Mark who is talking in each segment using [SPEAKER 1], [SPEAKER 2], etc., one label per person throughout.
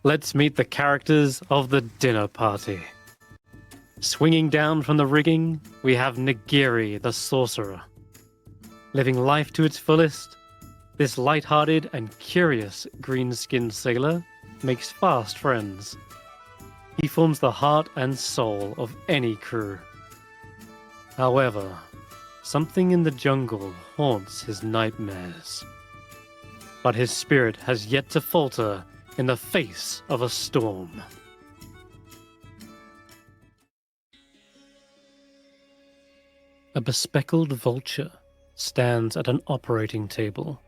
[SPEAKER 1] let's meet the characters of the dinner party. Swinging down from the rigging, we have Nagiri, the sorcerer. Living life to its fullest, this light-hearted and curious green-skinned sailor makes fast friends. He forms the heart and soul of any crew. However, something in the jungle haunts his nightmares. But his spirit has yet to falter in the face of a storm. A bespectacled vulture stands at an operating table,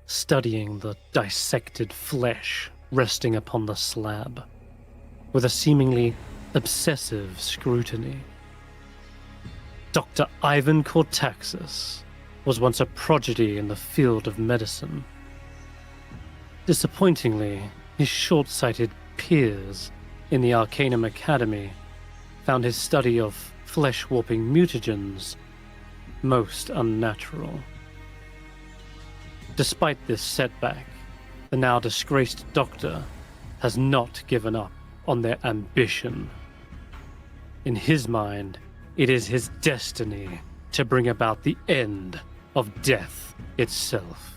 [SPEAKER 1] studying the dissected flesh resting upon the slab, with a seemingly obsessive scrutiny. Dr. Ivan Cortaxis was once a prodigy in the field of medicine. Disappointingly, his short-sighted peers in the Arcanum Academy found his study of flesh-warping mutagens most unnatural. Despite this setback, the now disgraced doctor has not given up on their ambition. In his mind, it is his destiny to bring about the end of death itself.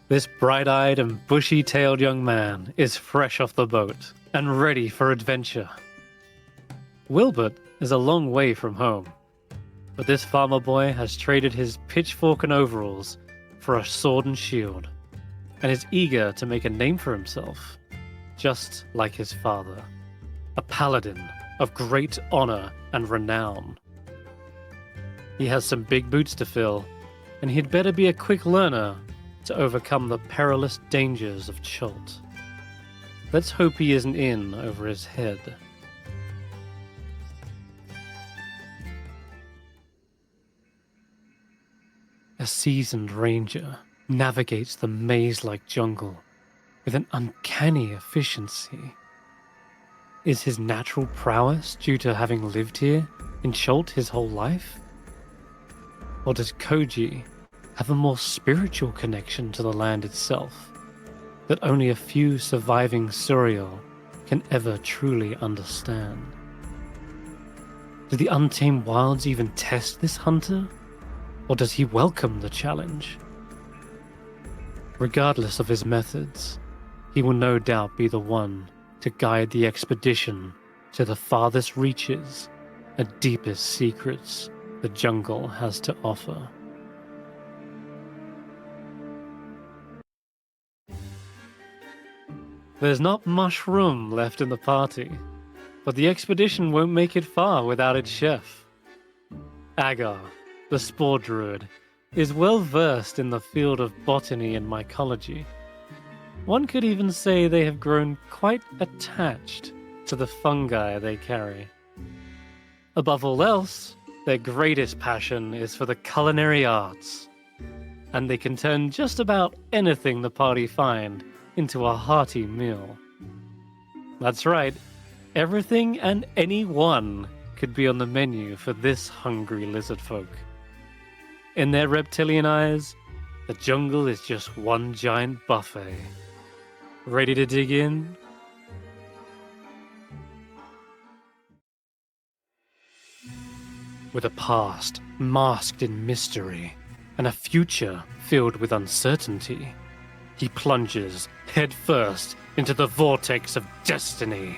[SPEAKER 1] This bright-eyed and bushy-tailed young man is fresh off the boat and ready for adventure. Willbert is a long way from home, but this farmer boy has traded his pitchfork and overalls for a sword and shield, and is eager to make a name for himself, just like his father, a paladin of great honor and renown. He has some big boots to fill, and he'd better be a quick learner to overcome the perilous dangers of Chult. Let's hope he isn't in over his head. A seasoned ranger navigates the maze-like jungle with an uncanny efficiency. Is his natural prowess due to having lived here in Chult his whole life? Or does Koji have a more spiritual connection to the land itself that only a few surviving Suriel can ever truly understand? Do the untamed wilds even test this hunter? Or does he welcome the challenge? Regardless of his methods, he will no doubt be the one to guide the expedition to the farthest reaches and deepest secrets the jungle has to offer. There's not much room left in the party, but the expedition won't make it far without its chef. Agar, the spore druid, is well versed in the field of botany and mycology. One could even say they have grown quite attached to the fungi they carry. Above all else, their greatest passion is for the culinary arts, and they can turn just about anything the party find into a hearty meal. That's right, everything and anyone could be on the menu for this hungry lizard folk. In their reptilian eyes, the jungle is just one giant buffet. Ready to dig in? With a past masked in mystery and a future filled with uncertainty, he plunges headfirst into the vortex of destiny.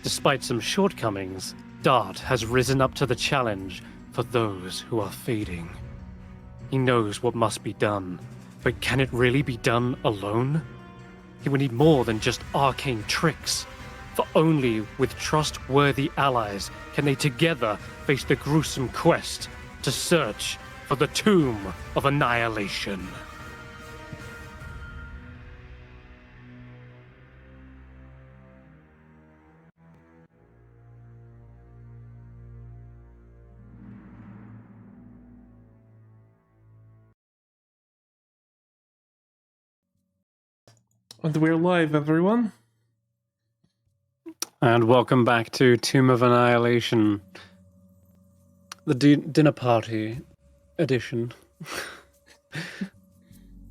[SPEAKER 1] Despite some shortcomings, Dart has risen up to the challenge for those who are fading. He knows what must be done, but can it really be done alone? He will need more than just arcane tricks, for only with trustworthy allies can they together face the gruesome quest to search for the Tomb of Annihilation.
[SPEAKER 2] And we're live, everyone.
[SPEAKER 1] And welcome back to Tomb of Annihilation, the dinner party edition.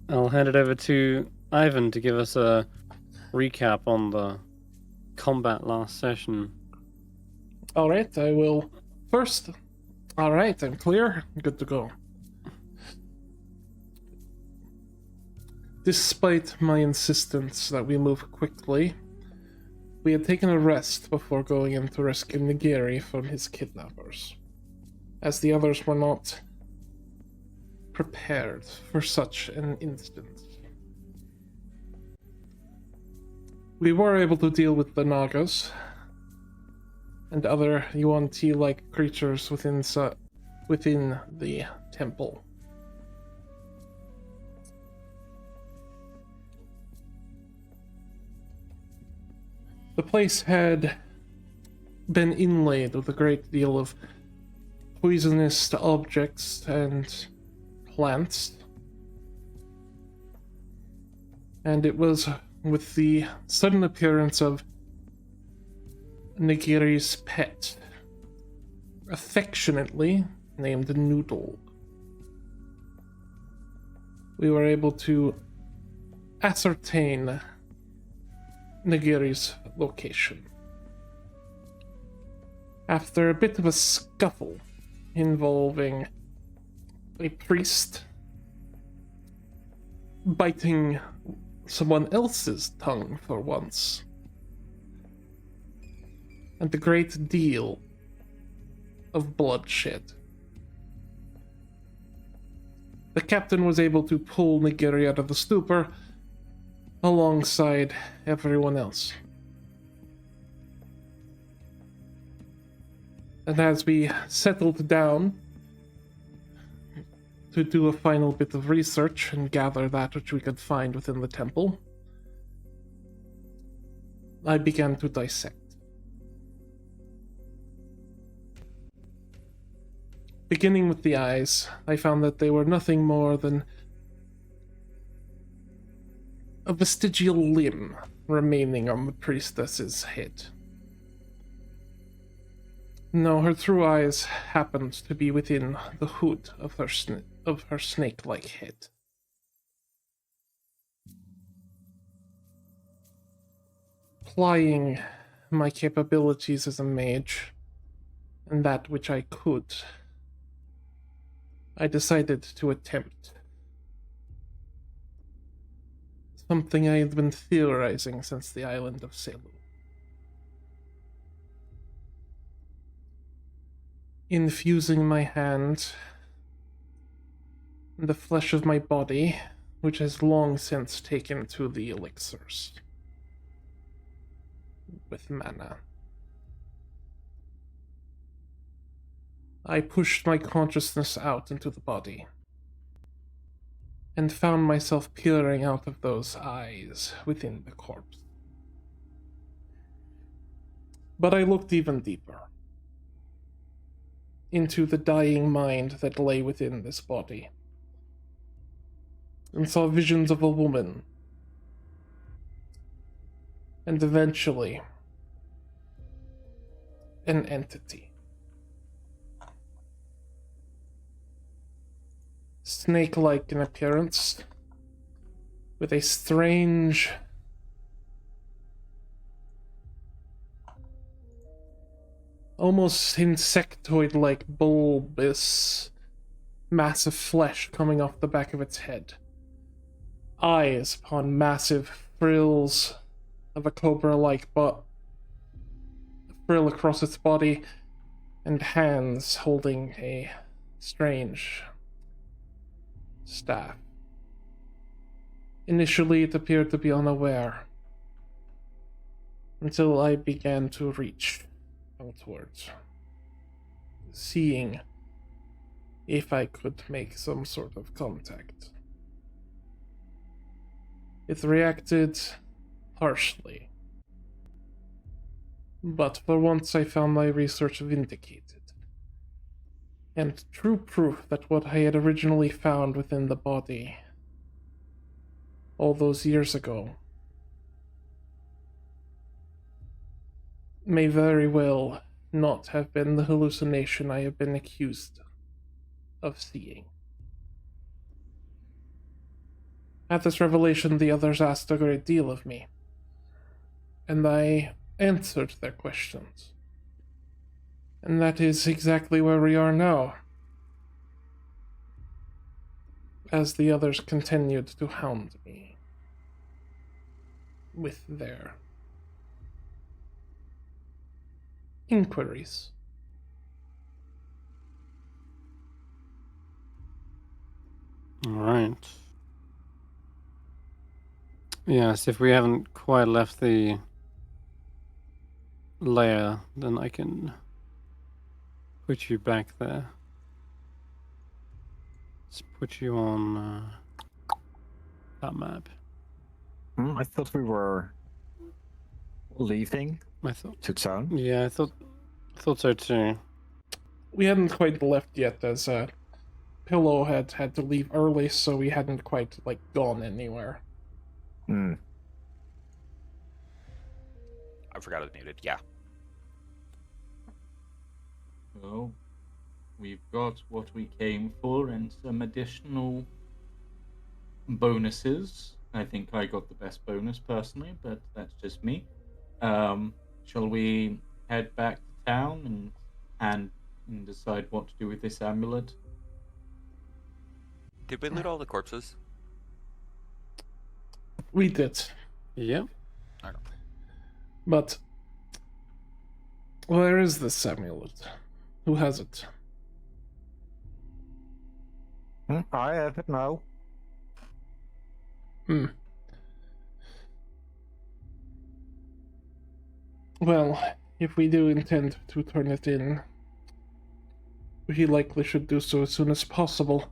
[SPEAKER 1] I'll hand it over to Ivan to give us a recap on the combat last session.
[SPEAKER 2] Alright, I will first. Alright, I'm clear. Good to go. Despite my insistence that we move quickly, we had taken a rest before going in to rescue Nagiri from his kidnappers, as the others were not prepared for such an instance. We were able to deal with the Nagas and other UNT-like creatures within the temple. The place had been inlaid with a great deal of poisonous objects and plants, and it was with the sudden appearance of Nagiri's pet, affectionately named Noodle, we were able to ascertain Nagiri's location. After a bit of a scuffle involving a priest biting someone else's tongue for once, and a great deal of bloodshed, the captain was able to pull Nagiri out of the stupor alongside everyone else. And as we settled down to do a final bit of research and gather that which we could find within the temple, I began to dissect. Beginning with the eyes, I found that they were nothing more than a vestigial limb remaining on the priestess's head. No, her true eyes happened to be within the hood of her snake-like head. Applying my capabilities as a mage, and that which I could, I decided to attempt something I had been theorizing since the island of Zaelong. Infusing my hand in the flesh of my body, which has long since taken to the elixirs, with mana. I pushed my consciousness out into the body, and found myself peering out of those eyes within the corpse. But I looked even deeper into the dying mind that lay within this body, and saw visions of a woman, and eventually an entity. Snake-like in appearance, with a strange almost insectoid-like bulbous massive flesh coming off the back of its head. Eyes upon massive frills of a cobra-like frill across its body, and hands holding a strange staff. Initially, it appeared to be unaware, until I began to reach outwards, seeing if I could make some sort of contact. It reacted harshly, but for once I found my research vindicated, and true proof that what I had originally found within the body all those years ago may very well not have been the hallucination I have been accused of seeing. At this revelation, the others asked a great deal of me, and I answered their questions. And that is exactly where we are now, as the others continued to hound me with their inquiries.
[SPEAKER 1] All right. Yes, if we haven't quite left the layer, then I can put you back there. Let's put you on that map.
[SPEAKER 3] I thought we were leaving
[SPEAKER 1] I thought.
[SPEAKER 3] to town.
[SPEAKER 1] Yeah, I thought so too.
[SPEAKER 2] We hadn't quite left yet, as Pillow had to leave early, so we hadn't quite gone anywhere.
[SPEAKER 3] Hmm.
[SPEAKER 4] I forgot it muted. Yeah.
[SPEAKER 5] Well, we've got what we came for and some additional bonuses. I think I got the best bonus personally, but that's just me. Shall we head back to town and decide what to do with this amulet?
[SPEAKER 4] Did we loot all the corpses?
[SPEAKER 2] We did.
[SPEAKER 1] Yeah.
[SPEAKER 4] I don't know.
[SPEAKER 2] But where is this amulet? Who has it?
[SPEAKER 3] I have it now.
[SPEAKER 2] Well, if we do intend to turn it in, we likely should do so as soon as possible.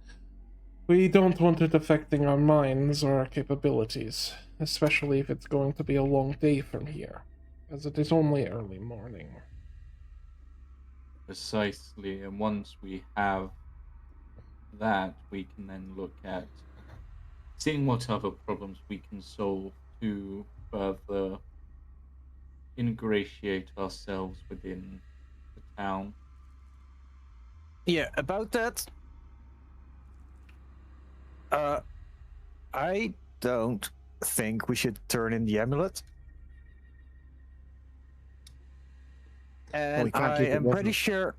[SPEAKER 2] We don't want it affecting our minds or our capabilities, especially if it's going to be a long day from here, as it is only early morning.
[SPEAKER 5] Precisely, and once we have that, we can then look at seeing what other problems we can solve to further ingratiate ourselves within the town.
[SPEAKER 3] Yeah, about that. I don't think we should turn in the amulet. And
[SPEAKER 6] can't
[SPEAKER 3] I
[SPEAKER 6] keep it
[SPEAKER 3] am
[SPEAKER 6] with
[SPEAKER 3] pretty
[SPEAKER 6] us.
[SPEAKER 3] sure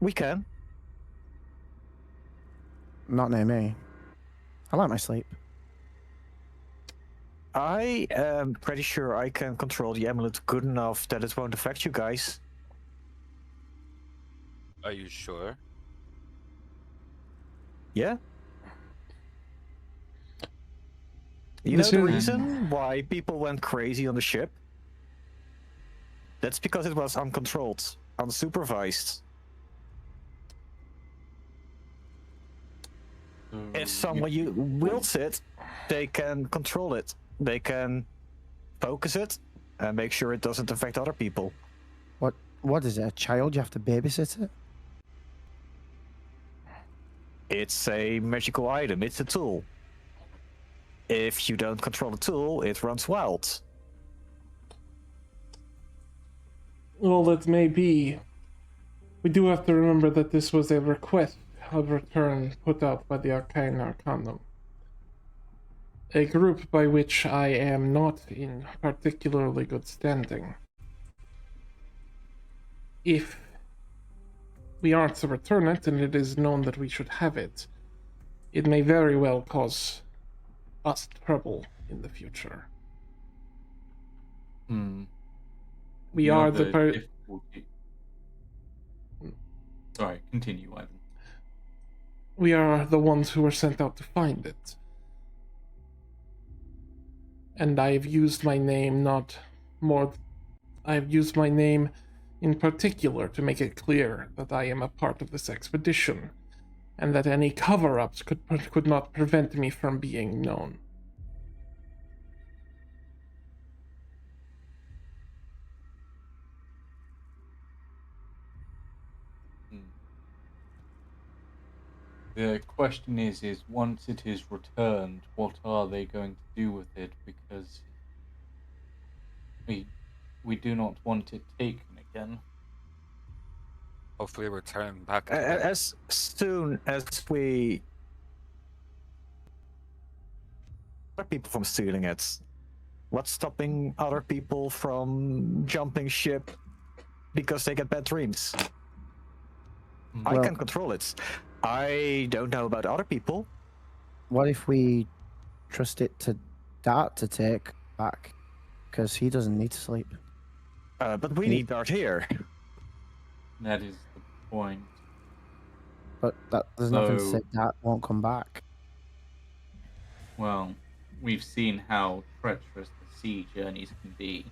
[SPEAKER 3] we can.
[SPEAKER 6] Not near me. I like my sleep.
[SPEAKER 3] I am pretty sure I can control the amulet good enough that it won't affect you guys.
[SPEAKER 4] Are you sure?
[SPEAKER 3] Yeah? You
[SPEAKER 2] This
[SPEAKER 3] know the
[SPEAKER 2] is-
[SPEAKER 3] reason why people went crazy on the ship? That's because it was uncontrolled, unsupervised. If someone wields it, they can control it. They can focus it and make sure it doesn't affect other people.
[SPEAKER 6] What is it? A child? You have to babysit it?
[SPEAKER 3] It's a magical item. It's a tool. If you don't control the tool, it runs wild.
[SPEAKER 2] Well, that may be. We do have to remember that this was a request of return put out by the Arcane Arcanum, a group by which I am not in particularly good standing. If we aren't to return it, and it is known that we should have it, it may very well cause us trouble in the future. We are the
[SPEAKER 5] difficulty. Sorry, continue, Ivan.
[SPEAKER 2] we are the ones who were sent out to find it. And I've used my name I've used my name in particular to make it clear that I am a part of this expedition, and that any cover-ups could not prevent me from being known.
[SPEAKER 5] The question is once it is returned, what are they going to do with it? Because we do not want it taken again.
[SPEAKER 4] Hopefully return back to the...
[SPEAKER 3] As soon as we other people from stealing it? What's stopping other people from jumping ship because they get bad dreams? I
[SPEAKER 6] Well-
[SPEAKER 3] can control it. I don't know about other people.
[SPEAKER 6] What if we trust it to Dart to take back? Because he doesn't need to sleep.
[SPEAKER 3] But we need Dart here.
[SPEAKER 5] That is the point.
[SPEAKER 6] But there's nothing to say
[SPEAKER 5] So-
[SPEAKER 6] Dart won't come back.
[SPEAKER 5] Well, we've seen how treacherous the sea journeys can be.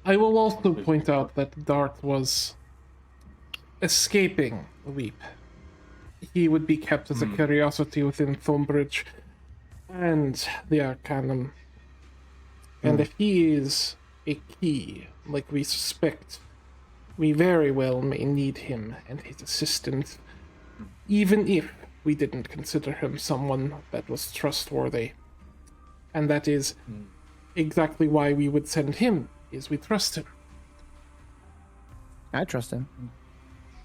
[SPEAKER 2] I will also point out that Dart was escaping the Weep. He would be kept as a curiosity within Thornbridge and the Arcanum. And if he is a key, like we suspect, we very well may need him and his assistant, even if we didn't consider him someone that was trustworthy. And that is exactly why we would send him, is we trust him.
[SPEAKER 6] I trust him.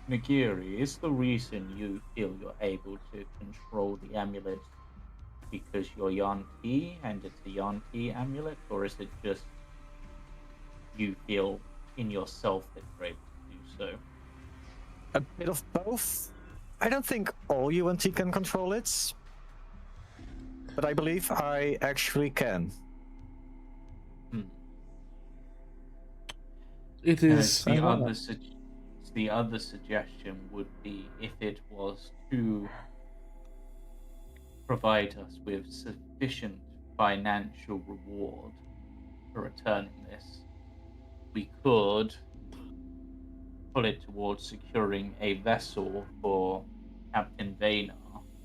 [SPEAKER 5] Nagiri, is the reason you feel you're able to control the amulet because you're Yanti and it's a Yanti amulet, or is it just you feel in yourself that you're able to do so?
[SPEAKER 3] A bit of both. I don't think all UNT can control it, but I believe I actually can.
[SPEAKER 2] It
[SPEAKER 5] And
[SPEAKER 2] is.
[SPEAKER 5] the other suggestion would be if it was to provide us with sufficient financial reward for returning this, we could pull it towards securing a vessel for Captain Vayner,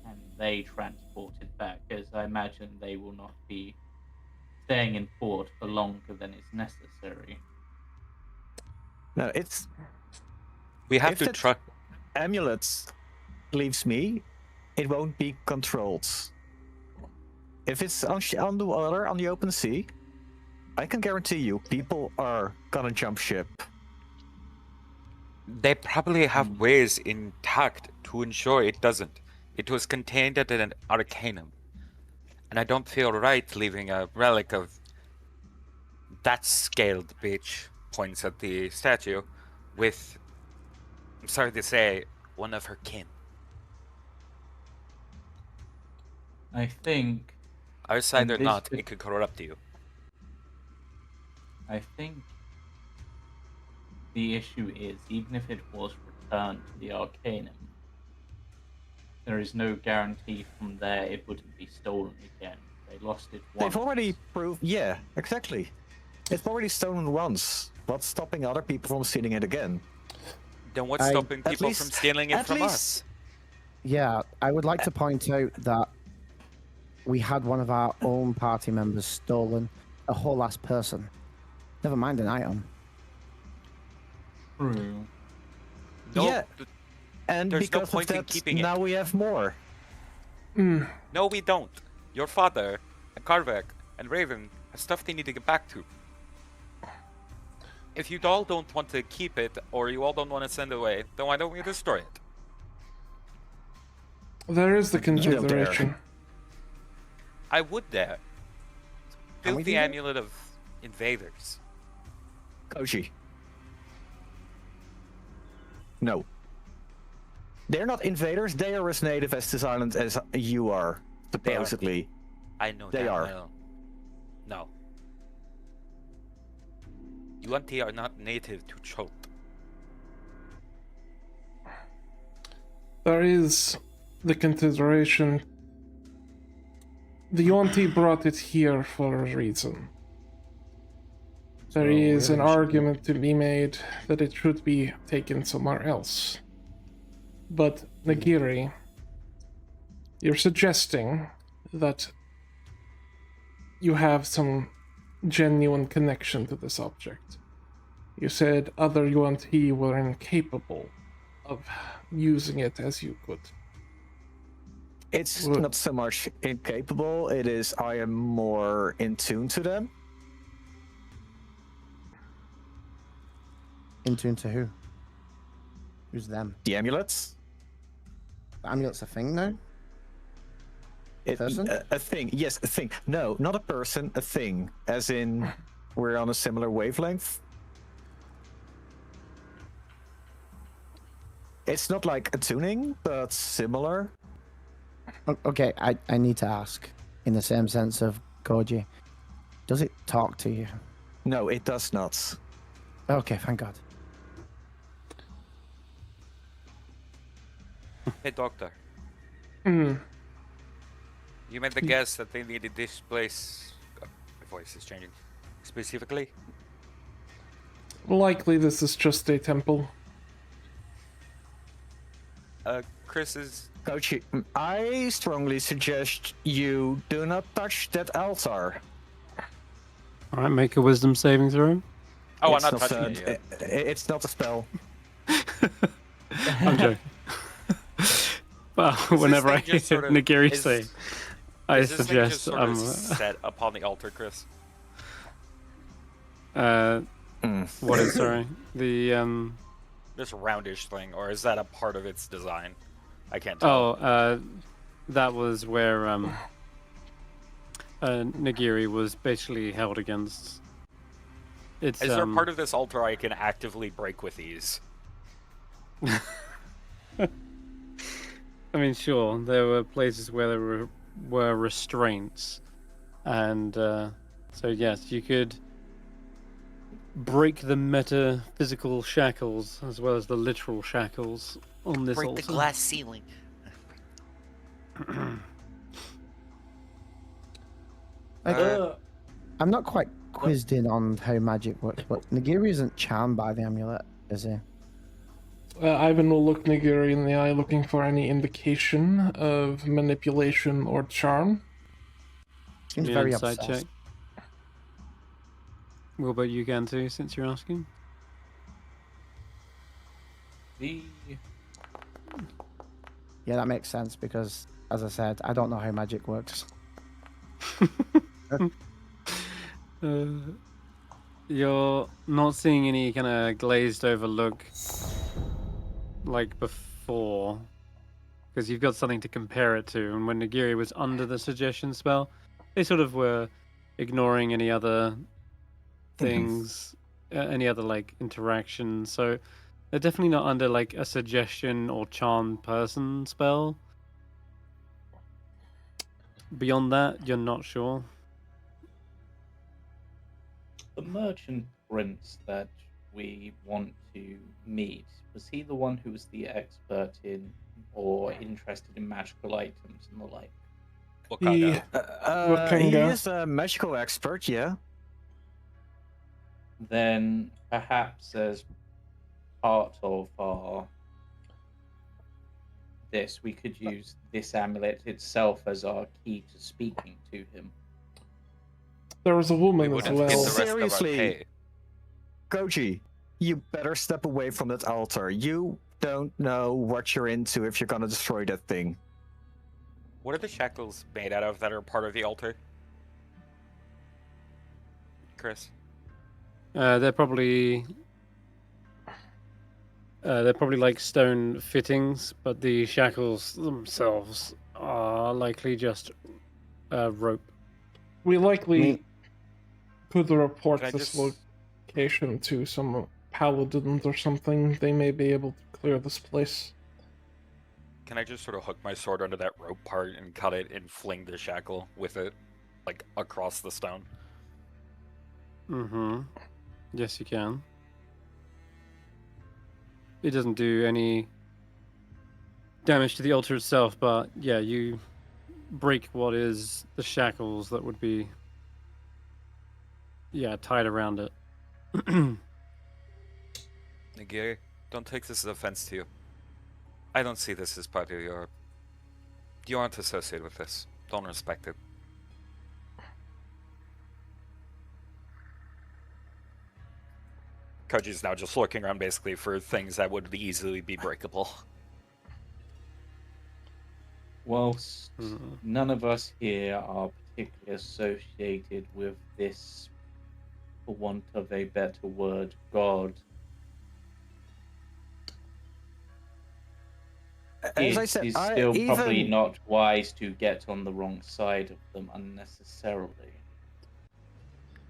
[SPEAKER 5] and they transport it back, as I imagine they will not be staying in port for longer than is necessary.
[SPEAKER 3] No, it's
[SPEAKER 4] We have
[SPEAKER 3] If
[SPEAKER 4] to
[SPEAKER 3] that-
[SPEAKER 4] truck.
[SPEAKER 3] amulet leaves me, it won't be controlled. If it's on the water, on the open sea, I can guarantee you people are gonna jump ship.
[SPEAKER 4] They probably have ways intact to ensure it doesn't. It was contained at an arcanum. And I don't feel right leaving a relic of that scaled bitch, points at the statue, with, I'm sorry to say, one of her kin.
[SPEAKER 5] I think
[SPEAKER 4] Outside or
[SPEAKER 5] this
[SPEAKER 4] not,
[SPEAKER 5] could-
[SPEAKER 4] it could corrupt you.
[SPEAKER 5] I think the issue is, even if it was returned to the Arcanum, there is no guarantee from there it wouldn't be stolen again. They lost it once.
[SPEAKER 3] They've already proved. Yeah, exactly. It's already stolen once. What's stopping other people from stealing it again?
[SPEAKER 4] Then what's
[SPEAKER 6] I-
[SPEAKER 4] stopping
[SPEAKER 3] at
[SPEAKER 4] people from
[SPEAKER 3] least-
[SPEAKER 4] stealing it
[SPEAKER 3] at
[SPEAKER 4] from
[SPEAKER 3] least-
[SPEAKER 4] us?
[SPEAKER 6] Yeah, I would like to point out that we had one of our own party members stolen, a whole ass person. Never mind an item.
[SPEAKER 5] True.
[SPEAKER 4] No,
[SPEAKER 3] Yeah. And
[SPEAKER 4] There's no
[SPEAKER 3] because
[SPEAKER 4] point
[SPEAKER 3] of
[SPEAKER 4] in
[SPEAKER 3] that,
[SPEAKER 4] keeping it.
[SPEAKER 3] now we have more.
[SPEAKER 4] no, we don't. Your father, and Karvek, and Raven have stuff they need to get back to. If you all don't want to keep it, or you all don't want to send it away, then why don't we destroy it?
[SPEAKER 2] There is the
[SPEAKER 3] don't dare.
[SPEAKER 2] consideration.
[SPEAKER 4] I would dare.
[SPEAKER 6] Can we
[SPEAKER 4] Filthy
[SPEAKER 6] do that?
[SPEAKER 4] amulet of invaders.
[SPEAKER 3] Koji. No. They're not invaders, they are as native as this island as you are,
[SPEAKER 4] They are.
[SPEAKER 3] supposedly.
[SPEAKER 4] I know
[SPEAKER 3] They
[SPEAKER 4] that
[SPEAKER 3] are.
[SPEAKER 4] well. No. UNT are not native to Chult.
[SPEAKER 2] There is the consideration. The Yonti brought it here for a reason. There
[SPEAKER 6] So
[SPEAKER 2] is
[SPEAKER 6] we
[SPEAKER 2] an
[SPEAKER 6] haven't-
[SPEAKER 2] argument to be made that it should be taken somewhere else. But Nagiri, you're suggesting that you have some genuine connection to this object. You said other UNT were incapable of using it as you could.
[SPEAKER 3] It's
[SPEAKER 2] Well-
[SPEAKER 3] not so much incapable, it is I am more in tune to them.
[SPEAKER 6] In tune to who? Who's them?
[SPEAKER 3] The amulets.
[SPEAKER 6] The amulet's a thing now? Person?
[SPEAKER 3] A thing. Yes, a thing. No, not a person. A thing. As in, we're on a similar wavelength. It's not like attuning, but similar.
[SPEAKER 6] Okay, I need to ask, in the same sense of Koji, does it talk to you?
[SPEAKER 3] No, it does not.
[SPEAKER 6] Okay, thank God.
[SPEAKER 4] Hey, doctor.
[SPEAKER 2] Hmm.
[SPEAKER 4] You made the guess that they needed this place. Oh, my voice is changing. Specifically?
[SPEAKER 2] Likely this is just a temple.
[SPEAKER 4] Chris is.
[SPEAKER 3] Koji, I strongly suggest you do not touch that altar.
[SPEAKER 1] All right, make a wisdom saving throw.
[SPEAKER 4] Oh,
[SPEAKER 3] It's
[SPEAKER 4] I'm not touching it yet.
[SPEAKER 3] It's not a spell.
[SPEAKER 1] I'm joking. Well, whenever I
[SPEAKER 4] thing
[SPEAKER 1] hear
[SPEAKER 4] just sort of-
[SPEAKER 1] Nagiri
[SPEAKER 4] is-
[SPEAKER 1] say, I
[SPEAKER 4] Is this thing just
[SPEAKER 1] suggest
[SPEAKER 4] sort of set upon the altar, Chris?
[SPEAKER 1] what is sorry the
[SPEAKER 4] This roundish thing, or is that a part of its design? I can't tell.
[SPEAKER 1] that was where Nagiri was basically held against. It's
[SPEAKER 4] Is there a part of this altar I can actively break with ease?
[SPEAKER 1] I mean, sure, there were places where there were restraints, and so yes, you could break the metaphysical shackles as well as the literal shackles on this
[SPEAKER 7] Break
[SPEAKER 1] altar.
[SPEAKER 7] the glass ceiling.
[SPEAKER 6] I'm not quite quizzed in on how magic works, but Nagiri isn't charmed by the amulet, is he?
[SPEAKER 2] Ivan will look Nagiri in the eye, looking for any indication of manipulation or charm.
[SPEAKER 6] Seems
[SPEAKER 1] Give me an
[SPEAKER 6] very
[SPEAKER 1] insight
[SPEAKER 6] obsessed.
[SPEAKER 1] check. Willbert, you can too, since you're asking.
[SPEAKER 5] The
[SPEAKER 6] Yeah, that makes sense because, as I said, I don't know how magic works.
[SPEAKER 1] You're not seeing any kind of glazed over look like before, because you've got something to compare it to. And when Nagiri was under the suggestion spell, they sort of were ignoring any other things, any other like interactions. So they're definitely not under like a suggestion or charmed person spell. Beyond that, you're not sure.
[SPEAKER 5] the merchant prince that we want to meet, was he the one who was the expert in or interested in magical items and the like?
[SPEAKER 2] He,
[SPEAKER 3] He
[SPEAKER 2] Rakenga.
[SPEAKER 3] is a magical expert, yeah.
[SPEAKER 5] Then perhaps as part of our this, we could use this amulet itself as our key to speaking to him.
[SPEAKER 2] there was a
[SPEAKER 4] We
[SPEAKER 2] woman as
[SPEAKER 4] wouldn't
[SPEAKER 2] well.
[SPEAKER 4] get the rest
[SPEAKER 3] Seriously.
[SPEAKER 4] of our pay.
[SPEAKER 3] Koji, you better step away from that altar. You don't know what you're into if you're gonna destroy that thing.
[SPEAKER 4] What are the shackles made out of that are part of the altar? Chris?
[SPEAKER 1] They're probably like stone fittings, but the shackles themselves are likely just rope.
[SPEAKER 2] We likely
[SPEAKER 6] Me-
[SPEAKER 2] could report
[SPEAKER 4] Can I
[SPEAKER 2] this
[SPEAKER 4] just-
[SPEAKER 2] location to some paladins or something. They may be able to clear this place.
[SPEAKER 4] Can I just sort of hook my sword under that rope part and cut it and fling the shackle with it, like, across the stone?
[SPEAKER 1] Mm-hmm. Yes, you can. It doesn't do any damage to the altar itself, but yeah, you break what is the shackles that would be, tied around it.
[SPEAKER 4] Nagiri, don't take this as offense to you. I don't see this as part of your... You aren't associated with this. Don't respect it. Koji's now just looking around basically for things that would easily be breakable.
[SPEAKER 5] Whilst
[SPEAKER 1] Mhm.
[SPEAKER 5] none of us here are particularly associated with this, for want of a better word, god,
[SPEAKER 3] As I said,
[SPEAKER 5] It's
[SPEAKER 3] I
[SPEAKER 5] still probably
[SPEAKER 3] even
[SPEAKER 5] not wise to get on the wrong side of them unnecessarily.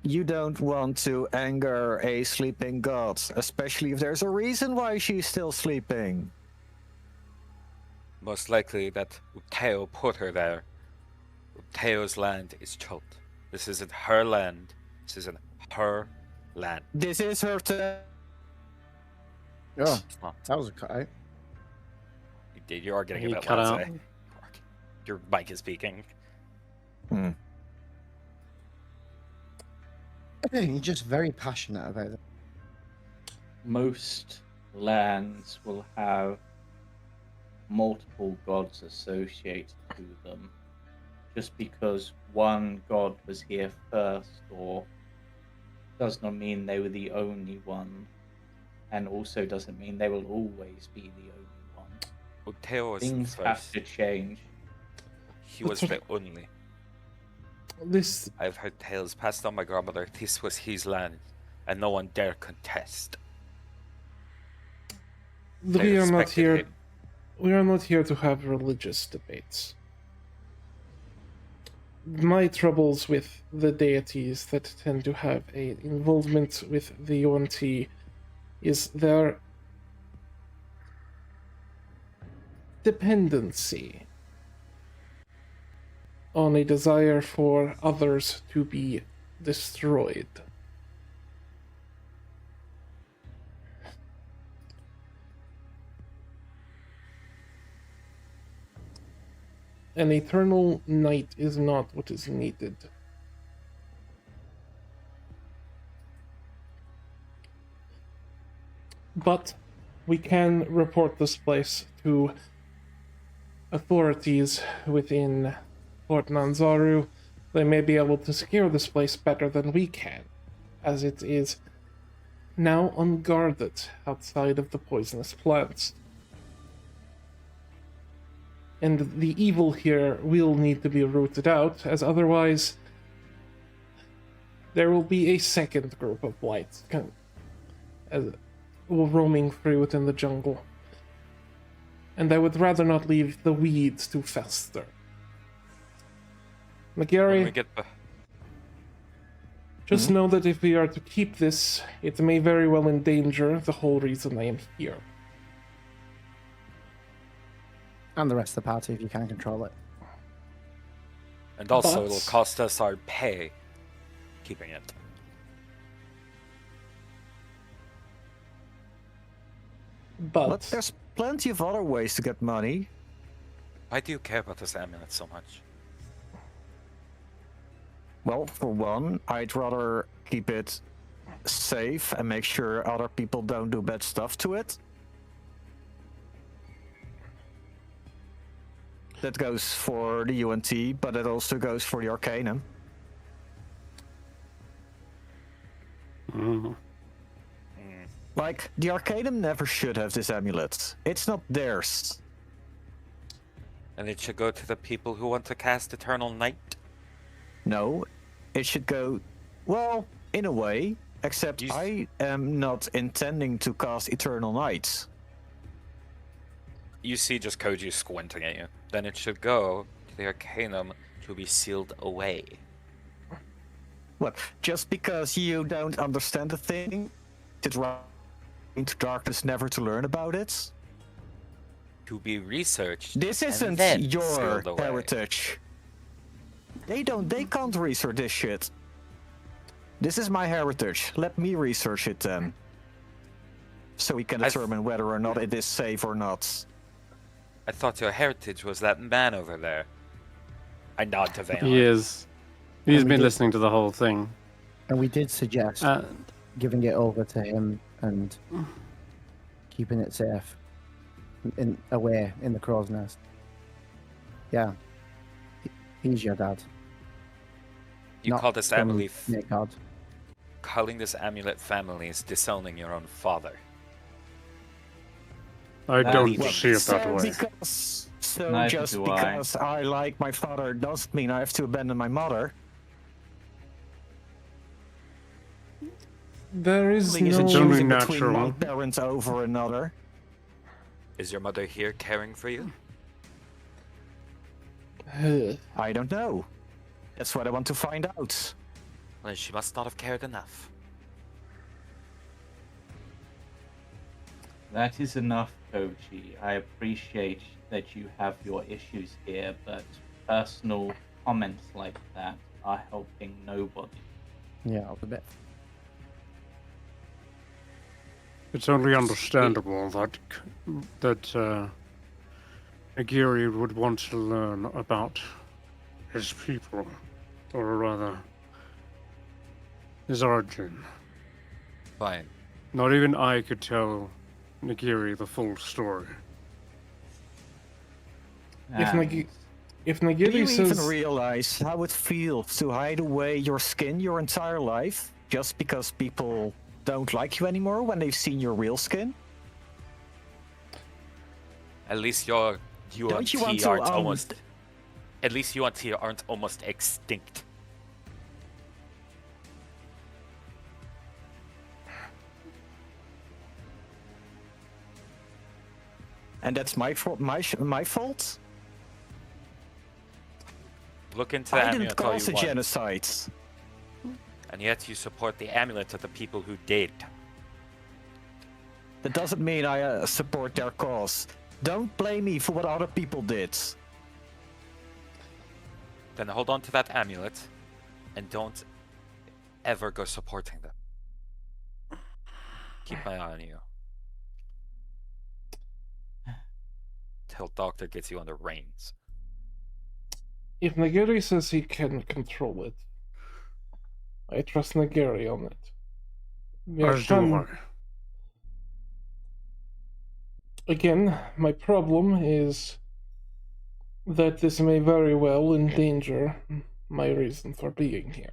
[SPEAKER 3] you don't want to anger a sleeping god, especially if there's a reason why she's still sleeping.
[SPEAKER 4] Most likely that Uteo put her there. Uteo's land is choked. This isn't her land. This isn't her land.
[SPEAKER 3] This is her
[SPEAKER 6] Oh,
[SPEAKER 4] It's not.
[SPEAKER 6] that was a cut out.
[SPEAKER 4] You are getting a
[SPEAKER 1] He
[SPEAKER 4] bit
[SPEAKER 1] cut
[SPEAKER 4] loud.
[SPEAKER 1] out.
[SPEAKER 4] Say. Your mic is speaking.
[SPEAKER 6] You're just very passionate about it.
[SPEAKER 5] Most lands will have multiple gods associated to them. Just because one god was here first, or does not mean they were the only one, and also doesn't mean they will always be the only one.
[SPEAKER 4] Uteo was
[SPEAKER 5] Things
[SPEAKER 4] first.
[SPEAKER 5] have to change.
[SPEAKER 4] He was the only.
[SPEAKER 2] This
[SPEAKER 4] I've heard tales passed on my grandmother. This was his land, and no one dare contest. They
[SPEAKER 2] we are not
[SPEAKER 4] respected
[SPEAKER 2] here.
[SPEAKER 4] him.
[SPEAKER 2] We are not here to have religious debates. My troubles with the deities that tend to have a involvement with the UNT is their dependency on a desire for others to be destroyed. An eternal night is not what is needed. But we can report this place to authorities within Fort Nanzaru. They may be able to secure this place better than we can, as it is now unguarded outside of the poisonous plants. And the evil here will need to be rooted out, as otherwise there will be a second group of whites roaming free within the jungle. And I would rather not leave the weeds to fester.
[SPEAKER 4] When
[SPEAKER 2] Nagiri,
[SPEAKER 4] we get
[SPEAKER 2] just know that if we are to keep this, it may very well endanger the whole reason I am here.
[SPEAKER 6] And the rest of the party if you can control it.
[SPEAKER 4] and also
[SPEAKER 2] But-
[SPEAKER 4] it'll cost us our pay keeping it.
[SPEAKER 3] But there's plenty of other ways to get money.
[SPEAKER 4] Why do you care about this amulet so much?
[SPEAKER 3] Well, for one, I'd rather keep it safe and make sure other people don't do bad stuff to it. That goes for the UNT, but it also goes for the Arcanum.
[SPEAKER 1] Mhm.
[SPEAKER 3] Like, the Arcanum never should have this amulet. It's not theirs.
[SPEAKER 4] And it should go to the people who want to cast Eternal Night?
[SPEAKER 3] No, it should go, well, in a way, except
[SPEAKER 4] You s-
[SPEAKER 3] I am not intending to cast Eternal Night.
[SPEAKER 4] You see just Koji squinting at you. Then it should go to the Arcanum to be sealed away.
[SPEAKER 3] What, just because you don't understand the thing, it's right into darkness never to learn about it?
[SPEAKER 4] To be researched.
[SPEAKER 3] This
[SPEAKER 4] and
[SPEAKER 3] isn't
[SPEAKER 4] then
[SPEAKER 3] your
[SPEAKER 4] sealed away.
[SPEAKER 3] heritage. They can't research this shit. This is my heritage. Let me research it then. So we can
[SPEAKER 4] I
[SPEAKER 3] determine whether or not it is safe or not.
[SPEAKER 4] I thought your heritage was that man over there. I nod to Zaelong.
[SPEAKER 1] He is. He's
[SPEAKER 6] we
[SPEAKER 1] been
[SPEAKER 6] did-
[SPEAKER 1] listening to the whole thing.
[SPEAKER 6] And we did suggest giving it over to him and keeping it safe away in the crow's nest. Yeah. He's your dad.
[SPEAKER 4] You
[SPEAKER 6] not
[SPEAKER 4] call this
[SPEAKER 6] some
[SPEAKER 4] amulet
[SPEAKER 6] snake god.
[SPEAKER 4] calling this amulet family is disowning your own father.
[SPEAKER 1] I
[SPEAKER 5] That
[SPEAKER 1] don't
[SPEAKER 5] is-
[SPEAKER 1] see it that
[SPEAKER 3] So
[SPEAKER 1] way.
[SPEAKER 5] Neither
[SPEAKER 3] just
[SPEAKER 5] do I.
[SPEAKER 3] because I like my father doesn't mean I have to abandon my mother.
[SPEAKER 2] There is
[SPEAKER 3] Isn't
[SPEAKER 2] no...
[SPEAKER 1] only
[SPEAKER 3] choosing between
[SPEAKER 1] natural.
[SPEAKER 3] one parent over another.
[SPEAKER 4] Is your mother here caring for you?
[SPEAKER 3] I don't know. That's what I want to find out.
[SPEAKER 4] Well, she must not have cared enough.
[SPEAKER 5] That is enough, Koji. I appreciate that you have your issues here, but personal comments like that are helping nobody.
[SPEAKER 6] Yeah, a bit.
[SPEAKER 1] It's only understandable that Nagiri would want to learn about his people, or rather, his origin.
[SPEAKER 4] Fine.
[SPEAKER 1] Not even I could tell Nagiri the full story.
[SPEAKER 2] If
[SPEAKER 5] And
[SPEAKER 2] If
[SPEAKER 3] Do
[SPEAKER 2] Nagiri
[SPEAKER 3] you
[SPEAKER 2] says,
[SPEAKER 3] even realize how it feels to hide away your skin your entire life just because people don't like you anymore when they've seen your real skin?
[SPEAKER 4] At least your
[SPEAKER 3] Don't you want
[SPEAKER 4] UNT
[SPEAKER 3] to,
[SPEAKER 4] aren't almost. At least UNT aren't almost extinct.
[SPEAKER 3] And that's my fault? My fault?
[SPEAKER 4] Look into the
[SPEAKER 3] I
[SPEAKER 4] amulet
[SPEAKER 3] didn't
[SPEAKER 4] all
[SPEAKER 3] cause
[SPEAKER 4] you
[SPEAKER 3] the
[SPEAKER 4] want,
[SPEAKER 3] genocide.
[SPEAKER 4] and yet you support the amulet of the people who did.
[SPEAKER 3] That doesn't mean I support their cause. Don't blame me for what other people did.
[SPEAKER 4] Then hold on to that amulet, and don't ever go supporting them. Keep my eye on you. Till Doctor gets you on the reins.
[SPEAKER 2] if Nagiri says he can control it, I trust Nagiri on it.
[SPEAKER 1] As do I.
[SPEAKER 2] Again, my problem is that this may very well endanger my reason for being here.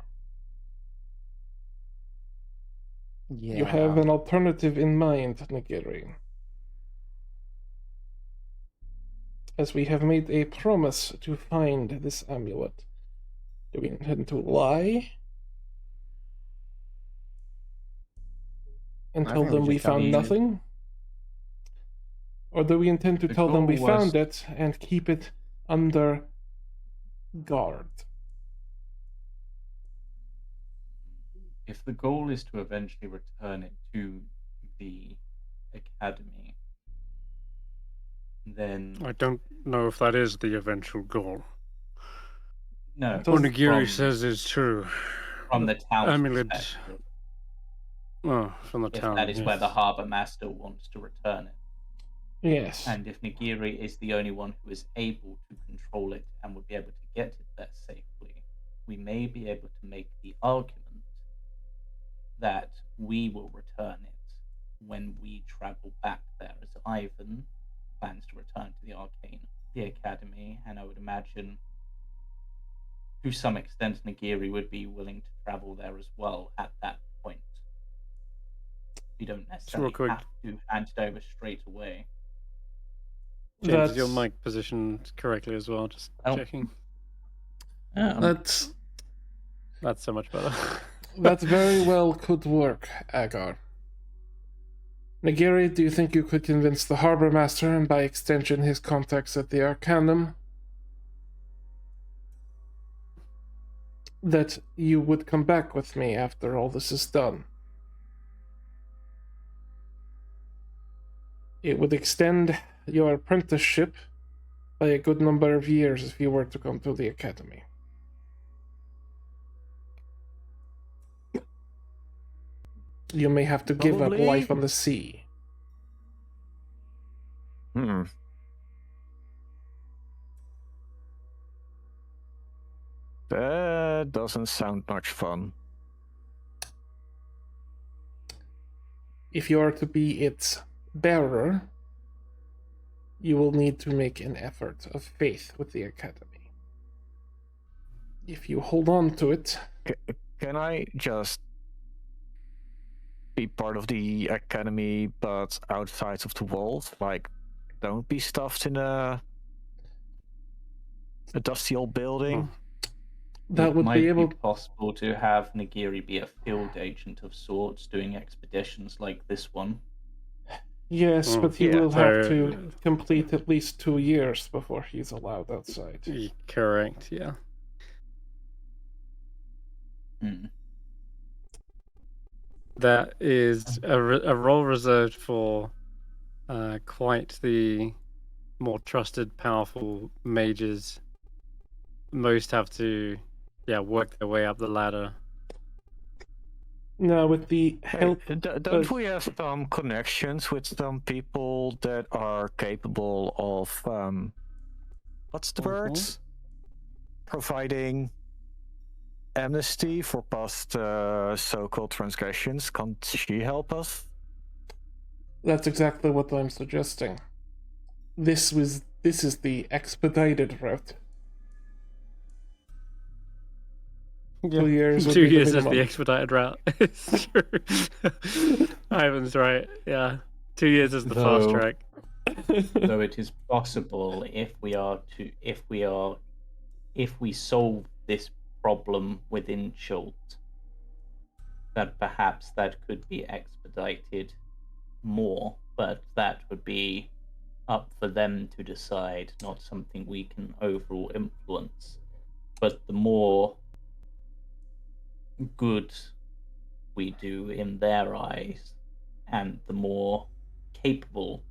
[SPEAKER 6] Yeah.
[SPEAKER 2] You have an alternative in mind, Nagiri. As we have made a promise to find this amulet, do we intend to lie and
[SPEAKER 6] I
[SPEAKER 2] tell
[SPEAKER 6] think we
[SPEAKER 2] them we
[SPEAKER 6] just tell
[SPEAKER 2] found
[SPEAKER 5] them-
[SPEAKER 2] nothing? Or do we intend to
[SPEAKER 5] The
[SPEAKER 2] tell them we
[SPEAKER 5] goal
[SPEAKER 2] found
[SPEAKER 5] was-
[SPEAKER 2] it and keep it under guard?
[SPEAKER 5] If the goal is to eventually return it to the academy, then
[SPEAKER 1] I don't know if that is the eventual goal.
[SPEAKER 5] no.
[SPEAKER 2] Does-
[SPEAKER 1] What Nagiri
[SPEAKER 5] from-
[SPEAKER 1] says is true.
[SPEAKER 5] from the town's
[SPEAKER 1] amulet-
[SPEAKER 5] perspective,
[SPEAKER 1] Oh, from the
[SPEAKER 5] if
[SPEAKER 1] town.
[SPEAKER 5] that is where the
[SPEAKER 1] yes.
[SPEAKER 5] harbour master wants to return it.
[SPEAKER 2] Yes.
[SPEAKER 5] And if Nagiri is the only one who is able to control it and would be able to get it there safely, we may be able to make the argument that we will return it when we travel back there, as Ivan plans to return to the academy, and I would imagine to some extent Nagiri would be willing to travel there as well at that point. You don't necessarily
[SPEAKER 1] quick.
[SPEAKER 5] have to hand it over straight away.
[SPEAKER 1] James, is your
[SPEAKER 2] That's-
[SPEAKER 1] mic positioned correctly as well? Just
[SPEAKER 5] Oh.
[SPEAKER 1] checking.
[SPEAKER 2] That's
[SPEAKER 1] That's so much better.
[SPEAKER 2] that very well could work, Agar. Nagiri, do you think you could convince the harbor master and by extension his contacts at the Arcanum that you would come back with me after all this is done? It would extend your apprenticeship by a good number of years if you were to come to the academy. You may have to give up
[SPEAKER 3] Probably.
[SPEAKER 2] life on the sea.
[SPEAKER 3] That doesn't sound much fun.
[SPEAKER 2] If you are to be its bearer, you will need to make an effort of faith with the academy. If you hold on to it,
[SPEAKER 3] Can I just be part of the academy, but outside of the walls? Like, don't be stuffed in a dusty old building.
[SPEAKER 2] that
[SPEAKER 5] It
[SPEAKER 2] would
[SPEAKER 5] might
[SPEAKER 2] be able.
[SPEAKER 5] possible to have Nagiri be a field agent of sorts, doing expeditions like this one.
[SPEAKER 2] Yes, but he
[SPEAKER 1] Yeah,
[SPEAKER 2] will have
[SPEAKER 1] so-
[SPEAKER 2] to complete at least 2 years before he's allowed outside.
[SPEAKER 1] Correct, yeah.
[SPEAKER 5] Hmm.
[SPEAKER 1] That is a role reserved for quite the more trusted, powerful mages. Most have to, work their way up the ladder.
[SPEAKER 2] Now, with the
[SPEAKER 3] Hey,
[SPEAKER 2] help...
[SPEAKER 3] don't we have some connections with some people that are capable of, what's the words? Providing amnesty for past so-called transgressions. Can't she help us?
[SPEAKER 2] That's exactly what I'm suggesting. This is the expedited route.
[SPEAKER 1] Yeah.
[SPEAKER 2] 2 years would
[SPEAKER 1] 2
[SPEAKER 2] be the
[SPEAKER 1] years is the
[SPEAKER 2] minimum.
[SPEAKER 1] expedited route. It's true. Ivan's right. Yeah, 2 years is the fast
[SPEAKER 5] Though-
[SPEAKER 1] track.
[SPEAKER 5] Though it is possible if we solve this problem within Schultz, that perhaps that could be expedited more, but that would be up for them to decide, not something we can overall influence. But the more good we do in their eyes, and the more capable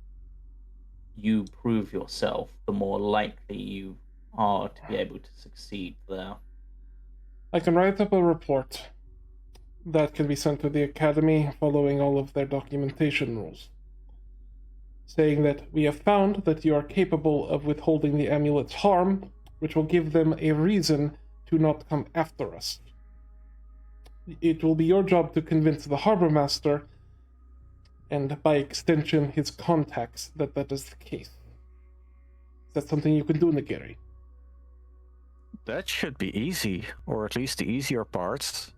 [SPEAKER 5] you prove yourself, the more likely you are to be able to succeed there.
[SPEAKER 2] I can write up a report that can be sent to the Academy following all of their documentation rules, saying that we have found that you are capable of withholding the amulet's harm, which will give them a reason to not come after us. It will be your job to convince the Harbor Master, and by extension his contacts, that that is the case. Is that something you can do, Nagiri?
[SPEAKER 3] That should be easy, or at least the easier parts.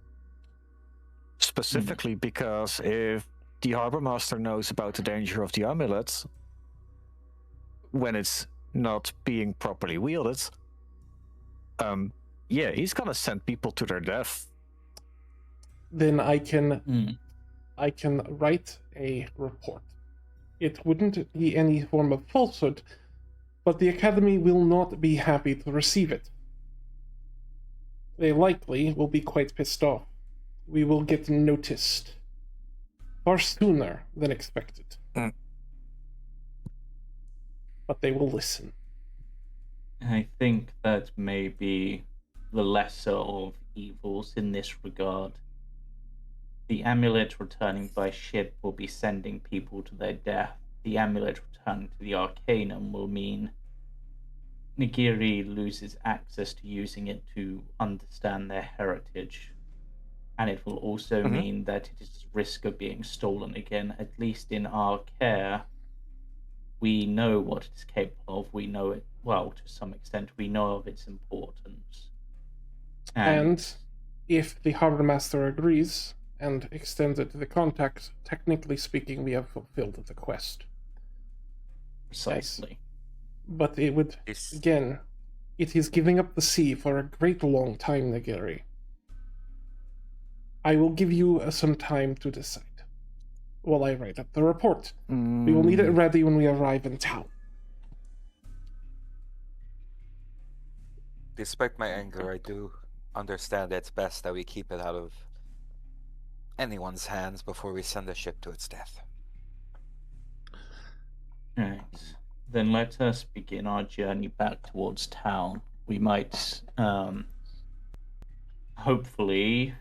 [SPEAKER 3] Specifically because if the Harbor Master knows about the danger of the amulets when it's not being properly wielded, he's gonna send people to their death.
[SPEAKER 2] Then I can write a report. It wouldn't be any form of falsehood, but the Academy will not be happy to receive it. They likely will be quite pissed off. We will get noticed far sooner than expected.
[SPEAKER 3] Mm.
[SPEAKER 2] But they will listen.
[SPEAKER 5] I think that may be the lesser of evils in this regard. The amulet returning by ship will be sending people to their death. The amulet returning to the Arcanum will mean Nagiri loses access to using it to understand their heritage. And it will also mean that it is at risk of being stolen again. At least in our care, we know what it is capable of. We know it, well, to some extent, we know of its importance.
[SPEAKER 2] And if the Harbor Master agrees and extends it to the contact, technically speaking, we have fulfilled the quest.
[SPEAKER 5] Precisely.
[SPEAKER 2] But it would, again, it is giving up the sea for a great long time, Nagiri. I will give you some time to decide while I write up the report. We will need it ready when we arrive in town.
[SPEAKER 4] Despite my anger, I do understand it's best that we keep it out of anyone's hands before we send the ship to its death.
[SPEAKER 5] Right. Then let us begin our journey back towards town. We might, hopefully,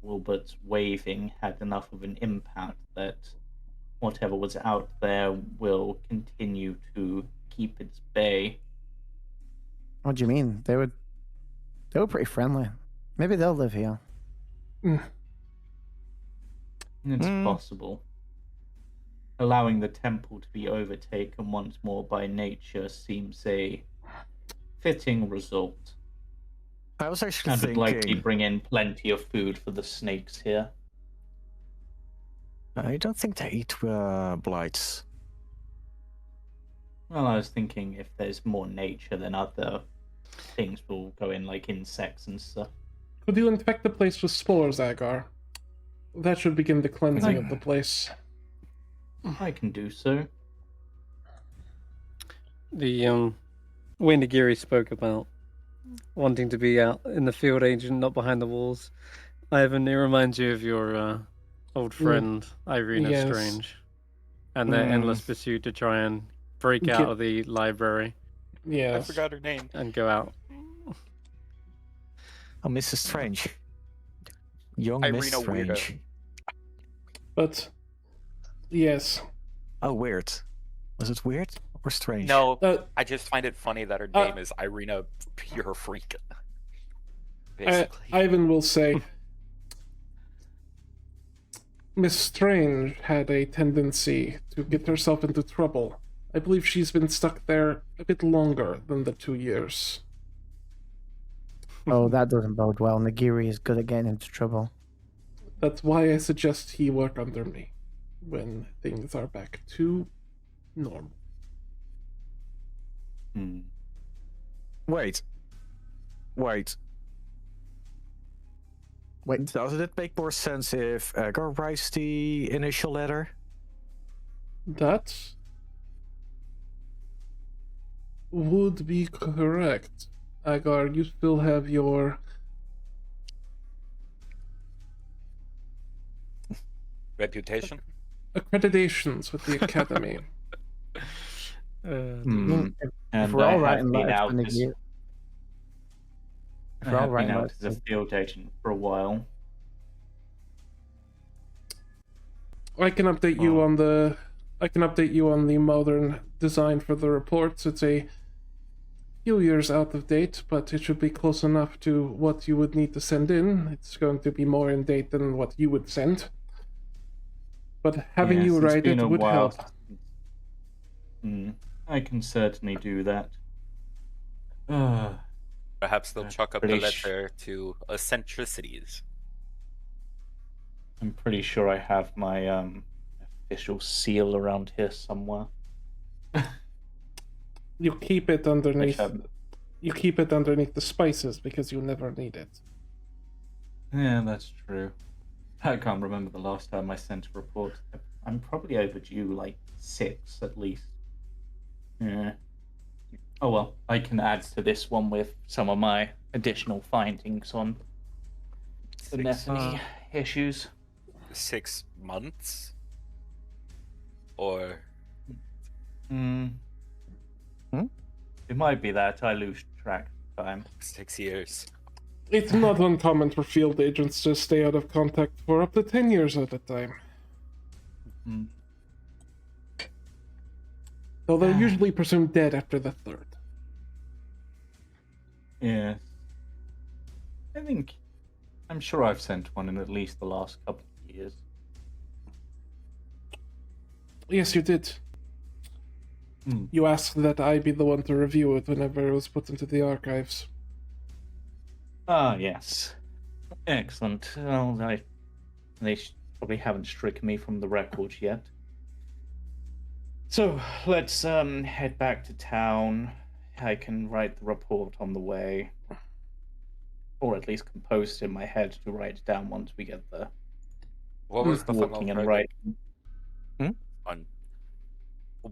[SPEAKER 5] Willbert's waving had enough of an impact that whatever was out there will continue to keep its bay.
[SPEAKER 6] What do you mean? They were pretty friendly. Maybe they'll live here.
[SPEAKER 5] It's possible. Allowing the temple to be overtaken once more by nature seems a fitting result.
[SPEAKER 3] I was actually
[SPEAKER 5] And would likely
[SPEAKER 3] thinking...
[SPEAKER 5] bring in plenty of food for the snakes here.
[SPEAKER 3] I don't think they eat blights.
[SPEAKER 5] Well, I was thinking if there's more nature, then other things will go in, like insects and stuff.
[SPEAKER 2] Could you infect the place with spores, Agar? That should begin the cleansing of the place.
[SPEAKER 5] I can do so.
[SPEAKER 1] The way Nagiri spoke about wanting to be out in the field, agent, not behind the walls. Ivan, it reminds you of your old friend Irina
[SPEAKER 2] Yes.
[SPEAKER 1] Strange, and their endless pursuit to try and break out of the library
[SPEAKER 4] I
[SPEAKER 2] Yes.
[SPEAKER 4] forgot her name.
[SPEAKER 1] and go out.
[SPEAKER 3] Oh, Mrs. Strange. Young Miss
[SPEAKER 4] Irina Weirdo.
[SPEAKER 3] Strange.
[SPEAKER 2] But yes.
[SPEAKER 3] Oh, weird. Was it weird or strange?
[SPEAKER 4] No,
[SPEAKER 2] Uh,
[SPEAKER 4] I just find it funny that her name is Irina Pure Freak. Basically.
[SPEAKER 2] Ivan will say, Miss Strange had a tendency to get herself into trouble. I believe she's been stuck there a bit longer than the 2 years.
[SPEAKER 6] Oh, that doesn't bode well. Nagiri is good at getting into trouble.
[SPEAKER 2] That's why I suggest he work under me when things are back to normal.
[SPEAKER 3] Wait.
[SPEAKER 6] Wait.
[SPEAKER 3] Doesn't it make more sense if Agar writes the initial letter?
[SPEAKER 2] That would be correct. Agar, you still have your
[SPEAKER 4] Reputation?
[SPEAKER 2] accreditations with the Academy.
[SPEAKER 5] And
[SPEAKER 6] If we're all
[SPEAKER 5] I have
[SPEAKER 6] writing
[SPEAKER 5] been
[SPEAKER 6] letters
[SPEAKER 5] out
[SPEAKER 6] to
[SPEAKER 5] as,
[SPEAKER 6] Nagiri,
[SPEAKER 5] I
[SPEAKER 6] if we're all
[SPEAKER 5] have been
[SPEAKER 6] writing
[SPEAKER 5] out
[SPEAKER 6] letters
[SPEAKER 5] as a
[SPEAKER 6] to
[SPEAKER 5] field agent for a while.
[SPEAKER 2] I can update you on the modern design for the reports. It's a few years out of date, but it should be close enough to what you would need to send in. It's going to be more in date than what you would send. But having
[SPEAKER 5] Yes,
[SPEAKER 2] you
[SPEAKER 5] it's
[SPEAKER 2] write
[SPEAKER 5] been
[SPEAKER 2] it
[SPEAKER 5] a
[SPEAKER 2] would
[SPEAKER 5] while.
[SPEAKER 2] help.
[SPEAKER 5] I can certainly do that.
[SPEAKER 4] Perhaps they'll chalk up the
[SPEAKER 5] Pretty
[SPEAKER 4] letter to eccentricities.
[SPEAKER 5] I'm pretty sure I have my official seal around here somewhere.
[SPEAKER 2] You keep it underneath.
[SPEAKER 5] Which
[SPEAKER 2] You keep it underneath the spices because you never need it.
[SPEAKER 5] Yeah, that's true. I can't remember the last time I sent a report. I'm probably overdue like 6 at least. Yeah. Oh well, I can add to this one with some of my additional findings on the Nethany issues.
[SPEAKER 4] 6 months? Or
[SPEAKER 5] It might be that I lose track of time.
[SPEAKER 4] 6 years?
[SPEAKER 2] It's not uncommon for field agents to stay out of contact for up to 10 years at a time. Though they're usually presumed dead after the 3rd.
[SPEAKER 5] Yeah. I'm sure I've sent one in at least the last couple of years.
[SPEAKER 2] Yes, you did. You asked that I be the one to review it whenever it was put into the archives.
[SPEAKER 5] Ah, yes. Excellent. Well, they probably haven't stricken me from the records yet. So, let's head back to town. I can write the report on the way. Or at least compose it in my head to write it down once we get there.
[SPEAKER 4] What was the final
[SPEAKER 5] Walking and
[SPEAKER 4] verdict
[SPEAKER 5] writing.
[SPEAKER 4] on?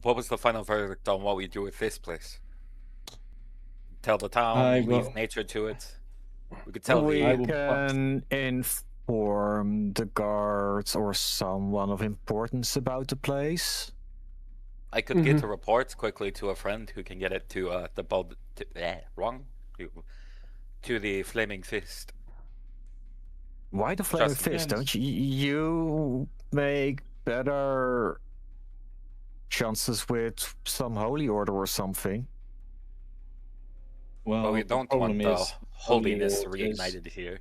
[SPEAKER 4] What was the final verdict on what we do with this place? Tell the town, leave nature to it. We could tell
[SPEAKER 3] We
[SPEAKER 4] the.
[SPEAKER 3] can inform the guards or someone of importance about the place.
[SPEAKER 4] I could get a report quickly to a friend who can get it to the to the Flaming Fist.
[SPEAKER 3] Why the Flaming
[SPEAKER 4] Just
[SPEAKER 3] Fist?
[SPEAKER 5] depends.
[SPEAKER 3] Don't you make better chances with some holy order or something?
[SPEAKER 4] Well, we
[SPEAKER 5] the
[SPEAKER 4] don't
[SPEAKER 5] problem
[SPEAKER 4] want the
[SPEAKER 5] is
[SPEAKER 4] holiness
[SPEAKER 5] Holy Orders-
[SPEAKER 4] reignited here.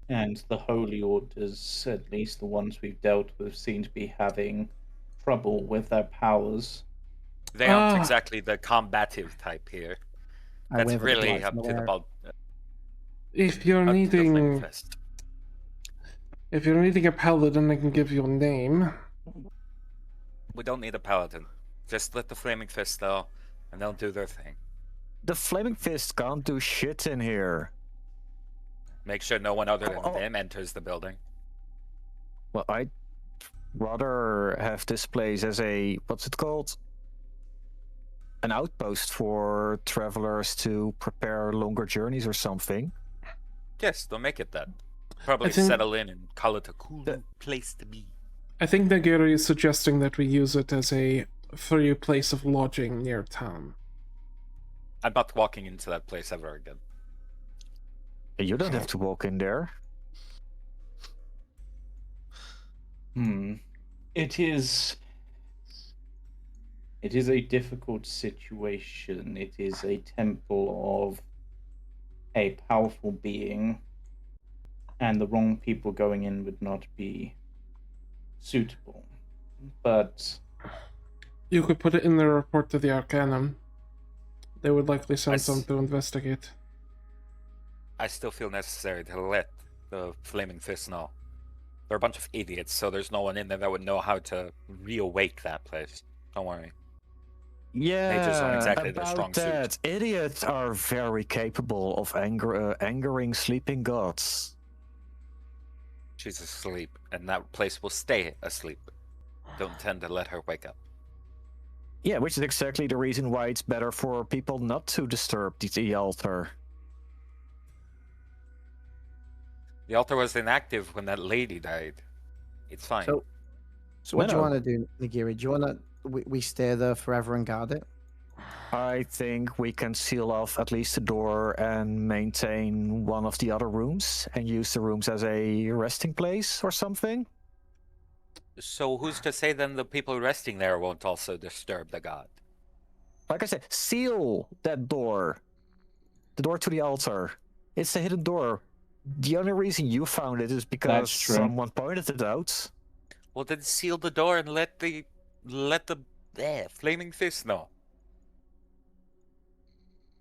[SPEAKER 5] And the Holy Orders, at least the ones we've dealt with, seem to be having trouble with their powers.
[SPEAKER 4] They aren't exactly the combative type here.
[SPEAKER 6] I
[SPEAKER 4] That's
[SPEAKER 6] wave at the
[SPEAKER 4] really
[SPEAKER 6] lights
[SPEAKER 4] up
[SPEAKER 6] in the
[SPEAKER 4] to the
[SPEAKER 6] air.
[SPEAKER 2] If you're
[SPEAKER 4] up to the Flaming
[SPEAKER 2] needing,
[SPEAKER 4] Fist.
[SPEAKER 2] if you're needing a paladin, I can give you a name.
[SPEAKER 4] We don't need a paladin. Just let the Flaming Fist know, and they'll do their thing.
[SPEAKER 3] The Flaming Fist can't do shit in here.
[SPEAKER 4] Make sure no one other than them enters the building.
[SPEAKER 3] Well, I rather have this place as a, what's it called? An outpost for travelers to prepare longer journeys or something.
[SPEAKER 4] Yes, they'll make it that. Probably
[SPEAKER 2] think-
[SPEAKER 4] settle in and call it a cool new place to be.
[SPEAKER 2] I think Nagiri is suggesting that we use it as a free place of lodging near town.
[SPEAKER 4] I'm not walking into that place ever again.
[SPEAKER 3] You don't have to walk in there.
[SPEAKER 5] It is a difficult situation. It is a temple of a powerful being, and the wrong people going in would not be suitable. But
[SPEAKER 2] You could put it in the report to the Arcanum. They would likely send some to investigate.
[SPEAKER 4] I still feel necessary to let the Flaming Fist know. They're a bunch of idiots, so there's no one in there that would know how to reawake that place. Don't worry.
[SPEAKER 3] Yeah,
[SPEAKER 4] just aren't exactly their
[SPEAKER 3] about
[SPEAKER 4] strong suit.
[SPEAKER 3] that. Idiots are very capable of angering sleeping gods.
[SPEAKER 4] She's asleep, and that place will stay asleep. Don't tend to let her wake up.
[SPEAKER 3] Yeah, which is exactly the reason why it's better for people not to disturb the altar.
[SPEAKER 4] The altar was inactive when that lady died. It's fine.
[SPEAKER 6] So what do you
[SPEAKER 3] No.
[SPEAKER 6] want to do, Nagiri? Do you want to we stay there forever and guard it?
[SPEAKER 3] I think we can seal off at least the door and maintain one of the other rooms and use the rooms as a resting place or something.
[SPEAKER 4] So who's to say then the people resting there won't also disturb the god?
[SPEAKER 3] Like I said, seal that door. The door to the altar. It's a hidden door. The only reason you found it is because
[SPEAKER 5] That's true.
[SPEAKER 3] someone pointed it out.
[SPEAKER 4] Well, then seal the door and let the Flaming Fist know.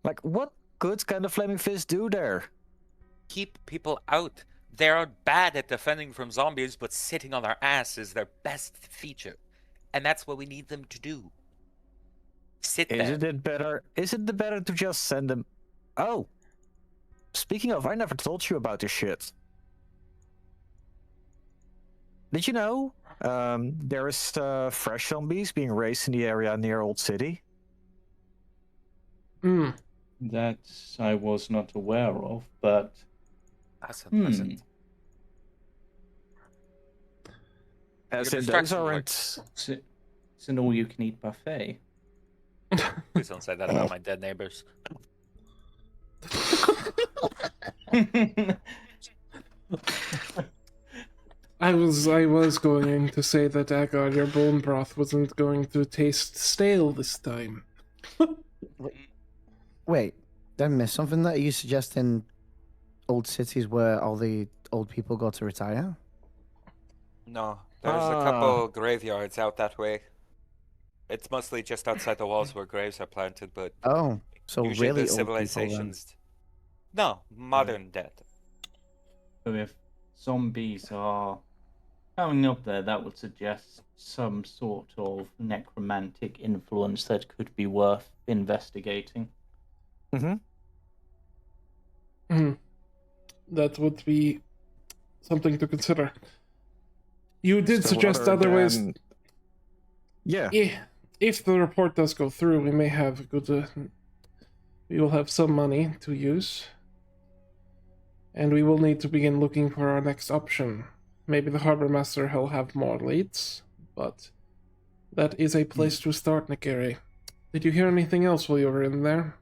[SPEAKER 3] Like, what good can the Flaming Fist do there?
[SPEAKER 4] Keep people out. They're bad at defending from zombies, but sitting on their ass is their best feature. And that's what we need them to do. Sit there.
[SPEAKER 3] Isn't it better to just send them... Oh! Speaking of, I never told you about this shit. Did you know? There is fresh zombies being raised in the area near Old City.
[SPEAKER 5] that I was not aware of, but
[SPEAKER 4] That's unpleasant.
[SPEAKER 3] As
[SPEAKER 4] Your
[SPEAKER 3] in, those
[SPEAKER 4] distraction
[SPEAKER 3] aren't...
[SPEAKER 5] It's an all-you-can-eat buffet.
[SPEAKER 4] Please don't say that about my dead neighbors.
[SPEAKER 2] I was going to say that Agar, your bone broth wasn't going to taste stale this time.
[SPEAKER 6] Wait, did I miss something? That you suggesting old cities where all the old people go to retire?
[SPEAKER 4] No, there's a couple graveyards out that way. It's mostly just outside the walls where graves are planted, but
[SPEAKER 6] Oh, so
[SPEAKER 4] usually
[SPEAKER 6] really
[SPEAKER 4] the
[SPEAKER 6] old people then.
[SPEAKER 4] civilizations. No, modern dead.
[SPEAKER 5] So if zombies are coming up there, that would suggest some sort of necromantic influence that could be worth investigating.
[SPEAKER 2] That would be something to consider. You did
[SPEAKER 3] So
[SPEAKER 2] suggest
[SPEAKER 3] other
[SPEAKER 2] other ways.
[SPEAKER 3] than- Yeah.
[SPEAKER 2] If the report does go through, we may have a good. We will have some money to use, and we will need to begin looking for our next option. Maybe the harbor master will have more leads, but that is a place to start, Nagiri. Did you hear anything else while you were in there?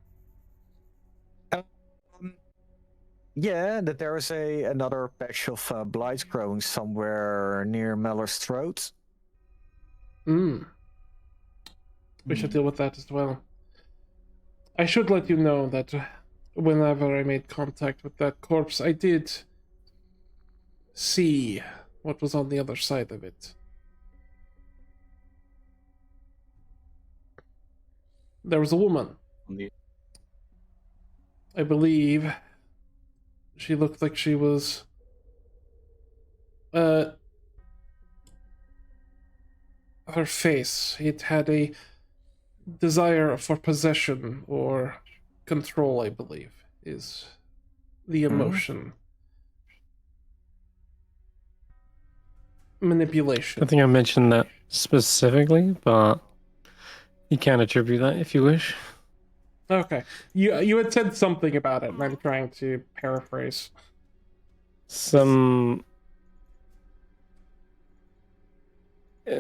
[SPEAKER 3] Yeah, that there is another patch of blights growing somewhere near Meller's throat.
[SPEAKER 2] We should deal with that as well. I should let you know that whenever I made contact with that corpse, I did see what was on the other side of it. There was a woman. I believe she looked like she was her face, it had a desire for possession or control, I believe, is the emotion. manipulation.
[SPEAKER 1] I think I mentioned that specifically, but you can attribute that if you wish.
[SPEAKER 2] Okay. You had said something about it, and I'm trying to paraphrase.
[SPEAKER 1] Some. I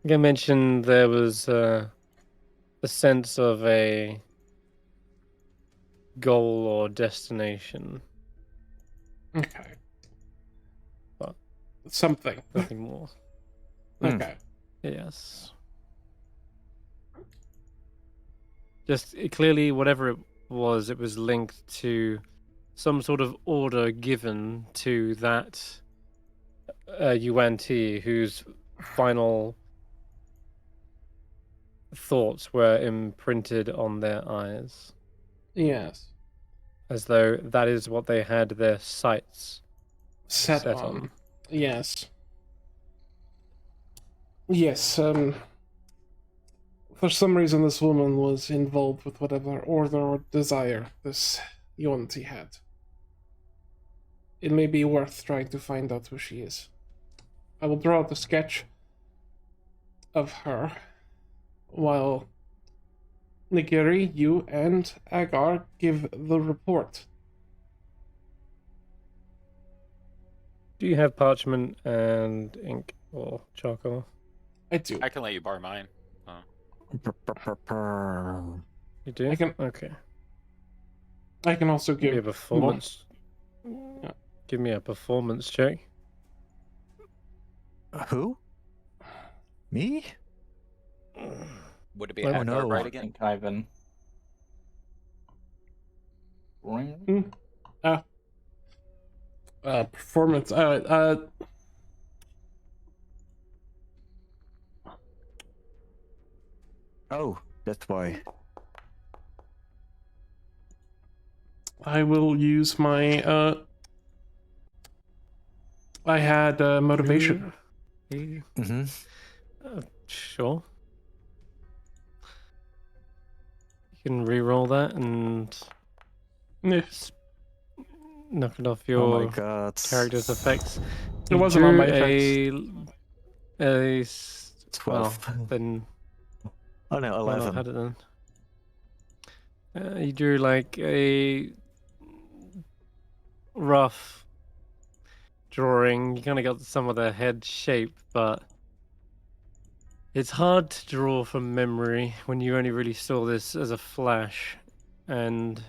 [SPEAKER 1] think I mentioned there was a sense of a goal or destination.
[SPEAKER 2] Okay.
[SPEAKER 1] But
[SPEAKER 2] something.
[SPEAKER 1] Nothing more.
[SPEAKER 2] Okay.
[SPEAKER 1] Yes. Just clearly, whatever it was linked to some sort of order given to that Yuan Ti, whose final thoughts were imprinted on their eyes.
[SPEAKER 2] Yes.
[SPEAKER 1] As though that is what they had their sights
[SPEAKER 2] set on. Yes. Yes, for some reason this woman was involved with whatever order or desire this Yuan-Ti had. It may be worth trying to find out who she is. I will draw out a sketch of her, while Nagiri, you, and Agar give the report.
[SPEAKER 1] Do you have parchment and ink or charcoal?
[SPEAKER 2] I do.
[SPEAKER 7] I can let you borrow mine.
[SPEAKER 1] You do?
[SPEAKER 2] I can.
[SPEAKER 1] Okay.
[SPEAKER 2] I can also
[SPEAKER 1] Give me a
[SPEAKER 2] give
[SPEAKER 1] performance.
[SPEAKER 2] Yeah.
[SPEAKER 1] Give me a performance check.
[SPEAKER 3] Who? Me?
[SPEAKER 7] Would it be
[SPEAKER 1] Oh,
[SPEAKER 7] Agar
[SPEAKER 3] no.
[SPEAKER 7] right
[SPEAKER 5] I
[SPEAKER 7] again?
[SPEAKER 5] think Ivan. Ring?
[SPEAKER 2] Performance.
[SPEAKER 3] Oh, that's why.
[SPEAKER 2] I will use my. I had motivation.
[SPEAKER 3] Mm-hmm.
[SPEAKER 1] Sure. You can re-roll that and
[SPEAKER 2] Yes.
[SPEAKER 1] knock it off
[SPEAKER 3] Oh
[SPEAKER 1] your
[SPEAKER 3] my god.
[SPEAKER 1] character's effects.
[SPEAKER 2] It
[SPEAKER 1] You
[SPEAKER 2] wasn't on my
[SPEAKER 1] drew
[SPEAKER 2] effects.
[SPEAKER 1] well,
[SPEAKER 3] 12.
[SPEAKER 1] then
[SPEAKER 3] Oh no,
[SPEAKER 1] why not
[SPEAKER 3] 11.
[SPEAKER 1] had it then? You drew like a rough drawing. You kind of got some of the head shape, but it's hard to draw from memory when you only really saw this as a flash, and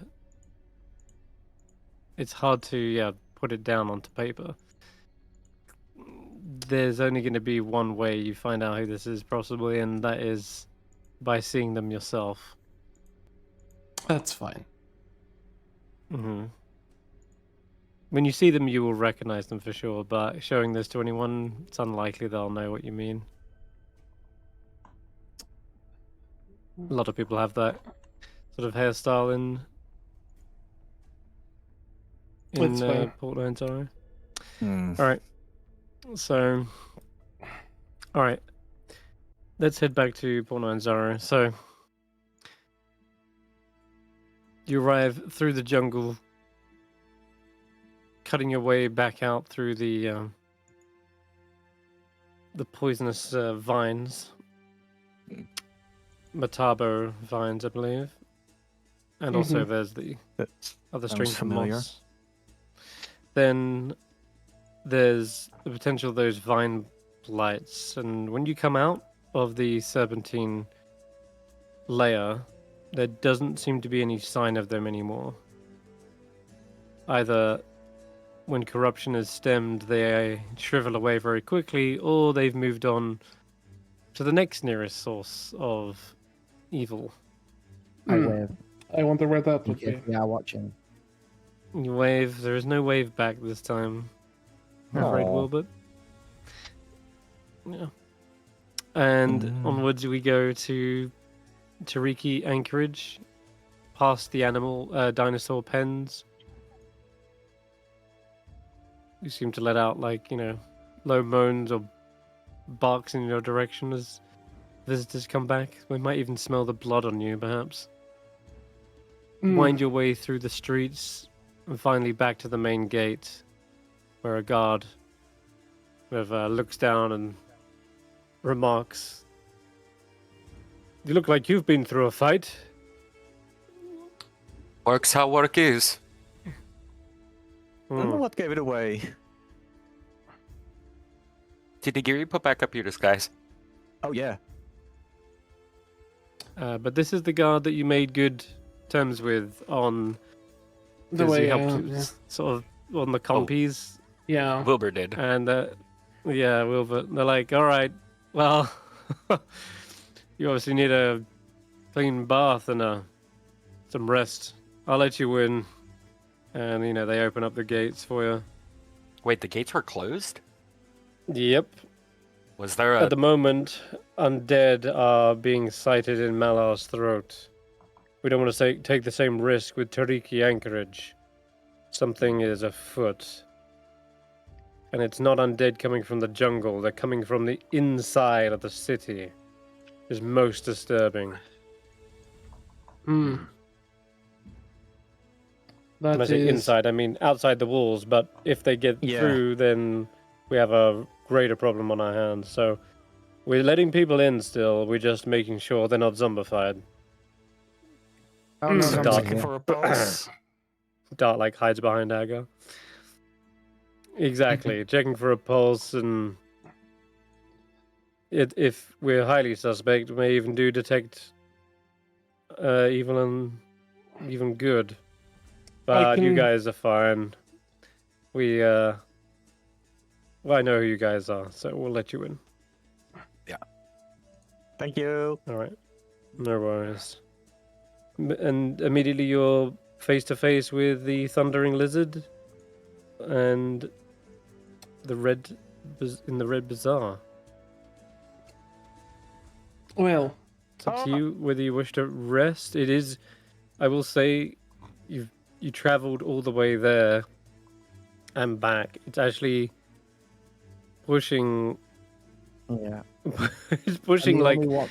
[SPEAKER 1] it's hard to put it down onto paper. There's only going to be one way you find out who this is, possibly, and that is by seeing them yourself.
[SPEAKER 2] That's fine.
[SPEAKER 1] Mm-hmm. When you see them, you will recognize them for sure, but showing this to anyone, it's unlikely they'll know what you mean. A lot of people have that sort of hairstyle in
[SPEAKER 2] That's fine.
[SPEAKER 1] Port Antonio.
[SPEAKER 3] Hmm.
[SPEAKER 1] All right. So, all right. Let's head back to Porno and Zara. So, you arrive through the jungle, cutting your way back out through the poisonous vines, Matabo vines, I believe, and also there's the
[SPEAKER 3] That
[SPEAKER 1] other
[SPEAKER 3] sounds
[SPEAKER 1] strings of
[SPEAKER 3] familiar.
[SPEAKER 1] moss. Then there's the potential of those vine blights, and when you come out of the serpentine layer, there doesn't seem to be any sign of them anymore. Either when corruption is stemmed, they shrivel away very quickly, or they've moved on to the next nearest source of evil.
[SPEAKER 6] I wave.
[SPEAKER 2] I wonder where that
[SPEAKER 6] In
[SPEAKER 2] would
[SPEAKER 6] case
[SPEAKER 2] be.
[SPEAKER 6] they are watching.
[SPEAKER 1] You wave. There is no wave back this time. I'm afraid,
[SPEAKER 3] Aw.
[SPEAKER 1] Willbert. Yeah. And onwards we go to Tariki Anchorage, past the dinosaur pens. You seem to let out, low moans or barks in your direction as visitors come back. We might even smell the blood on you, perhaps. Wind your way through the streets and finally back to the main gate. where a guard looks down and remarks, "You look like you've been through a fight."
[SPEAKER 4] Work's how work is.
[SPEAKER 3] What gave it away?
[SPEAKER 4] Did Nagiri put back up your disguise?
[SPEAKER 3] Oh yeah.
[SPEAKER 1] But this is the guard that you made good terms with on.
[SPEAKER 2] The
[SPEAKER 1] 'cause
[SPEAKER 2] way
[SPEAKER 1] you helped
[SPEAKER 2] yeah.
[SPEAKER 1] sort of on the compies,
[SPEAKER 2] Yeah.
[SPEAKER 4] Willbert did.
[SPEAKER 1] and yeah, Willbert. They're like, "All right, well, you obviously need a clean bath and some rest. I'll let you in." And they open up the gates for you.
[SPEAKER 4] Wait, the gates were closed?
[SPEAKER 1] Yep.
[SPEAKER 4] Was there
[SPEAKER 1] At the moment, undead are being sighted in Malar's throat. We don't want to take the same risk with Tariki Anchorage. Something is afoot. And it's not undead coming from the jungle, they're coming from the inside of the city. Is most disturbing.
[SPEAKER 2] Hmm.
[SPEAKER 1] When I
[SPEAKER 2] That
[SPEAKER 1] say
[SPEAKER 2] is
[SPEAKER 1] inside, I mean outside the walls, but if they get
[SPEAKER 3] Yeah.
[SPEAKER 1] through, then we have a greater problem on our hands. So we're letting people in still, we're just making sure they're not zombified.
[SPEAKER 6] Oh, no,
[SPEAKER 1] So
[SPEAKER 6] no,
[SPEAKER 1] Dart-
[SPEAKER 3] Checking for a pulse.
[SPEAKER 1] Dart hides behind Agar. Exactly, checking for a pulse, and if we're highly suspect, we may even do detect evil and even good. But you
[SPEAKER 2] can-
[SPEAKER 1] guys are fine. Well, I know who you guys are, so we'll let you in.
[SPEAKER 3] Thank you.
[SPEAKER 1] All right, no worries. And immediately you're face to face with the Thundering Lizard and the Red Bazaar.
[SPEAKER 2] well.
[SPEAKER 1] It's up to you whether you wish to rest. It is, I will say, you travelled all the way there and back. It's actually pushing.
[SPEAKER 6] Yeah.
[SPEAKER 1] It's pushing
[SPEAKER 6] And the
[SPEAKER 1] like
[SPEAKER 6] only one,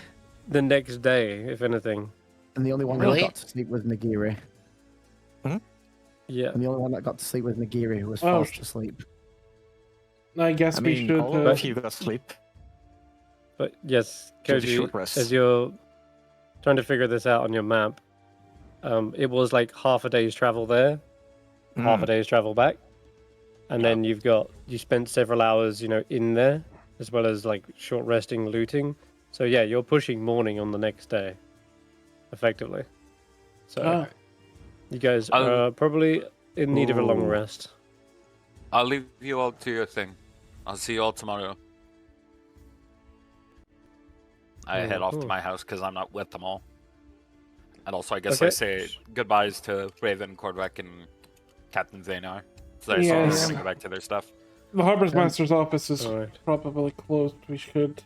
[SPEAKER 1] the next day, if anything.
[SPEAKER 6] and the only one
[SPEAKER 7] Really?
[SPEAKER 6] that got to sleep was Nagiri.
[SPEAKER 1] Yeah.
[SPEAKER 6] And the only one that got to sleep was Nagiri, who was
[SPEAKER 2] Oh,
[SPEAKER 6] forced to sleep.
[SPEAKER 2] I guess
[SPEAKER 3] I
[SPEAKER 2] we
[SPEAKER 3] mean,
[SPEAKER 2] should.
[SPEAKER 3] all of you got sleep.
[SPEAKER 1] But yes,
[SPEAKER 3] Take a
[SPEAKER 1] Koji,
[SPEAKER 3] short rest.
[SPEAKER 1] as you're trying to figure this out on your map, it was like half a day's travel there, half a day's travel back, and then you spent several hours, in there, as well as like short resting, looting. So yeah, you're pushing morning on the next day, effectively. So
[SPEAKER 2] Ah.
[SPEAKER 1] you guys are probably in need of a long
[SPEAKER 3] Ooh.
[SPEAKER 1] rest.
[SPEAKER 4] I'll leave you all to your thing. I'll see you all tomorrow. I head off to
[SPEAKER 1] cool.
[SPEAKER 4] my house because I'm not with them all. And also, I guess I
[SPEAKER 1] Okay.
[SPEAKER 4] say goodbyes to Raven, Korvac, and Captain Zanar. So they're
[SPEAKER 2] Yes.
[SPEAKER 4] going to go back to their stuff.
[SPEAKER 2] The Harbor's Master's office is
[SPEAKER 1] Alright.
[SPEAKER 2] probably closed. We should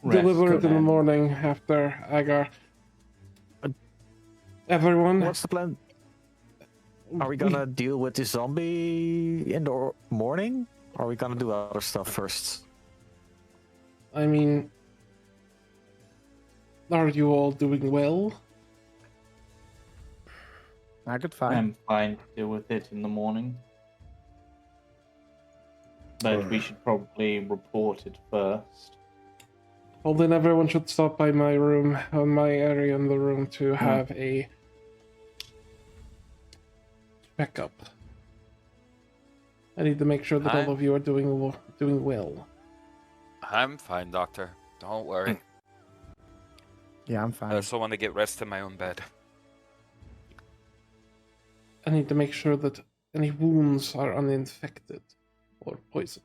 [SPEAKER 5] Rest
[SPEAKER 2] deliver it in the
[SPEAKER 5] then.
[SPEAKER 2] morning after Agar. Everyone,
[SPEAKER 3] What's the plan? Are we gonna deal with the zombie in the morning? Or are we gonna do other stuff first?
[SPEAKER 2] I mean, are you all doing well?
[SPEAKER 6] I could find.
[SPEAKER 5] I'm fine to deal with it in the morning. But we should probably report it first.
[SPEAKER 2] Well, then everyone should stop by my room, on my area in the room, to have a checkup. I need to make sure that all of you are doing well.
[SPEAKER 4] I'm fine, Doctor. Don't worry.
[SPEAKER 6] Yeah, I'm
[SPEAKER 4] I
[SPEAKER 6] fine.
[SPEAKER 4] also want to get rest in my own bed.
[SPEAKER 2] I need to make sure that any wounds are uninfected or poisoned.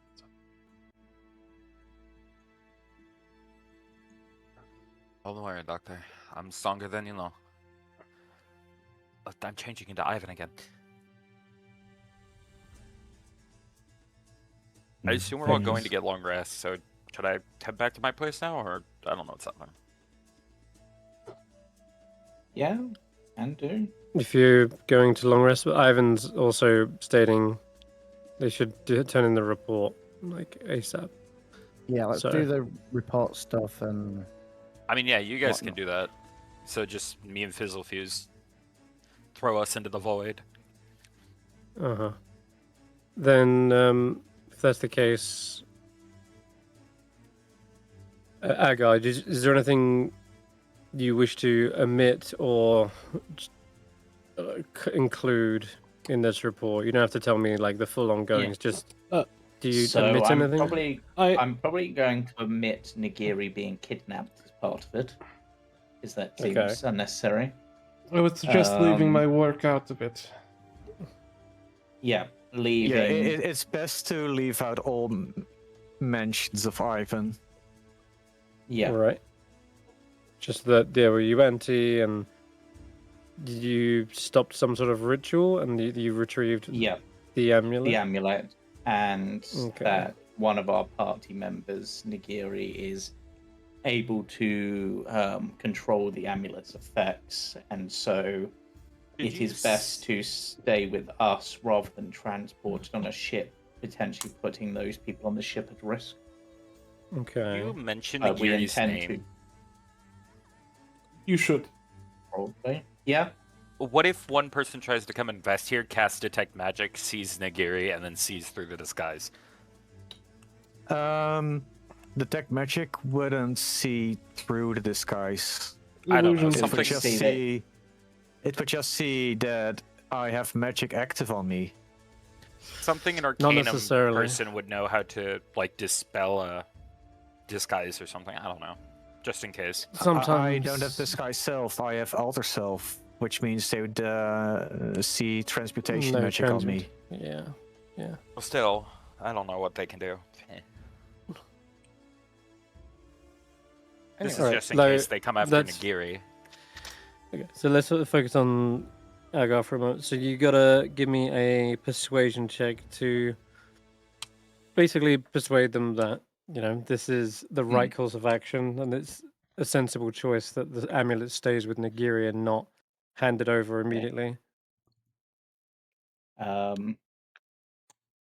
[SPEAKER 4] Don't worry, Doctor. I'm stronger than you know. But I'm changing into Ivan again. I assume we're all going to get long rest, so should I head back to my place now, or I don't know what's happening.
[SPEAKER 5] Yeah, and do.
[SPEAKER 1] If you're going to long rest, Ivan's also stating they should turn in the report like ASAP.
[SPEAKER 6] Yeah, let's
[SPEAKER 1] So-
[SPEAKER 6] do the report stuff and
[SPEAKER 4] I mean, yeah, you guys can
[SPEAKER 6] Whatnot.
[SPEAKER 4] do that. So just me and Fizzlefuse throw us into the void.
[SPEAKER 1] Uh huh. then if that's the case, Agar, is there anything you wish to omit or include in this report? You don't have to tell me like the full ongoings. Just do you
[SPEAKER 5] So
[SPEAKER 1] omit
[SPEAKER 5] I'm
[SPEAKER 1] anything?
[SPEAKER 5] I'm probably going to omit Nagiri being kidnapped as part of it, because that seems unnecessary.
[SPEAKER 2] I would suggest leaving my work out a bit.
[SPEAKER 5] Yeah, leaving.
[SPEAKER 3] Yeah, it's best to leave out all mentions of Ivan.
[SPEAKER 5] Yeah.
[SPEAKER 1] All right. Just that were you anti and you stopped some sort of ritual and you retrieved the amulet?
[SPEAKER 5] The amulet, and that one of our party members, Nagiri, is able to control the amulet's effects, and so it is best to stay with us rather than transported on a ship, potentially putting those people on the ship at risk.
[SPEAKER 1] Okay.
[SPEAKER 4] You mentioned
[SPEAKER 5] We
[SPEAKER 4] Nagiri's
[SPEAKER 5] intend
[SPEAKER 4] name.
[SPEAKER 5] to.
[SPEAKER 2] You should.
[SPEAKER 5] Probably. Yeah.
[SPEAKER 4] What if one person tries to come invest here, casts detect magic, sees Nagiri, and then sees through the disguise?
[SPEAKER 3] Detect magic wouldn't see through the disguise.
[SPEAKER 4] I don't know.
[SPEAKER 2] Illusion
[SPEAKER 3] It would
[SPEAKER 4] Something.
[SPEAKER 3] just see. It would just see that I have magic active on me.
[SPEAKER 4] Something an
[SPEAKER 1] Not
[SPEAKER 4] Arcanum
[SPEAKER 1] necessarily.
[SPEAKER 4] person would know how to like dispel a disguise or something. I don't know. Just in case.
[SPEAKER 1] Sometimes
[SPEAKER 3] I don't have disguise self. I have alter self, which means they would see transmutation magic on me.
[SPEAKER 1] Yeah.
[SPEAKER 4] Well, still, I don't know what they can do. This is just in case they come after Nagiri.
[SPEAKER 1] Okay, so let's sort of focus on Agar for a moment. So you gotta give me a persuasion check to basically persuade them that, you know, this is the right course of action and it's a sensible choice that the amulet stays with Nagiri and not handed over immediately.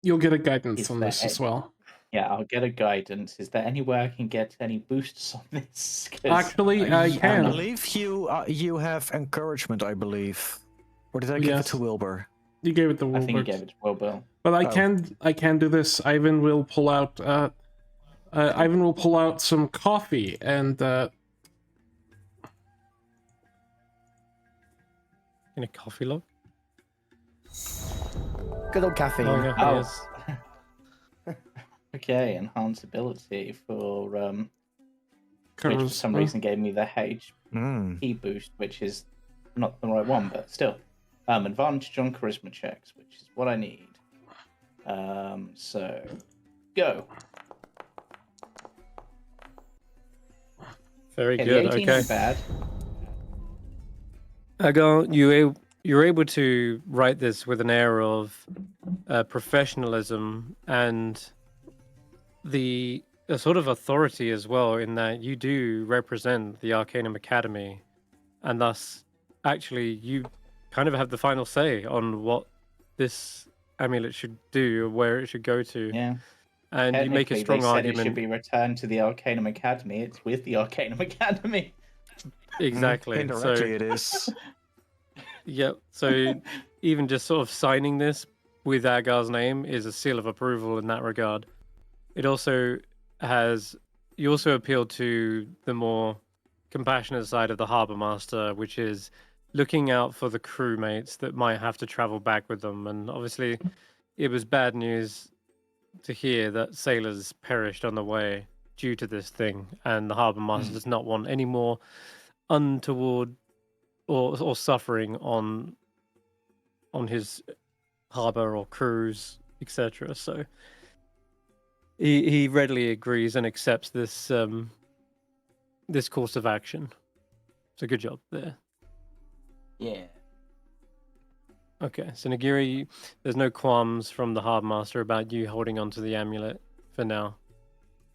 [SPEAKER 2] You'll get a guidance on this as well.
[SPEAKER 5] Yeah, I'll get a guidance. Is there any way I can get any boosts on this?
[SPEAKER 2] Actually, I
[SPEAKER 3] I
[SPEAKER 2] can.
[SPEAKER 3] believe you have encouragement. I believe, or did I give it to Wilbur?
[SPEAKER 2] You gave it to
[SPEAKER 5] I think you
[SPEAKER 2] Willbert.
[SPEAKER 5] gave it to Willbert.
[SPEAKER 2] But I can do this. Ivan will pull out some coffee and
[SPEAKER 1] In a coffee log?
[SPEAKER 6] Good old caffeine.
[SPEAKER 1] Oh, yeah,
[SPEAKER 5] Oh.
[SPEAKER 1] yes.
[SPEAKER 5] Okay, enhance ability for which for
[SPEAKER 2] charisma.
[SPEAKER 5] some reason gave me the HP boost, which is not the right one, but still. Advantage on charisma checks, which is what I need. So go.
[SPEAKER 1] Very
[SPEAKER 5] Okay,
[SPEAKER 1] good.
[SPEAKER 5] the 18
[SPEAKER 1] Okay.
[SPEAKER 5] ain't bad.
[SPEAKER 1] Agar, you're able to write this with an air of professionalism and a sort of authority as well, in that you do represent the Arcanum Academy, and thus, actually, you kind of have the final say on what this amulet should do or where it should go to.
[SPEAKER 5] Yeah.
[SPEAKER 1] And you make a strong
[SPEAKER 5] they said
[SPEAKER 1] argument.
[SPEAKER 5] it should be returned to the Arcanum Academy. It's with the Arcanum Academy.
[SPEAKER 1] Exactly.
[SPEAKER 3] Indirectly, it is.
[SPEAKER 1] Yeah. So even just sort of signing this with Agar's name is a seal of approval in that regard. It also you also appeal to the more compassionate side of the Harbour Master, which is looking out for the crewmates that might have to travel back with them. And obviously, it was bad news to hear that sailors perished on the way due to this thing, and the Harbour Master does not want any more untoward or suffering on his harbour or cruise, etc. So he readily agrees and accepts this this course of action. So good job there.
[SPEAKER 5] Yeah.
[SPEAKER 1] Okay, so Nagiri, there's no qualms from the Harbour Master about you holding onto the amulet for now.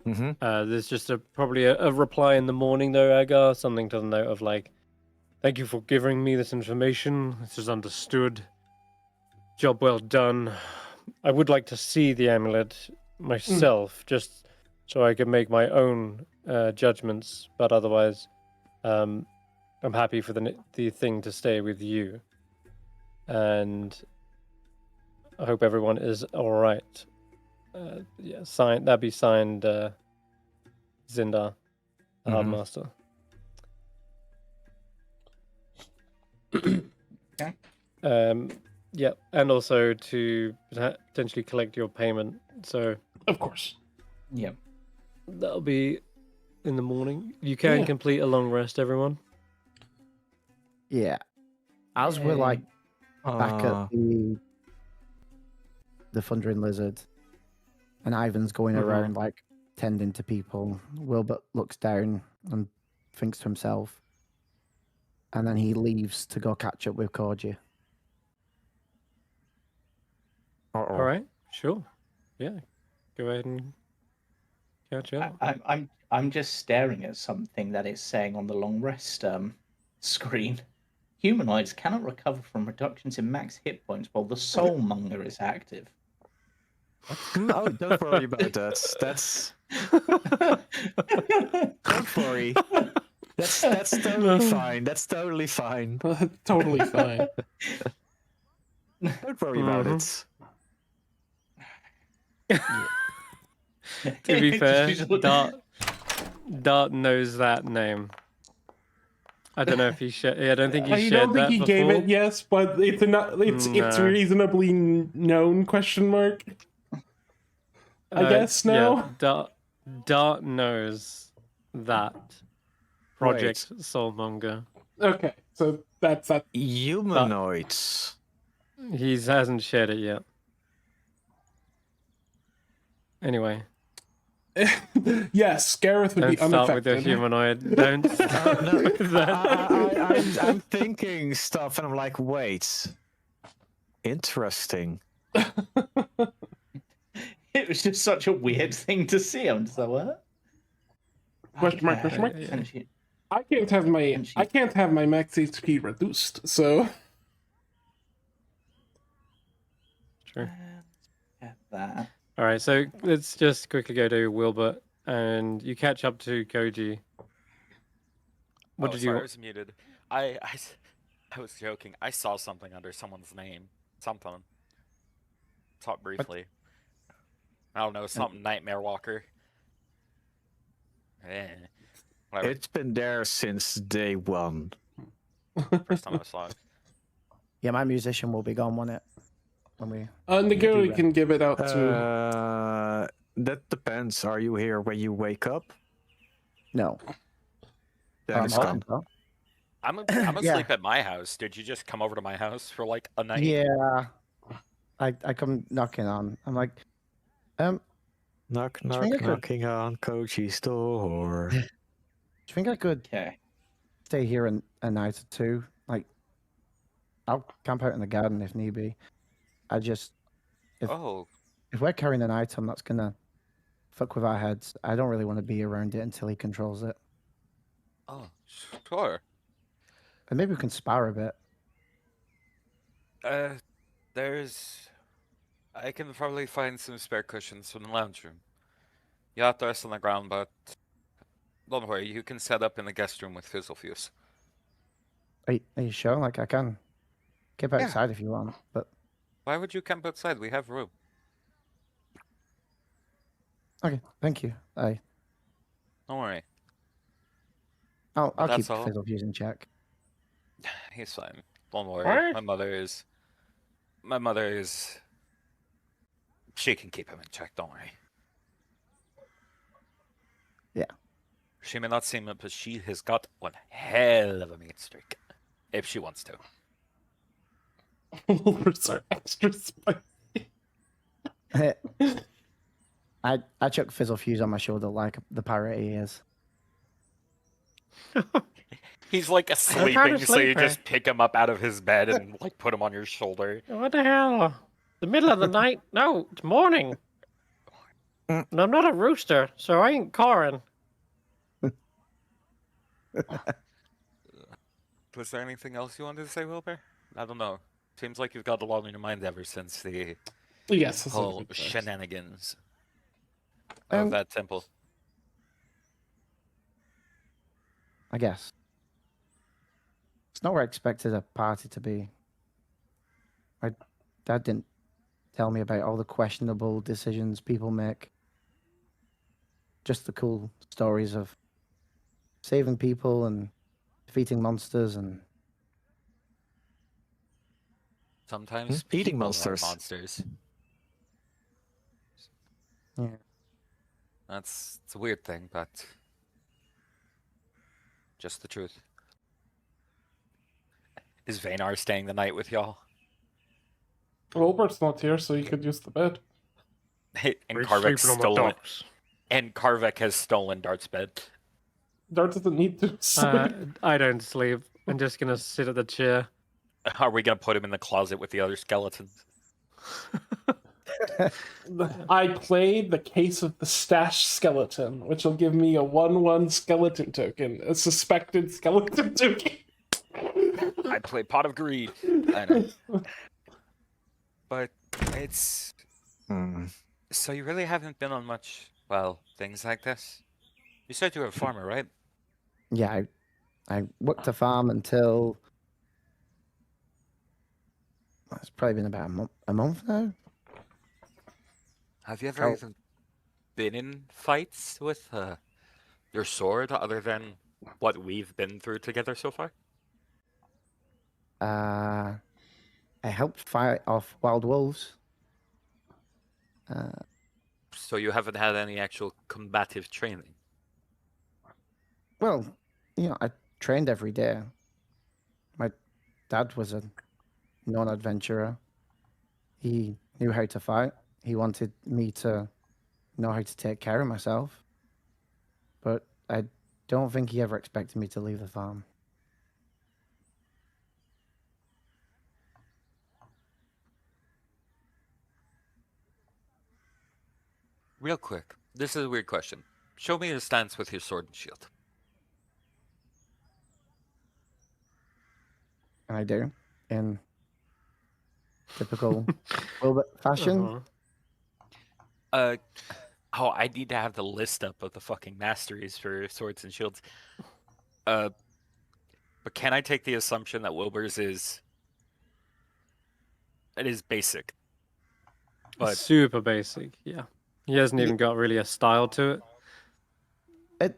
[SPEAKER 3] Mm-hmm.
[SPEAKER 1] There's just probably a reply in the morning though, Agar, something to the note of like, thank you for giving me this information. This is understood. Job well done. I would like to see the amulet myself, just so I can make my own judgments. But otherwise, I'm happy for the thing to stay with you. And
[SPEAKER 8] I hope everyone is all right. Yeah, that'd be signed Zindar, the Hard Master.
[SPEAKER 5] Okay.
[SPEAKER 8] Yeah, and also to potentially collect your payment. So
[SPEAKER 2] Of course.
[SPEAKER 5] Yep.
[SPEAKER 8] that'll be in the morning. You can
[SPEAKER 2] Yeah.
[SPEAKER 8] complete a long rest, everyone.
[SPEAKER 6] Yeah. As we're like back at the Thundering Lizard, and Ivan's going around like tending to people, Willbert looks down and thinks to himself, and then he leaves to go catch up with Koji.
[SPEAKER 8] All right, sure. Yeah, go ahead and catch up.
[SPEAKER 5] I'm just staring at something that is saying on the long rest screen. Humanoids cannot recover from reductions in max hit points while the soulmonger is active.
[SPEAKER 3] Oh, don't worry about that. That's don't worry. That's totally fine. That's totally fine.
[SPEAKER 2] Totally fine.
[SPEAKER 3] Don't worry about it.
[SPEAKER 8] To be fair, Dart knows that name. I don't know if he shared. I don't think he
[SPEAKER 2] I
[SPEAKER 8] shared
[SPEAKER 2] don't think
[SPEAKER 8] that
[SPEAKER 2] he
[SPEAKER 8] before.
[SPEAKER 2] gave it yes, but it's it's
[SPEAKER 8] No.
[SPEAKER 2] reasonably known question mark. I guess now.
[SPEAKER 8] Yeah, Dart knows that Project Soulmonger.
[SPEAKER 2] Okay, so that's that.
[SPEAKER 3] Humanoids.
[SPEAKER 8] He hasn't shared it yet. Anyway,
[SPEAKER 2] Yes, Gareth would
[SPEAKER 8] don't
[SPEAKER 2] be
[SPEAKER 8] start with
[SPEAKER 2] unaffected.
[SPEAKER 8] your humanoid. Don't start with that.
[SPEAKER 3] I'm thinking stuff, and I'm like, wait, interesting.
[SPEAKER 5] It was just such a weird thing to see. I'm just like, what?
[SPEAKER 2] Question mark, question mark.
[SPEAKER 8] Yeah.
[SPEAKER 5] And she-
[SPEAKER 2] I can't have my max HP reduced, so
[SPEAKER 8] True.
[SPEAKER 5] Get that.
[SPEAKER 8] All right, so let's just quickly go to Willbert, and you catch up to Koji. What did
[SPEAKER 4] sorry, I
[SPEAKER 8] you?
[SPEAKER 4] was muted. I was joking. I saw something under someone's name. Something. Talk briefly. I don't know, something Nightmare Walker. Whatever.
[SPEAKER 3] It's been there since day one.
[SPEAKER 4] First time I saw it.
[SPEAKER 6] Yeah, my musician will be gone, won't it? When we
[SPEAKER 2] Nagiri can give it out to.
[SPEAKER 3] That depends. Are you here when you wake up?
[SPEAKER 6] No.
[SPEAKER 3] Then it's gone.
[SPEAKER 4] I'm asleep at my house. Did you just come over to my house for like a night?
[SPEAKER 6] Yeah. I come knocking on. I'm like,
[SPEAKER 3] Knock,
[SPEAKER 6] Do you think I could-
[SPEAKER 3] knocking on Koji's door.
[SPEAKER 6] do you think I could
[SPEAKER 5] Okay.
[SPEAKER 6] stay here a night or two? Like, I'll camp out in the garden if need be. I just,
[SPEAKER 4] Oh,
[SPEAKER 6] if we're carrying an item that's gonna fuck with our heads, I don't really want to be around it until he controls it.
[SPEAKER 4] oh, sure.
[SPEAKER 6] And maybe we can spar a bit.
[SPEAKER 4] I can probably find some spare cushions from the lounge room. You have to rest on the ground, but don't worry, you can set up in the guest room with Fizzle Fuse.
[SPEAKER 6] Are you sure? Like, I can keep
[SPEAKER 4] Yeah.
[SPEAKER 6] outside if you want, but
[SPEAKER 4] Why would you camp outside? We have room.
[SPEAKER 6] okay, thank you.
[SPEAKER 4] Don't worry,
[SPEAKER 6] I'll
[SPEAKER 4] that's
[SPEAKER 6] keep
[SPEAKER 4] all.
[SPEAKER 6] Fizzle Fuse in check.
[SPEAKER 4] he's fine. Don't worry.
[SPEAKER 2] What?
[SPEAKER 4] My mother is. She can keep him in check. Don't worry.
[SPEAKER 6] Yeah.
[SPEAKER 4] She may not seem it, but she has got one hell of a meat streak, if she wants to.
[SPEAKER 2] Wolvers are extra spicy.
[SPEAKER 6] I chuck Fizzle Fuse on my shoulder like the pirate he is.
[SPEAKER 4] He's like
[SPEAKER 1] trying
[SPEAKER 4] sleeping,
[SPEAKER 1] to
[SPEAKER 4] so you
[SPEAKER 1] sleep,
[SPEAKER 4] just pick him up out of his bed and like put him on your shoulder.
[SPEAKER 1] What the hell? The middle of the night? No, it's morning. And I'm not a rooster, so I ain't cawing.
[SPEAKER 4] Was there anything else you wanted to say, Wilbur? I don't know. Seems like you've got a lot on your mind ever since the
[SPEAKER 2] Yes. that's
[SPEAKER 4] whole
[SPEAKER 2] a good point.
[SPEAKER 4] shenanigans of that temple.
[SPEAKER 6] I guess. It's not where I expected a party to be. My dad didn't tell me about all the questionable decisions people make. Just the cool stories of saving people and defeating monsters and
[SPEAKER 4] Sometimes
[SPEAKER 3] Eating
[SPEAKER 4] people
[SPEAKER 3] monsters.
[SPEAKER 4] are monsters.
[SPEAKER 6] yeah.
[SPEAKER 4] It's a weird thing, but just the truth. Is Vaynar staying the night with y'all?
[SPEAKER 2] Wilbert's not here, so you could use the bed.
[SPEAKER 4] And
[SPEAKER 1] We're
[SPEAKER 4] Karvek's
[SPEAKER 1] sleeping on the
[SPEAKER 4] stolen.
[SPEAKER 1] docks.
[SPEAKER 4] And Karvek has stolen Dart's bed.
[SPEAKER 2] Dart doesn't need to sleep.
[SPEAKER 1] I don't sleep. I'm just gonna sit at the chair.
[SPEAKER 4] Are we gonna put him in the closet with the other skeletons?
[SPEAKER 2] I played the Case of the Stash skeleton, which will give me a 1/1 skeleton token, a suspected skeleton token.
[SPEAKER 4] I play Pot of Greed. I know. But it's... So you really haven't been on much, well, things like this? You said you were a farmer, right?
[SPEAKER 6] Yeah, I worked a farm until it's probably been about a month now.
[SPEAKER 4] Have you ever
[SPEAKER 6] Oh.
[SPEAKER 4] even been in fights with your sword other than what we've been through together so far?
[SPEAKER 6] I helped fight off wild wolves.
[SPEAKER 4] So you haven't had any actual combative training?
[SPEAKER 6] Well, I trained every day. My dad was a non-adventurer. He knew how to fight. He wanted me to know how to take care of myself. But I don't think he ever expected me to leave the farm.
[SPEAKER 4] Real quick, this is a weird question. Show me your stance with your sword and shield.
[SPEAKER 6] And I do, in typical Willbert fashion.
[SPEAKER 1] Uh-huh.
[SPEAKER 4] Oh, I need to have the list up of the fucking masteries for swords and shields. But can I take the assumption that Wilbur's is... It is basic. But
[SPEAKER 1] Super basic, yeah. He hasn't even got really a style to it.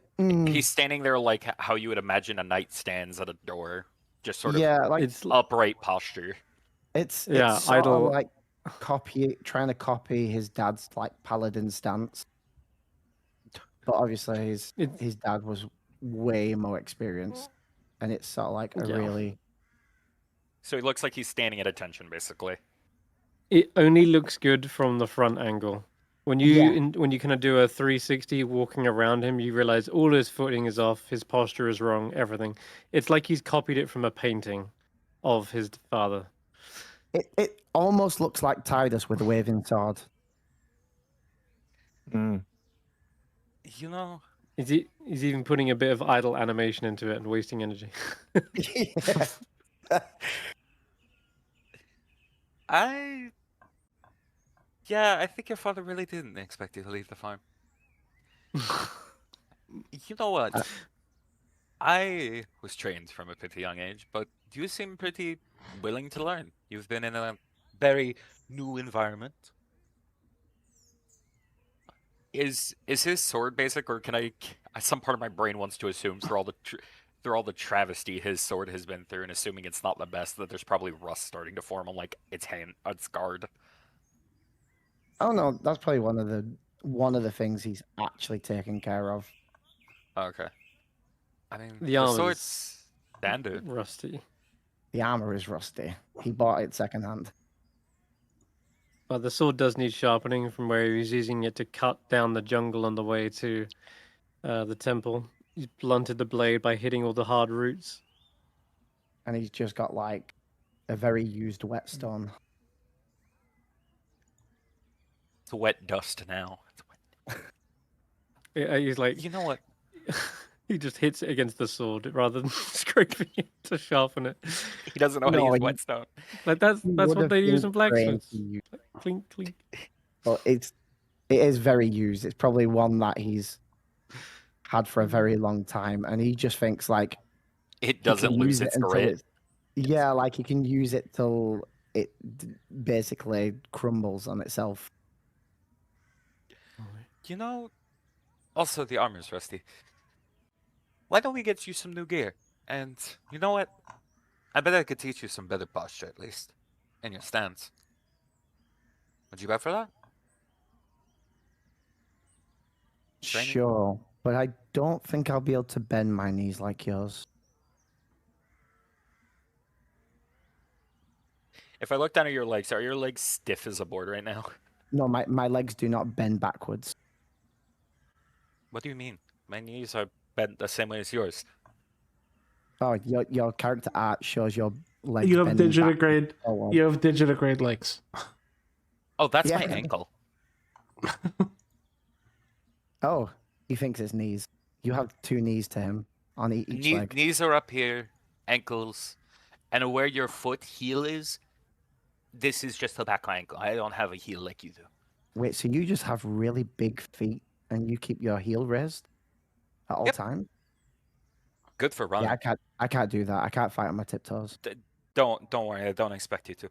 [SPEAKER 4] he's standing there like how you would imagine a knight stands at a door. Just sort
[SPEAKER 6] Yeah, like
[SPEAKER 1] It's
[SPEAKER 4] upright posture.
[SPEAKER 6] it's
[SPEAKER 1] Yeah,
[SPEAKER 6] sort of
[SPEAKER 1] idle-
[SPEAKER 6] like trying to copy his dad's like paladin stance. But obviously his dad was way more experienced, and it's sort of like a
[SPEAKER 1] Yeah.
[SPEAKER 6] really
[SPEAKER 4] So he looks like he's standing at attention, basically.
[SPEAKER 1] It only looks good from the front angle. When you
[SPEAKER 6] Yeah.
[SPEAKER 1] when you kind of do a 360 walking around him, you realize all his footing is off, his posture is wrong, everything. It's like he's copied it from a painting of his father.
[SPEAKER 6] it almost looks like Tidus with a waving sword.
[SPEAKER 3] Mm.
[SPEAKER 4] You know,
[SPEAKER 1] He's even putting a bit of idle animation into it and wasting energy.
[SPEAKER 6] Yeah.
[SPEAKER 4] I think your father really didn't expect you to leave the farm. You know what? I was trained from a pretty young age, but you seem pretty willing to learn. You've been in a very new environment. Is his sword basic, or can I? Some part of my brain wants to assume through all the travesty his sword has been through, and assuming it's not the best, that there's probably rust starting to form on like its guard.
[SPEAKER 6] Oh no, that's probably one of the things he's actually taken care of.
[SPEAKER 4] Okay. I mean,
[SPEAKER 1] The
[SPEAKER 4] the
[SPEAKER 1] armor's
[SPEAKER 4] sword's standard.
[SPEAKER 1] Rusty.
[SPEAKER 6] The armor is rusty. He bought it secondhand.
[SPEAKER 1] But the sword does need sharpening from where he was using it to cut down the jungle on the way to the temple. He blunted the blade by hitting all the hard roots.
[SPEAKER 6] And he's just got like a very used whetstone.
[SPEAKER 4] It's wet dust now.
[SPEAKER 1] He's like,
[SPEAKER 4] You know what?
[SPEAKER 1] he just hits it against the sword rather than scraping it to sharpen it.
[SPEAKER 4] He doesn't know how to
[SPEAKER 6] No,
[SPEAKER 4] use
[SPEAKER 6] he-
[SPEAKER 4] whetstone.
[SPEAKER 1] Like that's
[SPEAKER 6] He
[SPEAKER 1] what
[SPEAKER 6] would've
[SPEAKER 1] they use
[SPEAKER 6] been
[SPEAKER 1] in
[SPEAKER 6] trained
[SPEAKER 1] blacksmiths.
[SPEAKER 6] to use it.
[SPEAKER 1] Clink clink.
[SPEAKER 6] But it is very used. It's probably one that he's had for a very long time, and he just thinks like
[SPEAKER 4] It
[SPEAKER 6] he
[SPEAKER 4] doesn't
[SPEAKER 6] can
[SPEAKER 4] lose
[SPEAKER 6] use it
[SPEAKER 4] its
[SPEAKER 6] until
[SPEAKER 4] grit.
[SPEAKER 6] it's yeah, like he can use it till it basically crumbles on itself.
[SPEAKER 4] You know, also the armor's rusty. Why don't we get you some new gear? And you know what? I bet I could teach you some better posture at least. In your stance. Would you bet for that? Training?
[SPEAKER 6] Sure, but I don't think I'll be able to bend my knees like yours.
[SPEAKER 4] If I look down at your legs, are your legs stiff as a board right now?
[SPEAKER 6] No, my legs do not bend backwards.
[SPEAKER 4] What do you mean? My knees are bent the same way as yours.
[SPEAKER 6] Oh, your character art shows your legs.
[SPEAKER 2] You have
[SPEAKER 6] bending
[SPEAKER 2] digitigrade.
[SPEAKER 6] backwards. Oh, well.
[SPEAKER 2] You have digitigrade legs.
[SPEAKER 4] Oh, that's
[SPEAKER 6] Yeah.
[SPEAKER 4] my ankle.
[SPEAKER 6] Oh, he thinks it's knees. You have 2 knees to him on each leg.
[SPEAKER 4] Knees are up here, ankles, and where your foot heel is, this is just the back of my ankle. I don't have a heel like you do.
[SPEAKER 6] Wait, so you just have really big feet and you keep your heel raised at all
[SPEAKER 4] Yep.
[SPEAKER 6] times?
[SPEAKER 4] Good for running.
[SPEAKER 6] Yeah, I can't do that. I can't fight on my tiptoes.
[SPEAKER 4] Don't worry, I don't expect you to.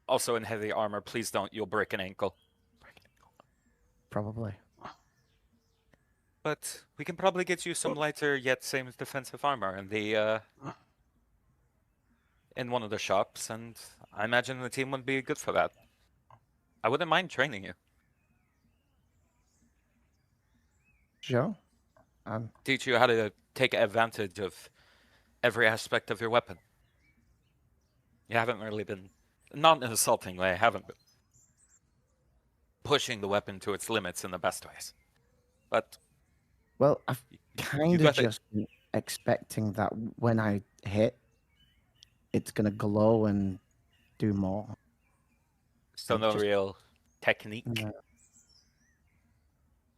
[SPEAKER 4] Also in heavy armor, please don't. You'll break an ankle.
[SPEAKER 6] Probably.
[SPEAKER 4] But we can probably get you some lighter yet same defensive armor in the in one of the shops, and I imagine the team would be good for that. I wouldn't mind training you.
[SPEAKER 6] Sure.
[SPEAKER 4] Teach you how to take advantage of every aspect of your weapon. You haven't really been, not in an assaulting way, I haven't been pushing the weapon to its limits in the best ways. But
[SPEAKER 6] Well, I've kind of
[SPEAKER 4] got it.
[SPEAKER 6] just been expecting that when I hit, it's going to glow and do more.
[SPEAKER 4] still no
[SPEAKER 6] just-
[SPEAKER 4] real technique.
[SPEAKER 6] No.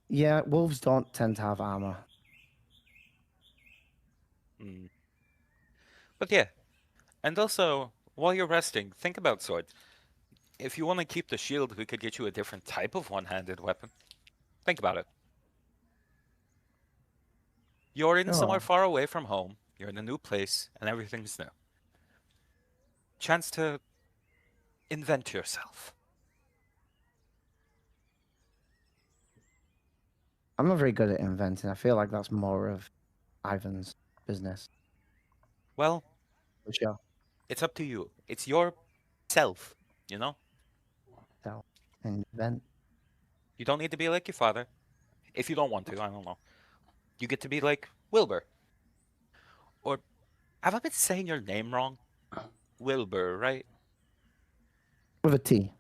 [SPEAKER 6] Yeah, wolves don't tend to have armor.
[SPEAKER 4] Mm. But yeah, and also, while you're resting, think about swords. If you want to keep the shield, we could get you a different type of one-handed weapon. Think about it. You're in somewhere
[SPEAKER 6] Sure.
[SPEAKER 4] far away from home, you're in a new place, and everything's new. Chance to invent yourself.
[SPEAKER 6] I'm not very good at inventing. I feel like that's more of Ivan's business.
[SPEAKER 4] Well,
[SPEAKER 6] For sure.
[SPEAKER 4] it's up to you. It's your self, you know?
[SPEAKER 6] So, invent.
[SPEAKER 4] You don't need to be like your father. If you don't want to, I don't know. You get to be like Willbert. Or, have I been saying your name wrong? Willbert, right?
[SPEAKER 6] With a T.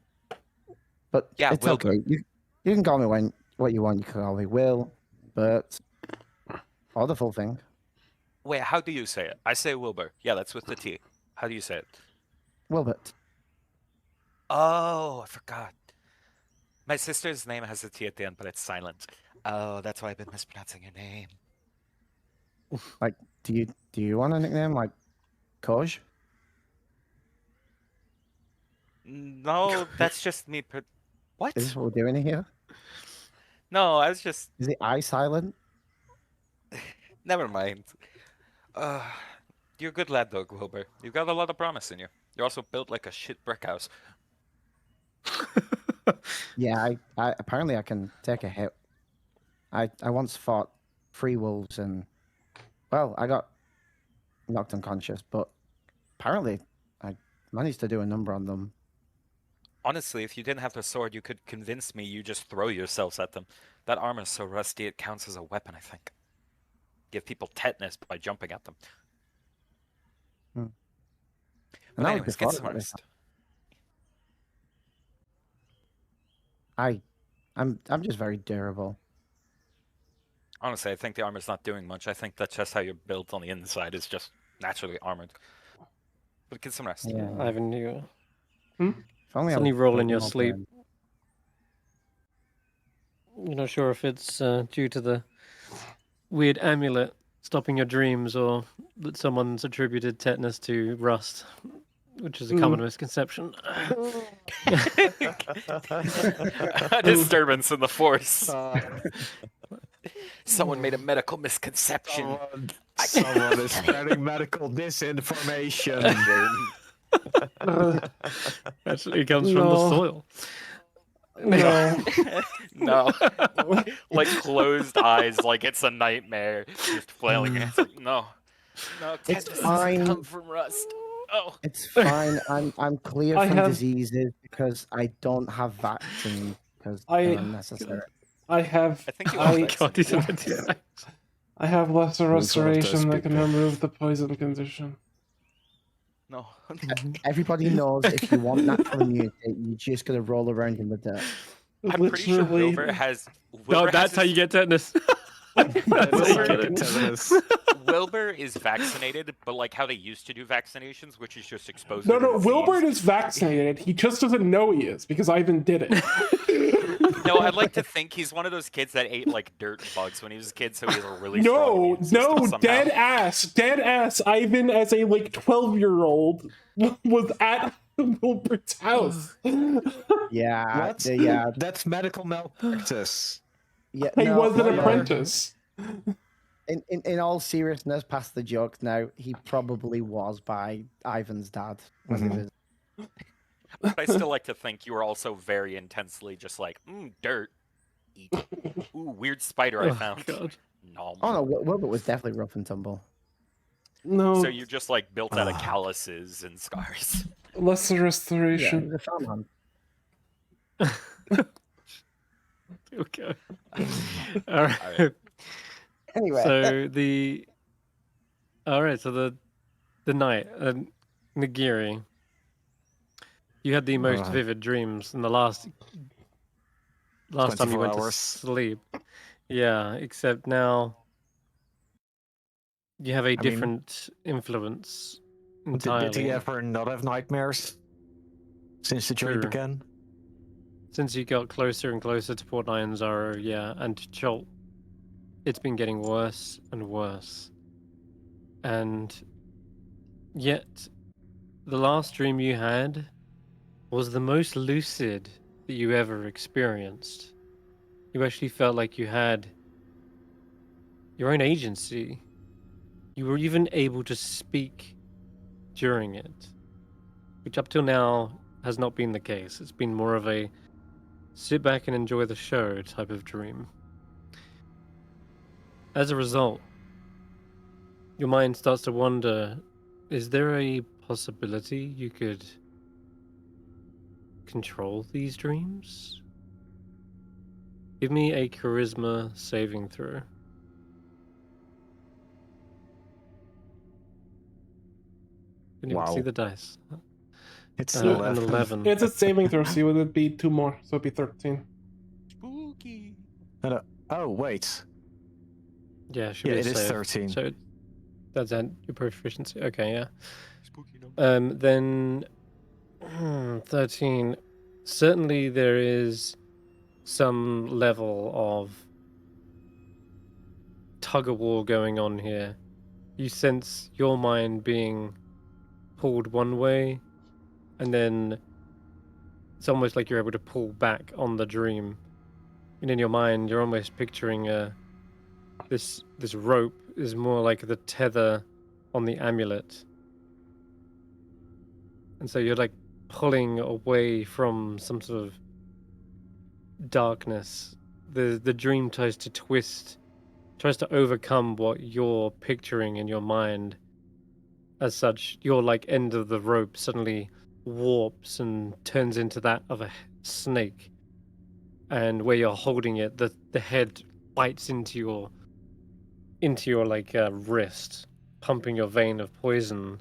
[SPEAKER 6] But
[SPEAKER 4] Yeah,
[SPEAKER 6] it's
[SPEAKER 4] Wilbur.
[SPEAKER 6] okay. You can call me what you want. You can call me Will, Bert, or the full thing.
[SPEAKER 4] Wait, how do you say it? I say Wilbur. Yeah, that's with the T. How do you say it?
[SPEAKER 6] Wilbert.
[SPEAKER 4] Oh, I forgot. My sister's name has a T at the end, but it's silent. Oh, that's why I've been mispronouncing your name.
[SPEAKER 6] Like, do you want a nickname like Koji?
[SPEAKER 4] No, that's just me. What?
[SPEAKER 6] Is this what we're doing here?
[SPEAKER 4] No, I was just.
[SPEAKER 6] Is the I silent?
[SPEAKER 4] Never mind. You're a good lad, though, Wilbur. You've got a lot of promise in you. You're also built like a shit brick house.
[SPEAKER 6] Yeah, I apparently I can take a hit. I once fought 3 wolves and, well, I got knocked unconscious, but apparently I managed to do a number on them.
[SPEAKER 4] Honestly, if you didn't have the sword, you could convince me you just throw yourselves at them. That armor's so rusty it counts as a weapon, I think. Give people tetanus by jumping at them.
[SPEAKER 6] Hmm.
[SPEAKER 4] But
[SPEAKER 6] And that was
[SPEAKER 4] anyways, get
[SPEAKER 6] before
[SPEAKER 4] some
[SPEAKER 6] I got this.
[SPEAKER 4] rest.
[SPEAKER 6] I'm just very durable.
[SPEAKER 4] Honestly, I think the armor's not doing much. I think that's just how you're built on the inside is just naturally armored. But get some rest.
[SPEAKER 6] Yeah.
[SPEAKER 8] Ivan, you
[SPEAKER 6] If only I
[SPEAKER 8] suddenly
[SPEAKER 6] was
[SPEAKER 8] roll
[SPEAKER 6] built
[SPEAKER 8] in your
[SPEAKER 6] more
[SPEAKER 8] sleep.
[SPEAKER 6] burn.
[SPEAKER 8] You're not sure if it's due to the weird amulet stopping your dreams or that someone's attributed tetanus to rust, which is a common misconception.
[SPEAKER 4] A disturbance in the force. Someone made a medical misconception.
[SPEAKER 3] Someone is spreading medical disinformation.
[SPEAKER 1] Actually, it comes from the
[SPEAKER 2] No.
[SPEAKER 1] soil.
[SPEAKER 2] No.
[SPEAKER 7] No. Like closed eyes, like it's a nightmare. Just flailing hands like, no. No,
[SPEAKER 6] It's
[SPEAKER 7] tetanus
[SPEAKER 6] fine.
[SPEAKER 7] doesn't come from rust. Oh.
[SPEAKER 6] It's fine. I'm clear
[SPEAKER 2] I
[SPEAKER 6] from
[SPEAKER 2] have-
[SPEAKER 6] diseases because I don't have vaccines because
[SPEAKER 2] I-
[SPEAKER 6] they're unnecessary.
[SPEAKER 2] I have.
[SPEAKER 7] I think you
[SPEAKER 2] I-
[SPEAKER 7] are
[SPEAKER 1] God, these are
[SPEAKER 7] vaccinated.
[SPEAKER 1] the
[SPEAKER 2] I have lesser
[SPEAKER 3] We call those
[SPEAKER 2] restoration that can
[SPEAKER 3] people.
[SPEAKER 2] remove the poison condition.
[SPEAKER 7] No.
[SPEAKER 6] Everybody knows if you want natural immunity, you just gotta roll around in the dirt.
[SPEAKER 7] I'm pretty sure
[SPEAKER 2] Literally-
[SPEAKER 7] Wilbert has.
[SPEAKER 1] No,
[SPEAKER 7] Wilbert
[SPEAKER 1] that's
[SPEAKER 7] has
[SPEAKER 1] how you get tetanus. That's how you get it.
[SPEAKER 3] Tetanus.
[SPEAKER 7] Wilbur is vaccinated, but like how they used to do vaccinations, which is just exposure.
[SPEAKER 2] No,
[SPEAKER 7] to
[SPEAKER 2] no,
[SPEAKER 7] disease.
[SPEAKER 2] Willbert is vaccinated. He just doesn't know he is because Ivan did it.
[SPEAKER 7] No, I'd like to think he's one of those kids that ate like dirt bugs when he was a kid, so he has a really strong
[SPEAKER 2] No,
[SPEAKER 7] immune system
[SPEAKER 2] no,
[SPEAKER 7] somehow.
[SPEAKER 2] dead ass. Ivan, as a like 12-year-old, was at Wilbert's house.
[SPEAKER 6] Yeah,
[SPEAKER 3] What?
[SPEAKER 6] yeah,
[SPEAKER 3] That's medical malpractice.
[SPEAKER 6] yeah.
[SPEAKER 2] He
[SPEAKER 6] no,
[SPEAKER 2] was an
[SPEAKER 6] well,
[SPEAKER 2] apprentice.
[SPEAKER 6] In all seriousness, past the jokes now, he probably was by Ivan's dad when he
[SPEAKER 3] Mhm.
[SPEAKER 6] was.
[SPEAKER 7] But I still like to think you were also very intensely just like, dirt. Eat. Ooh, weird spider I
[SPEAKER 1] Oh,
[SPEAKER 7] found.
[SPEAKER 1] God.
[SPEAKER 7] Nom.
[SPEAKER 6] Oh no, Wilbert was definitely rough and tumble.
[SPEAKER 2] No,
[SPEAKER 7] So you're just like built out of calluses and scars.
[SPEAKER 2] lesser
[SPEAKER 6] Yeah,
[SPEAKER 2] restoration.
[SPEAKER 6] he's a farmhand.
[SPEAKER 1] Okay. All right.
[SPEAKER 7] Alright.
[SPEAKER 6] Anyway,
[SPEAKER 1] So the night, Nagiri. You had the most
[SPEAKER 3] Uh,
[SPEAKER 1] vivid dreams in the last time you
[SPEAKER 3] 24
[SPEAKER 1] went
[SPEAKER 3] hours.
[SPEAKER 1] to sleep. Yeah, except now you have a
[SPEAKER 3] mean,
[SPEAKER 1] different influence entirely.
[SPEAKER 3] Did he ever not have nightmares since the journey
[SPEAKER 1] True.
[SPEAKER 3] began?
[SPEAKER 1] Since you got closer and closer to Port Nyanzaro, yeah, and to Cholt, it's been getting worse and worse. And yet, the last dream you had was the most lucid that you ever experienced. You actually felt like you had your own agency. You were even able to speak during it, which up till now has not been the case. It's been more of a sit back and enjoy the show type of dream. As a result, your mind starts to wonder, is there a possibility you could control these dreams? Give me a charisma saving throw. Can you see
[SPEAKER 3] Wow.
[SPEAKER 1] the dice?
[SPEAKER 3] It's
[SPEAKER 1] An
[SPEAKER 3] 11.
[SPEAKER 1] 11.
[SPEAKER 2] It's a saving throw, so would it be 2 more, so it'd be 13.
[SPEAKER 7] Spooky.
[SPEAKER 3] No. Oh, wait.
[SPEAKER 1] Yeah, it should
[SPEAKER 3] Yeah,
[SPEAKER 1] be a
[SPEAKER 3] it is
[SPEAKER 1] save.
[SPEAKER 3] 13.
[SPEAKER 1] So that's at your proficiency. Okay, yeah.
[SPEAKER 7] Spooky number.
[SPEAKER 1] Then 13. Certainly there is some level of tug of war going on here. You sense your mind being pulled one way, and then it's almost like you're able to pull back on the dream. And in your mind, you're almost picturing this rope is more like the tether on the amulet. And so you're like pulling away from some sort of darkness. The dream tries to twist, tries to overcome what you're picturing in your mind. As such, your like end of the rope suddenly warps and turns into that of a snake. And where you're holding it, the head bites into your like wrist, pumping your vein of poison.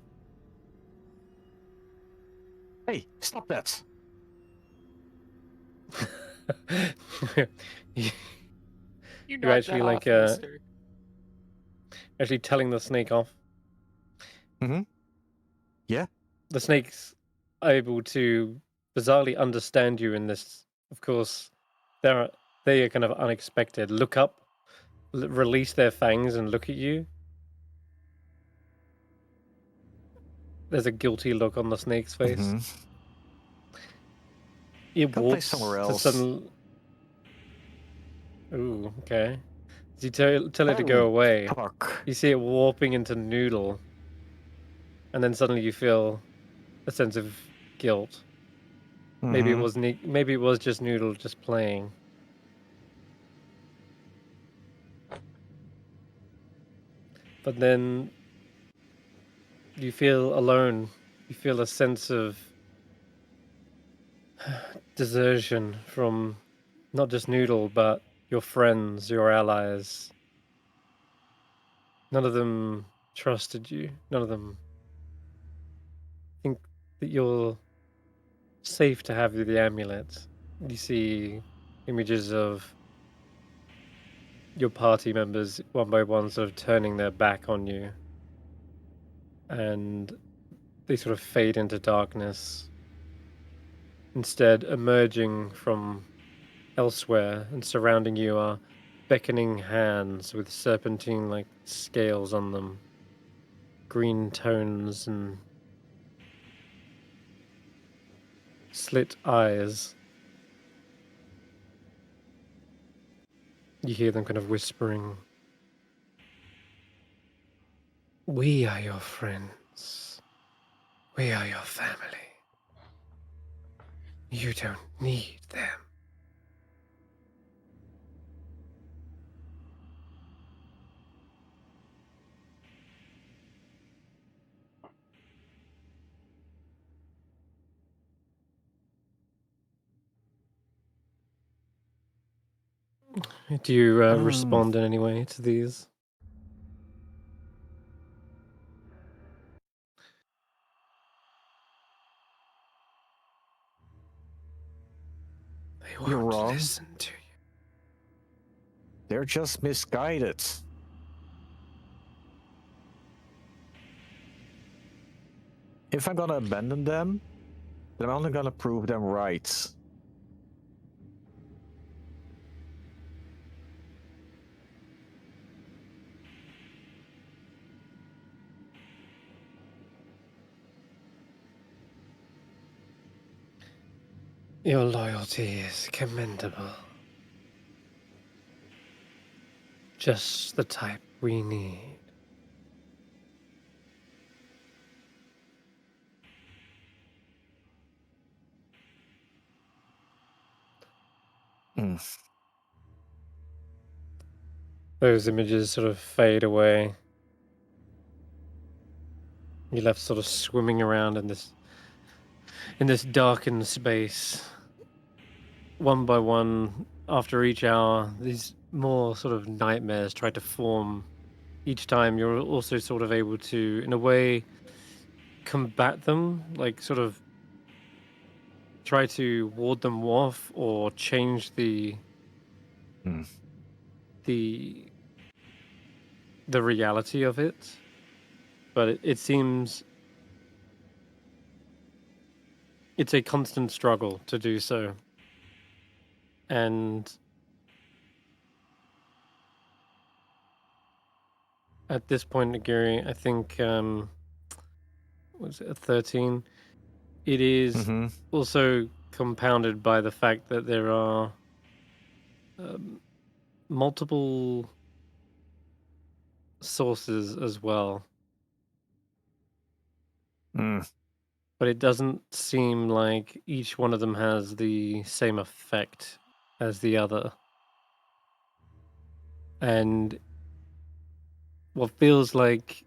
[SPEAKER 3] Hey, stop that.
[SPEAKER 1] You're actually like actually telling the snake off.
[SPEAKER 3] Mhm. Yeah.
[SPEAKER 1] The snake's able to bizarrely understand you in this. Of course, they are kind of unexpected. Look up, release their fangs, and look at you. There's a guilty look on the snake's face.
[SPEAKER 3] Mhm.
[SPEAKER 1] It
[SPEAKER 3] Go play
[SPEAKER 1] warps
[SPEAKER 3] somewhere
[SPEAKER 1] to
[SPEAKER 3] else.
[SPEAKER 1] sudden. Ooh, okay. As you tell it to go
[SPEAKER 3] Oh,
[SPEAKER 1] away,
[SPEAKER 3] Fuck.
[SPEAKER 1] you see it warping into noodle, and then suddenly you feel
[SPEAKER 8] a sense of guilt. Maybe it
[SPEAKER 3] Mhm.
[SPEAKER 8] was maybe it was just Noodle just playing. But then you feel alone. You feel a sense of desertion from not just Noodle, but your friends, your allies. None of them trusted you. None of them think that you're safe to have the amulet. You see images of your party members one by one sort of turning their back on you, and they sort of fade into darkness, instead emerging from elsewhere and surrounding you are beckoning hands with serpentine like scales on them, green tones and slit eyes. You hear them kind of whispering, "We are your friends. We are your family. You don't need them." Do you respond in any way to these? They won't
[SPEAKER 3] You're wrong.
[SPEAKER 8] listen to you.
[SPEAKER 3] They're just misguided. If I'm gonna abandon them, then I'm only gonna prove them right.
[SPEAKER 8] Your loyalty is commendable. Just the type we need.
[SPEAKER 3] Mm.
[SPEAKER 8] Those images sort of fade away. You're left sort of swimming around in this darkened space. One by one, after each hour, these more sort of nightmares try to form. Each time you're also sort of able to, in a way, combat them, like sort of try to ward them off or change the
[SPEAKER 3] Mm.
[SPEAKER 8] the the reality of it. But it seems it's a constant struggle to do so. And at this point, Nagiri, I think was it a 13? It is
[SPEAKER 3] Mhm.
[SPEAKER 8] also compounded by the fact that there are multiple sources as well.
[SPEAKER 3] Mm.
[SPEAKER 8] But it doesn't seem like each one of them has the same effect as the other. And what feels like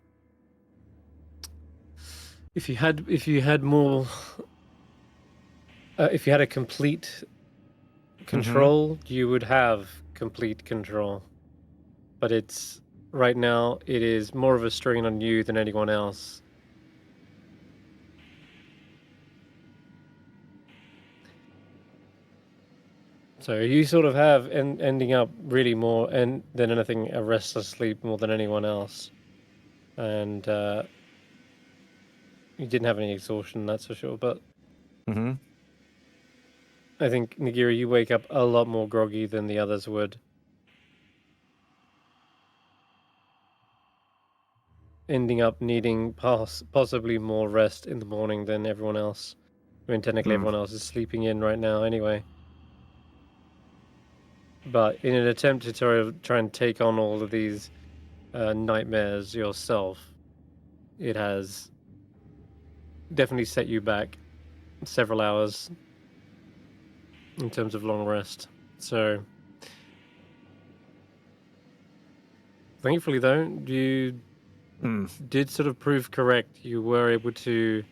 [SPEAKER 8] if you had more if you had a complete control, you would have complete control. But it's right now it is more of a strain on you than anyone else. So you sort of have ending up really more than anything a restless sleep more than anyone else, and you didn't have any exhaustion, that's for sure. But
[SPEAKER 3] Mhm.
[SPEAKER 8] I think Nagiri, you wake up a lot more groggy than the others would, ending up needing possibly more rest in the morning than everyone else. I mean, technically everyone else is sleeping in right now anyway. But in an attempt to try and take on all of these nightmares yourself, it has definitely set you back several hours in terms of long rest. So, thankfully, though, you did sort of prove correct. You were able to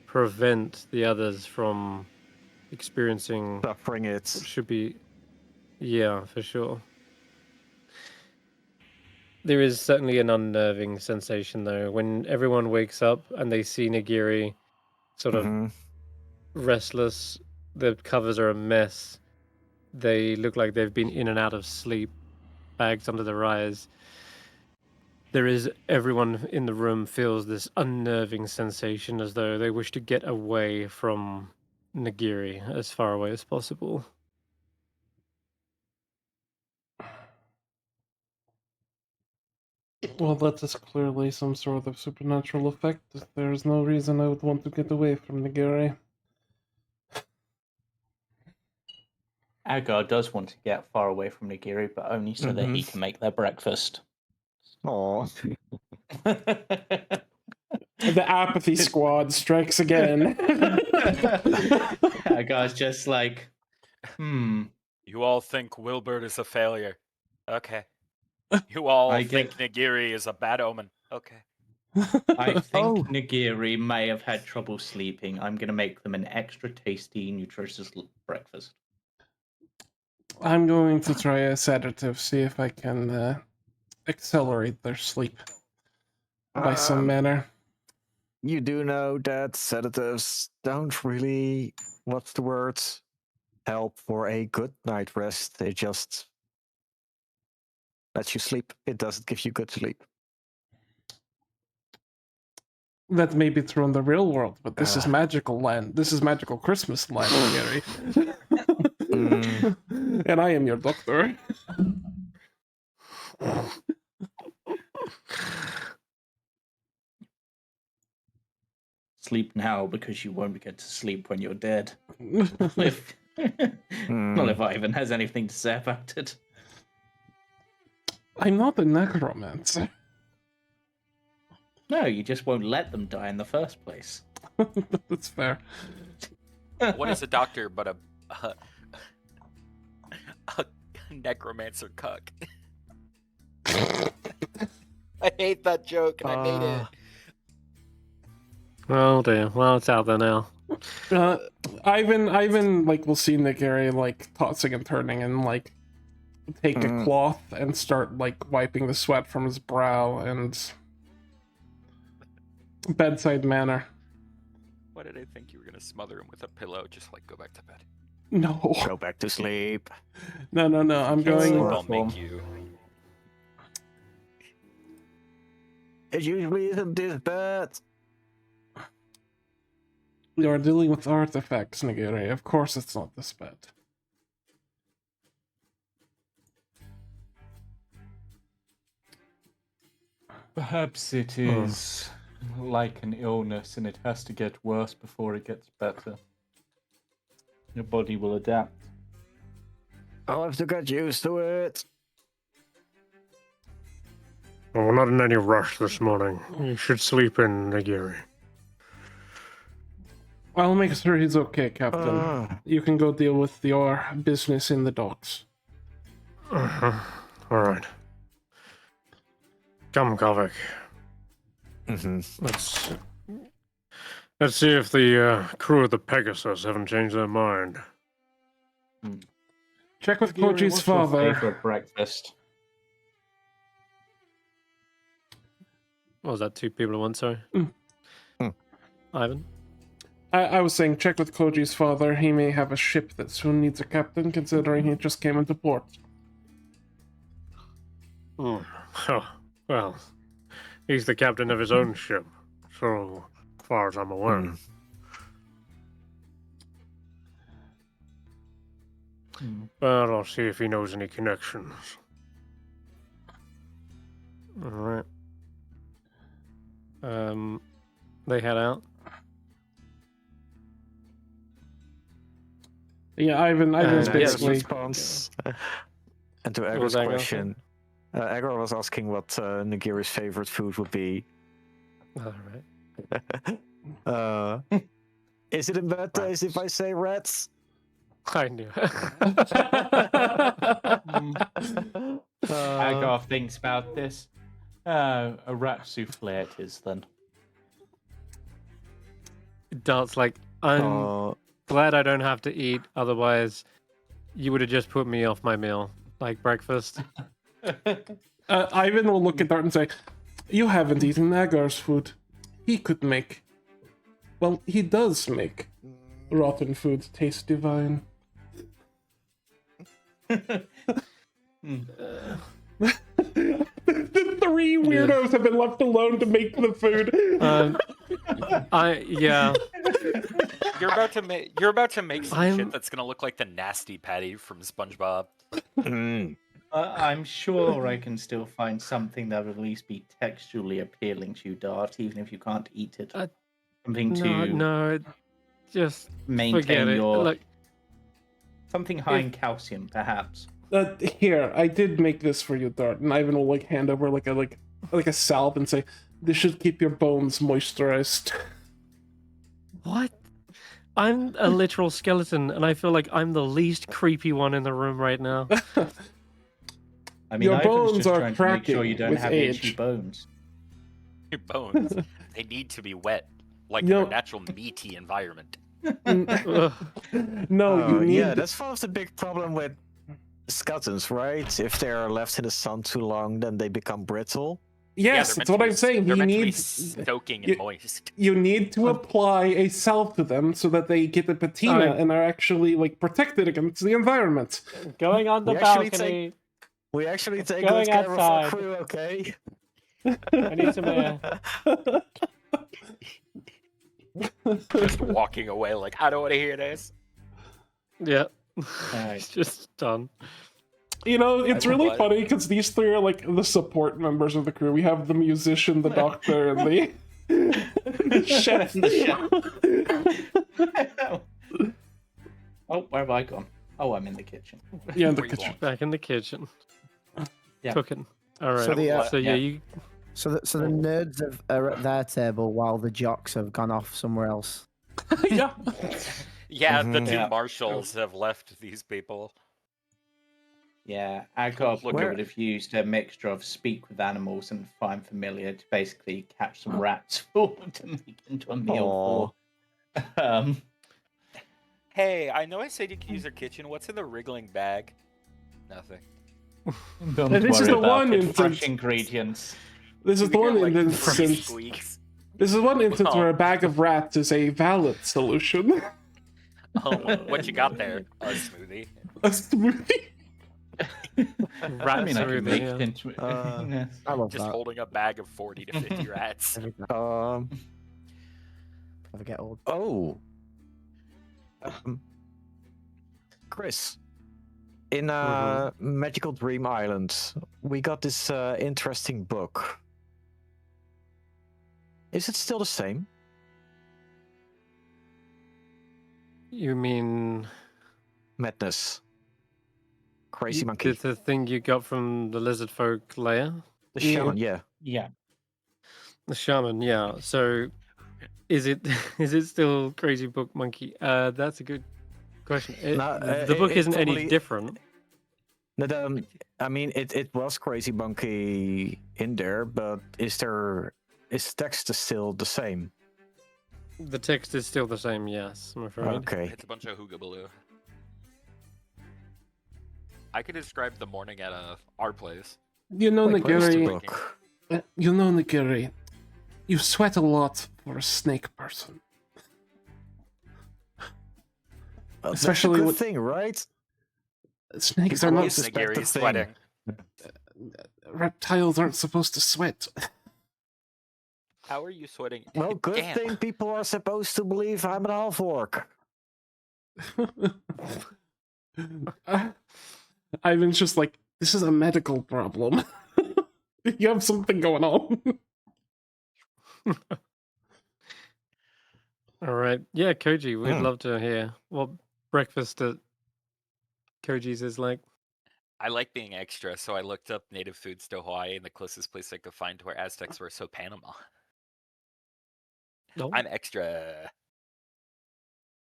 [SPEAKER 8] prevent the others from experiencing
[SPEAKER 3] Suffering
[SPEAKER 8] what
[SPEAKER 3] it.
[SPEAKER 8] should be, yeah, for sure. There is certainly an unnerving sensation, though, when everyone wakes up and they see Nagiri sort of restless. The covers are a mess. They look like they've been in and out of sleep, bags under their eyes. Everyone in the room feels this unnerving sensation as though they wish to get away from Nagiri as far away as possible.
[SPEAKER 2] Well, that is clearly some sort of supernatural effect. There's no reason I would want to get away from Nagiri.
[SPEAKER 5] Agar does want to get far away from Nagiri, but only so that he can make their breakfast.
[SPEAKER 3] Aww.
[SPEAKER 2] The apathy squad strikes again.
[SPEAKER 5] Agar's just like,
[SPEAKER 7] You all think Willbert is a failure. Okay. You all think Nagiri is a bad omen. Okay.
[SPEAKER 5] I think Nagiri may have had trouble sleeping. I'm going to make them an extra tasty, nutritious breakfast.
[SPEAKER 2] I'm going to try a sedative, see if I can accelerate their sleep by some manner.
[SPEAKER 3] You do know that sedatives don't really, what's the word, help for a good night rest. They just let you sleep. It doesn't give you good sleep.
[SPEAKER 2] That may be true in the real world, but this is magical land. This is magical Christmas land, Gary. And I am your doctor.
[SPEAKER 5] Sleep now because you won't get to sleep when you're dead. Not if Ivan has anything to say about it.
[SPEAKER 2] I'm not a necromancer.
[SPEAKER 5] No, you just won't let them die in the first place.
[SPEAKER 2] That's fair.
[SPEAKER 7] What is a doctor but a necromancer cuck? I hate that joke, and I made it.
[SPEAKER 8] Oh dear. Well, it's out there now.
[SPEAKER 2] Ivan, like, will see Nagiri, like, tossing and turning and, like, take a cloth and start, like, wiping the sweat from his brow and bedside manner.
[SPEAKER 7] Why did I think you were gonna smother him with a pillow? Just like go back to bed.
[SPEAKER 2] No.
[SPEAKER 3] Go back to sleep.
[SPEAKER 2] No. I'm going.
[SPEAKER 7] I'll make you.
[SPEAKER 3] It usually isn't this bad.
[SPEAKER 2] You are dealing with artifacts, Nagiri. Of course it's not this bad.
[SPEAKER 5] Perhaps it is like an illness and it has to get worse before it gets better. Your body will adapt.
[SPEAKER 3] I'll have to get used to it.
[SPEAKER 8] Well, we're not in any rush this morning. You should sleep in, Nagiri.
[SPEAKER 2] I'll make sure he's okay, Captain. You can go deal with your business in the docks.
[SPEAKER 8] All right. Come, Kovic. Let's see if the crew of the Pegasus haven't changed their mind.
[SPEAKER 2] Check with Koji's father.
[SPEAKER 5] Favorite breakfast.
[SPEAKER 8] What was that? 2 people at once, sorry? Ivan?
[SPEAKER 2] I was saying, check with Koji's father. He may have a ship that soon needs a captain, considering he just came into port.
[SPEAKER 8] Oh, well, he's the captain of his own ship, so far as I'm aware. But I'll see if he knows any connections. Alright. They head out.
[SPEAKER 2] Yeah, Ivan's basically...
[SPEAKER 3] Response. And to Agar's question, Agar was asking what Nagiri's favorite food would be.
[SPEAKER 8] Alright.
[SPEAKER 3] Is it in bad taste if I say rats?
[SPEAKER 8] I knew.
[SPEAKER 5] Agar thinks about this. A rat souffle it is then.
[SPEAKER 8] Dart's like, I'm glad I don't have to eat, otherwise you would have just put me off my meal, like breakfast.
[SPEAKER 2] Ivan will look at Dart and say, "You haven't eaten Agar's food. He could make... Well, he does make rotten food taste divine." The three weirdos have been left alone to make the food.
[SPEAKER 8] Yeah.
[SPEAKER 7] You're about to make some shit that's gonna look like the nasty patty from SpongeBob.
[SPEAKER 5] I'm sure I can still find something that would at least be texturally appealing to you, Dart, even if you can't eat it. Something to
[SPEAKER 8] just
[SPEAKER 5] maintain
[SPEAKER 8] forget
[SPEAKER 5] your
[SPEAKER 8] it. Look,
[SPEAKER 5] something high in calcium, perhaps.
[SPEAKER 2] Here, I did make this for you, Dart, and Ivan will like hand over like a salve and say, "This should keep your bones moisturized."
[SPEAKER 8] what? I'm a literal skeleton, and I feel like I'm the least creepy one in the room right now.
[SPEAKER 5] I mean,
[SPEAKER 2] Your
[SPEAKER 5] Ivan's
[SPEAKER 2] bones
[SPEAKER 5] just
[SPEAKER 2] are
[SPEAKER 5] trying to make sure you
[SPEAKER 2] cracking
[SPEAKER 5] don't
[SPEAKER 2] with
[SPEAKER 5] have
[SPEAKER 2] age.
[SPEAKER 5] itchy bones.
[SPEAKER 7] Your bones, they need to be wet, like
[SPEAKER 2] No.
[SPEAKER 7] in a natural meaty environment.
[SPEAKER 8] Ugh.
[SPEAKER 2] No, you need...
[SPEAKER 3] Yeah, that's one of the big problem with skeletons, right? If they're left in the sun too long, then they become brittle.
[SPEAKER 2] Yes, that's what I'm saying.
[SPEAKER 7] They're
[SPEAKER 2] He
[SPEAKER 7] meant to be
[SPEAKER 2] needs...
[SPEAKER 7] soaking and moist.
[SPEAKER 2] You need to apply a salve to them so that they get the patina and are actually like protected against the environment.
[SPEAKER 8] Going on the balcony.
[SPEAKER 3] We actually take
[SPEAKER 8] Going
[SPEAKER 3] good care of our
[SPEAKER 8] outside.
[SPEAKER 3] crew, okay?
[SPEAKER 8] I need some air.
[SPEAKER 7] Just walking away like, I don't want to hear this.
[SPEAKER 8] Yeah.
[SPEAKER 5] Alright.
[SPEAKER 8] It's just done.
[SPEAKER 2] You know, it's really
[SPEAKER 7] What?
[SPEAKER 2] funny because these three are like the support members of the crew. We have the musician, the doctor, and the chef.
[SPEAKER 5] Oh, where have I gone? Oh, I'm in the kitchen.
[SPEAKER 2] Yeah, in the
[SPEAKER 7] Where you
[SPEAKER 2] kitchen.
[SPEAKER 7] going?
[SPEAKER 8] Back in the kitchen.
[SPEAKER 5] Yeah.
[SPEAKER 8] Cooking. All right.
[SPEAKER 6] So the,
[SPEAKER 8] So yeah, you.
[SPEAKER 6] So the nerds are at their table while the jocks have gone off somewhere else.
[SPEAKER 2] Yeah.
[SPEAKER 7] Yeah, the two
[SPEAKER 5] Yeah.
[SPEAKER 7] marshals have left these people.
[SPEAKER 5] Yeah, Agar
[SPEAKER 7] Look,
[SPEAKER 5] would have used a mixture of speak with animals and find familiar to basically catch some rats for to make into a meal for.
[SPEAKER 7] Hey, I know I said you could use their kitchen. What's in the wriggling bag? Nothing.
[SPEAKER 5] Don't
[SPEAKER 2] And this is
[SPEAKER 5] worry
[SPEAKER 2] the
[SPEAKER 5] about
[SPEAKER 2] one
[SPEAKER 5] it.
[SPEAKER 2] instance-
[SPEAKER 5] Fresh ingredients.
[SPEAKER 2] This is the one
[SPEAKER 7] Like,
[SPEAKER 2] instance.
[SPEAKER 7] squeaks.
[SPEAKER 2] This is one instance
[SPEAKER 7] Well.
[SPEAKER 2] where a bag of rats is a valid solution.
[SPEAKER 7] Oh, what you got there? A smoothie.
[SPEAKER 2] A smoothie.
[SPEAKER 8] Rat
[SPEAKER 5] I mean, I can make
[SPEAKER 8] smoothie,
[SPEAKER 5] it into. Yes.
[SPEAKER 6] I love
[SPEAKER 7] Just
[SPEAKER 6] that.
[SPEAKER 7] holding a bag of 40 to 50 rats.
[SPEAKER 6] Every time. Never get old.
[SPEAKER 3] Chris, in Magical Dream Island, we got this interesting book. Is it still the same?
[SPEAKER 8] You mean
[SPEAKER 3] Madness. Crazy monkey.
[SPEAKER 8] the thing you got from the lizard folk lair?
[SPEAKER 3] The shaman, yeah.
[SPEAKER 5] Yeah.
[SPEAKER 8] The shaman, yeah. So, is it still Crazy Book Monkey? That's a good question. The book isn't any
[SPEAKER 3] probably-
[SPEAKER 8] different.
[SPEAKER 3] I mean, it was Crazy Monkey in there, but is text still the same?
[SPEAKER 8] The text is still the same. Yes, I'm afraid.
[SPEAKER 3] Okay.
[SPEAKER 7] It's a bunch of hoogabaloo. I could describe the morning at our place.
[SPEAKER 2] You know,
[SPEAKER 3] Where's the
[SPEAKER 2] Nagiri.
[SPEAKER 3] book?
[SPEAKER 2] You know, Nagiri. You sweat a lot for a snake person. Especially
[SPEAKER 3] That's a good
[SPEAKER 2] with
[SPEAKER 3] thing, right?
[SPEAKER 2] snakes are
[SPEAKER 3] People
[SPEAKER 2] not.
[SPEAKER 3] always suspect the
[SPEAKER 7] Nagiri
[SPEAKER 3] thing.
[SPEAKER 7] sweating.
[SPEAKER 2] Reptiles aren't supposed to sweat.
[SPEAKER 7] How are you sweating?
[SPEAKER 3] Well, good
[SPEAKER 7] Damn.
[SPEAKER 3] thing people are supposed to believe I'm an half orc.
[SPEAKER 2] Ivan's just like, this is a medical problem. You have something going on.
[SPEAKER 8] All right. Yeah, Koji, we'd
[SPEAKER 3] Hmm.
[SPEAKER 8] love to hear what breakfast at Koji's is like.
[SPEAKER 7] I like being extra, so I looked up native foods to Hawaii, and the closest place I could find to where Aztecs were, so Panama.
[SPEAKER 8] No.
[SPEAKER 7] I'm extra.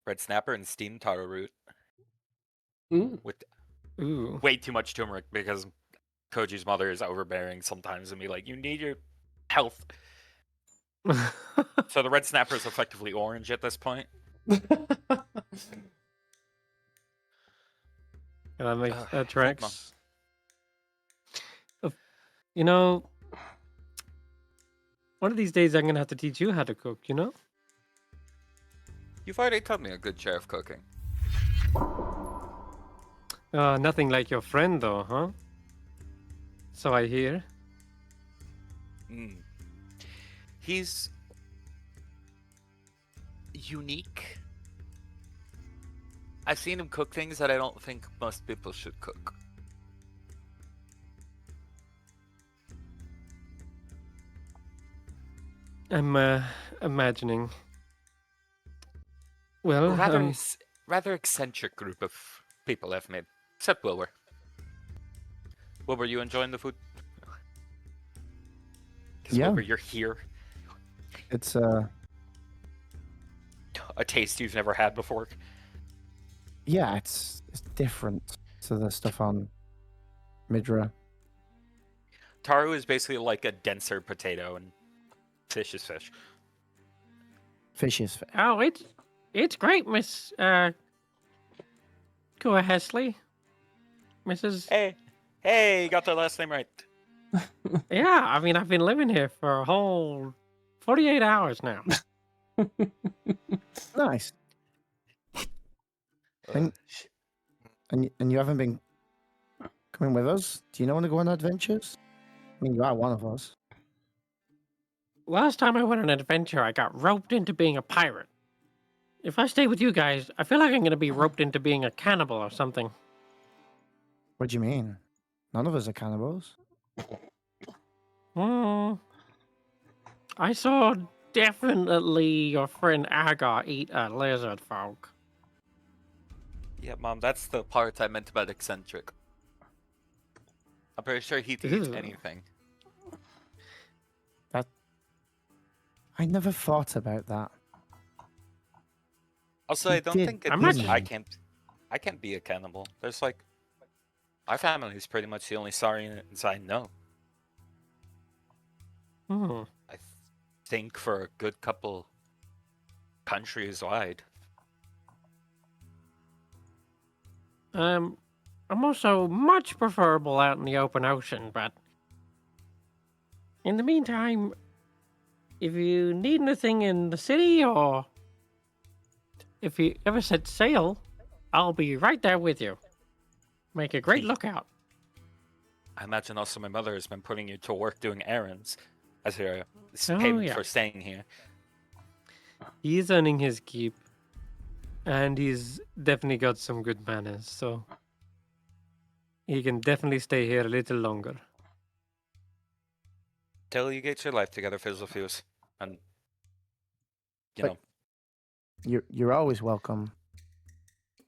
[SPEAKER 7] Red snapper and steamed taro root with
[SPEAKER 8] Ooh.
[SPEAKER 7] way too much turmeric because Koji's mother is overbearing sometimes and be like, you need your health. So the red snapper is effectively orange at this point.
[SPEAKER 8] That makes
[SPEAKER 7] Ugh,
[SPEAKER 8] that
[SPEAKER 7] fuck, Mom.
[SPEAKER 8] tracks. You know, one of these days I'm gonna have to teach you how to cook. You know?
[SPEAKER 7] You've already taught me a good share of cooking.
[SPEAKER 8] Nothing like your friend, though, huh? So I hear.
[SPEAKER 7] Mm. He's unique. I've seen him cook things that I don't think most people should cook.
[SPEAKER 8] I'm imagining. Well,
[SPEAKER 7] Rather eccentric group of people I've met, except Wilbur. Wilbur, you enjoying the food? 'Cause
[SPEAKER 6] Yeah.
[SPEAKER 7] Wilbur, you're here.
[SPEAKER 6] It's
[SPEAKER 7] A taste you've never had before.
[SPEAKER 6] yeah, it's different to the stuff on Midra.
[SPEAKER 7] Taru is basically like a denser potato, and fish is fish.
[SPEAKER 6] Fish is
[SPEAKER 8] oh, it's great, Miss Kua Hesley, Mrs.
[SPEAKER 7] Hey, you got the last name right.
[SPEAKER 8] Yeah, I mean I've been living here for a whole 48 hours now.
[SPEAKER 6] nice. And, and you haven't been coming with us? Do you not want to go on adventures? I mean, you are one of us.
[SPEAKER 8] Last time I went on an adventure, I got roped into being a pirate. If I stay with you guys, I feel like I'm gonna be roped into being a cannibal or something.
[SPEAKER 6] What do you mean? None of us are cannibals.
[SPEAKER 8] I saw definitely your friend Agar eat a lizard folk.
[SPEAKER 7] Yeah, Mom, that's the part I meant about eccentric. I'm pretty sure he'd eat
[SPEAKER 8] Ew.
[SPEAKER 7] anything.
[SPEAKER 6] I never thought about that.
[SPEAKER 7] Also,
[SPEAKER 6] He
[SPEAKER 7] I don't
[SPEAKER 6] did,
[SPEAKER 7] think
[SPEAKER 8] I'm
[SPEAKER 7] it's,
[SPEAKER 8] not-
[SPEAKER 7] I can't be a cannibal. There's like, my family is pretty much the only Saurians I know. I think for a good couple countries wide.
[SPEAKER 8] I'm also much preferable out in the open ocean, but in the meantime, if you need anything in the city or if you ever set sail, I'll be right there with you. Make a great lookout.
[SPEAKER 7] I imagine also my mother has been putting you to work doing errands as her
[SPEAKER 8] Oh,
[SPEAKER 7] payment
[SPEAKER 8] yeah.
[SPEAKER 7] for staying here.
[SPEAKER 8] He's earning his keep, and he's definitely got some good manners, so he can definitely stay here a little longer.
[SPEAKER 7] Till you get your life together, Fizzlefius. And, you
[SPEAKER 6] But-
[SPEAKER 7] know,
[SPEAKER 6] You're always welcome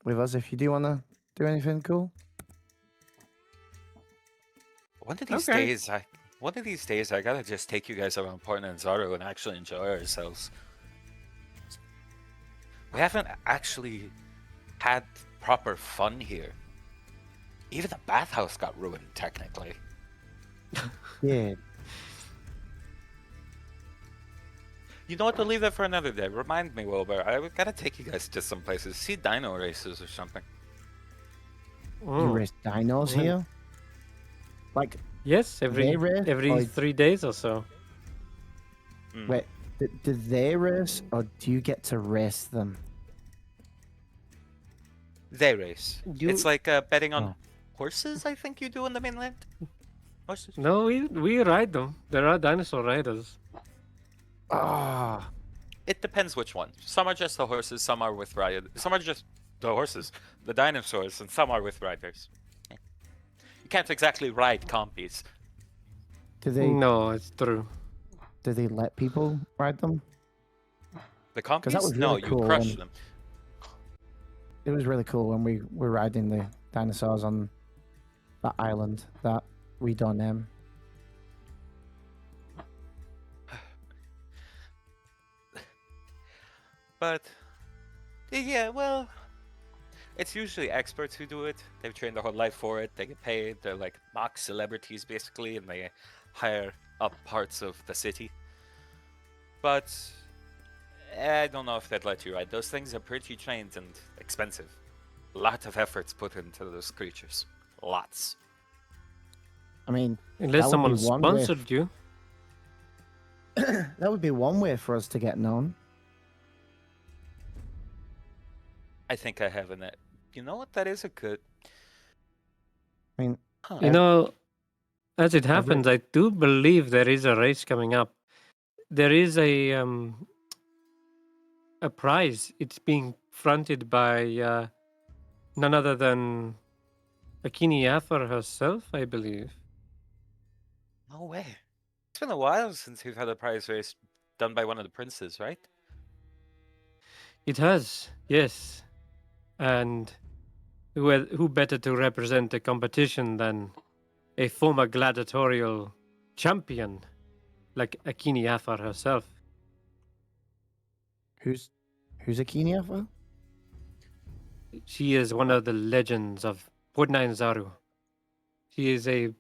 [SPEAKER 6] with us if you do want to do anything cool.
[SPEAKER 7] one of these
[SPEAKER 8] Okay.
[SPEAKER 7] days, I gotta just take you guys around Port Nanzaro and actually enjoy ourselves. We haven't actually had proper fun here. Even the bathhouse got ruined, technically.
[SPEAKER 6] Yeah.
[SPEAKER 7] You know what? To leave that for another day. Remind me, Wilbur. I gotta take you guys to some places. See dino races or something.
[SPEAKER 6] You race dinos
[SPEAKER 8] When-
[SPEAKER 6] here? Like,
[SPEAKER 8] Yes,
[SPEAKER 6] They race
[SPEAKER 8] every
[SPEAKER 6] or-
[SPEAKER 8] 3 days or so.
[SPEAKER 7] Mm.
[SPEAKER 6] wait, do they race or do you get to race them?
[SPEAKER 7] They race.
[SPEAKER 8] You-
[SPEAKER 7] It's like betting on
[SPEAKER 6] Oh.
[SPEAKER 7] horses, I think you do in the mainland. Horses?
[SPEAKER 8] No, we ride them. There are dinosaur riders.
[SPEAKER 6] Ah,
[SPEAKER 7] It depends which one. Some are just the horses, some are with riders. Some are just the horses, the dinosaurs, and some are with riders. You can't exactly ride compies.
[SPEAKER 6] do they
[SPEAKER 8] No, it's true.
[SPEAKER 6] do they let people ride them?
[SPEAKER 7] The compies?
[SPEAKER 6] was
[SPEAKER 7] No,
[SPEAKER 6] really
[SPEAKER 7] you
[SPEAKER 6] cool
[SPEAKER 7] crush
[SPEAKER 6] when-
[SPEAKER 7] them.
[SPEAKER 6] It was really cool when we were riding the dinosaurs on that island that we don't name.
[SPEAKER 7] But yeah, well, it's usually experts who do it. They've trained their whole life for it. They get paid. They're like mock celebrities basically, and they hire up parts of the city. But I don't know if they'd let you ride. Those things are pretty trained and expensive. A lot of efforts put into those creatures. Lots.
[SPEAKER 6] I mean,
[SPEAKER 8] Unless
[SPEAKER 6] that would
[SPEAKER 8] someone
[SPEAKER 6] be one way
[SPEAKER 8] sponsored you.
[SPEAKER 6] that would be one way for us to get known.
[SPEAKER 7] I think I have an. You know what? That is a good.
[SPEAKER 6] I mean,
[SPEAKER 7] Huh.
[SPEAKER 8] You know, as it happens, I do believe there is a race coming up. There is a prize. It's being fronted by none other than Akini Yafar herself, I believe.
[SPEAKER 7] No way. It's been a while since we've had a prize race done by one of the princes, right?
[SPEAKER 8] It has, yes. And who better to represent the competition than a former gladiatorial champion like Akini Yafar herself?
[SPEAKER 6] who's Akini Alpha?
[SPEAKER 8] She is one of the legends of Podnine Zaru. She is a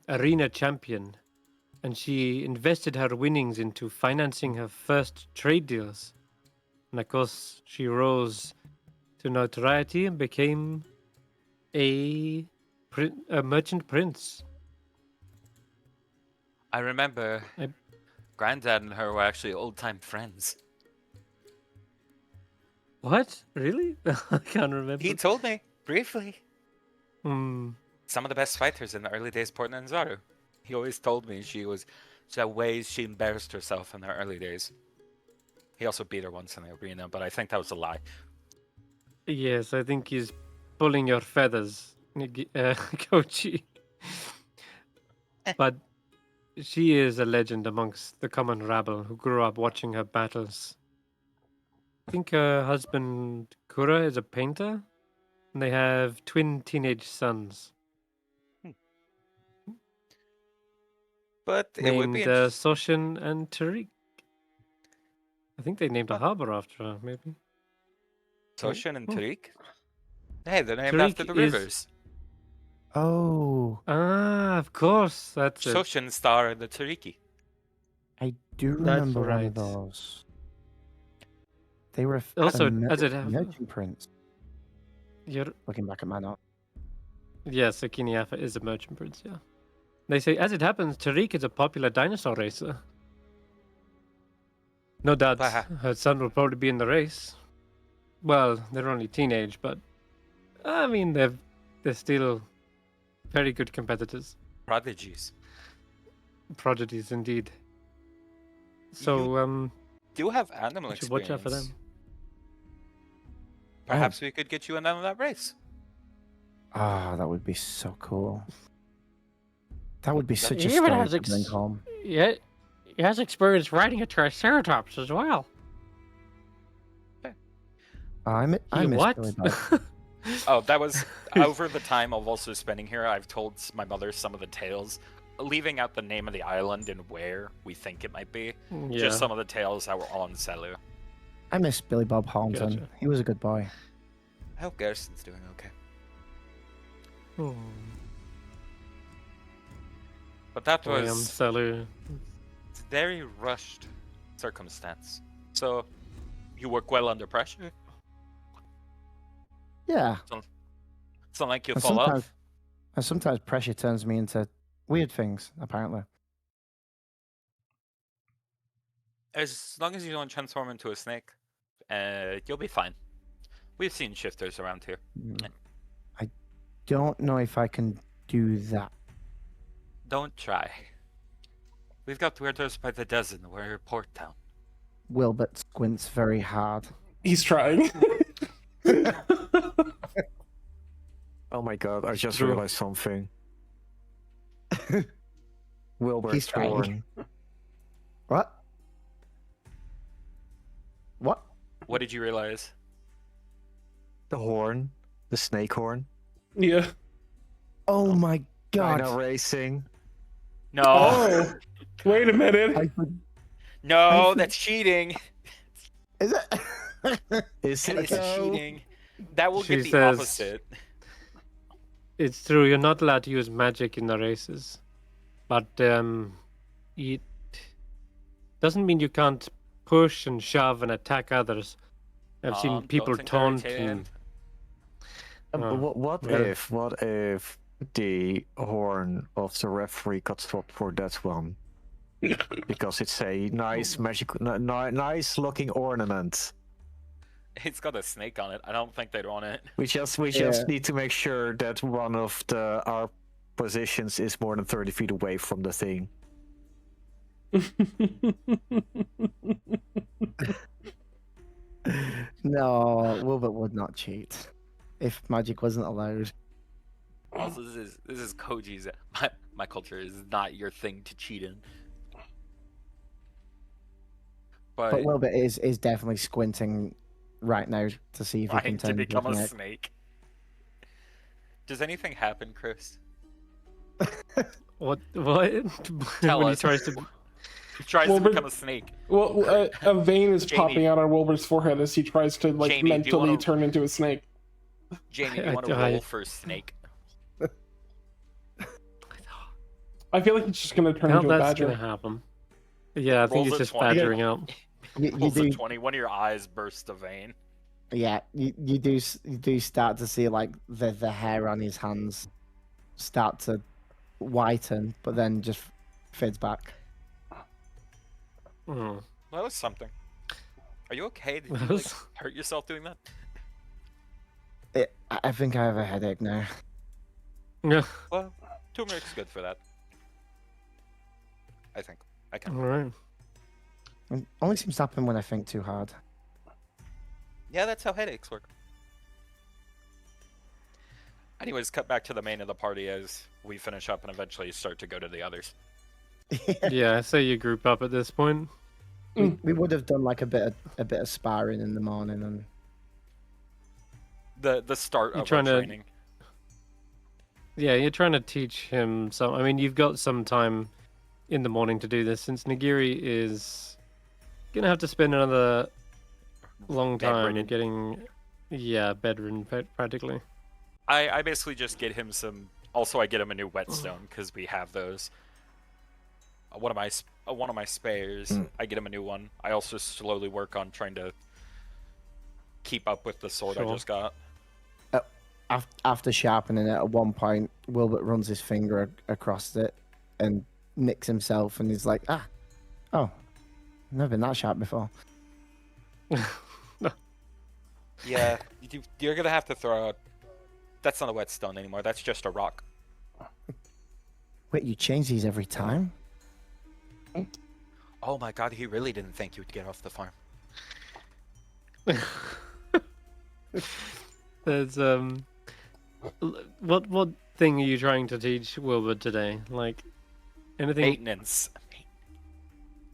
[SPEAKER 8] arena champion, and she invested her winnings into financing her first trade deals. And of course, she rose to notoriety and became a merchant prince.
[SPEAKER 7] I remember Granddad and her were actually old-time friends.
[SPEAKER 8] What? Really? I can't remember.
[SPEAKER 7] He told me, briefly.
[SPEAKER 8] Hmm.
[SPEAKER 7] Some of the best fighters in the early days, Portland and Zaru. He always told me she had ways she embarrassed herself in her early days. He also beat her once in the arena, but I think that was a lie.
[SPEAKER 8] Yes, I think he's pulling your feathers, Koji. But she is a legend amongst the common rabble who grew up watching her battles. I think her husband Kura is a painter, and they have twin teenage sons.
[SPEAKER 7] But it would
[SPEAKER 8] Named
[SPEAKER 7] be
[SPEAKER 8] Soshin and Tariq. I think they named a harbor after her, maybe.
[SPEAKER 7] Soshin and
[SPEAKER 8] Oh.
[SPEAKER 7] Tariq? Hey, they're named
[SPEAKER 8] Tariq
[SPEAKER 7] after the
[SPEAKER 8] is-
[SPEAKER 7] rivers.
[SPEAKER 6] Oh,
[SPEAKER 8] Ah, of course, that's it.
[SPEAKER 7] Soshin Star and the Tariki.
[SPEAKER 6] I do
[SPEAKER 8] That's
[SPEAKER 6] remember one
[SPEAKER 8] right.
[SPEAKER 6] of those. They were
[SPEAKER 8] Also,
[SPEAKER 6] a
[SPEAKER 8] as it happens,
[SPEAKER 6] merchant prince.
[SPEAKER 8] you're
[SPEAKER 6] Looking back at my note.
[SPEAKER 8] yes, Akini Yafar is a merchant prince, yeah. They say, as it happens, Tariq is a popular dinosaur racer. No doubt
[SPEAKER 7] Bah.
[SPEAKER 8] her son will probably be in the race. Well, they're only teenage, but I mean, they're still very good competitors.
[SPEAKER 7] Prodigies.
[SPEAKER 8] Prodigies, indeed. So,
[SPEAKER 7] Do have animal
[SPEAKER 8] you should
[SPEAKER 7] experience.
[SPEAKER 8] watch out for them.
[SPEAKER 7] Perhaps we could get you in on that race.
[SPEAKER 6] Ah, that would be so cool. That would be such a
[SPEAKER 1] He even
[SPEAKER 6] story
[SPEAKER 1] has
[SPEAKER 6] to bring home.
[SPEAKER 1] Yeah, he has experience riding a Triceratops as well.
[SPEAKER 6] I miss
[SPEAKER 8] What?
[SPEAKER 6] Billy Bob.
[SPEAKER 7] Oh, that was over the time of also spending here. I've told my mother some of the tales, leaving out the name of the island and where we think it might be.
[SPEAKER 8] Yeah.
[SPEAKER 7] Just some of the tales that were on Selu.
[SPEAKER 6] I miss Billy Bob Hornton.
[SPEAKER 8] Gotcha.
[SPEAKER 6] He was a good boy.
[SPEAKER 7] I hope Garrison's doing okay.
[SPEAKER 8] Oh,
[SPEAKER 7] But that
[SPEAKER 8] William
[SPEAKER 7] was
[SPEAKER 8] Salu.
[SPEAKER 7] very rushed circumstance. So, you work well under pressure?
[SPEAKER 6] Yeah.
[SPEAKER 7] It's not like you
[SPEAKER 6] And
[SPEAKER 7] fall
[SPEAKER 6] sometimes-
[SPEAKER 7] off.
[SPEAKER 6] And sometimes pressure turns me into weird things, apparently.
[SPEAKER 7] As long as you don't transform into a snake, you'll be fine. We've seen shifters around here.
[SPEAKER 6] I don't know if I can do that.
[SPEAKER 7] Don't try. We've got weirdos by the dozen. We're a port town.
[SPEAKER 6] Willbert squints very hard.
[SPEAKER 2] He's trying.
[SPEAKER 3] Oh my god, I just
[SPEAKER 8] True.
[SPEAKER 3] realized something. Willbert's
[SPEAKER 6] He's trying.
[SPEAKER 3] horn.
[SPEAKER 6] What? What?
[SPEAKER 7] What did you realize?
[SPEAKER 3] The horn. The snake horn.
[SPEAKER 2] Yeah.
[SPEAKER 6] Oh my god.
[SPEAKER 3] Dino racing.
[SPEAKER 7] No,
[SPEAKER 2] Oh, wait a minute.
[SPEAKER 6] I, for-
[SPEAKER 7] no,
[SPEAKER 6] I-
[SPEAKER 7] that's cheating.
[SPEAKER 6] Is it?
[SPEAKER 3] Is
[SPEAKER 7] That
[SPEAKER 3] it
[SPEAKER 7] is
[SPEAKER 3] though?
[SPEAKER 7] cheating. That will
[SPEAKER 1] She
[SPEAKER 7] get the
[SPEAKER 1] says-
[SPEAKER 7] opposite.
[SPEAKER 1] It's true, you're not allowed to use magic in the races. But it doesn't mean you can't push and shove and attack others. I've seen
[SPEAKER 7] Don't
[SPEAKER 1] people
[SPEAKER 7] encourage
[SPEAKER 1] taunt
[SPEAKER 7] him.
[SPEAKER 1] and...
[SPEAKER 3] What
[SPEAKER 1] yeah.
[SPEAKER 3] if the horn of the referee got swapped for that one? Because it's a nice magic, nice looking ornament.
[SPEAKER 7] It's got a snake on it. I don't think they'd want it.
[SPEAKER 3] We just
[SPEAKER 6] Yeah.
[SPEAKER 3] need to make sure that one of our positions is more than 30 feet away from the thing.
[SPEAKER 6] No, Wilbert would not cheat if magic wasn't allowed.
[SPEAKER 7] Also, this is Koji's. My culture is not your thing to cheat in.
[SPEAKER 6] But Wilbert is definitely squinting right now to see if he
[SPEAKER 7] trying
[SPEAKER 6] can
[SPEAKER 7] to
[SPEAKER 6] turn into
[SPEAKER 7] become a
[SPEAKER 6] snake.
[SPEAKER 7] snake. Does anything happen, Chris?
[SPEAKER 1] What?
[SPEAKER 7] Tell
[SPEAKER 1] when he
[SPEAKER 7] us.
[SPEAKER 1] tries to...
[SPEAKER 7] He tries
[SPEAKER 2] Well,
[SPEAKER 7] to
[SPEAKER 2] but-
[SPEAKER 7] become a snake.
[SPEAKER 2] Well, a vein is
[SPEAKER 7] Jamey.
[SPEAKER 2] popping out on Wilbur's forehead as he tries to like
[SPEAKER 7] Jamey, do you
[SPEAKER 2] mentally
[SPEAKER 7] wanna-
[SPEAKER 2] turn into a snake.
[SPEAKER 7] Jamie, do you want to
[SPEAKER 1] I-
[SPEAKER 7] roll for a snake?
[SPEAKER 2] I feel like it's just gonna turn
[SPEAKER 1] Now
[SPEAKER 2] into a
[SPEAKER 1] that's
[SPEAKER 2] badger.
[SPEAKER 1] gonna happen. Yeah, I think
[SPEAKER 7] Rolls
[SPEAKER 1] it's
[SPEAKER 7] a
[SPEAKER 1] just
[SPEAKER 7] 20.
[SPEAKER 1] badgering out.
[SPEAKER 6] You
[SPEAKER 7] Rolls a
[SPEAKER 6] do,
[SPEAKER 7] 20. One of your eyes bursts a vein.
[SPEAKER 6] yeah. You do start to see like the hair on his hands start to whiten, but then just fades back.
[SPEAKER 1] Mm.
[SPEAKER 7] Well, that was something. Are you okay? Did you
[SPEAKER 1] That
[SPEAKER 7] like,
[SPEAKER 1] was-
[SPEAKER 7] hurt yourself doing that?
[SPEAKER 6] I think I have a headache now.
[SPEAKER 1] Yeah.
[SPEAKER 7] Well, turmeric's good for that. I think. I can.
[SPEAKER 1] Alright.
[SPEAKER 6] It only seems to happen when I think too hard.
[SPEAKER 7] Yeah, that's how headaches work. Anyways, cut back to the main of the party as we finish up and eventually start to go to the others.
[SPEAKER 1] Yeah, I say you group up at this point.
[SPEAKER 6] We would have done like a bit of sparring in the morning, and
[SPEAKER 7] The start
[SPEAKER 1] You're
[SPEAKER 7] of our
[SPEAKER 1] trying to-
[SPEAKER 7] training.
[SPEAKER 1] Yeah, you're trying to teach him some. I mean, you've got some time in the morning to do this since Nagiri is gonna have to spend another long time
[SPEAKER 7] Bedridden.
[SPEAKER 1] getting, bedridden practically.
[SPEAKER 7] I basically just get him some. Also, I get him a new whetstone because we have those. One of my spares. I get him a new one. I also slowly work on trying to keep up with the sword I
[SPEAKER 1] Sure.
[SPEAKER 7] just got.
[SPEAKER 6] after sharpening it, at one point, Wilbert runs his finger across it and nicks himself, and he's like, oh, never been that sharp before.
[SPEAKER 7] Yeah, you're gonna have to throw out. That's not a whetstone anymore. That's just a rock.
[SPEAKER 6] Wait, you change these every time?
[SPEAKER 7] Oh my god, he really didn't think you'd get off the farm.
[SPEAKER 1] There's what thing are you trying to teach Wilbert today? Like anything
[SPEAKER 7] Maintenance.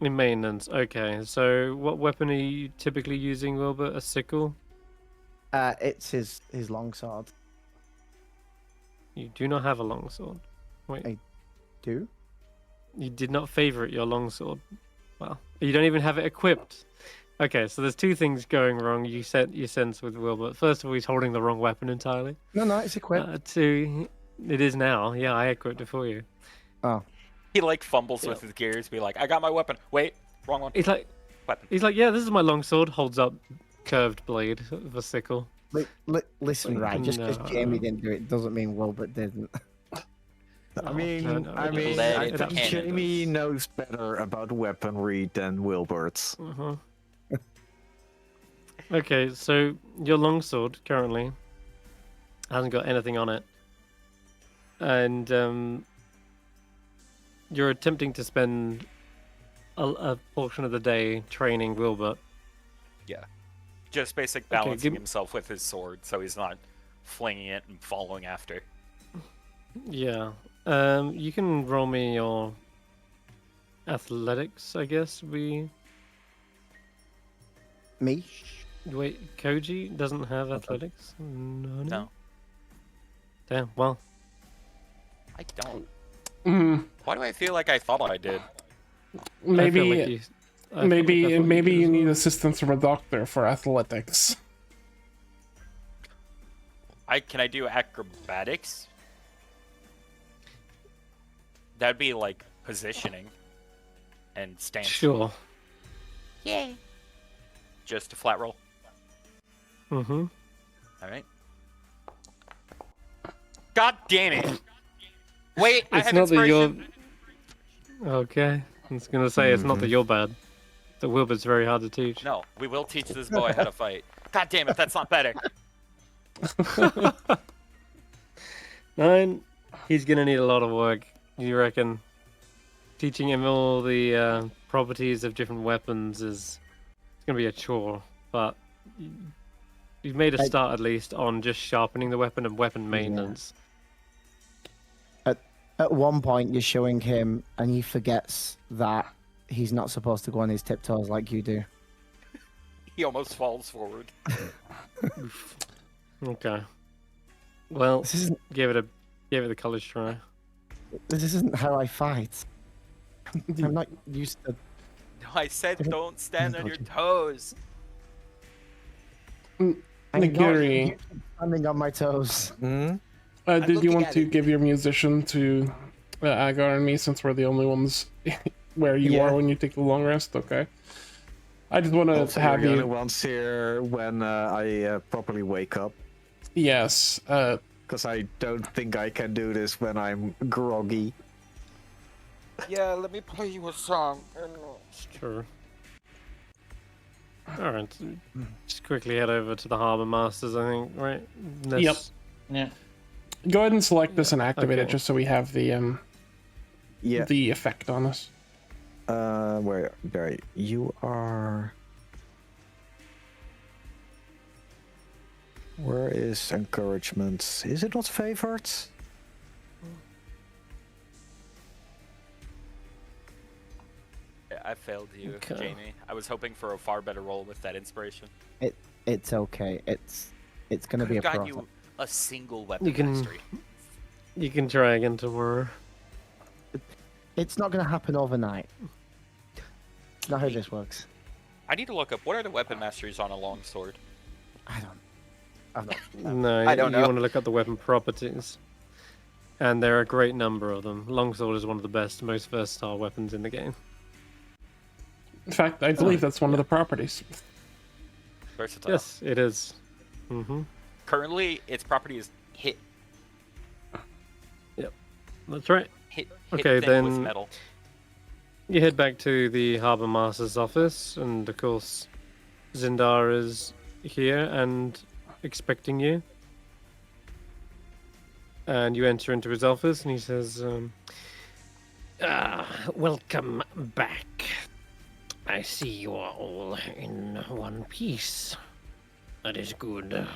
[SPEAKER 1] in maintenance? Okay, so what weapon are you typically using, Wilbert? A sickle?
[SPEAKER 6] It's his longsword.
[SPEAKER 1] You do not have a longsword. Wait,
[SPEAKER 6] Do?
[SPEAKER 1] you did not favorite your longsword. Well, you don't even have it equipped. Okay, so there's two things going wrong. You sense with Wilbert. First of all, he's holding the wrong weapon entirely.
[SPEAKER 6] No, it's equipped.
[SPEAKER 1] Two, it is now. Yeah, I equipped it for you.
[SPEAKER 6] Oh,
[SPEAKER 7] He like fumbles with his gears, be like, "I got my weapon. Wait, wrong one."
[SPEAKER 1] He's like,
[SPEAKER 7] Weapon.
[SPEAKER 1] yeah, this is my longsword. Holds up curved blade of a sickle.
[SPEAKER 6] listen, right? Just because
[SPEAKER 1] No.
[SPEAKER 6] Jamie didn't do it doesn't mean Wilbert didn't.
[SPEAKER 3] I mean,
[SPEAKER 1] no,
[SPEAKER 3] I
[SPEAKER 7] Let it
[SPEAKER 3] think
[SPEAKER 7] be
[SPEAKER 3] Jamie
[SPEAKER 7] cannons.
[SPEAKER 3] knows better about weaponry than Wilbert.
[SPEAKER 1] Uh-huh. Okay, so your longsword currently hasn't got anything on it, and you're attempting to spend a portion of the day training Wilbert.
[SPEAKER 7] Just basic
[SPEAKER 1] Okay,
[SPEAKER 7] balancing
[SPEAKER 1] give-
[SPEAKER 7] himself with his sword, so he's not flinging it and following after.
[SPEAKER 1] Yeah. You can roll me your athletics, I guess.
[SPEAKER 6] Me?
[SPEAKER 1] Wait, Koji doesn't have athletics?
[SPEAKER 7] No,
[SPEAKER 1] Damn, well.
[SPEAKER 7] I don't.
[SPEAKER 2] Mm,
[SPEAKER 7] Why do I feel like I thought I did?
[SPEAKER 1] I feel
[SPEAKER 2] maybe
[SPEAKER 1] like you... I feel
[SPEAKER 2] Maybe
[SPEAKER 1] like
[SPEAKER 2] you
[SPEAKER 1] could as
[SPEAKER 2] need
[SPEAKER 1] well.
[SPEAKER 2] assistance from a doctor for athletics.
[SPEAKER 7] Can I do acrobatics? That'd be like positioning and stance.
[SPEAKER 1] Sure.
[SPEAKER 7] Yay. Just a flat roll.
[SPEAKER 1] Mm-hmm.
[SPEAKER 7] All right. God damn it! Wait, I
[SPEAKER 1] It's
[SPEAKER 7] have
[SPEAKER 1] not that you're.
[SPEAKER 7] inspiration.
[SPEAKER 1] Okay. I was gonna say it's not that you're bad. The Wilbert's very hard to teach.
[SPEAKER 7] No, we will teach this boy how to fight. God damn it, that's not better.
[SPEAKER 1] 9. He's gonna need a lot of work. You reckon? Teaching him all the properties of different weapons is gonna be a chore, but you've made a start at least on just sharpening the weapon and weapon maintenance.
[SPEAKER 6] At one point, you're showing him, and he forgets that he's not supposed to go on his tiptoes like you do.
[SPEAKER 7] He almost falls forward.
[SPEAKER 1] Okay. Well,
[SPEAKER 6] This isn't.
[SPEAKER 1] give it the college try.
[SPEAKER 6] This isn't how I fight. I'm not used to.
[SPEAKER 7] No, I said don't stand on your toes.
[SPEAKER 6] I'm not
[SPEAKER 2] Nagiri,
[SPEAKER 6] used to standing on my toes.
[SPEAKER 2] did you
[SPEAKER 3] looking
[SPEAKER 2] want
[SPEAKER 3] at
[SPEAKER 2] to
[SPEAKER 3] it.
[SPEAKER 2] give your musician to Agar and me, since we're the only ones where you
[SPEAKER 3] Yeah.
[SPEAKER 2] are when you take the long rest? Okay. I just want
[SPEAKER 3] Also,
[SPEAKER 2] to have
[SPEAKER 3] you're the
[SPEAKER 2] you.
[SPEAKER 3] only ones here when I properly wake up.
[SPEAKER 2] Yes.
[SPEAKER 3] Because I don't think I can do this when I'm groggy.
[SPEAKER 7] Yeah, let me play you a song.
[SPEAKER 1] Sure. Alright. Just quickly head over to the Harbour Masters, I think, right?
[SPEAKER 2] Yep.
[SPEAKER 5] Yeah.
[SPEAKER 2] Go ahead and select this and activate it,
[SPEAKER 1] okay.
[SPEAKER 2] just so we have the
[SPEAKER 3] Yeah.
[SPEAKER 2] the effect on us.
[SPEAKER 3] Where there you are. Where is encouragement? Is it not favored?
[SPEAKER 7] I failed you,
[SPEAKER 1] Okay.
[SPEAKER 7] Jamie. I was hoping for a far better roll with that inspiration.
[SPEAKER 6] It's okay. It's gonna be a
[SPEAKER 7] Got
[SPEAKER 6] process.
[SPEAKER 7] you a single weapon
[SPEAKER 1] You can-
[SPEAKER 7] mastery.
[SPEAKER 1] You can try again tomorrow.
[SPEAKER 6] It's not gonna happen overnight. It's not how this works.
[SPEAKER 7] I need to look up what are the weapon masteries on a longsword.
[SPEAKER 6] I don't. I'm not.
[SPEAKER 1] No,
[SPEAKER 7] I don't
[SPEAKER 1] you
[SPEAKER 7] know.
[SPEAKER 1] want to look up the weapon properties. And there are a great number of them. Longsword is one of the best, most versatile weapons in the game.
[SPEAKER 2] In fact, I believe that's one of the properties.
[SPEAKER 7] Versatile.
[SPEAKER 1] Yes, it is. Mm-hmm.
[SPEAKER 7] Currently, its property is hit.
[SPEAKER 1] That's right.
[SPEAKER 7] Hit
[SPEAKER 1] Okay,
[SPEAKER 7] thing with
[SPEAKER 1] then-
[SPEAKER 7] metal.
[SPEAKER 1] You head back to the Harbour Master's office, and of course, Zindar is here and expecting you. And you enter into his office, and he says, welcome back. I see you are all in one piece. That is good.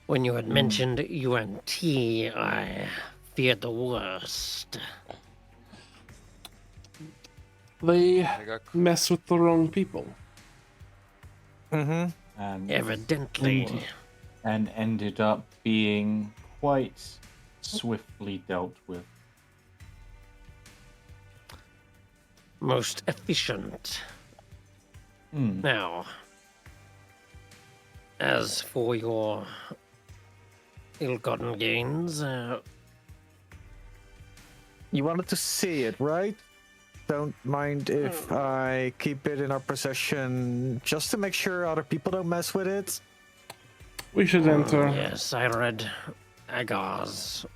[SPEAKER 1] When you had mentioned UNT, I feared the worst.
[SPEAKER 2] They
[SPEAKER 7] I got
[SPEAKER 2] mess with the wrong people.
[SPEAKER 1] Evidently.
[SPEAKER 5] And ended up being quite swiftly dealt with.
[SPEAKER 1] Most efficient. Now, as for your ill-gotten gains,
[SPEAKER 3] You wanted to see it, right? Don't mind if I keep it in our possession just to make sure other people don't mess with it.
[SPEAKER 2] We should enter.
[SPEAKER 1] yes, I read Agar's.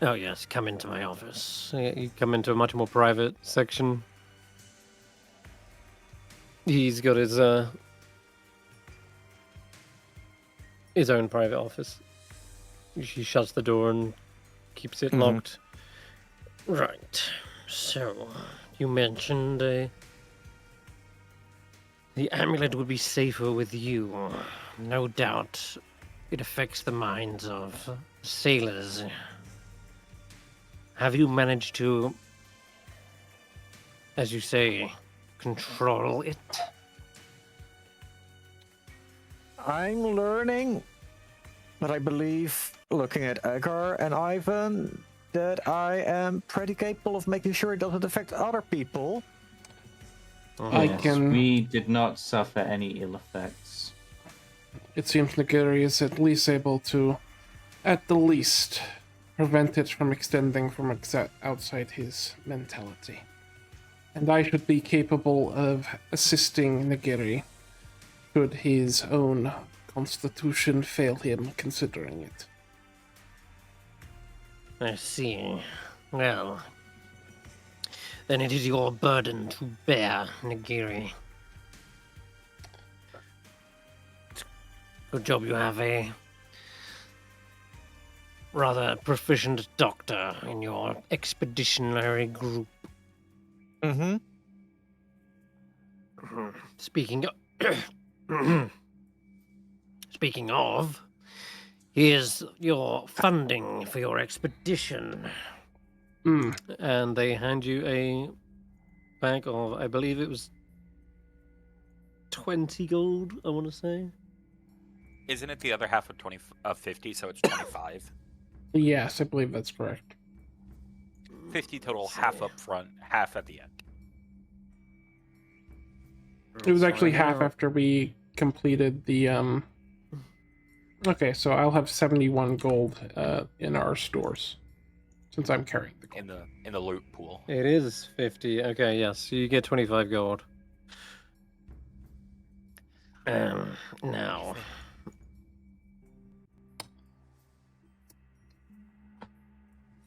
[SPEAKER 1] Oh yes, come into my office. You come into a much more private section. He's got his own private office. She shuts the door and keeps it locked. Right. So, you mentioned the amulet would be safer with you. No doubt it affects the minds of sailors. Have you managed to, as you say, control it?
[SPEAKER 3] I'm learning, but I believe, looking at Agar and Ivan, that I am pretty capable of making sure it doesn't affect other people.
[SPEAKER 2] I
[SPEAKER 5] Yes,
[SPEAKER 2] can.
[SPEAKER 5] we did not suffer any ill effects.
[SPEAKER 2] It seems Nagiri is at least able to, at the least, prevent it from extending from outside his mentality. And I should be capable of assisting Nagiri should his own constitution fail him, considering it.
[SPEAKER 8] I see. Well, then it is your burden to bear, Nagiri. Good job you have a rather proficient doctor in your expeditionary group.
[SPEAKER 3] Mm-hmm.
[SPEAKER 8] Speaking of, speaking of, here's your funding for your expedition. And they hand you a bag of, I believe it was 20 gold, I want to say.
[SPEAKER 7] Isn't it the other half of 50, so it's 25?
[SPEAKER 2] Yes, I believe that's correct.
[SPEAKER 7] 50 total, half up front, half at the end.
[SPEAKER 2] It was actually half after we completed the Okay, so I'll have 71 gold in our stores since I'm carrying the gold.
[SPEAKER 7] In the loot pool.
[SPEAKER 8] It is 50. Okay, yes, so you get 25 gold. Now.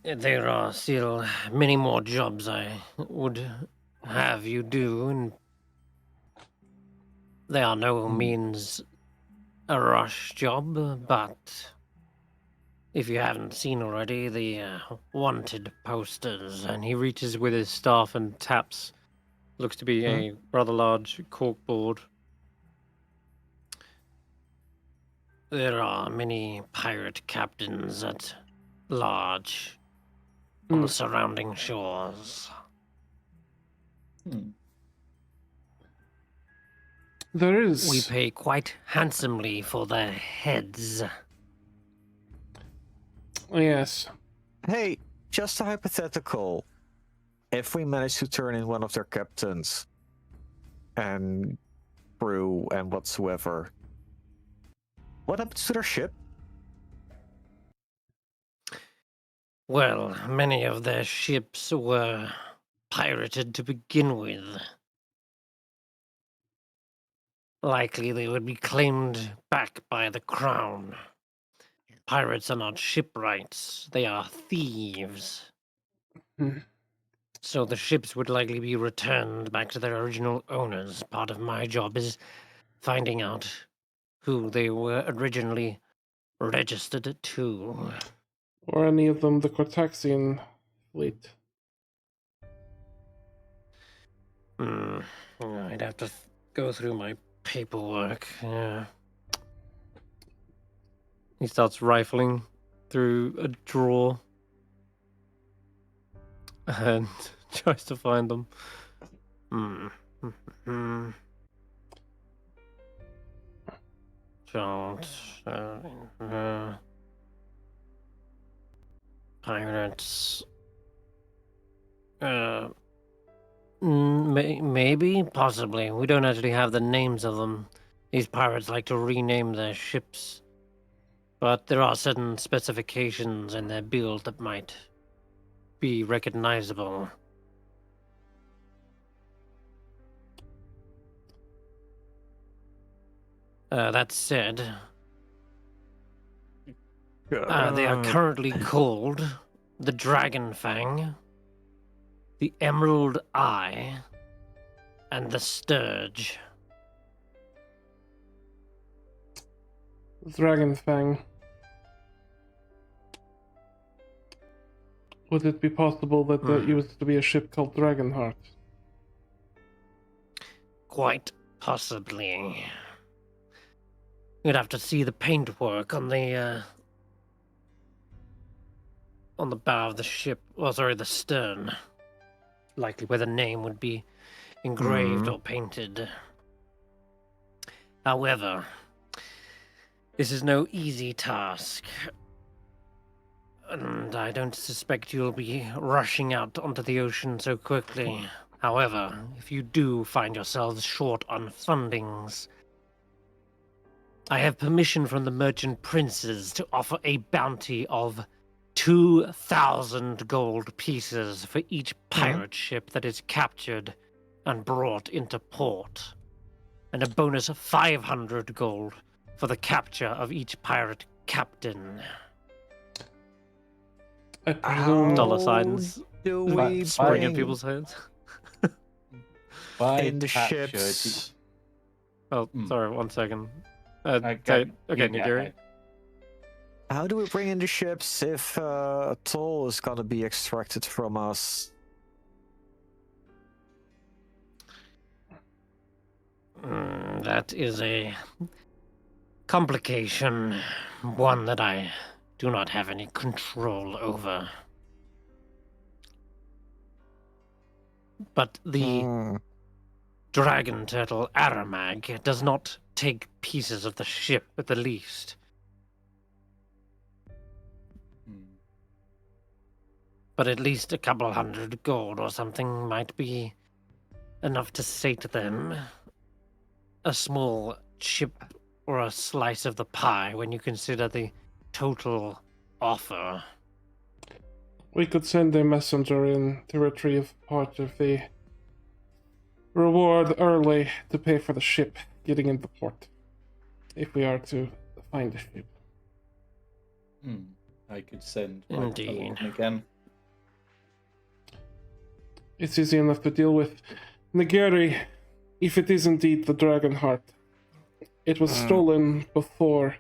[SPEAKER 8] There are still many more jobs I would have you do, and they are no means a rush job, but if you haven't seen already, the wanted posters, and he reaches with his staff and taps, looks to be a rather large corkboard. There are many pirate captains at large on the surrounding shores.
[SPEAKER 2] There is.
[SPEAKER 8] We pay quite handsomely for their heads.
[SPEAKER 2] Yes.
[SPEAKER 3] Hey, just a hypothetical. If we manage to turn in one of their captains and crew and whatsoever, what happens to their ship?
[SPEAKER 8] Well, many of their ships were pirated to begin with. Likely they would be claimed back by the crown. Pirates are not shipwrights, they are thieves. So the ships would likely be returned back to their original owners. Part of my job is finding out who they were originally registered to.
[SPEAKER 2] Or any of them the Cortaxian fleet.
[SPEAKER 8] I'd have to go through my paperwork. He starts rifling through a drawer and tries to find them. Pirates. Maybe, possibly. We don't actually have the names of them. These pirates like to rename their ships. But there are certain specifications in their build that might be recognizable. That said, they are currently called the Dragon Fang, the Emerald Eye, and the Sturge.
[SPEAKER 2] Dragon Fang. Would it be possible that there used to be a ship called Dragonheart?
[SPEAKER 8] Quite possibly. You'd have to see the paintwork on the bow of the ship. Well, sorry, the stern. Likely where the name would be engraved or painted. However, this is no easy task. And I don't suspect you'll be rushing out onto the ocean so quickly.
[SPEAKER 1] However, if you do find yourselves short on fundings, I have permission from the merchant princes to offer a bounty of 2,000 gold pieces for each pirate ship that is captured and brought into port, and a bonus of 500 gold for the capture of each pirate captain.
[SPEAKER 2] I presume
[SPEAKER 1] Dollar signs
[SPEAKER 3] Do we
[SPEAKER 1] spring in
[SPEAKER 3] bring
[SPEAKER 1] people's heads.
[SPEAKER 5] By
[SPEAKER 3] in the
[SPEAKER 5] capture,
[SPEAKER 3] ships?
[SPEAKER 1] Oh, sorry, 1 second. Okay,
[SPEAKER 5] you go
[SPEAKER 1] Nagiri.
[SPEAKER 5] ahead.
[SPEAKER 3] How do we bring in the ships if a toll is gonna be extracted from us?
[SPEAKER 1] That is a complication, one that I do not have any control over. But the
[SPEAKER 3] Hmm.
[SPEAKER 1] dragon turtle Aramag does not take pieces of the ship at the least. But at least a couple hundred gold or something might be enough to say to them, a small chip or a slice of the pie when you consider the total offer.
[SPEAKER 2] we could send a messenger in to retrieve part of the reward early to pay for the ship getting into port, if we are to find the ship.
[SPEAKER 5] I could send
[SPEAKER 1] Indeed.
[SPEAKER 5] along again.
[SPEAKER 2] It's easy enough to deal with. Nagiri, if it is indeed the dragon heart, it was stolen before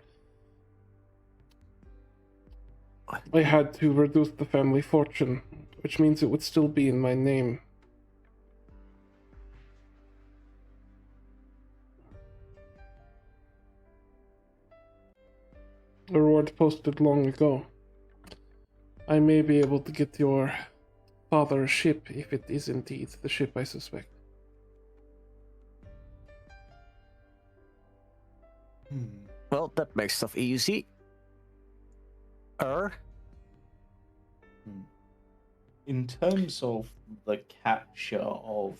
[SPEAKER 2] I had to reduce the family fortune, which means it would still be in my name. A reward posted long ago. I may be able to get your father a ship if it is indeed the ship I suspect.
[SPEAKER 3] Well, that makes stuff easy.
[SPEAKER 5] In terms of the capture of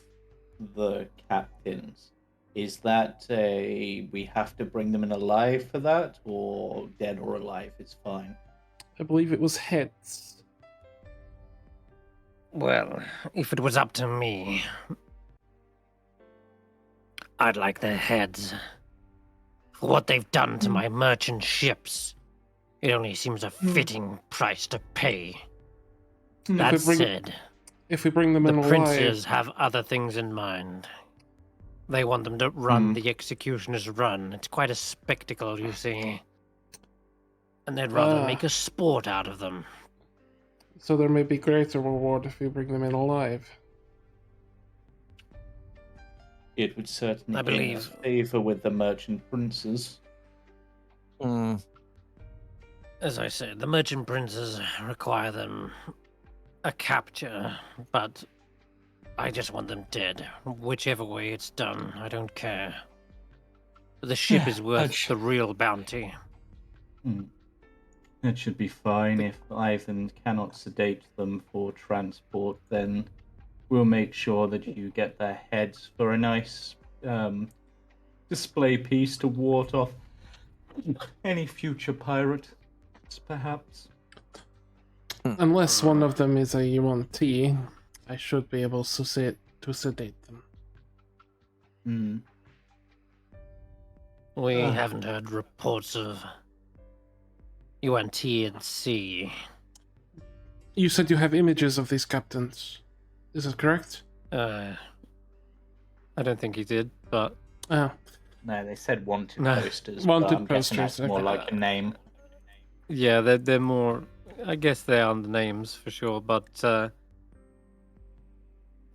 [SPEAKER 5] the captains, is that we have to bring them in alive for that, or dead or alive is fine?
[SPEAKER 2] I believe it was heads.
[SPEAKER 1] Well, if it was up to me, I'd like their heads. For what they've done to my merchant ships, it only seems a fitting price to pay. That said,
[SPEAKER 2] If we bring them
[SPEAKER 1] the
[SPEAKER 2] in alive,
[SPEAKER 1] princes have other things in mind. They want them to run the executioner's run. It's quite a spectacle, you see. And they'd rather make a sport out of them.
[SPEAKER 2] so there may be greater reward if we bring them in alive.
[SPEAKER 5] It would certainly
[SPEAKER 1] I
[SPEAKER 5] be in
[SPEAKER 1] believe-
[SPEAKER 5] favor with the merchant princes.
[SPEAKER 1] As I said, the merchant princes require them a capture, but I just want them dead. Whichever way it's done, I don't care. The ship is worth the real bounty.
[SPEAKER 5] That should be fine. If Ivan cannot sedate them for transport, then we'll make sure that you get their heads for a nice display piece to ward off any future pirates, perhaps.
[SPEAKER 2] Unless one of them is a UNT, I should be able to sedate them.
[SPEAKER 1] We haven't heard reports of UNT at sea.
[SPEAKER 2] You said you have images of these captains. Is that correct?
[SPEAKER 1] I don't think he did, but
[SPEAKER 2] Oh,
[SPEAKER 5] No, they said wanted
[SPEAKER 1] No.
[SPEAKER 5] posters.
[SPEAKER 2] Wanted
[SPEAKER 5] but I'm guessing
[SPEAKER 2] posters,
[SPEAKER 5] that's more
[SPEAKER 2] okay.
[SPEAKER 5] like a name.
[SPEAKER 1] yeah, they're more. I guess they are the names for sure, but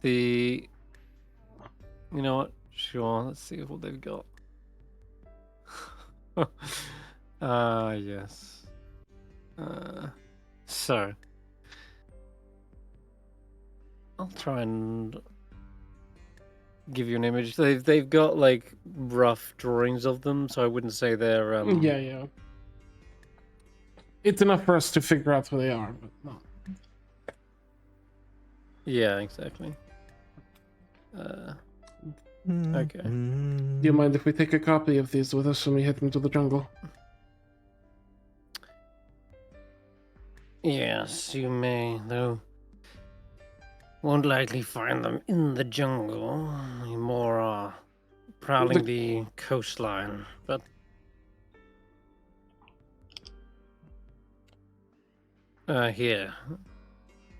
[SPEAKER 1] you know what? Sure, let's see what they've got. Yes. So I'll try and give you an image. They've got like rough drawings of them, so I wouldn't say they're
[SPEAKER 2] yeah. It's enough for us to figure out who they are, but no.
[SPEAKER 1] Yeah, exactly.
[SPEAKER 8] Okay.
[SPEAKER 2] Do you mind if we take a copy of these with us when we head into the jungle?
[SPEAKER 8] Yes, you may, though. Won't likely find them in the jungle. More are prowling the coastline, but here.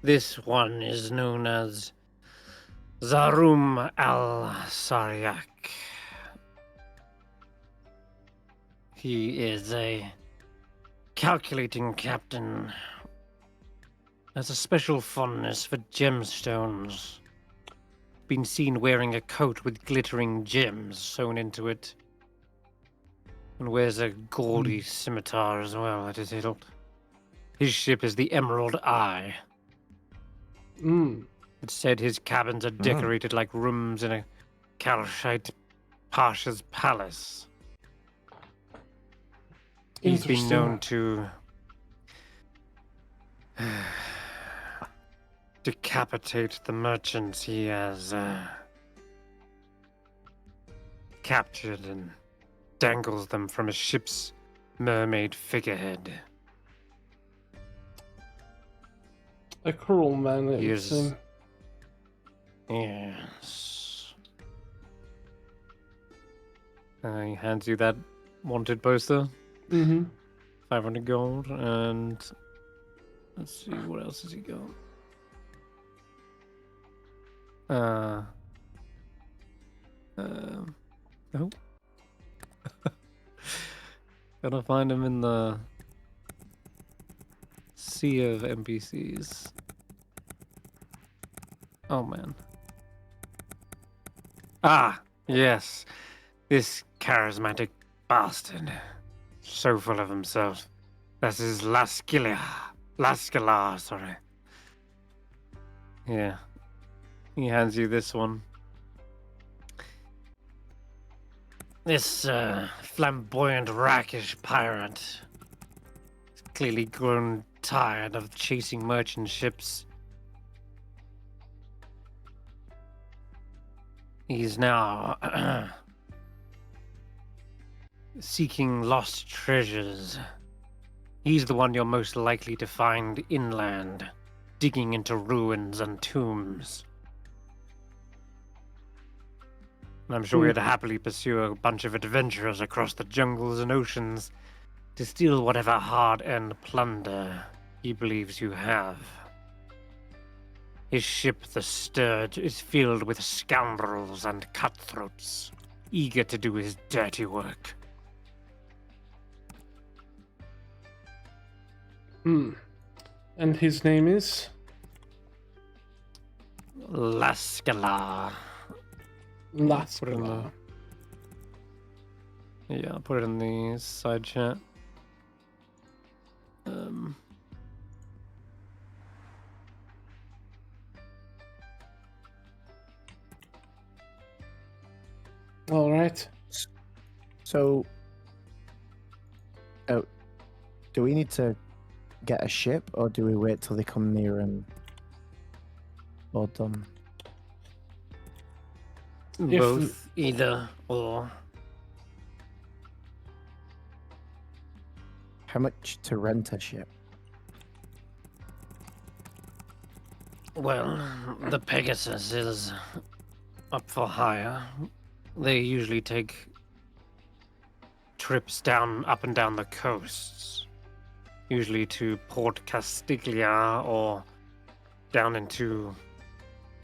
[SPEAKER 8] This one is known as Zarum al-Saryak. He is a calculating captain. Has a special fondness for gemstones. Been seen wearing a coat with glittering gems sewn into it. And wears a gaudy scimitar as well at his hilt. His ship is the Emerald Eye. It said his cabins are decorated like rooms in a Kalshite Pasha's palace. He's been known to decapitate the merchants he has captured and dangles them from a ship's mermaid figurehead.
[SPEAKER 2] A cruel man, it would seem.
[SPEAKER 8] Yes. He hands you that wanted poster. 500 gold, and let's see, what else has he got? Oh. Gotta find him in the sea of NPCs. Oh man. Ah, yes. This charismatic bastard. So full of himself. That is Laskala, sorry. Yeah. He hands you this one. This flamboyant, rakish pirate has clearly grown tired of chasing merchant ships. He's now seeking lost treasures. He's the one you're most likely to find inland, digging into ruins and tombs. I'm sure he'd happily pursue a bunch of adventurers across the jungles and oceans to steal whatever hard-earned plunder he believes you have. His ship, the Sturge, is filled with scoundrels and cutthroats, eager to do his dirty work.
[SPEAKER 2] And his name is?
[SPEAKER 8] Laskala.
[SPEAKER 2] Laskala.
[SPEAKER 8] Yeah, I'll put it in the side chat.
[SPEAKER 2] All right.
[SPEAKER 6] So, do we need to get a ship, or do we wait till they come near and board them?
[SPEAKER 8] Both, either or.
[SPEAKER 6] How much to rent a ship?
[SPEAKER 8] Well, the Pegasus is up for hire. They usually take trips up and down the coasts, usually to Port Castiglia or down into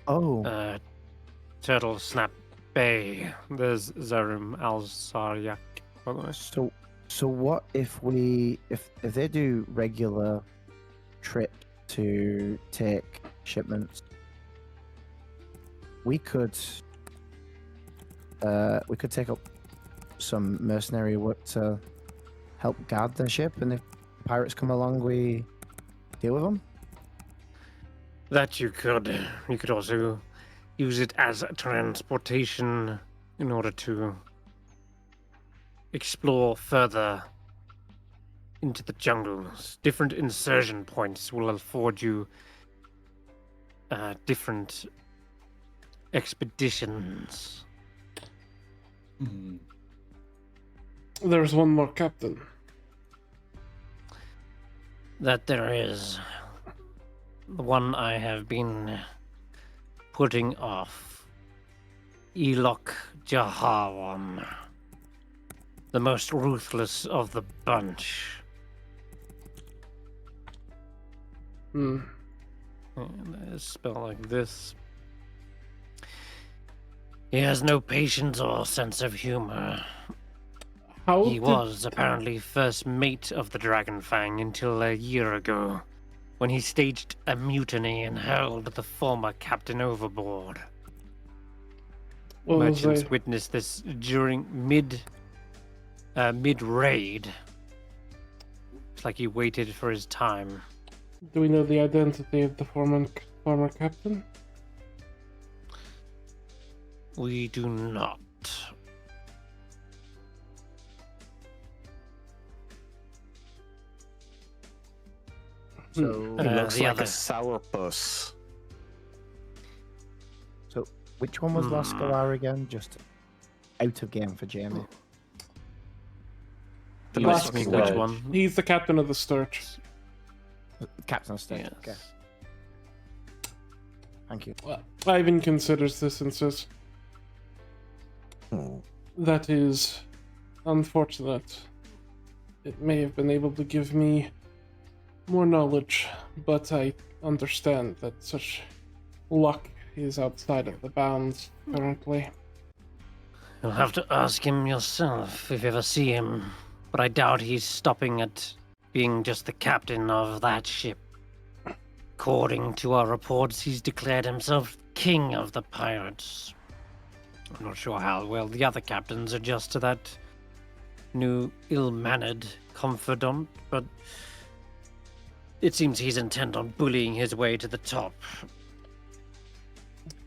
[SPEAKER 8] Turtle Snap Bay. There's Zarum al-Saryak, by the way.
[SPEAKER 6] So what if they do regular trip to take shipments? We could take up some mercenary work to help guard the ship, and if pirates come along, we deal with them.
[SPEAKER 8] That you could. You could also use it as a transportation in order to explore further into the jungles. Different insertion points will afford you different
[SPEAKER 1] expeditions.
[SPEAKER 2] There's one more captain.
[SPEAKER 1] That there is. The one I have been putting off. Elok Jahawan. The most ruthless of the bunch.
[SPEAKER 2] Hmm.
[SPEAKER 1] And a spell like this. He has no patience or sense of humor.
[SPEAKER 2] How
[SPEAKER 1] He
[SPEAKER 2] did...
[SPEAKER 1] was apparently first mate of the Dragonfang until a year ago, when he staged a mutiny and hurled the former captain overboard.
[SPEAKER 2] What was
[SPEAKER 1] Merchants
[SPEAKER 2] I...
[SPEAKER 1] witnessed this during mid-raid. It's like he waited for his time.
[SPEAKER 2] Do we know the identity of the former captain?
[SPEAKER 1] We do not.
[SPEAKER 6] So,
[SPEAKER 3] He looks
[SPEAKER 1] the
[SPEAKER 3] like
[SPEAKER 1] other.
[SPEAKER 3] a sourpuss.
[SPEAKER 6] so which one was Lascalar again? Just out of game for Jamey.
[SPEAKER 3] The
[SPEAKER 1] You
[SPEAKER 3] nice
[SPEAKER 2] last
[SPEAKER 3] looking
[SPEAKER 1] which
[SPEAKER 3] one.
[SPEAKER 1] one?
[SPEAKER 2] He's the captain of the Sturge.
[SPEAKER 6] Captain State.
[SPEAKER 1] Yes.
[SPEAKER 6] Okay. Thank you.
[SPEAKER 2] Ivan considers this and says,
[SPEAKER 3] Hmm.
[SPEAKER 2] that is unfortunate. It may have been able to give me more knowledge, but I understand that such luck is outside of the bounds currently.
[SPEAKER 1] You'll have to ask him yourself if you ever see him, but I doubt he's stopping at being just the captain of that ship. According to our reports, he's declared himself king of the pirates. I'm not sure how well the other captains adjust to that new ill-mannered confidant, but it seems he's intent on bullying his way to the top.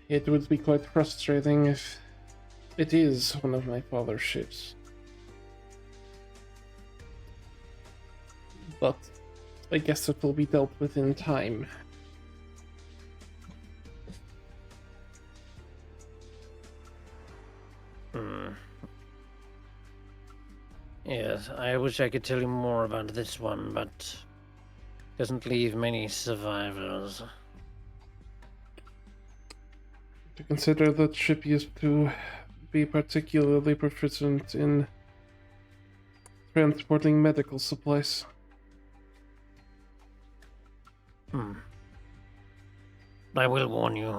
[SPEAKER 2] It would be quite frustrating if it is one of my father's ships. But I guess it will be dealt with in time.
[SPEAKER 1] Yes, I wish I could tell you more about this one, but doesn't leave many survivors.
[SPEAKER 2] To consider that ship used to be particularly proficient in transporting medical supplies.
[SPEAKER 1] I will warn you,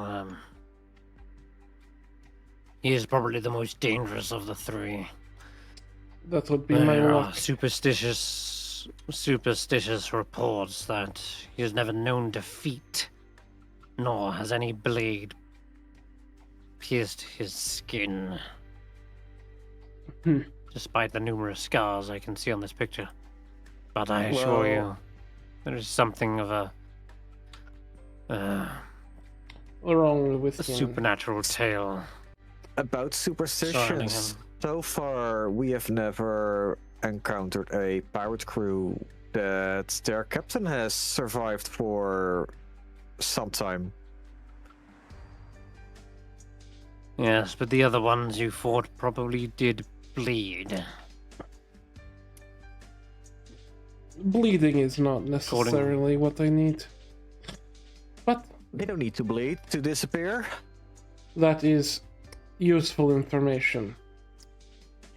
[SPEAKER 1] he is probably the most dangerous of the three.
[SPEAKER 2] That would be my
[SPEAKER 1] There are
[SPEAKER 2] luck.
[SPEAKER 1] superstitious reports that he has never known defeat, nor has any blade pierced his skin. Despite the numerous scars I can see on this picture. But I assure you, there is something of a
[SPEAKER 2] Wrong with him.
[SPEAKER 1] supernatural tale.
[SPEAKER 3] About
[SPEAKER 1] Surrounding
[SPEAKER 3] superstitions,
[SPEAKER 1] him.
[SPEAKER 3] so far we have never encountered a pirate crew that their captain has survived for some time.
[SPEAKER 1] Yes, but the other ones you fought probably did bleed.
[SPEAKER 2] Bleeding is not necessarily what I need. But
[SPEAKER 3] They don't need to bleed to disappear.
[SPEAKER 2] that is useful information.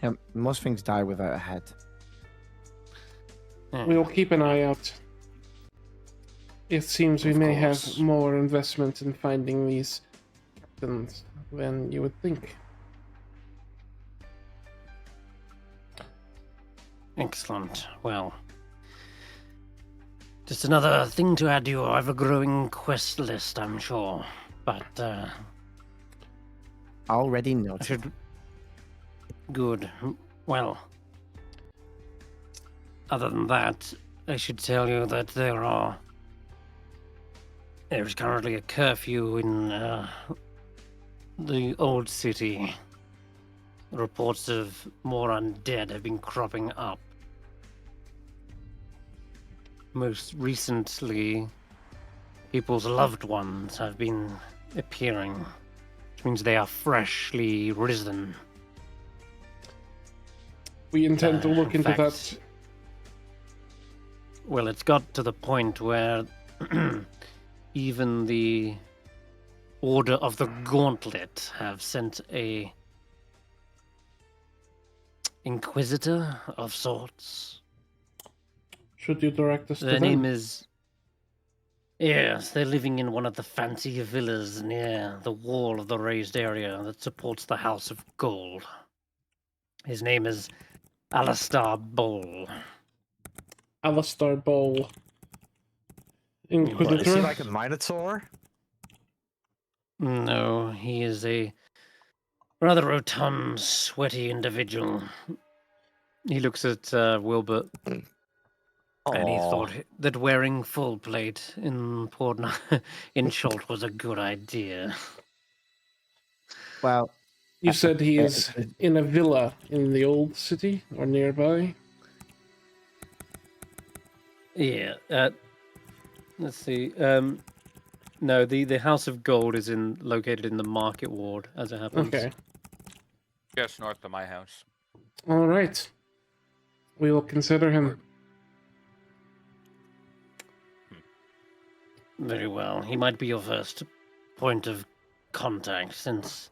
[SPEAKER 6] Yeah, most things die without a head.
[SPEAKER 2] We'll keep an eye out. It seems we
[SPEAKER 1] Of
[SPEAKER 2] may
[SPEAKER 1] course.
[SPEAKER 2] have more investment in finding these captains than you would think.
[SPEAKER 1] Excellent. Well, just another thing to add to your ever-growing quest list, I'm sure. But
[SPEAKER 6] Already
[SPEAKER 1] I
[SPEAKER 6] noted.
[SPEAKER 1] should. Good. Well, other than that, I should tell you that there is currently a curfew in the old city. Reports of more undead have been cropping up. Most recently, people's loved ones have been appearing, which means they are freshly risen.
[SPEAKER 2] We intend to look
[SPEAKER 1] In
[SPEAKER 2] into
[SPEAKER 1] fact,
[SPEAKER 2] that.
[SPEAKER 1] Well, it's got to the point where even the Order of the Gauntlet have sent a Inquisitor of sorts.
[SPEAKER 2] Should you direct us to
[SPEAKER 1] Their
[SPEAKER 2] them?
[SPEAKER 1] name is... Yes, they're living in one of the fancy villas near the wall of the raised area that supports the House of Gold. His name is Alistar Bowl.
[SPEAKER 2] Alistar Bowl.
[SPEAKER 3] What, is
[SPEAKER 2] Inquisitor?
[SPEAKER 3] he like a Minotaur?
[SPEAKER 1] No, he is a rather rotund, sweaty individual. He looks at Willbert, and he
[SPEAKER 3] Aw.
[SPEAKER 1] thought that wearing full plate in Port in Short was a good idea.
[SPEAKER 6] Well,
[SPEAKER 2] You said he is
[SPEAKER 6] it-
[SPEAKER 2] in a villa in the old city or nearby?
[SPEAKER 1] Yeah. Let's see. No, the House of Gold is located in the Market Ward, as it happens.
[SPEAKER 2] Okay.
[SPEAKER 7] Just north of my house.
[SPEAKER 2] All right. We will consider him.
[SPEAKER 1] Very well. He might be your first point of contact, since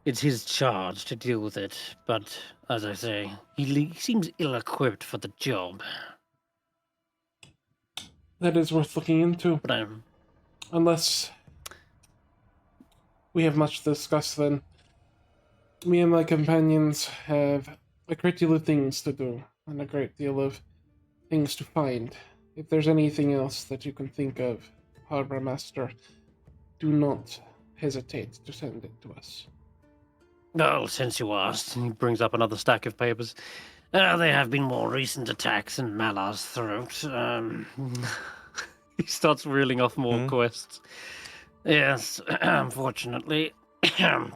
[SPEAKER 1] it's his charge to deal with it. But, as I say, he seems ill-equipped for the job.
[SPEAKER 2] That is worth looking into.
[SPEAKER 1] But I'm...
[SPEAKER 2] Unless we have much to discuss then. Me and my companions have a great deal of things to do, and a great deal of things to find. If there's anything else that you can think of, Harbor Master, do not hesitate to send it to us.
[SPEAKER 1] Well, since you asked, he brings up another stack of papers. There have been more recent attacks in Malar's throat. He starts reeling off more quests. Yes, unfortunately,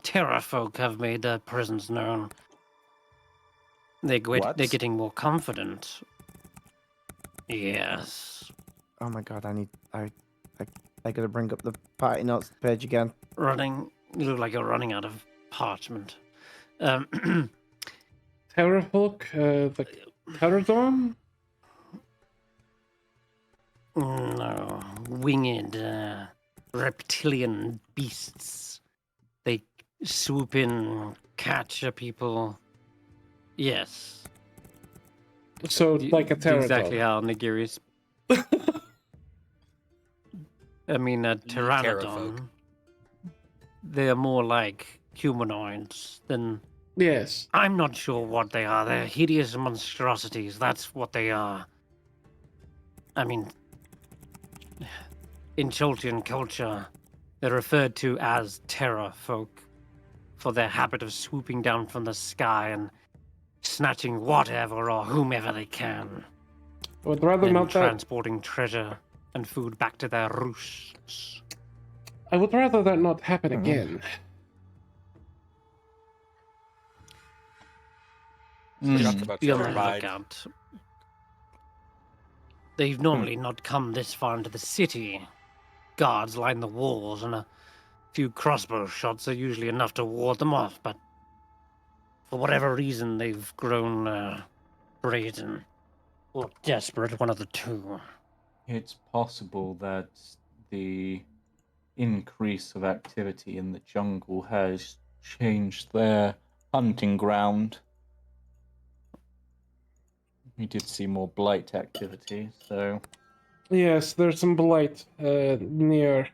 [SPEAKER 1] Terra folk have made their presence known. They're
[SPEAKER 3] What?
[SPEAKER 1] getting more confident. Yes.
[SPEAKER 6] oh my god, I gotta bring up the party notes page again.
[SPEAKER 1] You look like you're running out of parchment.
[SPEAKER 2] Terrafolk? The Terradome?
[SPEAKER 1] No, winged reptilian beasts. They swoop in, catch people. Yes.
[SPEAKER 2] So, like a Terradome.
[SPEAKER 1] Exactly how Nagiri's. I mean, a pteranodon. They are more like humanoids than.
[SPEAKER 2] Yes.
[SPEAKER 1] I'm not sure what they are. They're hideous monstrosities. That's what they are. I mean, in Choltian culture, they're referred to as terror folk for their habit of swooping down from the sky and snatching whatever or whomever they can,
[SPEAKER 2] I would rather
[SPEAKER 1] then
[SPEAKER 2] not that.
[SPEAKER 1] transporting treasure and food back to their roosts.
[SPEAKER 2] I would rather that not happen again.
[SPEAKER 7] Talk about
[SPEAKER 1] Be on
[SPEAKER 7] Terra
[SPEAKER 1] the
[SPEAKER 7] Ride.
[SPEAKER 1] lookout. They've normally not come this far into the city. Guards line the walls, and a few crossbow shots are usually enough to ward them off, but for whatever reason, they've grown brazen or desperate, one of the two.
[SPEAKER 5] It's possible that the increase of activity in the jungle has changed their hunting ground. We did see more blight activity, so
[SPEAKER 2] Yes, there's some blight near.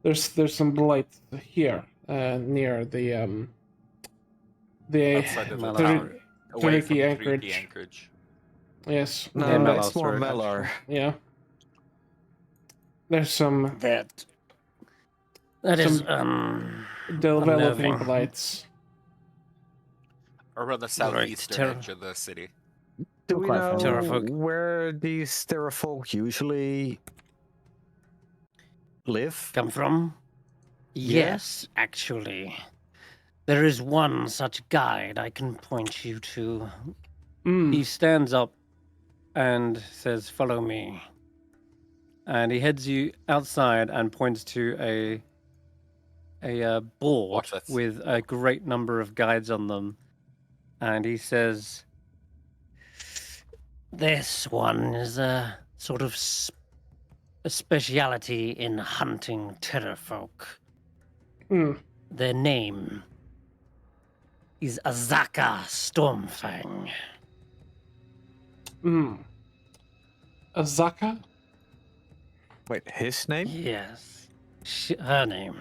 [SPEAKER 2] There's some blight here near the
[SPEAKER 7] Outside of the
[SPEAKER 1] Malar.
[SPEAKER 7] town. Away from
[SPEAKER 2] Turkey
[SPEAKER 7] 3D
[SPEAKER 2] anchorage.
[SPEAKER 7] anchorage.
[SPEAKER 2] Yes.
[SPEAKER 3] No,
[SPEAKER 1] Yeah, Malar's
[SPEAKER 3] it's more
[SPEAKER 1] throat,
[SPEAKER 3] Melar.
[SPEAKER 2] Yeah. There's some
[SPEAKER 1] That is
[SPEAKER 2] developing
[SPEAKER 1] unnerving.
[SPEAKER 2] blights.
[SPEAKER 7] Around the southeastern
[SPEAKER 1] Terra.
[SPEAKER 7] edge of the city.
[SPEAKER 3] Do we
[SPEAKER 6] Quite
[SPEAKER 3] know
[SPEAKER 1] Terrafolk.
[SPEAKER 3] where these Terrafolk usually live?
[SPEAKER 1] come from? Yes, actually. There is one such guide I can point you to. He stands up and says, "Follow me." And he heads you outside and points to
[SPEAKER 8] board
[SPEAKER 7] Watch this.
[SPEAKER 8] with a great number of guides on them, and he says, "This one is a sort of a speciality in hunting terrorfolk. Their name is Azaka Stormfang."
[SPEAKER 2] Azaka?
[SPEAKER 3] Wait, his name?
[SPEAKER 8] Yes, her name.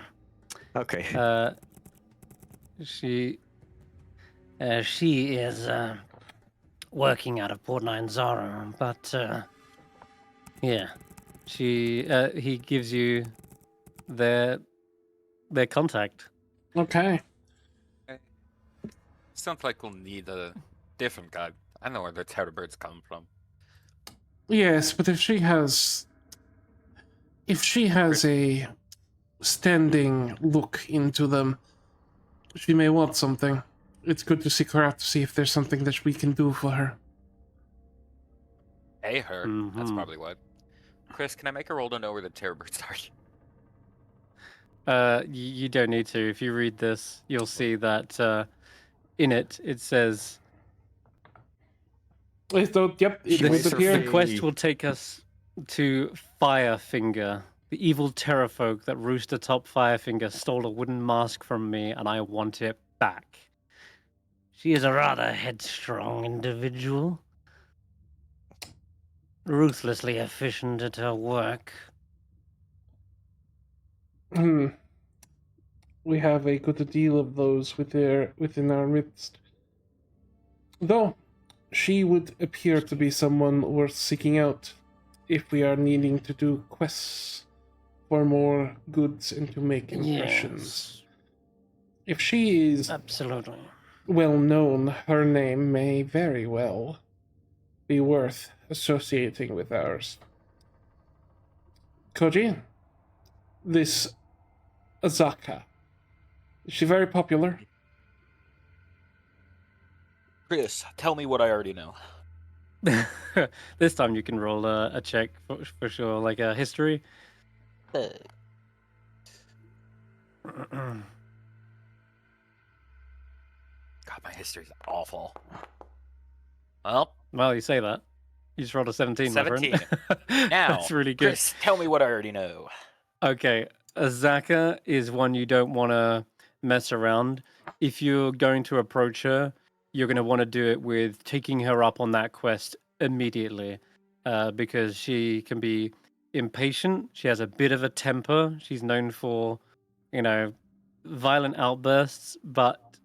[SPEAKER 3] Okay.
[SPEAKER 8] She is working out of Port Nine Zara, but yeah, he gives you their contact.
[SPEAKER 2] Okay.
[SPEAKER 7] Sounds like we'll need a different guide. I know where the terrorbirds come from.
[SPEAKER 2] Yes, but if she has a standing look into them, she may want something. It's good to seek her out to see if there's something that we can do for her.
[SPEAKER 7] Pay her. That's
[SPEAKER 8] Mhm.
[SPEAKER 7] probably what. Chris, can I make a roll to know where the terrorbirds are?
[SPEAKER 8] You don't need to. If you read this, you'll see that in it says
[SPEAKER 2] It would
[SPEAKER 8] the
[SPEAKER 2] appear.
[SPEAKER 8] quest will take us to Firefinger. The evil terrorfolk that roost atop Firefinger stole a wooden mask from me, and I want it back. She is a rather headstrong individual, ruthlessly efficient at her work.
[SPEAKER 2] We have a good deal of those within our midst. Though, she would appear to be someone worth seeking out if we are needing to do quests for more goods and to make impressions.
[SPEAKER 8] Yes,
[SPEAKER 2] If she is
[SPEAKER 8] absolutely.
[SPEAKER 2] well known, her name may very well be worth associating with ours. Koji, this Azaka, is she very popular?
[SPEAKER 7] Chris, tell me what I already know.
[SPEAKER 8] This time you can roll a check for sure, like a history.
[SPEAKER 7] God, my history's awful.
[SPEAKER 8] Well, you say that. You just rolled a 17,
[SPEAKER 7] 17.
[SPEAKER 8] my friend.
[SPEAKER 7] Now,
[SPEAKER 8] That's really good.
[SPEAKER 7] Chris, tell me what I already know.
[SPEAKER 8] Okay, Azaka is one you don't want to mess around. If you're going to approach her, you're going to want to do it with taking her up on that quest immediately, because she can be impatient. She has a bit of a temper. She's known for, violent outbursts, but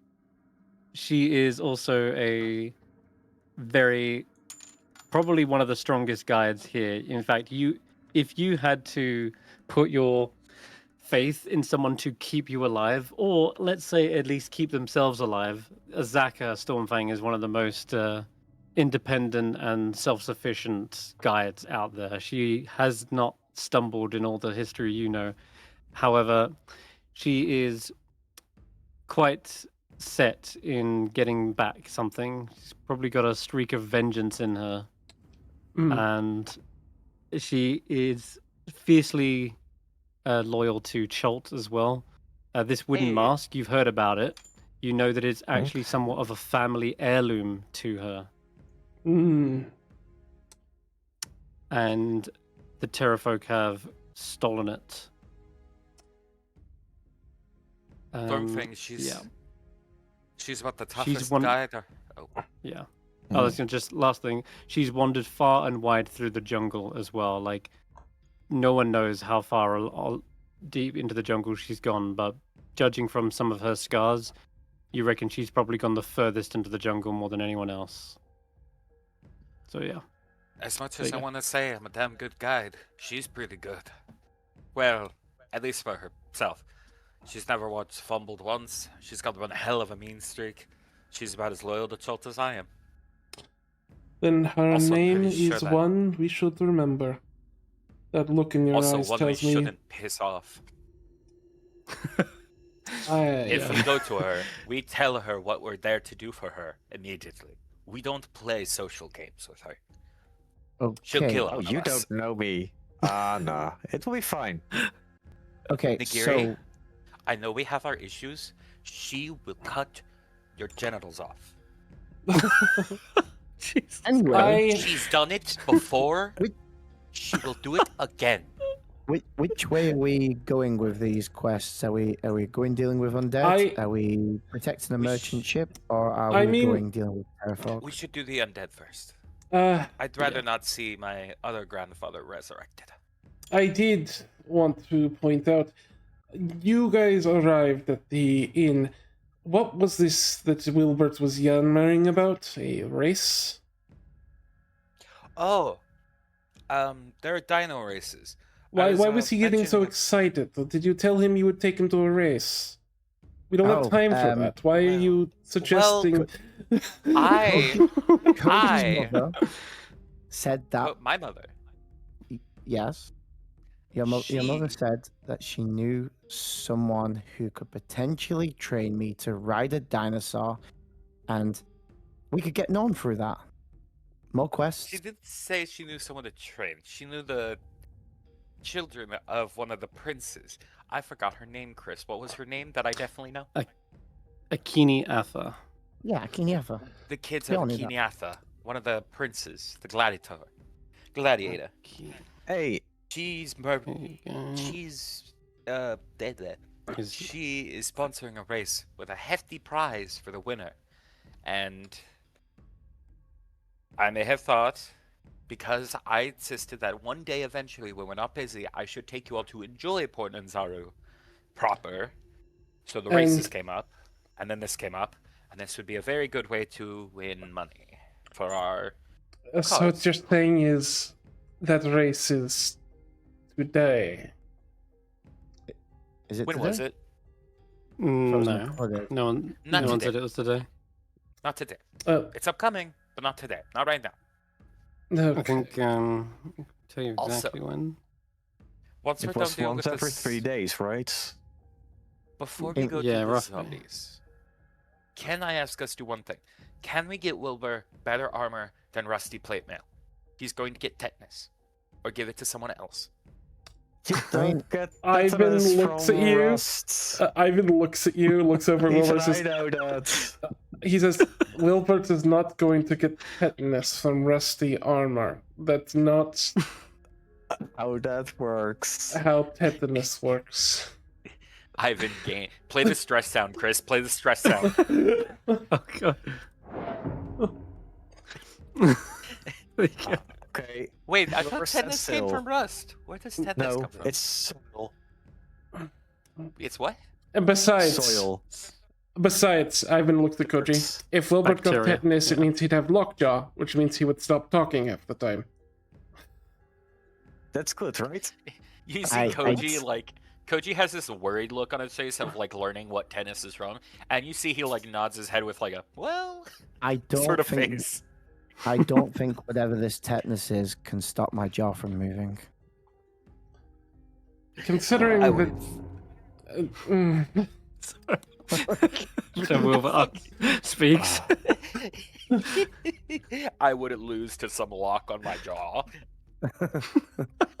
[SPEAKER 8] she is also probably one of the strongest guides here. In fact, if you had to put your faith in someone to keep you alive, or let's say at least keep themselves alive, Azaka Stormfang is one of the most independent and self-sufficient guides out there. She has not stumbled in all the history you know. However, she is quite set in getting back something. She's probably got a streak of vengeance in her. And she is fiercely loyal to Cholt as well. This wooden mask, you've heard about it. You know that it's actually somewhat of a family heirloom to her. And the Terrafolk have stolen it.
[SPEAKER 7] Stormfang, she's about the toughest
[SPEAKER 8] one-
[SPEAKER 7] guy.
[SPEAKER 8] Yeah. I was just last thing. She's wandered far and wide through the jungle as well. Like, no one knows how far or deep into the jungle she's gone, but judging from some of her scars, you reckon she's probably gone the furthest into the jungle more than anyone else. So yeah.
[SPEAKER 7] As much as I want to say I'm a damn good guide, she's pretty good. Well, at least for herself. She's never once fumbled once. She's got one hell of a mean streak. She's about as loyal to Cholt as I am.
[SPEAKER 2] Then her
[SPEAKER 7] Also, I'm
[SPEAKER 2] name
[SPEAKER 7] pretty sure
[SPEAKER 2] is
[SPEAKER 7] that-
[SPEAKER 2] one we should remember. That look in your
[SPEAKER 7] Also,
[SPEAKER 2] eyes
[SPEAKER 7] one we
[SPEAKER 2] tells me.
[SPEAKER 7] shouldn't piss off. If we go to her, we tell her what we're there to do for her immediately. We don't play social games with her. She'll
[SPEAKER 6] Okay.
[SPEAKER 7] kill
[SPEAKER 3] Oh,
[SPEAKER 7] one of
[SPEAKER 3] you
[SPEAKER 7] us.
[SPEAKER 3] don't know me. Nah. It will be fine.
[SPEAKER 6] Okay,
[SPEAKER 7] Nagiri?
[SPEAKER 6] so
[SPEAKER 7] I know we have our issues. She will cut your genitals off.
[SPEAKER 8] Jesus.
[SPEAKER 2] I
[SPEAKER 7] She's done it before.
[SPEAKER 6] Wait.
[SPEAKER 7] She will do it again.
[SPEAKER 6] Which way are we going with these quests? Are we going dealing with undead? Are we protecting a
[SPEAKER 7] We
[SPEAKER 6] merchant
[SPEAKER 7] sh-
[SPEAKER 6] ship, or are
[SPEAKER 2] I
[SPEAKER 6] we
[SPEAKER 2] mean-
[SPEAKER 6] going dealing with terrafolk?
[SPEAKER 7] We should do the undead first.
[SPEAKER 2] I
[SPEAKER 7] I'd rather not see my other grandfather resurrected.
[SPEAKER 2] did want to point out, you guys arrived at the inn. What was this that Willbert was yammering about? A race?
[SPEAKER 7] Oh, there are dino races.
[SPEAKER 2] Why was he getting so excited? Did you tell him you would take him to a race? We don't have time for that. Why are you suggesting...
[SPEAKER 6] Cody's mother said that.
[SPEAKER 7] My mother.
[SPEAKER 6] Yes. Your mother said that she knew someone who could potentially train me to ride a dinosaur, and we could get known through that. More quests.
[SPEAKER 7] She didn't say she knew someone to train. She knew the children of one of the princes. I forgot her name, Chris. What was her name that I definitely know?
[SPEAKER 8] Akini Atha.
[SPEAKER 6] Yeah, Kinyafa.
[SPEAKER 7] The kids
[SPEAKER 6] We all
[SPEAKER 7] of
[SPEAKER 6] knew that.
[SPEAKER 7] Kinyatha, one of the princes, the gladiator.
[SPEAKER 3] Hey,
[SPEAKER 7] She's
[SPEAKER 8] There you go.
[SPEAKER 7] she's dead.
[SPEAKER 8] Is-
[SPEAKER 7] She is sponsoring a race with a hefty prize for the winner, and I may have thought, because I insisted that one day eventually when we're not busy, I should take you all to enjoy Port Nanzaru proper. So the races
[SPEAKER 2] And-
[SPEAKER 7] came up, and then this came up, and this would be a very good way to win money for our.
[SPEAKER 2] So what you're saying is that race is today.
[SPEAKER 6] Is it
[SPEAKER 7] When
[SPEAKER 6] today?
[SPEAKER 7] was it?
[SPEAKER 8] No.
[SPEAKER 6] Okay.
[SPEAKER 8] No one,
[SPEAKER 7] Not
[SPEAKER 8] no one
[SPEAKER 7] today.
[SPEAKER 8] said it was today.
[SPEAKER 7] Not today.
[SPEAKER 2] Oh,
[SPEAKER 7] It's upcoming, but not today. Not right now.
[SPEAKER 2] no.
[SPEAKER 8] I think, I'll tell you
[SPEAKER 7] Also-
[SPEAKER 8] exactly when.
[SPEAKER 7] Once we're
[SPEAKER 3] it
[SPEAKER 7] done
[SPEAKER 3] was
[SPEAKER 7] dealing
[SPEAKER 3] once
[SPEAKER 7] with
[SPEAKER 3] every
[SPEAKER 7] this,
[SPEAKER 3] 3 days, right?
[SPEAKER 7] before we go
[SPEAKER 8] Yeah,
[SPEAKER 7] to the
[SPEAKER 8] roughly.
[SPEAKER 7] zombies, can I ask us to do one thing? Can we get Wilbur better armor than Rusty Plate Mail? He's going to get tetanus, or give it to someone else.
[SPEAKER 3] You don't get
[SPEAKER 2] Ivan
[SPEAKER 3] tetanus
[SPEAKER 2] looks
[SPEAKER 3] from
[SPEAKER 2] at you.
[SPEAKER 3] rust.
[SPEAKER 2] Ivan looks at you, looks over at
[SPEAKER 3] Even
[SPEAKER 2] Wilbert,
[SPEAKER 3] I
[SPEAKER 2] says,
[SPEAKER 3] know that.
[SPEAKER 2] he says, Wilbert is not going to get tetanus from rusty armor. That's not
[SPEAKER 3] How that works.
[SPEAKER 2] how tetanus works.
[SPEAKER 7] Ivan gain. Play the stress sound, Chris. Play the stress sound.
[SPEAKER 8] Oh, God. There you go.
[SPEAKER 3] Okay.
[SPEAKER 7] Wait, I
[SPEAKER 3] Rubber
[SPEAKER 7] thought tetanus came
[SPEAKER 3] cell.
[SPEAKER 7] from rust. Where does tetanus
[SPEAKER 3] No,
[SPEAKER 7] come from?
[SPEAKER 3] it's soil.
[SPEAKER 7] It's what?
[SPEAKER 2] And besides,
[SPEAKER 3] Soil.
[SPEAKER 2] Ivan looked at Koji. If Wilbert got
[SPEAKER 8] Bacteria.
[SPEAKER 2] tetanus, it means he'd have lockjaw, which means he would stop talking half the time.
[SPEAKER 3] That's good, right?
[SPEAKER 7] You see Koji, like, Koji has this worried look on his face of, like, learning what tennis is wrong. And you see he, like, nods his head with, like, a, well,
[SPEAKER 6] I don't
[SPEAKER 7] sort of
[SPEAKER 6] think
[SPEAKER 7] face.
[SPEAKER 6] I don't think whatever this tetanus is can stop my jaw from moving.
[SPEAKER 2] Considering
[SPEAKER 7] I
[SPEAKER 2] that.
[SPEAKER 7] would-
[SPEAKER 8] So Wilbur speaks.
[SPEAKER 7] I wouldn't lose to some lock on my jaw.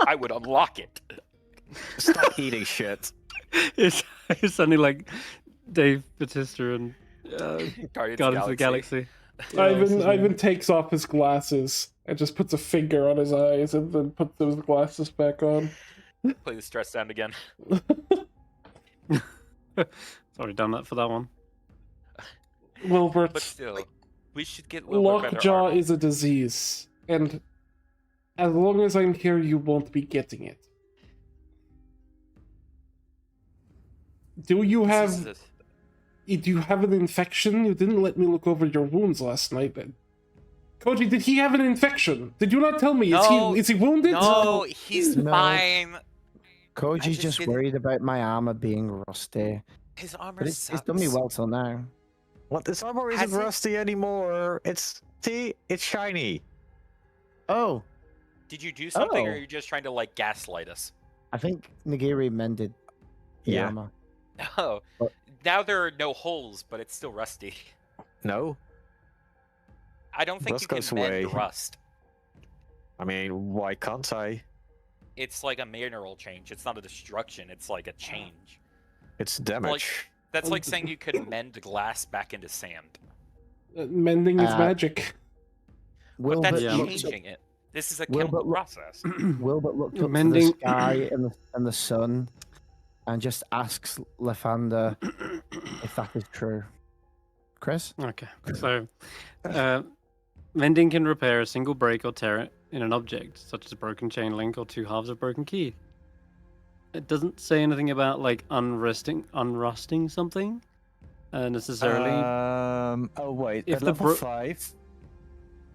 [SPEAKER 7] I would unlock it.
[SPEAKER 3] Stop eating shit.
[SPEAKER 8] it's suddenly like Dave Bautista and
[SPEAKER 7] Guardians
[SPEAKER 8] Guardians of the Galaxy.
[SPEAKER 2] Ivan takes off his glasses and just puts a finger on his eyes and then puts those glasses back on.
[SPEAKER 7] Play the stress sound again.
[SPEAKER 8] Already done that for that one.
[SPEAKER 2] Wilbert,
[SPEAKER 7] But still, we should get Wilbur better
[SPEAKER 2] lockjaw
[SPEAKER 7] armor.
[SPEAKER 2] is a disease, and as long as I'm here, you won't be getting it. Do you
[SPEAKER 7] This is
[SPEAKER 2] have
[SPEAKER 7] the-
[SPEAKER 2] do you have an infection? You didn't let me look over your wounds last night. Koji, did he have an infection? Did you not tell me?
[SPEAKER 7] No,
[SPEAKER 2] Is he wounded?
[SPEAKER 7] No, he's
[SPEAKER 6] No.
[SPEAKER 7] fine.
[SPEAKER 6] Koji's
[SPEAKER 7] just
[SPEAKER 6] just
[SPEAKER 7] didn't-
[SPEAKER 6] worried about my armor being rusty.
[SPEAKER 7] His armor
[SPEAKER 6] But it's done me
[SPEAKER 7] sucks.
[SPEAKER 6] well till now.
[SPEAKER 3] What? This armor
[SPEAKER 7] Has
[SPEAKER 3] isn't
[SPEAKER 7] it-
[SPEAKER 3] rusty anymore. It's shiny.
[SPEAKER 6] Oh,
[SPEAKER 7] Did you do something, or
[SPEAKER 6] Oh.
[SPEAKER 7] are you just trying to like gaslight us?
[SPEAKER 6] I think Nagiri mended the
[SPEAKER 3] Yeah.
[SPEAKER 6] armor.
[SPEAKER 7] No.
[SPEAKER 6] What?
[SPEAKER 7] Now there are no holes, but it's still rusty.
[SPEAKER 3] No,
[SPEAKER 7] I don't think
[SPEAKER 3] Rust
[SPEAKER 7] you can
[SPEAKER 3] goes
[SPEAKER 7] mend
[SPEAKER 3] away.
[SPEAKER 7] rust.
[SPEAKER 3] I mean, why can't I?
[SPEAKER 7] It's like a mineral change. It's not a destruction. It's like a change.
[SPEAKER 3] It's damage.
[SPEAKER 7] That's like saying you can mend glass back into sand.
[SPEAKER 2] Mending is magic.
[SPEAKER 7] But that's
[SPEAKER 6] Wilbert looked
[SPEAKER 7] changing it. This is a
[SPEAKER 6] Wilbert
[SPEAKER 7] chemical
[SPEAKER 6] look-
[SPEAKER 7] process.
[SPEAKER 6] Wilbert looked up to the
[SPEAKER 8] Mending-
[SPEAKER 6] sky and the sun, and just asks Lathander if that is true. Chris?
[SPEAKER 8] Okay, so mending can repair a single break or tear in an object, such as a broken chain link or two halves of broken key. It doesn't say anything about like unrusting something necessarily.
[SPEAKER 3] Oh wait,
[SPEAKER 8] If
[SPEAKER 3] at
[SPEAKER 8] the
[SPEAKER 3] level 5,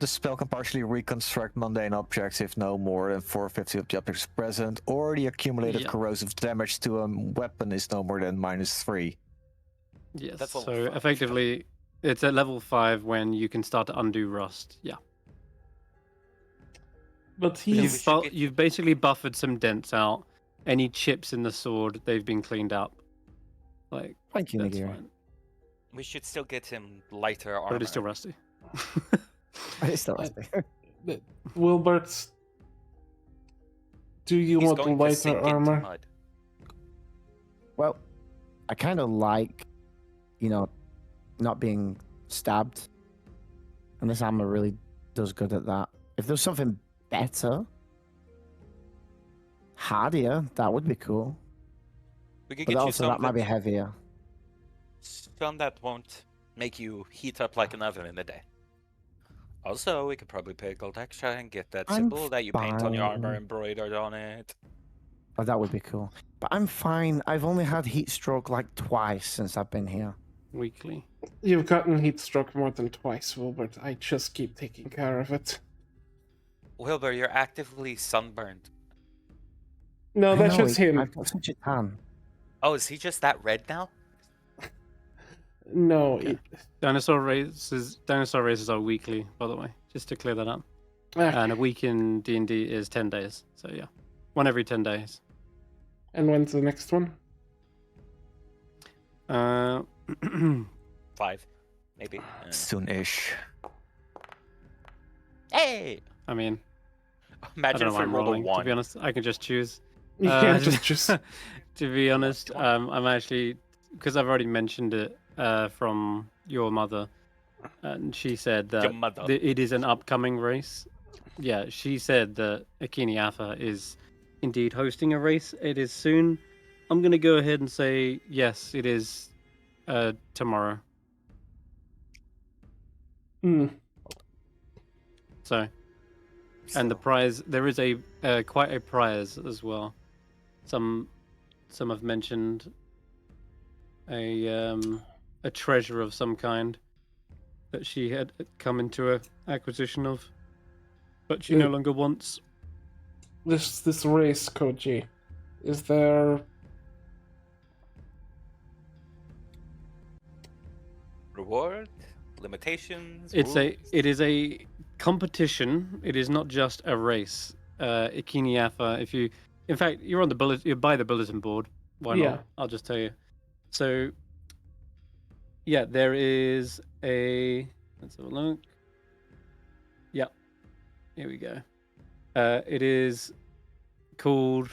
[SPEAKER 3] the spell can partially reconstruct mundane objects if no more than 450 of the objects present, or the accumulated
[SPEAKER 8] Yeah.
[SPEAKER 3] corrosive damage to a weapon is no more than -3.
[SPEAKER 8] Yes,
[SPEAKER 7] That's level
[SPEAKER 8] so
[SPEAKER 7] 5.
[SPEAKER 8] effectively, it's at level 5 when you can start to undo rust. Yeah,
[SPEAKER 2] But he's
[SPEAKER 8] you've basically buffered some dents out. Any chips in the sword, they've been cleaned up. Like
[SPEAKER 6] Thank you,
[SPEAKER 8] that's
[SPEAKER 6] Nagiri.
[SPEAKER 8] fine,
[SPEAKER 7] We should still get him lighter armor.
[SPEAKER 8] but it is still rusty.
[SPEAKER 6] It's still rusty.
[SPEAKER 2] Wilbert. Do you
[SPEAKER 7] He's
[SPEAKER 2] want
[SPEAKER 7] going to
[SPEAKER 2] lighter
[SPEAKER 7] sink into
[SPEAKER 2] armor?
[SPEAKER 7] mud.
[SPEAKER 6] Well, I kind of like, not being stabbed. And this armor really does good at that. If there's something better, hardier, that would be cool.
[SPEAKER 7] We could
[SPEAKER 6] But
[SPEAKER 7] get you
[SPEAKER 6] also, that might be
[SPEAKER 7] something,
[SPEAKER 6] heavier.
[SPEAKER 7] some that won't make you heat up like an oven in the day. Also, we could probably pay gold extra and get that
[SPEAKER 6] I'm
[SPEAKER 7] symbol that you paint on your armor
[SPEAKER 6] fine.
[SPEAKER 7] embroidered on it.
[SPEAKER 6] Oh, that would be cool. But I'm fine. I've only had heat stroke like twice since I've been here.
[SPEAKER 8] Weekly.
[SPEAKER 2] You've gotten heat stroke more than twice, Wilbert. I just keep taking care of it.
[SPEAKER 7] Wilbur, you're actively sunburned.
[SPEAKER 2] No,
[SPEAKER 6] I
[SPEAKER 2] that's
[SPEAKER 6] know,
[SPEAKER 2] just him.
[SPEAKER 6] I've got such a tan.
[SPEAKER 7] Oh, is he just that red now?
[SPEAKER 2] No,
[SPEAKER 8] Okay. Dinosaur races are weekly, by the way, just to clear that up. And a week in D&D is 10 days. So yeah, one every 10 days.
[SPEAKER 2] And when's the next one?
[SPEAKER 7] 5, maybe.
[SPEAKER 3] Soon-ish.
[SPEAKER 7] Hey!
[SPEAKER 8] I mean, I
[SPEAKER 7] Imagine
[SPEAKER 8] don't
[SPEAKER 7] if
[SPEAKER 8] know
[SPEAKER 7] we
[SPEAKER 8] why I'm
[SPEAKER 7] rolled a
[SPEAKER 8] rolling. To
[SPEAKER 7] 1.
[SPEAKER 8] be honest, I can just choose.
[SPEAKER 2] Yeah, just
[SPEAKER 8] To be honest, I'm actually, because I've already mentioned it from your mother, and she said
[SPEAKER 7] Your
[SPEAKER 8] that
[SPEAKER 7] mother.
[SPEAKER 8] it is an upcoming race. Yeah, she said that Akini Alpha is indeed hosting a race. It is soon. I'm going to go ahead and say yes, it is tomorrow.
[SPEAKER 2] Hmm.
[SPEAKER 8] So, and the prize, there is a quite a prize as well. Some have mentioned a treasure of some kind that she had come into a acquisition of, but she no longer wants.
[SPEAKER 2] This race, Koji, is there?
[SPEAKER 7] Reward? Limitations?
[SPEAKER 8] It
[SPEAKER 7] rules?
[SPEAKER 8] is a competition. It is not just a race. Ikini Alpha, if you, in fact, you're on the bullet, you're by the bulletin board. Why
[SPEAKER 2] Yeah.
[SPEAKER 8] not? I'll just tell you. So, yeah, there is a. Let's have a look. Yeah, here we go. It is called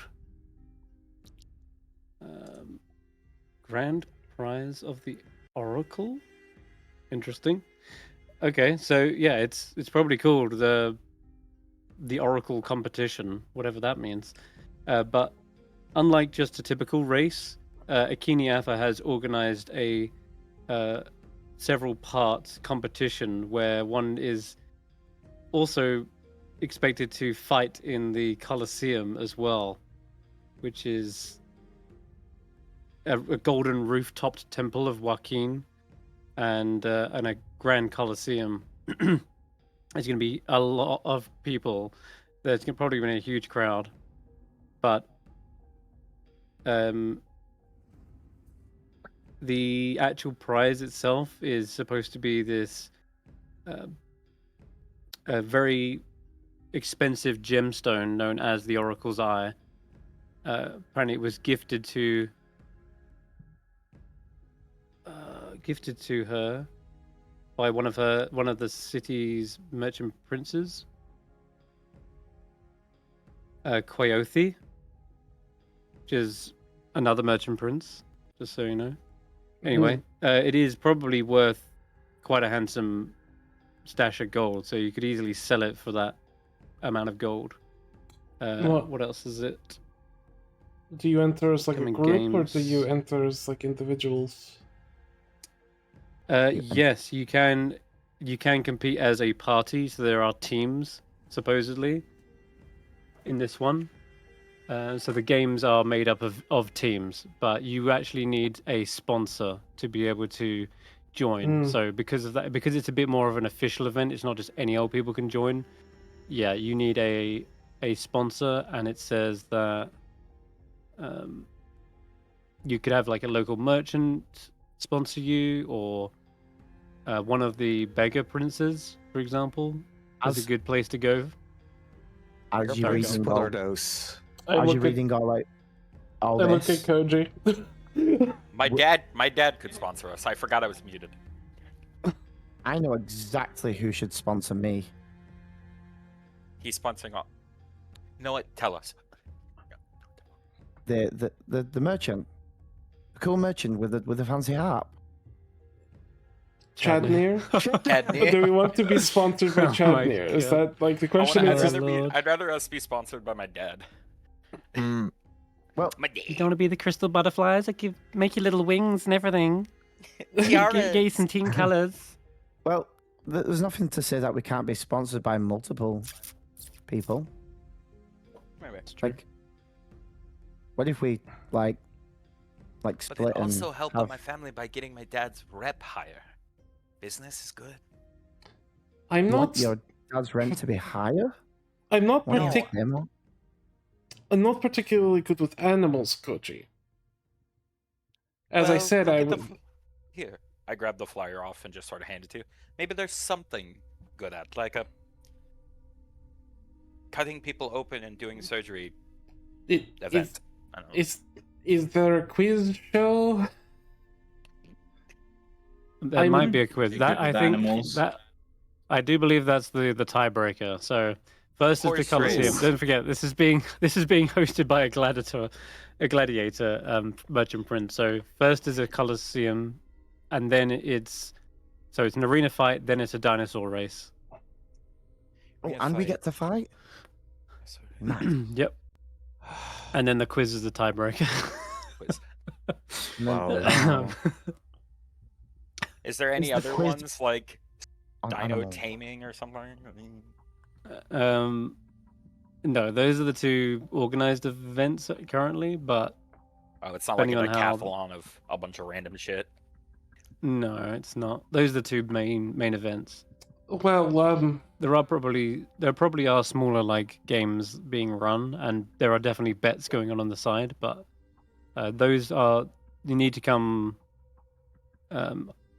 [SPEAKER 8] Grand Prize of the Oracle. Interesting. Okay, so yeah, it's probably called the Oracle competition, whatever that means. But unlike just a typical race, Akini Alpha has organized a several parts competition where one is also expected to fight in the Colosseum as well, which is a golden roof-topped temple of Joaquin and a grand Colosseum. There's going to be a lot of people. There's probably going to be a huge crowd, but the actual prize itself is supposed to be this a very expensive gemstone known as the Oracle's Eye. Apparently, it was gifted to her by one of the city's merchant princes, Quaothi, which is another merchant prince, just so you know. Anyway, it is probably worth quite a handsome stash of gold, so you could easily sell it for that amount of gold. What else is it?
[SPEAKER 2] Do you enter as like a
[SPEAKER 8] Coming
[SPEAKER 2] group, or
[SPEAKER 8] games.
[SPEAKER 2] do you enter as like individuals?
[SPEAKER 8] Yes, you can. You can compete as a party, so there are teams supposedly in this one. So the games are made up of teams, but you actually need a sponsor to be able to join. So because of that, because it's a bit more of an official event, it's not just any old people can join. Yeah, you need a sponsor, and it says that you could have like a local merchant sponsor you, or one of the beggar princes, for example, is a good place to go.
[SPEAKER 6] As you
[SPEAKER 3] Very
[SPEAKER 6] reading
[SPEAKER 3] similar
[SPEAKER 6] all,
[SPEAKER 3] those.
[SPEAKER 6] as you reading all
[SPEAKER 2] I look at
[SPEAKER 6] this,
[SPEAKER 2] Koji.
[SPEAKER 7] My dad could sponsor us. I forgot I was muted.
[SPEAKER 6] I know exactly who should sponsor me.
[SPEAKER 7] He's sponsoring all. You know what? Tell us.
[SPEAKER 6] The merchant, the cool merchant with the fancy harp.
[SPEAKER 2] Chadnir?
[SPEAKER 7] Chadney.
[SPEAKER 2] Do we want to be sponsored by
[SPEAKER 8] Oh my
[SPEAKER 2] Chadnir? Is
[SPEAKER 8] God.
[SPEAKER 2] that like the question?
[SPEAKER 7] I'd rather us be sponsored by my dad.
[SPEAKER 6] Well,
[SPEAKER 7] My
[SPEAKER 8] You
[SPEAKER 7] dad.
[SPEAKER 8] don't want to be the crystal butterflies that make your little wings and everything. Get you some team colors.
[SPEAKER 6] well, there's nothing to say that we can't be sponsored by multiple people. Like, what if we like
[SPEAKER 7] But
[SPEAKER 6] split
[SPEAKER 7] it also
[SPEAKER 6] and
[SPEAKER 7] helped
[SPEAKER 6] have...
[SPEAKER 7] out my family by getting my dad's rep higher. Business is good.
[SPEAKER 2] I'm
[SPEAKER 6] You
[SPEAKER 2] not.
[SPEAKER 6] want your dad's rent to be higher?
[SPEAKER 2] I'm not.
[SPEAKER 6] Why not
[SPEAKER 2] partic-
[SPEAKER 6] him?
[SPEAKER 2] I'm not particularly good with animals, Koji. As I
[SPEAKER 7] Well,
[SPEAKER 2] said,
[SPEAKER 7] look
[SPEAKER 2] I
[SPEAKER 7] at the
[SPEAKER 2] would.
[SPEAKER 7] Here, I grabbed the flyer off and just sort of handed it to you. Maybe there's something good at, like a cutting people open and doing surgery event. I don't know.
[SPEAKER 2] Is there a quiz show?
[SPEAKER 8] There might be a quiz.
[SPEAKER 5] Be
[SPEAKER 8] That
[SPEAKER 5] good
[SPEAKER 8] I
[SPEAKER 5] with
[SPEAKER 8] think
[SPEAKER 5] animals.
[SPEAKER 8] that I do believe that's the tiebreaker. So first is the
[SPEAKER 7] Horse
[SPEAKER 8] Colosseum.
[SPEAKER 7] race.
[SPEAKER 8] Don't forget this is being hosted by a gladiator merchant prince. So first is a Colosseum, and then it's an arena fight. Then it's a dinosaur race.
[SPEAKER 6] Oh, and we get to fight? Nice.
[SPEAKER 8] Yep. And then the quiz is the tiebreaker.
[SPEAKER 6] And then-
[SPEAKER 3] Wow.
[SPEAKER 7] Is there any
[SPEAKER 6] the
[SPEAKER 7] other
[SPEAKER 6] quiz
[SPEAKER 7] ones like
[SPEAKER 6] on
[SPEAKER 7] dino
[SPEAKER 6] animals.
[SPEAKER 7] taming or something? I mean,
[SPEAKER 8] No, those are the two organized events currently, but
[SPEAKER 7] oh, it's not like a
[SPEAKER 8] Depending on how-
[SPEAKER 7] decathlon of a bunch of random shit.
[SPEAKER 8] no, it's not. Those are the two main events.
[SPEAKER 2] Well,
[SPEAKER 8] There probably are smaller like games being run, and there are definitely bets going on the side, but those are you need to come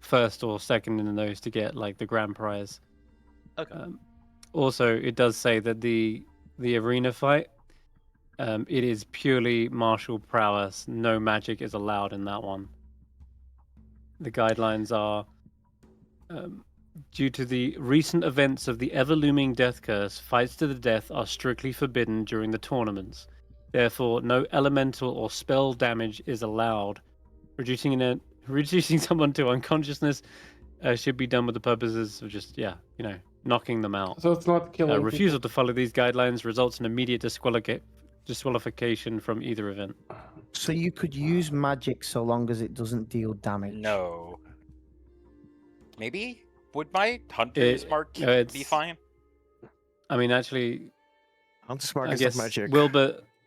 [SPEAKER 8] first or second in those to get like the grand prize.
[SPEAKER 7] Okay.
[SPEAKER 8] Also, it does say that the arena fight, it is purely martial prowess. No magic is allowed in that one. The guidelines are due to the recent events of the ever-looming death curse, fights to the death are strictly forbidden during the tournaments. Therefore, no elemental or spell damage is allowed. Reducing someone to unconsciousness should be done with the purposes of just, knocking them out.
[SPEAKER 2] so it's not killing.
[SPEAKER 8] Refusal to follow these guidelines results in immediate disqualification from either event.
[SPEAKER 6] So you could use magic so long as it doesn't deal damage.
[SPEAKER 7] No. Maybe? Would my hunter's mark be
[SPEAKER 8] it's-
[SPEAKER 7] fine?
[SPEAKER 8] I mean, actually,
[SPEAKER 3] Hunter's mark
[SPEAKER 8] I
[SPEAKER 3] is
[SPEAKER 8] guess
[SPEAKER 3] not magic.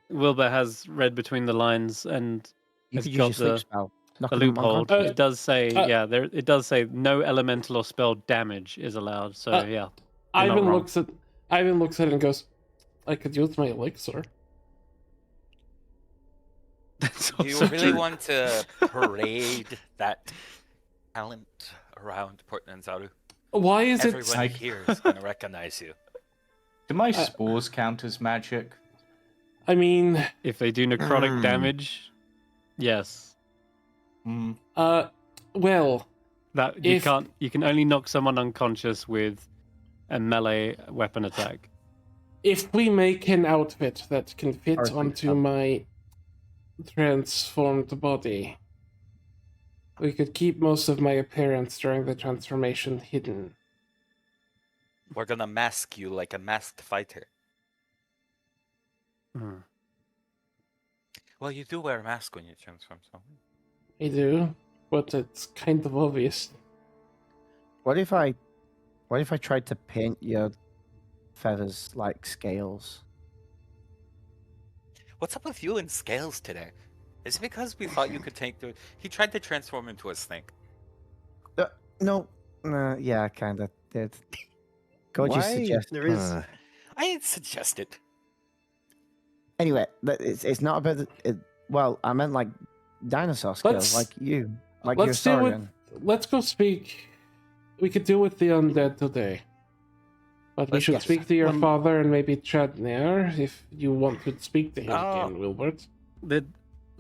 [SPEAKER 8] Wilbert has read between the lines and
[SPEAKER 6] You
[SPEAKER 8] it's
[SPEAKER 6] could use
[SPEAKER 8] got
[SPEAKER 6] your sleep
[SPEAKER 8] the
[SPEAKER 6] spell. Knock
[SPEAKER 8] a
[SPEAKER 6] them
[SPEAKER 8] loophole.
[SPEAKER 6] unconscious.
[SPEAKER 8] It does say, it does say no elemental or spell damage is allowed. So yeah, you're not
[SPEAKER 2] Ivan
[SPEAKER 8] wrong.
[SPEAKER 2] looks at it and goes, "I could use my elixir."
[SPEAKER 8] That's
[SPEAKER 7] Do you
[SPEAKER 8] also
[SPEAKER 7] really
[SPEAKER 8] true.
[SPEAKER 7] want to parade that talent around Portland Zaru?
[SPEAKER 2] Why is it?
[SPEAKER 7] Everybody here is going to recognize you.
[SPEAKER 5] Do my spores count as magic?
[SPEAKER 2] I mean,
[SPEAKER 8] If they do necrotic damage, yes.
[SPEAKER 2] well,
[SPEAKER 8] That you
[SPEAKER 2] If-
[SPEAKER 8] can't. You can only knock someone unconscious with a melee weapon attack.
[SPEAKER 2] if we make an outfit that can fit
[SPEAKER 6] Or sleep
[SPEAKER 2] onto
[SPEAKER 6] spell.
[SPEAKER 2] my transformed body, We could keep most of my appearance during the transformation hidden.
[SPEAKER 7] We're gonna mask you like a masked fighter.
[SPEAKER 8] Hmm.
[SPEAKER 7] Well, you do wear a mask when you transform, so.
[SPEAKER 2] I do, but it's kind of obvious.
[SPEAKER 6] What if I tried to paint your feathers like scales?
[SPEAKER 7] What's up with you and scales today? Is it because we thought you could take the? He tried to transform into a snake.
[SPEAKER 6] No, yeah, I kind of did. Koji suggested.
[SPEAKER 3] There is.
[SPEAKER 7] I didn't suggest it.
[SPEAKER 6] Anyway, it's not about. Well, I meant like dinosaur scales, like you, like your saurian.
[SPEAKER 2] Let's go speak. We could deal with the undead today. But we should speak to your father and maybe Chadnair if you want to speak to him again, Willbert.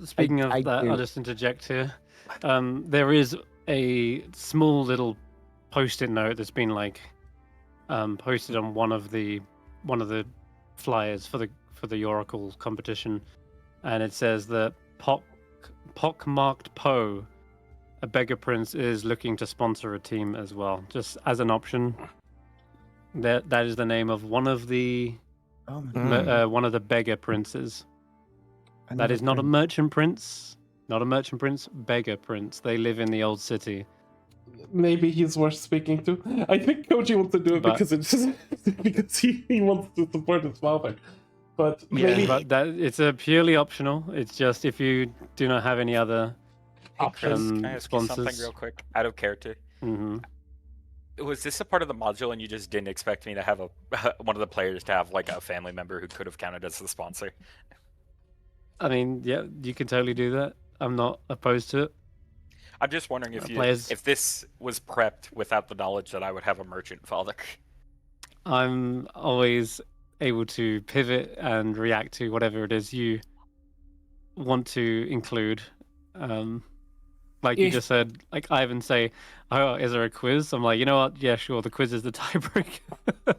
[SPEAKER 1] Speaking of that, I'll just interject here. There is a small little post-it note that's been like posted on one of the flyers for the Oracle competition, and it says that pockmarked Poe, a beggar prince, is looking to sponsor a team as well, just as an option. That is the name of one of the one of the beggar princes. That is not a merchant prince. Not a merchant prince, beggar prince. They live in the old city.
[SPEAKER 2] Maybe he's worth speaking to. I think Koji wants to do it because it's just because he wants to support his father. But maybe
[SPEAKER 1] but it's a purely optional. It's just if you do not have any other
[SPEAKER 7] Can I ask you
[SPEAKER 1] sponsors.
[SPEAKER 7] something real quick, out of character?
[SPEAKER 1] Mm-hmm.
[SPEAKER 7] Was this a part of the module, and you just didn't expect me to have one of the players to have like a family member who could have counted as the sponsor?
[SPEAKER 1] I mean, yeah, you can totally do that. I'm not opposed to it.
[SPEAKER 7] I'm just wondering if this was prepped without the knowledge that I would have a merchant father.
[SPEAKER 1] I'm always able to pivot and react to whatever it is you want to include. Like you just said, like Ivan say, "Oh, is there a quiz?" I'm like, you know what? Yeah, sure. The quiz is the tiebreaker.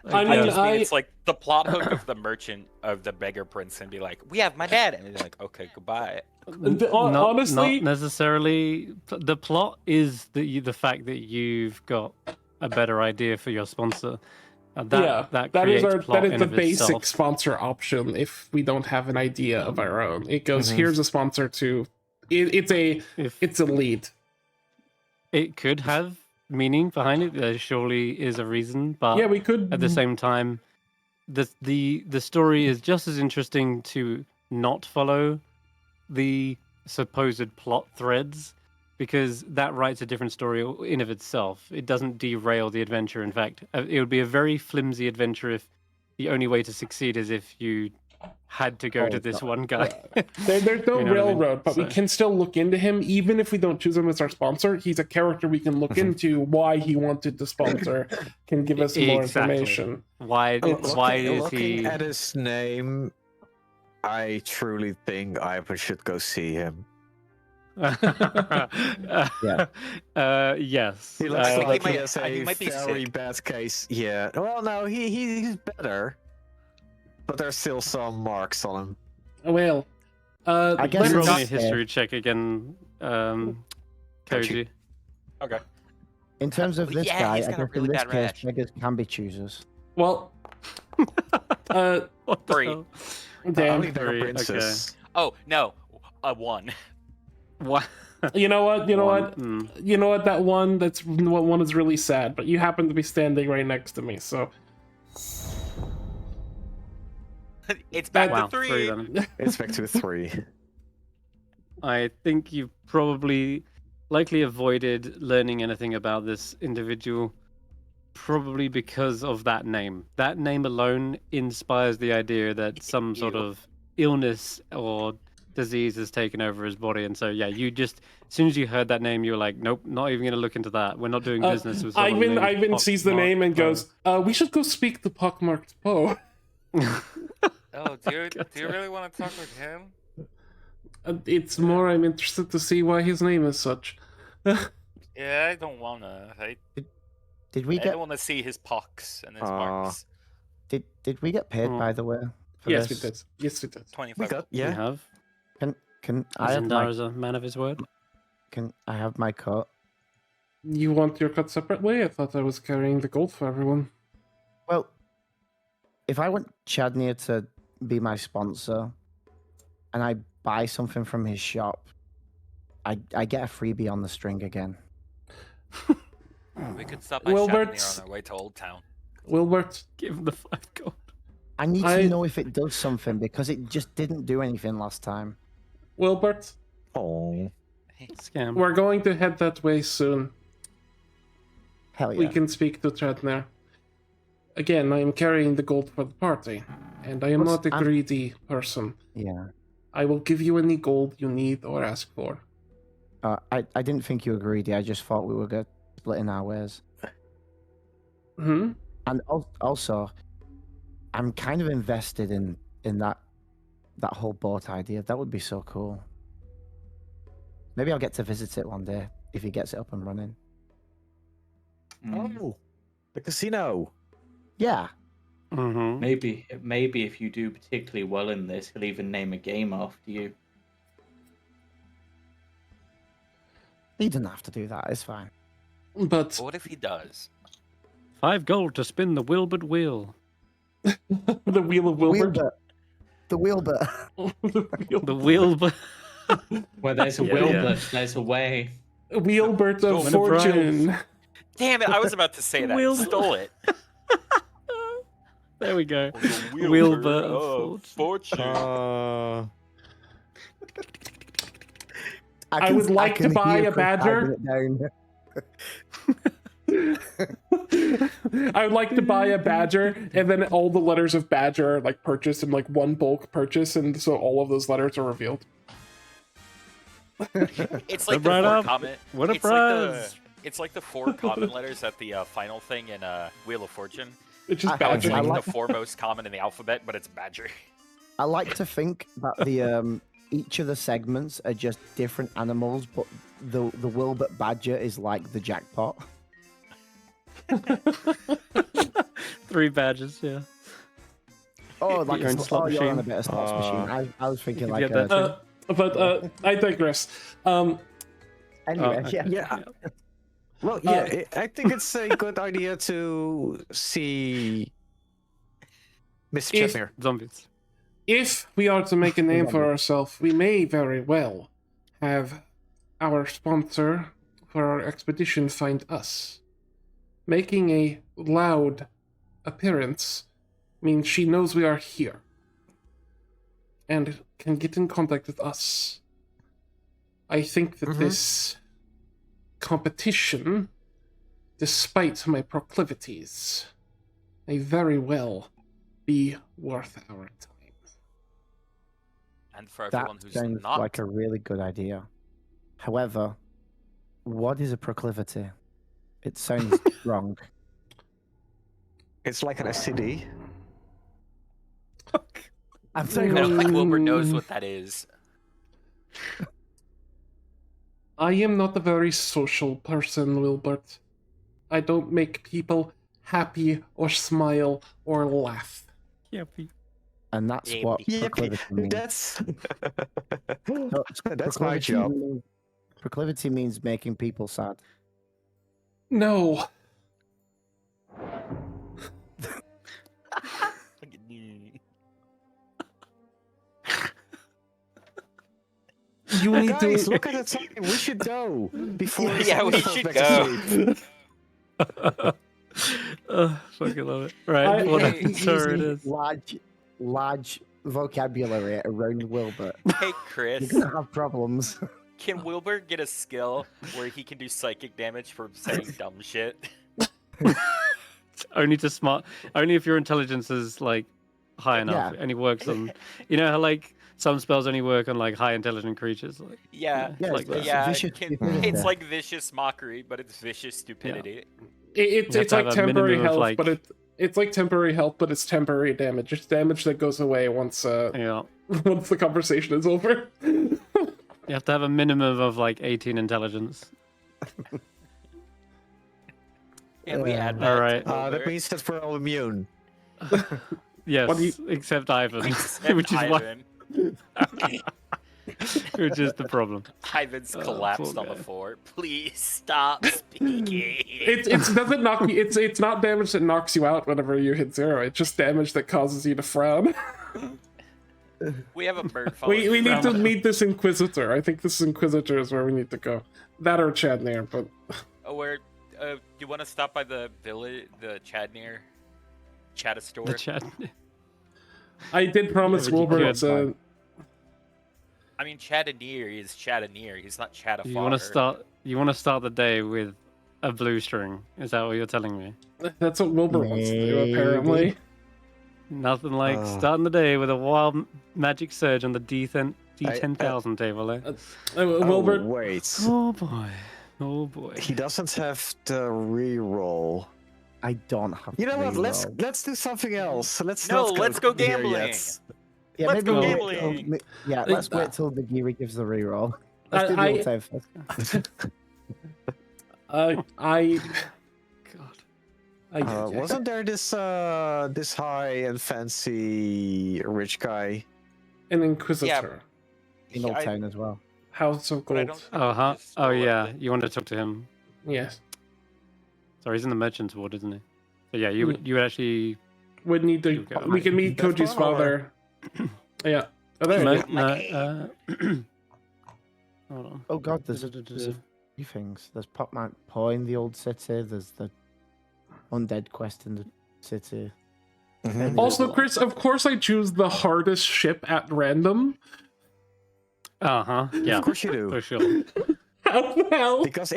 [SPEAKER 7] It's like the plot hook of the merchant of the beggar prince, and be like, "We have my dad," and they're like, "Okay, goodbye."
[SPEAKER 2] Honestly,
[SPEAKER 1] not necessarily. The plot is the fact that you've got a better idea for your sponsor. That is
[SPEAKER 2] the basic sponsor option. If we don't have an idea of our own, it goes here's a sponsor to. It's a lead.
[SPEAKER 1] It could have meaning behind it. There surely is a reason, but
[SPEAKER 2] yeah, we could.
[SPEAKER 1] At the same time, the story is just as interesting to not follow the supposed plot threads, because that writes a different story in of itself. It doesn't derail the adventure. In fact, it would be a very flimsy adventure if the only way to succeed is if you had to go to this one guy.
[SPEAKER 2] There's no railroad,
[SPEAKER 1] I mean?
[SPEAKER 2] but we can still look into him, even if we don't choose him as our sponsor. He's a character we can look into. Why he wanted to sponsor can give us more information.
[SPEAKER 1] Why is he?
[SPEAKER 3] Looking at his name, I truly think I should go see him.
[SPEAKER 1] Yes.
[SPEAKER 3] He looks like
[SPEAKER 7] he
[SPEAKER 3] he has a
[SPEAKER 7] might be
[SPEAKER 3] very
[SPEAKER 7] sick.
[SPEAKER 3] bad case. Yeah. Well, no, he's better. But there's still some marks on him.
[SPEAKER 2] Well,
[SPEAKER 6] I guess
[SPEAKER 1] roll
[SPEAKER 6] it's
[SPEAKER 1] me a history check again, Koji.
[SPEAKER 7] Okay.
[SPEAKER 6] In terms of this
[SPEAKER 7] Yeah,
[SPEAKER 6] guy,
[SPEAKER 7] he's
[SPEAKER 6] I
[SPEAKER 7] got a
[SPEAKER 6] guess
[SPEAKER 7] really
[SPEAKER 6] in this
[SPEAKER 7] bad
[SPEAKER 6] case,
[SPEAKER 7] rash.
[SPEAKER 6] beggars can be choosers.
[SPEAKER 2] well,
[SPEAKER 1] What the
[SPEAKER 7] Three.
[SPEAKER 1] hell?
[SPEAKER 2] damn.
[SPEAKER 3] Only their
[SPEAKER 1] Three,
[SPEAKER 3] princess.
[SPEAKER 7] Oh no, a 1.
[SPEAKER 1] What?
[SPEAKER 2] You know what?
[SPEAKER 1] Mm.
[SPEAKER 2] You know what? That one is really sad. But you happen to be standing right next to me, so
[SPEAKER 7] It's back
[SPEAKER 1] Wow,
[SPEAKER 7] to 3.
[SPEAKER 1] then.
[SPEAKER 3] It's back to 3.
[SPEAKER 1] I think you probably likely avoided learning anything about this individual, probably because of that name. That name alone inspires the idea that some sort of illness or disease has taken over his body, and so yeah, you just as soon as you heard that name, you were like, nope, not even going to look into that. We're not doing business with someone named
[SPEAKER 2] Ivan sees the name and
[SPEAKER 1] Pockmarked
[SPEAKER 2] goes, "We should go speak to Pockmarked Poe."
[SPEAKER 7] Oh, do you really want to talk with him?
[SPEAKER 2] It's more I'm interested to see why his name is such.
[SPEAKER 7] Yeah, I don't wanna.
[SPEAKER 6] Did we
[SPEAKER 7] I
[SPEAKER 6] get
[SPEAKER 7] don't want to see his pox and his marks.
[SPEAKER 6] did we get paid, by the way? for
[SPEAKER 2] Yes,
[SPEAKER 6] this?
[SPEAKER 2] we did. Yes, we did.
[SPEAKER 7] 25.
[SPEAKER 3] We got,
[SPEAKER 1] We
[SPEAKER 3] yeah.
[SPEAKER 1] have.
[SPEAKER 6] Can I have
[SPEAKER 1] Zindar is a man of his word.
[SPEAKER 6] Can I have my cut?
[SPEAKER 2] You want your cut separately? I thought I was carrying the gold for everyone.
[SPEAKER 6] Well, if I want Chadnir to be my sponsor, and I buy something from his shop, I get a freebie on the string again.
[SPEAKER 7] We could stop by
[SPEAKER 2] Willbert.
[SPEAKER 7] Shadnir on our way to Old Town.
[SPEAKER 2] Willbert,
[SPEAKER 8] Give him the 5 gold.
[SPEAKER 6] I need to know if it does something because it just didn't do anything last time.
[SPEAKER 2] Willbert,
[SPEAKER 3] Oh.
[SPEAKER 8] Scam.
[SPEAKER 2] we're going to head that way soon.
[SPEAKER 6] Hell yeah.
[SPEAKER 2] We can speak to Chadner. Again, I am carrying the gold for the party, and I am not a greedy person.
[SPEAKER 6] Yeah.
[SPEAKER 2] I will give you any gold you need or ask for.
[SPEAKER 6] I didn't think you were greedy. I just thought we were good splitting our ways.
[SPEAKER 2] Hmm?
[SPEAKER 6] And also, I'm kind of invested in that whole boat idea. That would be so cool. Maybe I'll get to visit it one day if he gets it up and running.
[SPEAKER 3] Oh, the casino.
[SPEAKER 6] Yeah.
[SPEAKER 8] Mm-hmm.
[SPEAKER 5] Maybe if you do particularly well in this, he'll even name a game after you.
[SPEAKER 6] He doesn't have to do that. It's fine.
[SPEAKER 2] But
[SPEAKER 7] But what if he does?
[SPEAKER 8] 5 gold to spin the Willbert wheel.
[SPEAKER 2] the Wheel of Willbert.
[SPEAKER 6] The Willbert.
[SPEAKER 8] The Willbert.
[SPEAKER 5] Where there's a
[SPEAKER 8] Yeah,
[SPEAKER 5] Willbert, there's a way.
[SPEAKER 2] Wheelbert of
[SPEAKER 8] Win a
[SPEAKER 2] Fortune.
[SPEAKER 7] Damn it! I was about to say that.
[SPEAKER 8] Will-
[SPEAKER 7] Stole it.
[SPEAKER 8] There we go.
[SPEAKER 7] The
[SPEAKER 8] Willbert
[SPEAKER 7] of
[SPEAKER 8] of
[SPEAKER 7] Fortune.
[SPEAKER 2] I would like to buy a badger. I would like to buy a badger, and then all the letters of badger are like purchased in like one bulk purchase, and so all of those letters are revealed.
[SPEAKER 7] It's like
[SPEAKER 8] Right
[SPEAKER 7] the
[SPEAKER 8] up.
[SPEAKER 7] four common.
[SPEAKER 8] What a
[SPEAKER 7] it's like the,
[SPEAKER 8] prize.
[SPEAKER 7] it's like the 4 common letters at the final thing in Wheel of Fortune.
[SPEAKER 2] It's just
[SPEAKER 6] I-
[SPEAKER 7] How it's
[SPEAKER 2] badger.
[SPEAKER 7] like
[SPEAKER 6] like-
[SPEAKER 7] the 4 most common in the alphabet, but it's Badger.
[SPEAKER 6] I like to think that the each of the segments are just different animals, but the Wilbert Badger is like the jackpot.
[SPEAKER 8] 3 badges, yeah.
[SPEAKER 6] Oh, like
[SPEAKER 8] You're in slot
[SPEAKER 6] you're on a
[SPEAKER 8] machine.
[SPEAKER 6] bit of slots machine. I was thinking
[SPEAKER 8] You
[SPEAKER 6] like
[SPEAKER 8] get that
[SPEAKER 6] a,
[SPEAKER 2] I digress.
[SPEAKER 6] anyway.
[SPEAKER 8] Oh,
[SPEAKER 6] yeah.
[SPEAKER 3] Yeah. Well, yeah, I think it's a good idea to see Miss
[SPEAKER 2] If-
[SPEAKER 3] Chadnir.
[SPEAKER 8] Zombies.
[SPEAKER 2] If we are to make a name for ourselves, we may very well have our sponsor for our expedition find us. Making a loud appearance means she knows we are here and can get in contact with us. I think that this competition, despite my proclivities, may very well be worth our time.
[SPEAKER 7] And for
[SPEAKER 6] That
[SPEAKER 7] everyone who's
[SPEAKER 6] sounds
[SPEAKER 7] not,
[SPEAKER 6] like a really good idea. However, what is a proclivity? It sounds wrong.
[SPEAKER 3] It's like an STD.
[SPEAKER 6] I'm
[SPEAKER 7] I
[SPEAKER 6] saying
[SPEAKER 7] don't think Wilbur knows what that is.
[SPEAKER 2] I am not a very social person, Wilbert. I don't make people happy or smile or laugh.
[SPEAKER 8] Yippee.
[SPEAKER 6] and that's what
[SPEAKER 3] Yeah,
[SPEAKER 6] proclivity means.
[SPEAKER 3] that's
[SPEAKER 6] So,
[SPEAKER 3] that's my
[SPEAKER 6] proclivity
[SPEAKER 3] job.
[SPEAKER 6] Proclivity means making people sad.
[SPEAKER 2] No. You need
[SPEAKER 3] Guys,
[SPEAKER 2] to
[SPEAKER 3] look at the time. We should go before.
[SPEAKER 7] Yeah, we
[SPEAKER 3] someone falls
[SPEAKER 7] should
[SPEAKER 3] back
[SPEAKER 7] go.
[SPEAKER 3] asleep.
[SPEAKER 8] Fucking love it. Right,
[SPEAKER 2] I-
[SPEAKER 8] what
[SPEAKER 2] I-
[SPEAKER 8] sorry it is.
[SPEAKER 6] Large vocabulary around Wilbert.
[SPEAKER 7] Hey,
[SPEAKER 6] You're
[SPEAKER 7] Chris,
[SPEAKER 6] gonna have problems.
[SPEAKER 7] can Wilbur get a skill where he can do psychic damage for saying dumb shit?
[SPEAKER 8] Only to smart. Only if your intelligence is like high enough.
[SPEAKER 6] Yeah.
[SPEAKER 8] And he works on. You know how like some spells only work on like high intelligent creatures. Like
[SPEAKER 7] Yeah,
[SPEAKER 6] Yeah,
[SPEAKER 8] like that.
[SPEAKER 7] yeah.
[SPEAKER 6] vicious
[SPEAKER 7] Can,
[SPEAKER 6] stupidity.
[SPEAKER 7] it's like vicious mockery, but it's vicious stupidity.
[SPEAKER 2] It's
[SPEAKER 8] You have to
[SPEAKER 2] like
[SPEAKER 8] have a
[SPEAKER 2] temporary
[SPEAKER 8] minimum of,
[SPEAKER 2] health,
[SPEAKER 8] like-
[SPEAKER 2] but it's like temporary health, but it's temporary damage. It's damage that goes away once
[SPEAKER 8] yeah.
[SPEAKER 2] once the conversation is over.
[SPEAKER 8] You have to have a minimum of like 18 intelligence.
[SPEAKER 7] And we add
[SPEAKER 6] All
[SPEAKER 7] that.
[SPEAKER 8] right.
[SPEAKER 7] to
[SPEAKER 3] That
[SPEAKER 7] Wilbur.
[SPEAKER 3] means that we're all immune.
[SPEAKER 8] Yes,
[SPEAKER 2] What do
[SPEAKER 8] except Ivan,
[SPEAKER 7] Except
[SPEAKER 8] which is why.
[SPEAKER 7] Ivan.
[SPEAKER 8] which is the problem.
[SPEAKER 7] Ivan's
[SPEAKER 8] Oh,
[SPEAKER 7] collapsed
[SPEAKER 8] poor
[SPEAKER 7] on the
[SPEAKER 8] guy.
[SPEAKER 7] floor. Please stop speaking.
[SPEAKER 2] It doesn't knock you. It's not damage that knocks you out whenever you hit 0. It's just damage that causes you to frown.
[SPEAKER 7] We have a bird
[SPEAKER 2] We need to
[SPEAKER 7] following
[SPEAKER 2] meet this Inquisitor. I think this Inquisitor is where we need to go. That or Chadnir, but
[SPEAKER 7] where you want to stop by the village, the Chadda store?
[SPEAKER 8] The chat.
[SPEAKER 2] I did promise
[SPEAKER 8] Yeah, but you
[SPEAKER 2] Willbert.
[SPEAKER 8] could,
[SPEAKER 7] I mean, Chaddanir is Chaddanir. He's not Chadda.
[SPEAKER 8] You want to start? You want to start the day with a blue string? Is that what you're telling me?
[SPEAKER 2] That's what Willbert wants to do,
[SPEAKER 6] Maybe.
[SPEAKER 2] apparently.
[SPEAKER 8] Nothing like starting the day with a wild magic surge on the D10,000 table, eh?
[SPEAKER 2] Willbert,
[SPEAKER 3] wait.
[SPEAKER 8] Oh boy. Oh boy.
[SPEAKER 3] He doesn't have the reroll.
[SPEAKER 6] I don't have.
[SPEAKER 3] You know what?
[SPEAKER 6] reroll.
[SPEAKER 3] Let's do something else. Let's
[SPEAKER 7] go
[SPEAKER 3] here
[SPEAKER 7] gambling.
[SPEAKER 3] yet.
[SPEAKER 6] Yeah,
[SPEAKER 7] Let's
[SPEAKER 6] maybe
[SPEAKER 7] go
[SPEAKER 6] we'll
[SPEAKER 7] gambling.
[SPEAKER 6] let's wait till Nagiri gives the reroll. Let's do the
[SPEAKER 2] I-
[SPEAKER 6] old save first.
[SPEAKER 2] I
[SPEAKER 8] God.
[SPEAKER 3] Wasn't there this high and fancy rich guy?
[SPEAKER 2] an Inquisitor.
[SPEAKER 6] In Old Town as well.
[SPEAKER 2] House of
[SPEAKER 7] But I
[SPEAKER 2] Gold.
[SPEAKER 7] don't
[SPEAKER 8] Oh, huh?
[SPEAKER 7] just
[SPEAKER 8] Oh,
[SPEAKER 7] go up
[SPEAKER 8] yeah.
[SPEAKER 7] the-
[SPEAKER 8] You want to talk to him?
[SPEAKER 2] Yes.
[SPEAKER 8] Sorry, he's in the Merchant's Ward, isn't he? So yeah, you would actually.
[SPEAKER 2] Would need to.
[SPEAKER 8] You go.
[SPEAKER 2] We can meet
[SPEAKER 3] That's
[SPEAKER 2] Koji's
[SPEAKER 3] fine.
[SPEAKER 2] father. Yeah. Oh, there
[SPEAKER 8] No,
[SPEAKER 2] you go.
[SPEAKER 8] no. Hold on.
[SPEAKER 6] Oh god, there's a few things. There's Pop Mount Paw in the old city. There's the undead quest in the city.
[SPEAKER 3] Mhm.
[SPEAKER 2] Also, Chris, of course I choose the hardest ship at random.
[SPEAKER 8] Uh huh. Yeah.
[SPEAKER 3] Of course you do.
[SPEAKER 8] For sure.
[SPEAKER 2] How the hell?
[SPEAKER 3] Because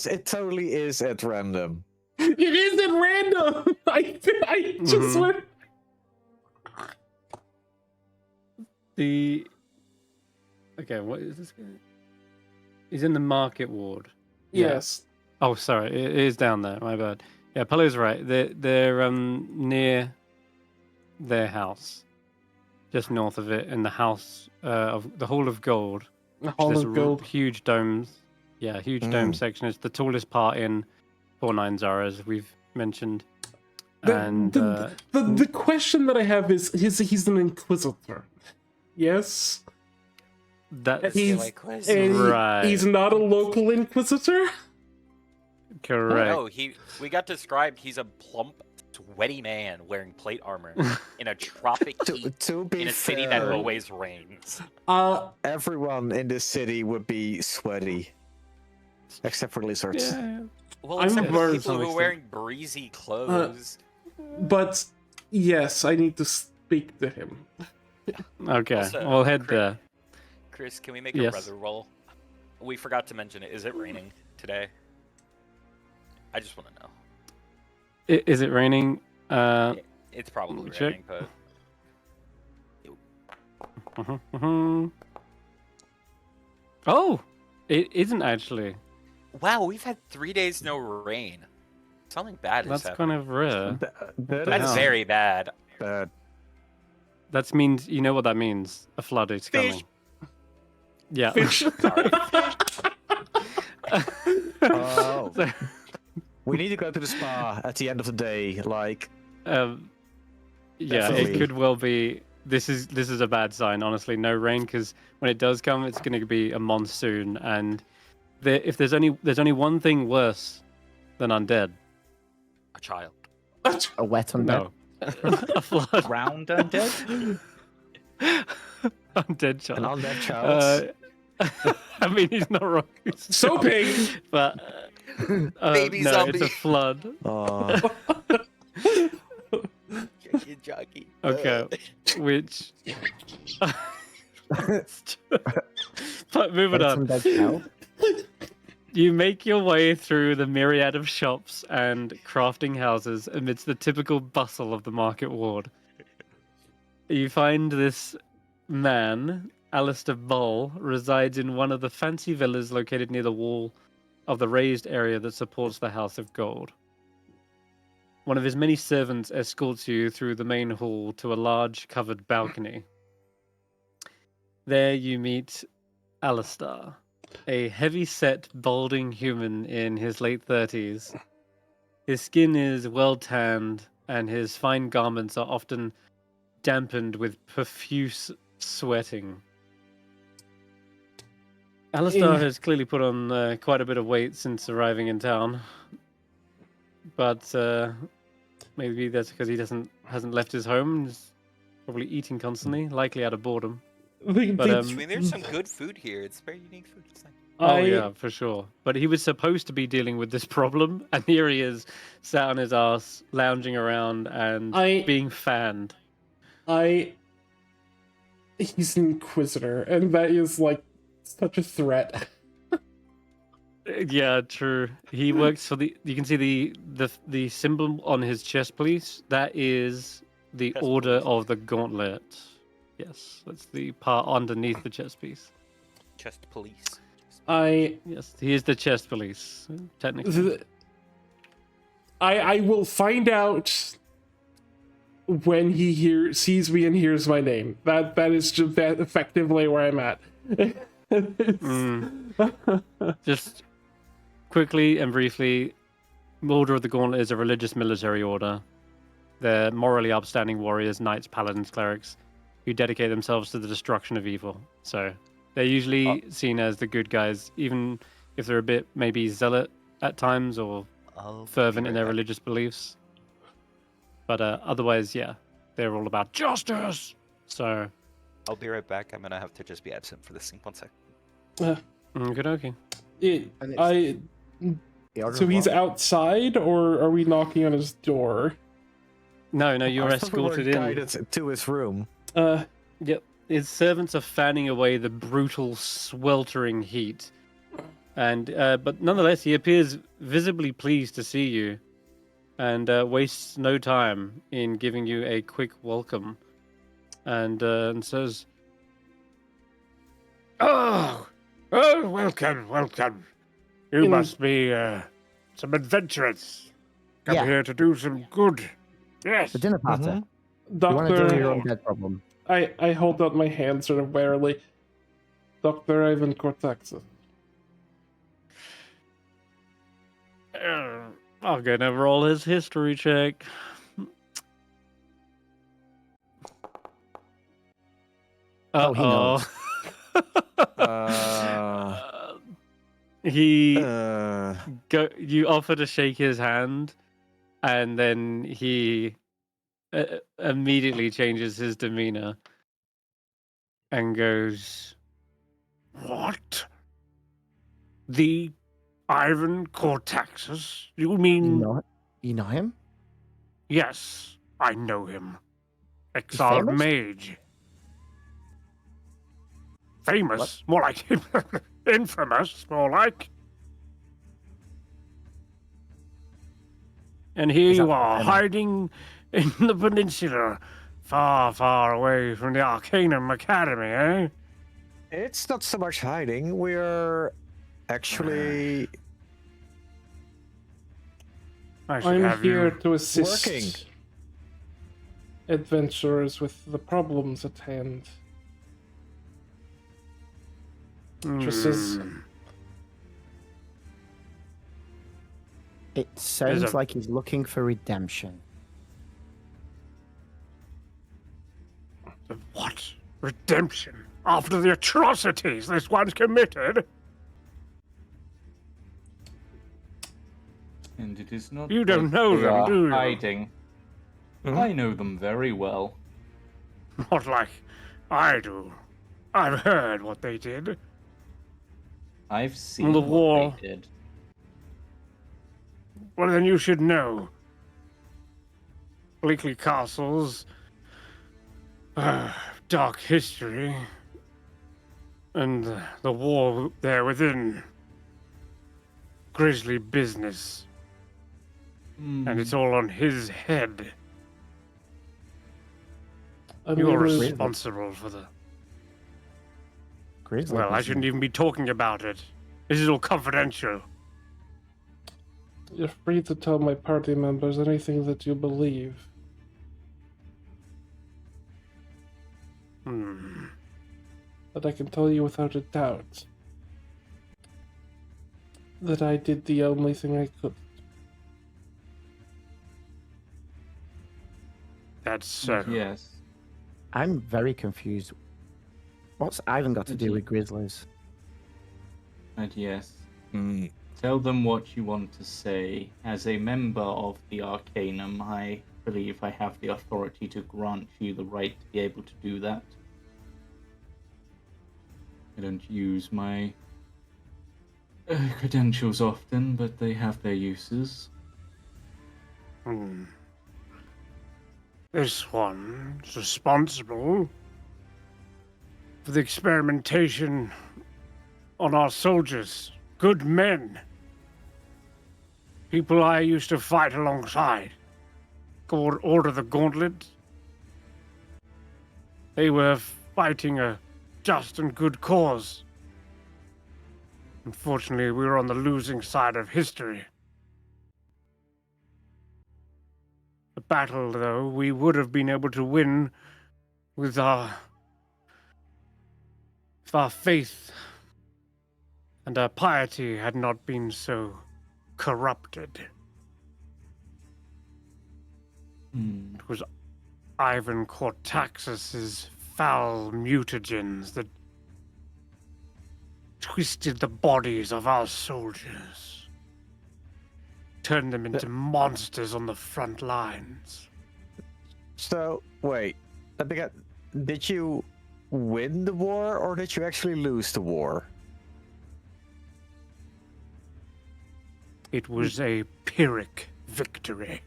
[SPEAKER 3] it totally is at random.
[SPEAKER 2] It isn't random! I just
[SPEAKER 8] Mhm.
[SPEAKER 2] went...
[SPEAKER 8] Okay, what is this guy? He's in the market ward.
[SPEAKER 2] Yes.
[SPEAKER 8] Oh, sorry, it is down there. My bad. Yeah, Palo's right. They're near their house, just north of it, in the house of the Hall of Gold.
[SPEAKER 2] The Hall
[SPEAKER 8] This
[SPEAKER 2] of Gold.
[SPEAKER 8] huge domes. Yeah, huge dome section. It's the tallest part in 49 Zara, as we've mentioned.
[SPEAKER 2] The question that I have is he's an Inquisitor. Yes?
[SPEAKER 8] That's
[SPEAKER 2] He's,
[SPEAKER 8] Right.
[SPEAKER 2] he's not a local Inquisitor?
[SPEAKER 8] correct.
[SPEAKER 7] No, we got described. He's a plump, sweaty man wearing plate armor in a tropic heat
[SPEAKER 3] To be
[SPEAKER 7] in a city that
[SPEAKER 3] fair,
[SPEAKER 7] always rains.
[SPEAKER 3] everyone in this city would be sweaty, except for lizards.
[SPEAKER 8] Yeah.
[SPEAKER 7] Well,
[SPEAKER 2] I'm
[SPEAKER 7] except for
[SPEAKER 2] versed
[SPEAKER 7] people
[SPEAKER 8] to
[SPEAKER 7] who
[SPEAKER 8] some
[SPEAKER 7] are wearing breezy clothes.
[SPEAKER 2] But, yes, I need to speak to him.
[SPEAKER 8] Okay,
[SPEAKER 7] Also,
[SPEAKER 8] we'll head
[SPEAKER 7] Chris-
[SPEAKER 8] there.
[SPEAKER 7] Chris, can we make
[SPEAKER 8] Yes.
[SPEAKER 7] a weather roll? We forgot to mention it. Is it raining today? I just want to know.
[SPEAKER 8] Is it raining?
[SPEAKER 7] It's probably
[SPEAKER 8] Check.
[SPEAKER 7] raining, but
[SPEAKER 8] Oh, it isn't actually.
[SPEAKER 7] wow, we've had 3 days no rain. Something bad is
[SPEAKER 8] That's
[SPEAKER 7] happening.
[SPEAKER 8] kind of rare.
[SPEAKER 7] That's
[SPEAKER 8] hell?
[SPEAKER 7] very bad.
[SPEAKER 8] That means you know what that means. A flood is
[SPEAKER 7] Fish.
[SPEAKER 8] coming. Yeah.
[SPEAKER 2] Fish.
[SPEAKER 7] Sorry.
[SPEAKER 3] Oh.
[SPEAKER 8] So,
[SPEAKER 3] We need to go to the spa at the end of the day. Like,
[SPEAKER 8] yeah,
[SPEAKER 3] Definitely.
[SPEAKER 8] it could well be. This is a bad sign, honestly. No rain, because when it does come, it's going to be a monsoon, and if there's only one thing worse than undead.
[SPEAKER 7] A child.
[SPEAKER 6] A wet undead.
[SPEAKER 8] No, a flood.
[SPEAKER 5] Round undead?
[SPEAKER 8] Undead
[SPEAKER 3] an
[SPEAKER 8] child.
[SPEAKER 3] undead child.
[SPEAKER 8] I mean, he's not wrong.
[SPEAKER 2] Soaping!
[SPEAKER 8] But
[SPEAKER 7] Baby
[SPEAKER 8] no,
[SPEAKER 7] zombie.
[SPEAKER 8] it's a flood.
[SPEAKER 7] Jockey.
[SPEAKER 8] Okay, which. But moving
[SPEAKER 6] Wet
[SPEAKER 8] on.
[SPEAKER 6] undead cow.
[SPEAKER 8] You make your way through the myriad of shops and crafting houses amidst the typical bustle of the market ward. You find this man, Alistair Bull, resides in one of the fancy villas located near the wall of the raised area that supports the House of Gold. One of his many servants escorts you through the main hall to a large covered balcony. There you meet Alistair, a heavy-set, balding human in his late 30s. His skin is well-tanned, and his fine garments are often dampened with profuse sweating. Alistair has clearly put on quite a bit of weight since arriving in town, but maybe that's because he hasn't left his home. He's probably eating constantly, likely out of boredom. But
[SPEAKER 7] I mean, there's some good food here. It's very unique food. It's nice.
[SPEAKER 8] Oh yeah, for sure. But he was supposed to be dealing with this problem, and here he is, sat on his ass, lounging around and being fanned.
[SPEAKER 2] He's an inquisitor, and that is like such a threat.
[SPEAKER 8] Yeah, true. He works for the. You can see the symbol on his chest piece. That is the
[SPEAKER 7] Chest
[SPEAKER 8] Order
[SPEAKER 7] piece.
[SPEAKER 8] of the Gauntlet. Yes, that's the part underneath the chest piece.
[SPEAKER 7] Chest police.
[SPEAKER 8] Yes, he is the chest police, technically.
[SPEAKER 2] I will find out when he sees me and hears my name. That is just that effectively where I'm at.
[SPEAKER 8] Just quickly and briefly, Order of the Gauntlet is a religious military order. They're morally upstanding warriors, knights, paladins, clerics, who dedicate themselves to the destruction of evil. So they're usually seen as the good guys, even if they're a bit maybe zealot at times or fervent in their religious beliefs. But otherwise, yeah, they're all about justice. So
[SPEAKER 7] I'll be right back. I'm gonna have to just be absent for this thing. 1 sec.
[SPEAKER 8] okay.
[SPEAKER 2] So he's outside, or are we knocking on his door?
[SPEAKER 8] No, you're
[SPEAKER 3] I thought we were
[SPEAKER 8] escorted in.
[SPEAKER 3] guided to his room.
[SPEAKER 8] Yep. His servants are fanning away the brutal, sweltering heat. And but nonetheless, he appears visibly pleased to see you, and wastes no time in giving you a quick welcome, and says,
[SPEAKER 9] Oh, welcome. You must be some adventurers. Come here to do some good. Yes.
[SPEAKER 6] The dinner party. You want to deal with your own dead problem.
[SPEAKER 2] I hold out my hand sort of warily. Dr. Ivan Cortaxis.
[SPEAKER 8] I'll go and roll his history check.
[SPEAKER 6] Oh, he knows.
[SPEAKER 8] You offer to shake his hand, and then he immediately changes his demeanor and goes,
[SPEAKER 9] What? The Ivan Cortaxis? You mean...
[SPEAKER 6] You know him?
[SPEAKER 9] Yes, I know him. Exiled
[SPEAKER 6] famous?
[SPEAKER 9] mage. Famous? More like infamous, more like. And here you are, hiding in the peninsula, far, far away from the Arcanum Academy, eh?
[SPEAKER 3] It's not so much hiding. We're actually
[SPEAKER 2] I'm here to assist
[SPEAKER 3] working.
[SPEAKER 2] Adventurers with the problems at hand. Just as
[SPEAKER 6] It sounds like he's looking for redemption.
[SPEAKER 9] What? Redemption? After the atrocities this one's committed?
[SPEAKER 5] And it is not.
[SPEAKER 9] You don't
[SPEAKER 5] like
[SPEAKER 9] know
[SPEAKER 5] they
[SPEAKER 9] them,
[SPEAKER 5] are
[SPEAKER 9] do you?
[SPEAKER 5] Hiding. I know them very well.
[SPEAKER 9] Not like I do. I've heard what they did.
[SPEAKER 5] I've seen
[SPEAKER 9] the
[SPEAKER 5] what
[SPEAKER 9] war.
[SPEAKER 5] they did.
[SPEAKER 9] Well, then you should know. Bleakley Castle's dark history, and the war there within. Grisly business. And it's all on his head. You're responsible for the... Well, I shouldn't even be talking about it. This is all confidential.
[SPEAKER 2] You're free to tell my party members anything that you believe. But I can tell you without a doubt that I did the only thing I could.
[SPEAKER 9] That's so.
[SPEAKER 5] Yes.
[SPEAKER 6] I'm very confused. What's Ivan got to do with Grizzlies?
[SPEAKER 5] And yes,
[SPEAKER 3] Hmm.
[SPEAKER 5] tell them what you want to say. As a member of the Arcanum, I believe I have the authority to grant you the right to be able to do that. I don't use my credentials often, but they have their uses.
[SPEAKER 9] This one's responsible for the experimentation on our soldiers. Good men. People I used to fight alongside. Called Order the Gauntlet. They were fighting a just and good cause. Unfortunately, we were on the losing side of history. The battle, though, we would have been able to win with our if our faith and our piety had not been so corrupted. It was Ivan Cortaxis's foul mutagens that twisted the bodies of our soldiers, turned them into monsters on the front lines.
[SPEAKER 3] So, wait. Let me get... Did you win the war, or did you actually lose the war?
[SPEAKER 9] It was a Pyrrhic victory.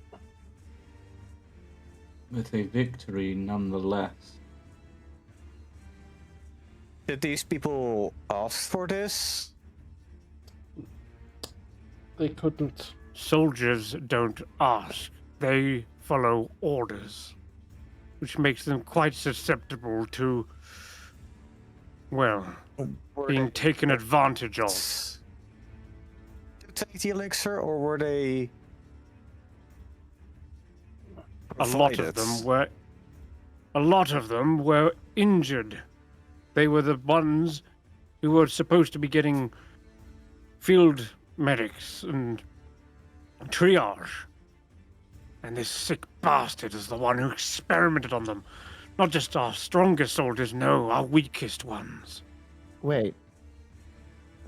[SPEAKER 5] But a victory nonetheless.
[SPEAKER 3] Did these people ask for this?
[SPEAKER 2] They couldn't.
[SPEAKER 9] Soldiers don't ask, they follow orders, which makes them quite susceptible to, well,
[SPEAKER 3] Were
[SPEAKER 9] being
[SPEAKER 3] they
[SPEAKER 9] taken advantage of.
[SPEAKER 3] to take the elixir, or were they...
[SPEAKER 9] A lot of them were injured. They were the ones who were supposed to be getting field medics and triage. And this sick bastard is the one who experimented on them. Not just our strongest soldiers, no, our weakest ones.
[SPEAKER 6] Wait.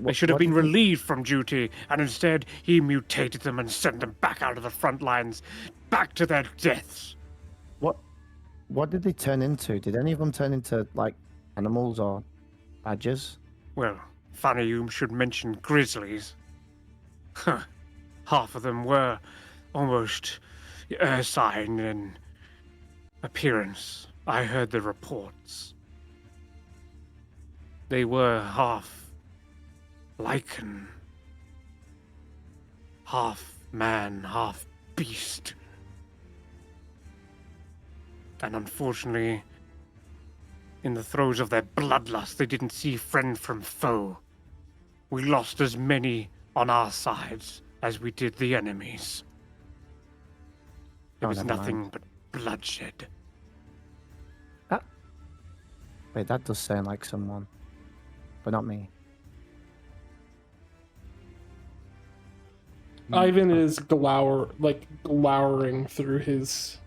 [SPEAKER 9] They should have
[SPEAKER 6] what
[SPEAKER 9] been
[SPEAKER 6] did he-
[SPEAKER 9] relieved from duty, and instead he mutated them and sent them back out of the front lines, back to their deaths.
[SPEAKER 6] What did they turn into? Did any of them turn into, like, animals or badgers?
[SPEAKER 9] Well, funny you should mention grizzlies. Huh. Half of them were almost ursine in appearance. I heard the reports. They were half lichen, half man, half beast. And unfortunately, in the throes of their bloodlust, they didn't see friend from foe. We lost as many on our sides as we did the enemies. There was
[SPEAKER 6] never
[SPEAKER 9] nothing
[SPEAKER 6] mind.
[SPEAKER 9] but bloodshed.
[SPEAKER 6] Wait, that does sound like someone. But not me.
[SPEAKER 2] Ivan is glowering through his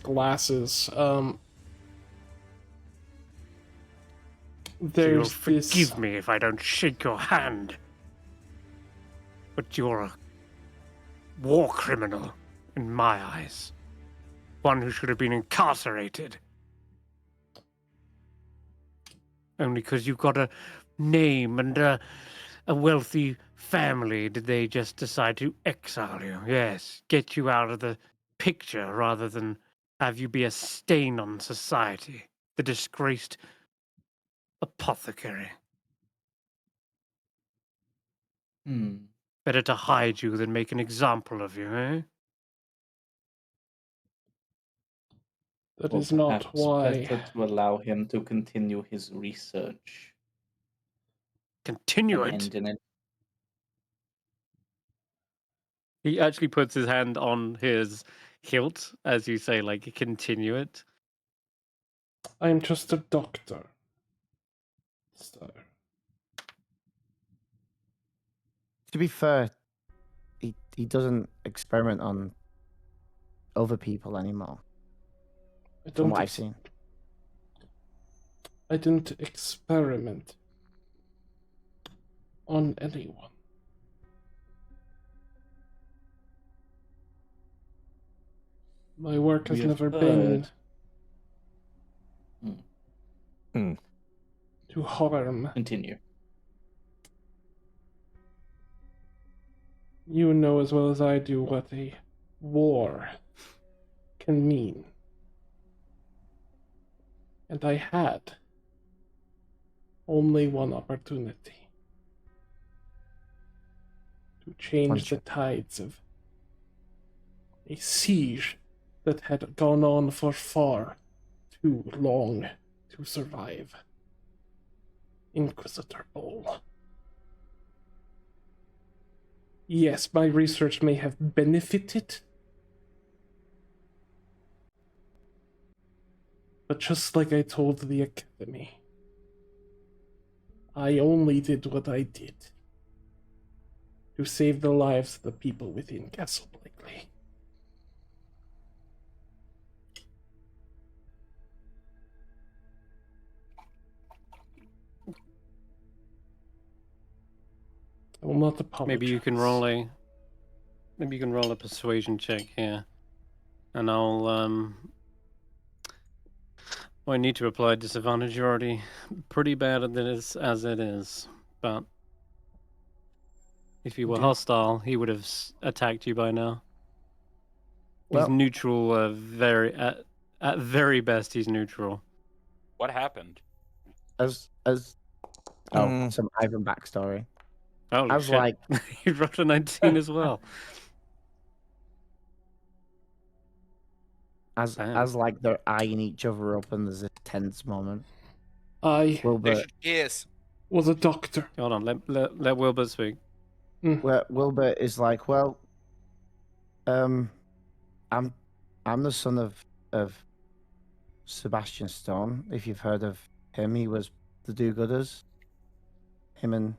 [SPEAKER 2] glasses.
[SPEAKER 9] So you'll
[SPEAKER 2] There's this.
[SPEAKER 9] forgive me if I don't shake your hand. But you're a war criminal in my eyes. One who should have been incarcerated. Only because you've got a name and a wealthy family did they just decide to exile you. Yes, get you out of the picture rather than have you be a stain on society. The disgraced apothecary. Better to hide you than make an example of you, eh?
[SPEAKER 2] That
[SPEAKER 5] Or
[SPEAKER 2] is not
[SPEAKER 5] perhaps
[SPEAKER 2] why.
[SPEAKER 5] better to allow him to continue his research.
[SPEAKER 9] Continue
[SPEAKER 5] and
[SPEAKER 9] it.
[SPEAKER 5] end in it.
[SPEAKER 1] He actually puts his hand on his hilt, as you say, like, continue it.
[SPEAKER 2] I'm just a doctor. So.
[SPEAKER 6] To be fair, he doesn't experiment on other people anymore.
[SPEAKER 2] I
[SPEAKER 6] From
[SPEAKER 2] don't.
[SPEAKER 6] what I've seen.
[SPEAKER 2] I didn't experiment. on anyone. My work has
[SPEAKER 5] We have
[SPEAKER 2] never been
[SPEAKER 5] heard-
[SPEAKER 2] to harm.
[SPEAKER 5] Continue.
[SPEAKER 2] You know as well as I do what a war can mean. And I had only one opportunity to change the tides of a siege that had gone on for far too long to survive. Inquisitor Bull. Yes, my research may have benefited, but just like I told the Academy, I only did what I did to save the lives of the people within Castle Blakely. I will not apologize.
[SPEAKER 8] Maybe you can roll a persuasion check here, and I need to apply disadvantage. You're already pretty bad at this as it is, but if you were hostile, he would have attacked you by now.
[SPEAKER 6] Well-
[SPEAKER 8] He's neutral. At very best, he's neutral.
[SPEAKER 7] What happened?
[SPEAKER 6] Some Ivan backstory.
[SPEAKER 8] Holy
[SPEAKER 6] I was
[SPEAKER 8] shit.
[SPEAKER 6] like,
[SPEAKER 8] You rolled a 19 as well.
[SPEAKER 6] as like they're eyeing each other up, and there's a tense moment.
[SPEAKER 2] I
[SPEAKER 6] Wilbert,
[SPEAKER 7] Yes.
[SPEAKER 2] was a doctor.
[SPEAKER 8] Hold on, let Wilbert speak.
[SPEAKER 6] Wilbert is like, well, I'm the son of Sebastian Stone. If you've heard of him, he was the do-gooders. Him and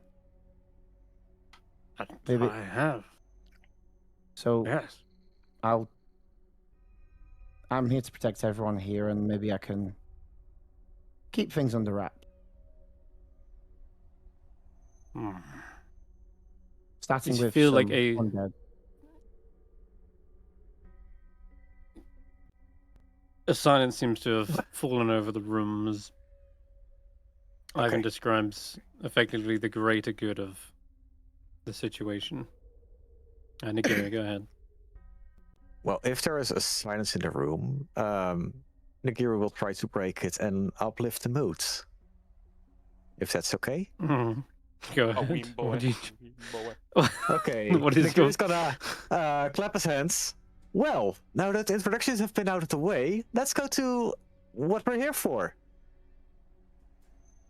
[SPEAKER 6] maybe.
[SPEAKER 9] I have.
[SPEAKER 6] So
[SPEAKER 9] Yes.
[SPEAKER 6] I'm here to protect everyone here, and maybe I can keep things under wraps. Starting
[SPEAKER 8] Does it
[SPEAKER 6] with
[SPEAKER 8] feel like
[SPEAKER 6] some
[SPEAKER 8] a-
[SPEAKER 6] undead.
[SPEAKER 8] A silence seems to have fallen over the room as Ivan describes effectively the greater good of the situation. Nagiri, go ahead.
[SPEAKER 3] Well, if there is a silence in the room, Nagiri will try to break it and uplift the mood. If that's okay.
[SPEAKER 8] Go
[SPEAKER 7] Oh,
[SPEAKER 8] ahead.
[SPEAKER 7] wee boy.
[SPEAKER 8] What do you...
[SPEAKER 7] Wee boy.
[SPEAKER 3] Okay.
[SPEAKER 8] What is
[SPEAKER 3] Nagiri's gonna clap his hands. Well, now that the introductions have been out of the way, let's go to what we're here for.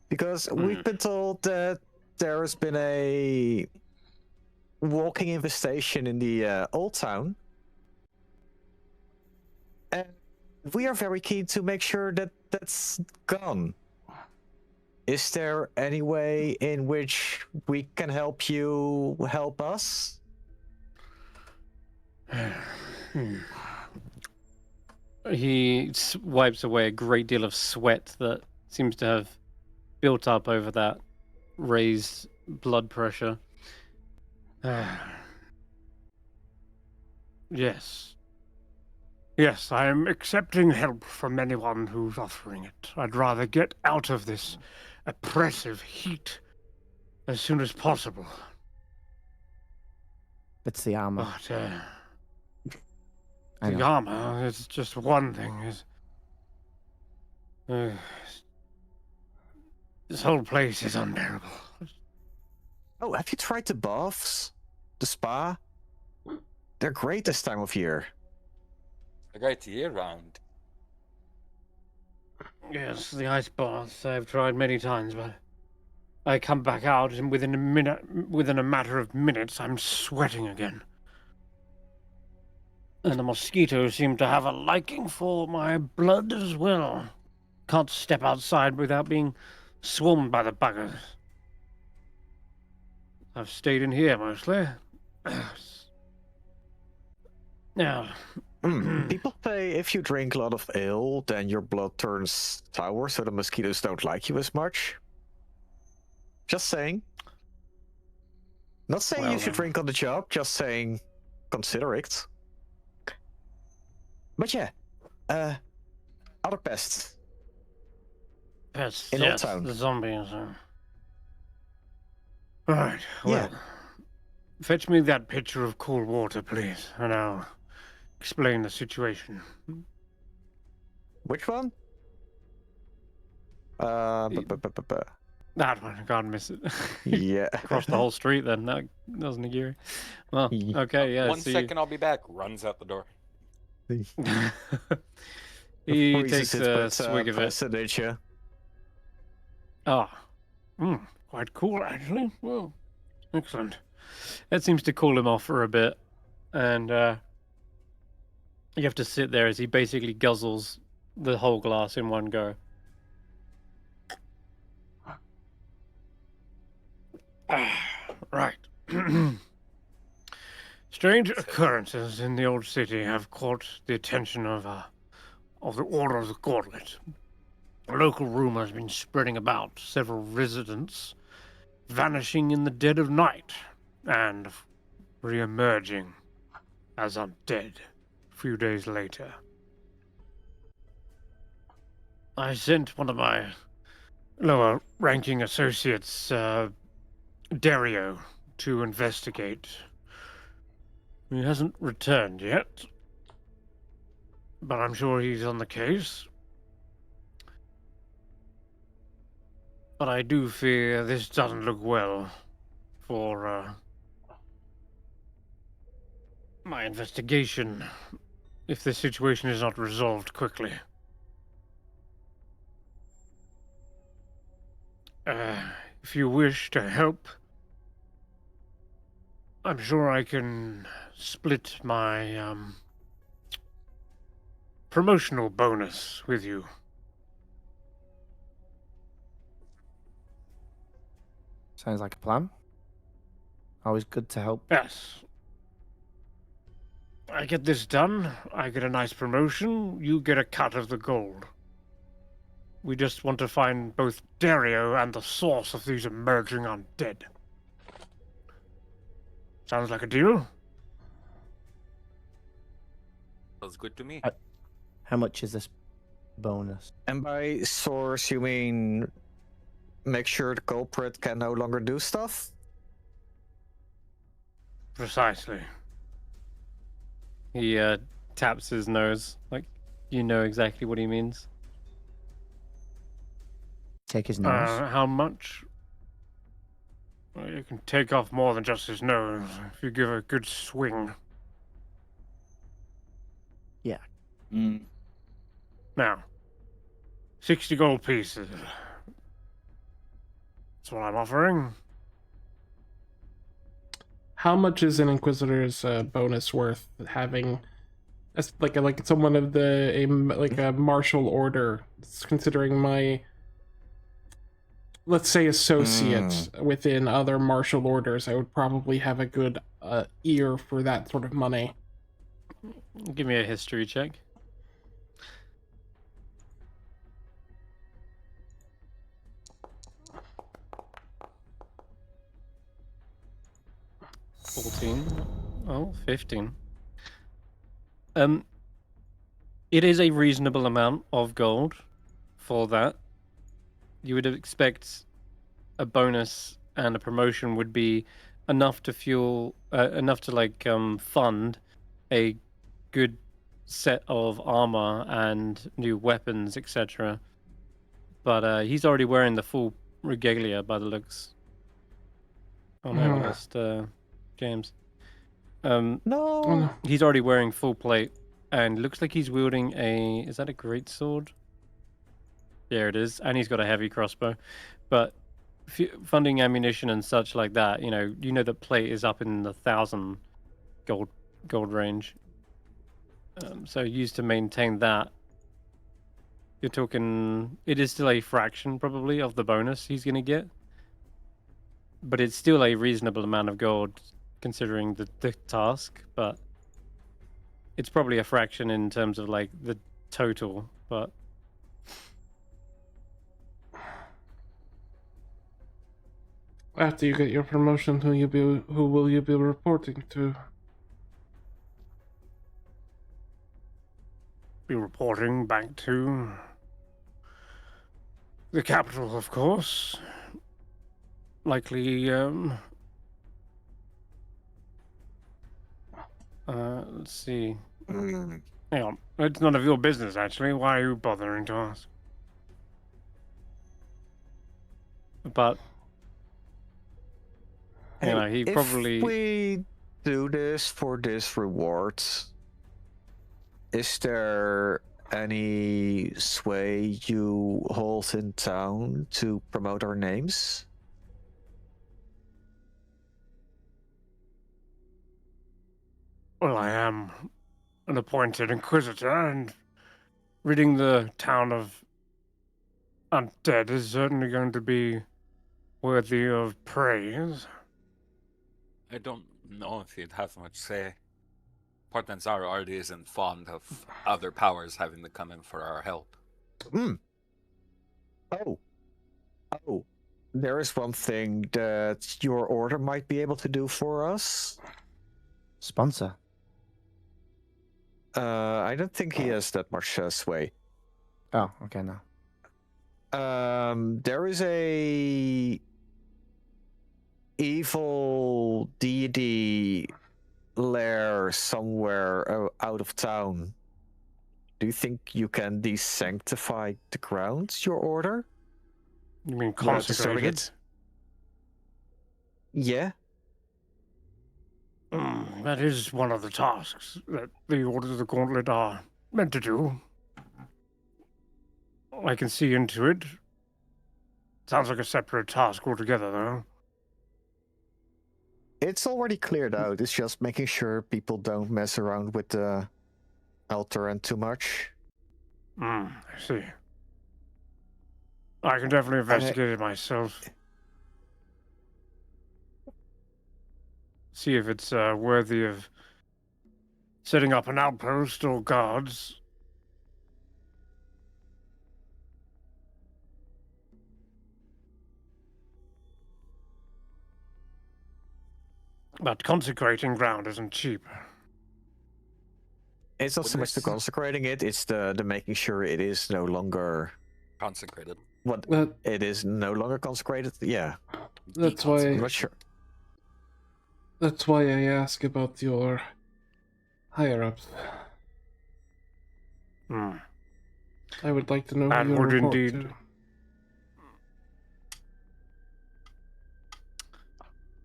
[SPEAKER 3] Because we've been told that there has been a walking infestation in the old town. And we are very keen to make sure that that's gone. Is there any way in which we can help you help us?
[SPEAKER 8] He wipes away a great deal of sweat that seems to have built up over that raised blood pressure.
[SPEAKER 9] Yes. Yes, I am accepting help from anyone who's offering it. I'd rather get out of this oppressive heat as soon as possible.
[SPEAKER 6] It's the armor.
[SPEAKER 9] But
[SPEAKER 6] I
[SPEAKER 9] the
[SPEAKER 6] know.
[SPEAKER 9] armor is just one thing. This whole place is unbearable.
[SPEAKER 3] Oh, have you tried the baths? The spa? They're great this time of year.
[SPEAKER 7] Right year round.
[SPEAKER 8] Yes, the ice baths I've tried many times, but I come back out and within a matter of minutes, I'm sweating again. And the mosquitoes seem to have a liking for my blood as well. Can't step outside without being swarmed by the buggers. I've stayed in here mostly. Now,
[SPEAKER 3] People say if you drink a lot of ale, then your blood turns sour, so the mosquitoes don't like you as much. Just saying. Not saying
[SPEAKER 9] Well,
[SPEAKER 3] you should drink on the job, just saying consider it. But yeah, other pests.
[SPEAKER 9] Pests,
[SPEAKER 3] In Old
[SPEAKER 9] yes,
[SPEAKER 3] Town.
[SPEAKER 9] the zombies. Right, well, fetch me that pitcher of cool water, please, and I'll explain the situation.
[SPEAKER 3] Which one?
[SPEAKER 8] That one, I can't miss it.
[SPEAKER 3] Yeah.
[SPEAKER 8] Across the whole street then. That was Nagiri. Well, okay, yeah.
[SPEAKER 7] One
[SPEAKER 8] so
[SPEAKER 7] second, I'll be back. Runs out the door.
[SPEAKER 8] he
[SPEAKER 3] Freezes
[SPEAKER 8] takes
[SPEAKER 3] it,
[SPEAKER 8] a
[SPEAKER 3] but,
[SPEAKER 8] swig of it.
[SPEAKER 3] fascinate you.
[SPEAKER 8] Ah, quite cool actually. Well, excellent. That seems to cool him off for a bit, and you have to sit there as he basically guzzles the whole glass in one go. Right. Strange occurrences in the old city have caught the attention of the Order of the Gauntlet. A local rumor has been spreading about several residents vanishing in the dead of night and re-emerging as undead a few days later. I sent one of my lower-ranking associates, Dario, to investigate. He hasn't returned yet, but I'm sure he's on the case. But I do fear this doesn't look well for my investigation if the situation is not resolved quickly. If you wish to help, I'm sure I can split my promotional bonus with you.
[SPEAKER 6] Sounds like a plan. Always good to help.
[SPEAKER 9] Yes. I get this done, I get a nice promotion, you get a cut of the gold. We just want to find both Dario and the source of these emerging undead. Sounds like a deal?
[SPEAKER 7] Sounds good to me.
[SPEAKER 6] How much is this bonus?
[SPEAKER 3] And by source, you mean make sure the culprit can no longer do stuff?
[SPEAKER 9] Precisely.
[SPEAKER 8] He taps his nose, like you know exactly what he means.
[SPEAKER 6] Take his nose.
[SPEAKER 9] How much? Well, you can take off more than just his nose if you give a good swing.
[SPEAKER 6] Yeah.
[SPEAKER 9] Now, 60 gold pieces. That's what I'm offering.
[SPEAKER 2] How much is an Inquisitor's bonus worth? Having like someone of a martial order, considering my, let's say, associate within other martial orders, I would probably have a good ear for that sort of money.
[SPEAKER 8] Give me a history check. Oh, 15. It is a reasonable amount of gold for that. You would expect a bonus and a promotion would be enough to fund a good set of armor and new weapons, etc. But he's already wearing the full regalia by the looks on our list, James.
[SPEAKER 3] No.
[SPEAKER 8] He's already wearing full plate and looks like he's wielding is that a great sword? Yeah, it is, and he's got a heavy crossbow. But funding ammunition and such like that, you know the plate is up in the 1,000 gold range. So used to maintain that, you're talking. It is still a fraction probably of the bonus he's gonna get, but it's still a reasonable amount of gold considering the task. But it's probably a fraction in terms of like the total. But
[SPEAKER 2] After you get your promotion, who will you be reporting to?
[SPEAKER 9] Be reporting back to the capital, of course. Likely, let's see.
[SPEAKER 3] Mm.
[SPEAKER 9] Hang on. It's none of your business, actually. Why are you bothering to ask?
[SPEAKER 1] But
[SPEAKER 3] Hey,
[SPEAKER 1] you know, he
[SPEAKER 3] if
[SPEAKER 1] probably
[SPEAKER 3] we do this for this reward, is there any sway you hold in town to promote our names?
[SPEAKER 9] Well, I am an appointed inquisitor, and ridding the town of undead is certainly going to be worthy of praise.
[SPEAKER 4] I don't know if you'd have much say. Portlanzaro already isn't fond of other powers having to come in for our help.
[SPEAKER 3] Hmm. Oh. There is one thing that your order might be able to do for us.
[SPEAKER 6] Sponsor.
[SPEAKER 3] I don't think he has that much sway.
[SPEAKER 6] Oh, okay, no.
[SPEAKER 3] There is a evil deity lair somewhere out of town. Do you think you can desanctify the grounds, your order?
[SPEAKER 9] You mean
[SPEAKER 3] Without disturbing
[SPEAKER 9] consecrated?
[SPEAKER 3] it? Yeah.
[SPEAKER 9] That is one of the tasks that the Order of the Gauntlet are meant to do. I can see into it. Sounds like a separate task altogether, though.
[SPEAKER 3] It's already cleared out. It's just making sure people don't mess around with the altar and too much.
[SPEAKER 9] I see. I can definitely investigate it myself. See if it's worthy of setting up an outpost or guards. But consecrating ground isn't cheap.
[SPEAKER 3] It's not so much the consecrating it, it's the making sure it is no longer
[SPEAKER 4] Consecrated.
[SPEAKER 3] what it is no longer consecrated. Yeah.
[SPEAKER 2] That's
[SPEAKER 3] I'm
[SPEAKER 2] why.
[SPEAKER 3] not sure.
[SPEAKER 2] That's why I ask about your higher ups. I would like to know
[SPEAKER 9] That
[SPEAKER 2] who you
[SPEAKER 9] would
[SPEAKER 2] report
[SPEAKER 9] indeed.
[SPEAKER 2] to.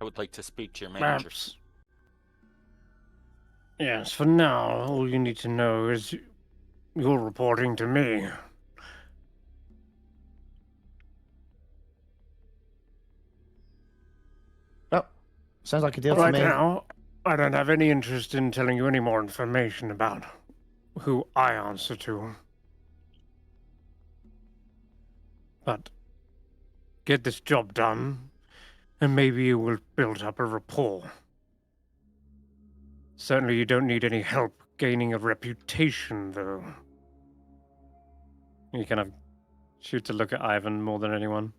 [SPEAKER 7] I would like to speak to your manager.
[SPEAKER 9] Perhaps. Yes, for now, all you need to know is you're reporting to me.
[SPEAKER 6] Oh, sounds like a deal to
[SPEAKER 9] Right
[SPEAKER 6] me.
[SPEAKER 9] now, I don't have any interest in telling you any more information about who I answer to. But get this job done, and maybe you will build up a rapport. Certainly you don't need any help gaining a reputation, though.
[SPEAKER 1] he kind of shoots a look at Ivan more than anyone.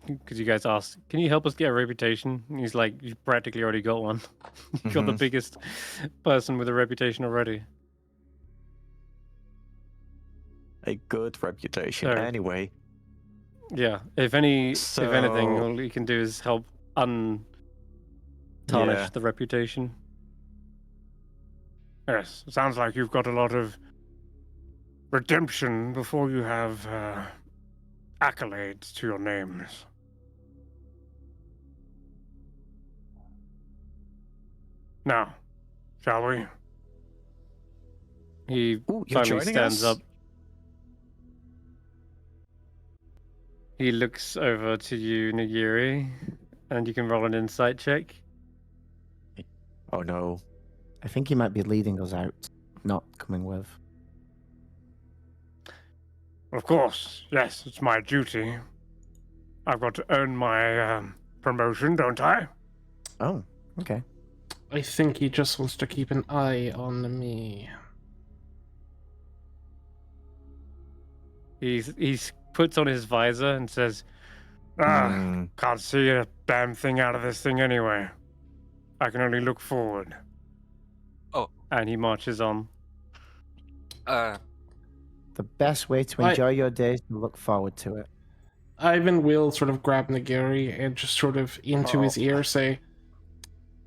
[SPEAKER 1] Because you guys asked, can you help us get a reputation? And he's like, you practically already got one. You're the biggest person with a reputation already.
[SPEAKER 3] A good reputation,
[SPEAKER 1] So-
[SPEAKER 3] anyway.
[SPEAKER 1] Yeah, if anything, all he can do is help tarnish
[SPEAKER 3] Yeah.
[SPEAKER 1] the reputation.
[SPEAKER 9] Yes, sounds like you've got a lot of redemption before you have accolades to your names. Now, shall we?
[SPEAKER 1] He
[SPEAKER 3] Ooh, you're
[SPEAKER 1] finally
[SPEAKER 3] joining
[SPEAKER 1] stands
[SPEAKER 3] us?
[SPEAKER 1] up. He looks over to you, Nagiri, and you can roll an insight check.
[SPEAKER 3] Oh no.
[SPEAKER 6] I think he might be leading us out, not coming with.
[SPEAKER 9] Of course, yes, it's my duty. I've got to earn my promotion, don't I?
[SPEAKER 6] Oh, okay.
[SPEAKER 2] I think he just wants to keep an eye on me.
[SPEAKER 1] He's
[SPEAKER 9] puts on his visor and says, can't see a damn thing out of this thing anyway. I can only look forward.
[SPEAKER 4] Oh.
[SPEAKER 9] And he marches on.
[SPEAKER 6] The best way to enjoy your day is to look forward to it.
[SPEAKER 2] Ivan will sort of grab Nagiri and just sort of into his ear say,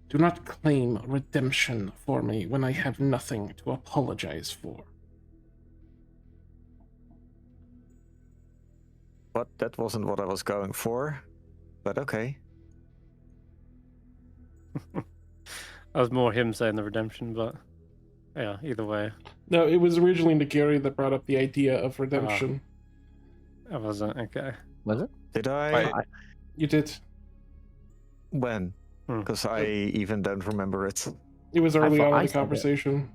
[SPEAKER 2] "Do not claim redemption for me when I have nothing to apologize for."
[SPEAKER 3] But that wasn't what I was going for. But okay.
[SPEAKER 8] That was more him saying the redemption, but yeah, either way.
[SPEAKER 2] No, it was originally Nagiri that brought up the idea of redemption.
[SPEAKER 8] I wasn't, okay.
[SPEAKER 6] Was it?
[SPEAKER 3] Did I?
[SPEAKER 2] You did.
[SPEAKER 3] When? Because I even don't remember it.
[SPEAKER 2] It was early on in the
[SPEAKER 6] said it.
[SPEAKER 2] conversation.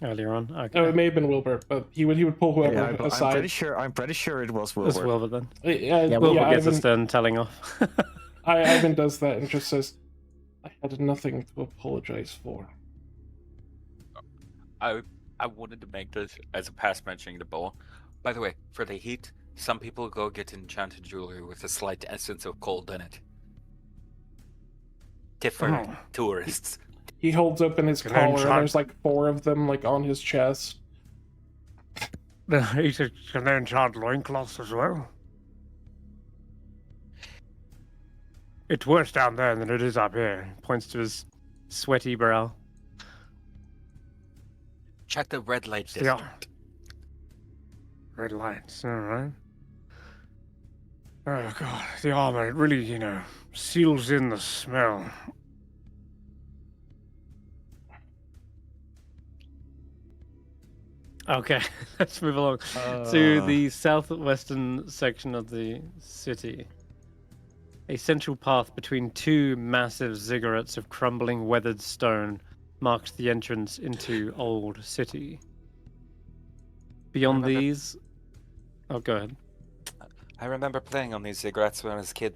[SPEAKER 8] Earlier on, okay.
[SPEAKER 2] Oh, it may have been Willbert, but he would pull whoever
[SPEAKER 3] Yeah,
[SPEAKER 2] aside.
[SPEAKER 3] I'm pretty sure it was
[SPEAKER 8] It was
[SPEAKER 3] Willbert.
[SPEAKER 8] Wilbur then.
[SPEAKER 2] Wilbert
[SPEAKER 8] Gets a stern telling off.
[SPEAKER 2] Ivan does that and just says, "I had nothing to apologize for."
[SPEAKER 4] I wanted to make this as a past mentioning the bowl. By the way, for the heat, some people go get enchanted jewelry with a slight essence of cold in it. Different tourists.
[SPEAKER 2] He holds open his
[SPEAKER 9] Can I
[SPEAKER 2] collar and
[SPEAKER 9] enchant-
[SPEAKER 2] there's like 4 of them like on his chest.
[SPEAKER 9] He said, can they enchant loincloths as well? It's worse down there than it is up here.
[SPEAKER 8] Points to his sweaty brow.
[SPEAKER 4] Check the red light
[SPEAKER 9] Yeah.
[SPEAKER 4] district.
[SPEAKER 9] Red lights, alright. Oh god, the armor, it really, seals in the smell.
[SPEAKER 8] Okay, let's move along to the southwestern section of the city. A central path between 2 massive ziggurats of crumbling weathered stone marks the entrance into Old City. Beyond these... Oh, go ahead.
[SPEAKER 4] I remember playing on these ziggurats when I was a kid.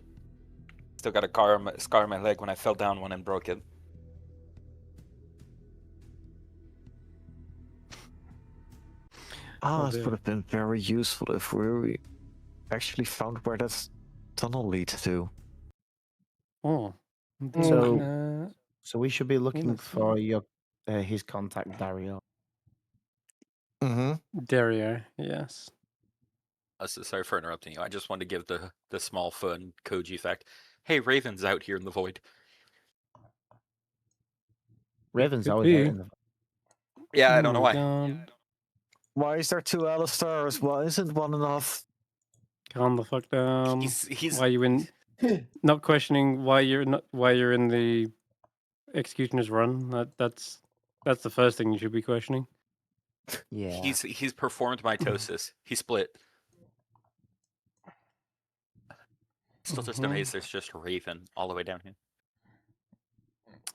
[SPEAKER 4] Still got a scar on my leg when I fell down one and broke it.
[SPEAKER 3] This would have been very useful if we actually found where that tunnel leads to.
[SPEAKER 8] Oh.
[SPEAKER 6] So we should be looking
[SPEAKER 8] let's see.
[SPEAKER 6] for his contact, Dario.
[SPEAKER 8] Dario, yes.
[SPEAKER 4] Sorry for interrupting you. I just wanted to give the small fun Koji fact. Hey, Raven's out here in the void.
[SPEAKER 6] Raven's
[SPEAKER 8] Could
[SPEAKER 6] always
[SPEAKER 8] be.
[SPEAKER 6] out in the...
[SPEAKER 4] Yeah, I don't know
[SPEAKER 8] Oh
[SPEAKER 4] why.
[SPEAKER 8] God.
[SPEAKER 3] Why is there 2 Alistars? Why isn't one enough?
[SPEAKER 8] Calm the fuck down.
[SPEAKER 4] He's
[SPEAKER 8] Why you in? Not questioning why you're in the executioner's run. That's the first thing you should be questioning.
[SPEAKER 6] Yeah.
[SPEAKER 4] he's performed mitosis. He split. Still just amazed there's just Raven all the way down here.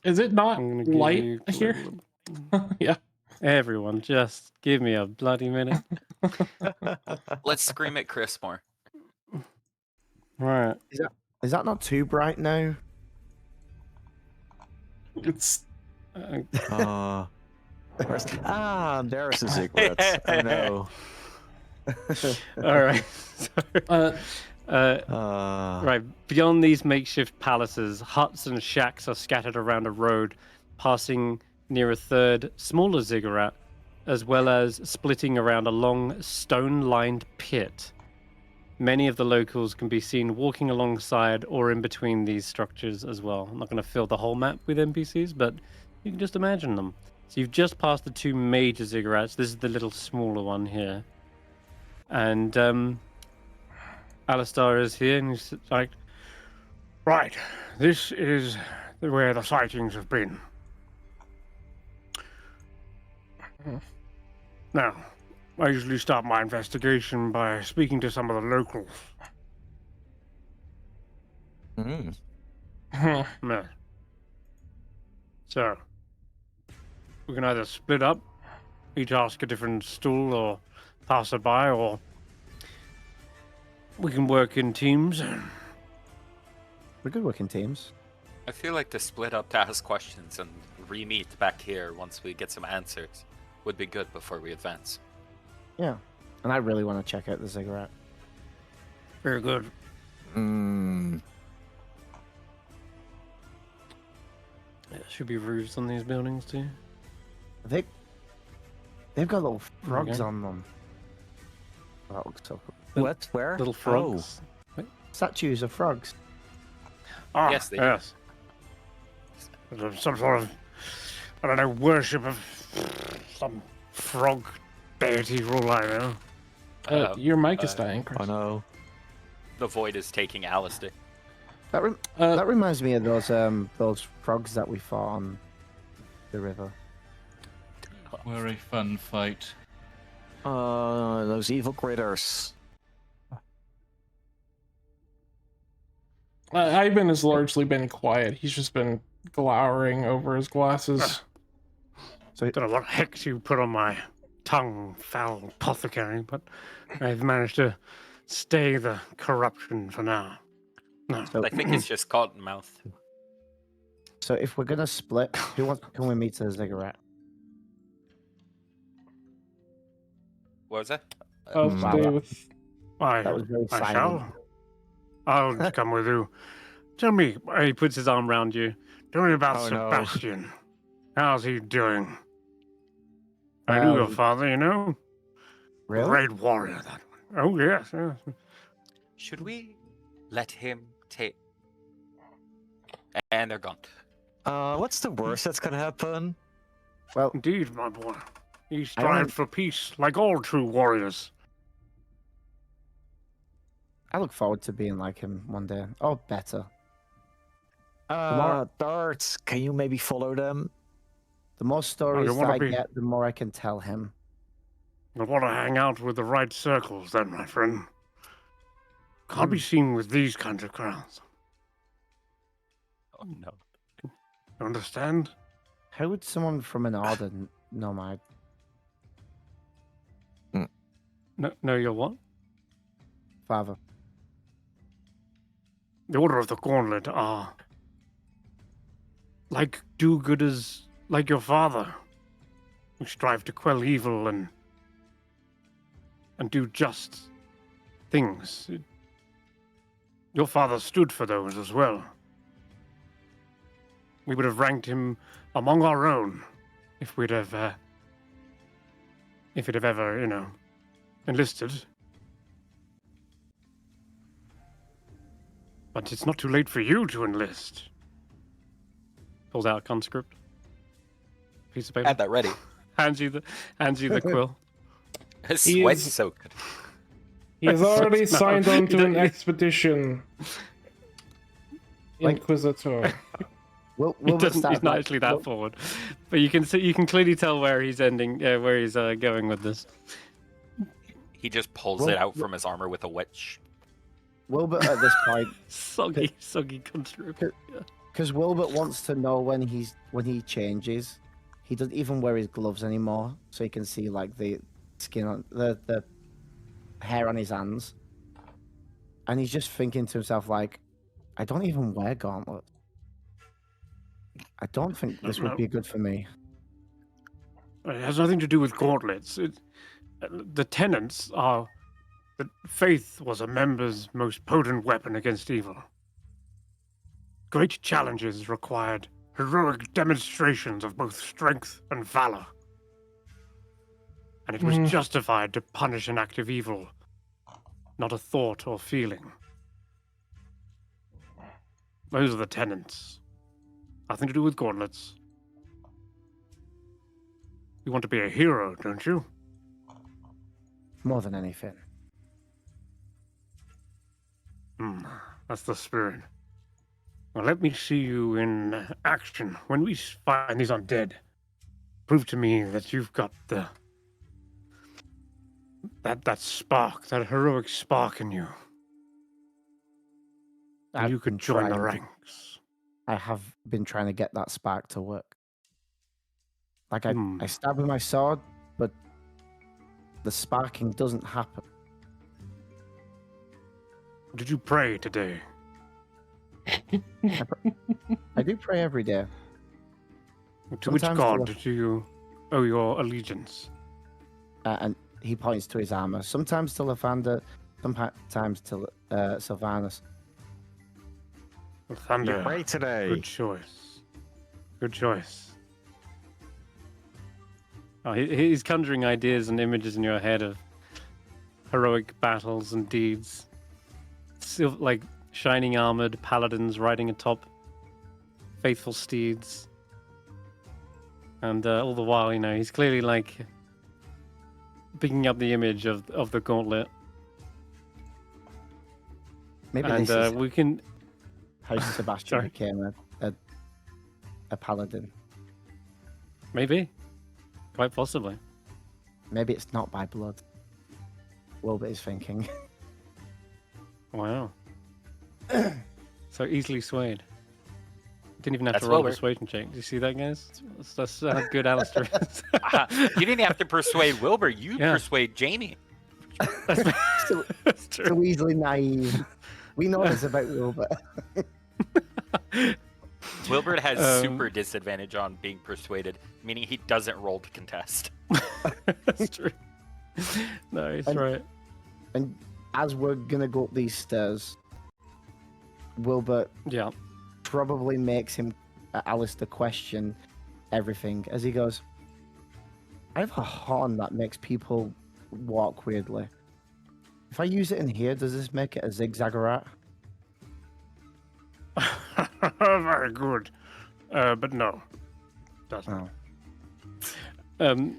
[SPEAKER 2] Is it not
[SPEAKER 8] I'm gonna give
[SPEAKER 2] light
[SPEAKER 8] you
[SPEAKER 2] here? Yeah.
[SPEAKER 8] Everyone, just give me a bloody minute.
[SPEAKER 4] Let's scream at Chris more.
[SPEAKER 8] Right.
[SPEAKER 6] Is that not too bright now?
[SPEAKER 2] It's
[SPEAKER 3] There's a ziggurat. I know.
[SPEAKER 8] All right. Right. Beyond these makeshift palaces, huts and shacks are scattered around a road, passing near a third, smaller ziggurat, as well as splitting around a long, stone-lined pit. Many of the locals can be seen walking alongside or in between these structures as well. I'm not going to fill the whole map with NPCs, but you can just imagine them. So you've just passed the 2 major ziggurats. This is the little smaller one here. And Alistar is here, and he's like,
[SPEAKER 9] Right, this is where the sightings have been. Now, I usually start my investigation by speaking to some of the locals. Yeah. So, we can either split up, each ask a different stool or passerby, or we can work in teams.
[SPEAKER 6] We're good working teams.
[SPEAKER 4] I feel like to split up to ask questions and re-meet back here once we get some answers would be good before we advance.
[SPEAKER 6] Yeah. And I really want to check out the ziggurat.
[SPEAKER 9] Very good.
[SPEAKER 8] Yeah, should be roofs on these buildings too.
[SPEAKER 6] They've got little frogs
[SPEAKER 8] Okay.
[SPEAKER 6] on them. That looks so cool.
[SPEAKER 3] What? Where?
[SPEAKER 8] Little frogs.
[SPEAKER 6] Statues of frogs.
[SPEAKER 9] Ah,
[SPEAKER 7] Yes, they do.
[SPEAKER 9] yes. There's some sort of, I don't know, worship of some frog deity rule, I don't know.
[SPEAKER 2] Your mic is dying, Chris.
[SPEAKER 3] Oh no.
[SPEAKER 7] The void is taking Alistair.
[SPEAKER 6] That reminds me of those frogs that we fought on the river.
[SPEAKER 5] Were a fun fight.
[SPEAKER 3] Those evil critters.
[SPEAKER 2] Ivan has largely been quiet. He's just been glowering over his glasses.
[SPEAKER 9] I don't know what hex you put on my tongue, foul apothecary, but I've managed to stay the corruption for now. No.
[SPEAKER 6] So,
[SPEAKER 7] I think it's just cottonmouth.
[SPEAKER 6] so if we're gonna split, who wants to come with me to the ziggurat?
[SPEAKER 7] What was that?
[SPEAKER 2] I'll
[SPEAKER 6] wow.
[SPEAKER 2] stay with.
[SPEAKER 6] That was very
[SPEAKER 9] I
[SPEAKER 6] silent.
[SPEAKER 9] shall. I'll come with you. Tell me,
[SPEAKER 8] He puts his arm around you.
[SPEAKER 9] tell me about
[SPEAKER 3] Oh, no.
[SPEAKER 9] Sebastian. How's he doing? I knew your father, you know?
[SPEAKER 6] Really?
[SPEAKER 9] Great warrior, that one. Oh, yes, yes.
[SPEAKER 7] Should we let him take? And they're gone.
[SPEAKER 3] What's the worst that's gonna happen?
[SPEAKER 6] Well,
[SPEAKER 9] Indeed, my boy. He
[SPEAKER 6] I don't-
[SPEAKER 9] strived for peace, like all true warriors.
[SPEAKER 6] I look forward to being like him one day. Oh, better.
[SPEAKER 3] Darts, can you maybe follow them?
[SPEAKER 6] The more stories that
[SPEAKER 9] wanna
[SPEAKER 6] I
[SPEAKER 9] be-
[SPEAKER 6] get, the more I can tell him.
[SPEAKER 9] You'll want to hang out with the right circles, then, my friend. Can't be seen with these kinds of crowds.
[SPEAKER 7] Oh no.
[SPEAKER 9] You understand?
[SPEAKER 6] How would someone from an order know my
[SPEAKER 8] No, you're what?
[SPEAKER 6] father?
[SPEAKER 9] The Order of the Gauntlet are
[SPEAKER 8] Like do-gooders,
[SPEAKER 9] like your father, who strive to quell evil and do just things. Your father stood for those as well. We would have ranked him among our own if we'd have, if he'd have ever, you know, enlisted. But it's not too late for you to enlist.
[SPEAKER 8] pulls out a conscript. Piece of paper.
[SPEAKER 7] Had that ready.
[SPEAKER 8] hands you the quill.
[SPEAKER 7] His
[SPEAKER 2] He
[SPEAKER 7] sweat's
[SPEAKER 2] is-
[SPEAKER 7] soaked.
[SPEAKER 2] He has already
[SPEAKER 8] No,
[SPEAKER 2] signed on
[SPEAKER 8] you
[SPEAKER 2] to an
[SPEAKER 8] don't-
[SPEAKER 2] expedition.
[SPEAKER 6] Like-
[SPEAKER 2] Inquisitor.
[SPEAKER 8] He's not actually that forward, but you can clearly tell where he's ending, where he's going with this.
[SPEAKER 7] He just pulls
[SPEAKER 6] Well,
[SPEAKER 7] it out from his armor with a witch.
[SPEAKER 6] Wilbert at this point,
[SPEAKER 8] Soggy conscript.
[SPEAKER 6] because Wilbert wants to know when he changes. He doesn't even wear his gloves anymore, so he can see like the skin on the hair on his hands, and he's just thinking to himself like, I don't even wear gauntlets. I don't think this would be good for me.
[SPEAKER 9] It has nothing to do with gauntlets. The tenets are that faith was a member's most potent weapon against evil. Great challenges required heroic demonstrations of both strength and valor. And it was justified to punish an act of evil, not a thought or feeling. Those are the tenets. Nothing to do with gauntlets. You want to be a hero, don't you?
[SPEAKER 6] More than anything.
[SPEAKER 9] That's the spirit. Well, let me see you in action. When we find these undead, prove to me that you've got that spark, that heroic spark in you. And you could join the ranks.
[SPEAKER 6] I have been trying to get that spark to work. Like I
[SPEAKER 9] Hmm.
[SPEAKER 6] stab with my sword, but the sparking doesn't happen.
[SPEAKER 9] Did you pray today?
[SPEAKER 6] I do pray every day.
[SPEAKER 9] To which
[SPEAKER 6] Sometimes
[SPEAKER 9] god
[SPEAKER 6] the-
[SPEAKER 9] do you owe your allegiance?
[SPEAKER 6] And he points to his armor. Sometimes to Lathander, sometimes to Sylvanus.
[SPEAKER 9] Thunder.
[SPEAKER 3] You're right today.
[SPEAKER 9] Good choice. Good choice.
[SPEAKER 8] Oh, he's conjuring ideas and images in your head of heroic battles and deeds. Like shining armored paladins riding atop faithful steeds. And all the while, he's clearly like picking up the image of the gauntlet.
[SPEAKER 6] Maybe
[SPEAKER 8] And
[SPEAKER 6] this is
[SPEAKER 8] we can.
[SPEAKER 6] how Sebastian
[SPEAKER 8] Sorry.
[SPEAKER 6] became a paladin.
[SPEAKER 8] Maybe. Quite possibly.
[SPEAKER 6] Maybe it's not by blood. Willbert is thinking.
[SPEAKER 8] Wow. So easily swayed. Didn't even have
[SPEAKER 7] That's
[SPEAKER 8] to roll a
[SPEAKER 7] Wilbert.
[SPEAKER 8] persuasion check. Do you see that, guys? That's how good Alistair is.
[SPEAKER 7] You didn't have to persuade Wilbert. You
[SPEAKER 8] Yeah.
[SPEAKER 7] persuade Jamey.
[SPEAKER 6] so,
[SPEAKER 8] That's true.
[SPEAKER 6] so easily naive. We know this about Willbert.
[SPEAKER 7] Wilbert has
[SPEAKER 8] Um,
[SPEAKER 7] super disadvantage on being persuaded, meaning he doesn't roll to contest.
[SPEAKER 8] That's true. No, he's
[SPEAKER 6] And-
[SPEAKER 8] right.
[SPEAKER 6] And as we're gonna go up these stairs, Willbert
[SPEAKER 8] Yeah.
[SPEAKER 6] probably makes him Alistair question everything as he goes, I have a horn that makes people walk weirdly. If I use it in here, does this make it a zigzaggerat?
[SPEAKER 9] Very good. But no. Doesn't.
[SPEAKER 6] Oh.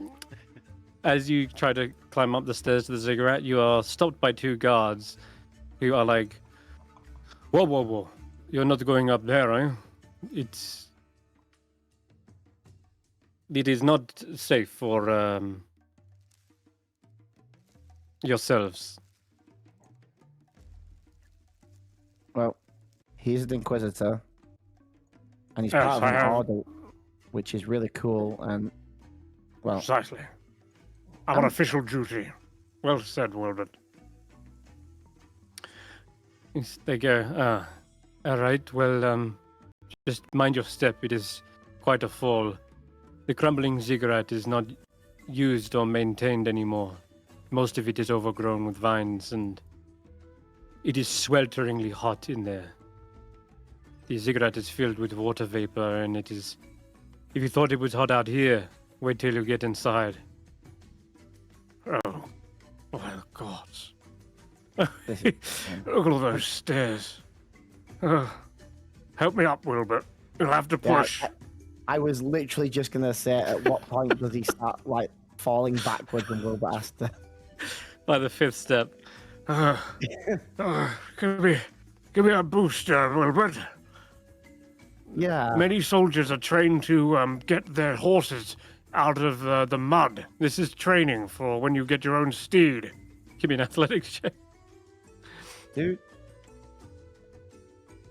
[SPEAKER 8] As you try to climb up the stairs to the ziggurat, you are stopped by two guards who are like, whoa, whoa, whoa. You're not going up there, eh? It is not safe for yourselves.
[SPEAKER 6] Well, he's an Inquisitor, and he's
[SPEAKER 9] Yes,
[SPEAKER 6] part of
[SPEAKER 9] I
[SPEAKER 6] an
[SPEAKER 9] have-
[SPEAKER 6] order, which is really cool, and, well,
[SPEAKER 9] Precisely. I'm on official duty. Well said, Wilbert.
[SPEAKER 8] Yes, they go, all right, well, just mind your step. It is quite a fall. The crumbling ziggurat is not used or maintained anymore. Most of it is overgrown with vines, and it is swelteringly hot in there. The ziggurat is filled with water vapor, and it is... If you thought it was hot out here, wait till you get inside.
[SPEAKER 9] Oh, my gods.
[SPEAKER 6] this is,
[SPEAKER 9] Look at all those stairs. Help me up, Wilbert. You'll have to
[SPEAKER 6] Yeah,
[SPEAKER 9] push.
[SPEAKER 6] I was literally just gonna say, at what point does he start, like, falling backwards and Willbert has to...
[SPEAKER 8] By the fifth step.
[SPEAKER 9] Give me a boost, Wilbert.
[SPEAKER 6] Yeah.
[SPEAKER 9] Many soldiers are trained to get their horses out of the mud. This is training for when you get your own steed.
[SPEAKER 8] Give me an athletics check.
[SPEAKER 6] Dude,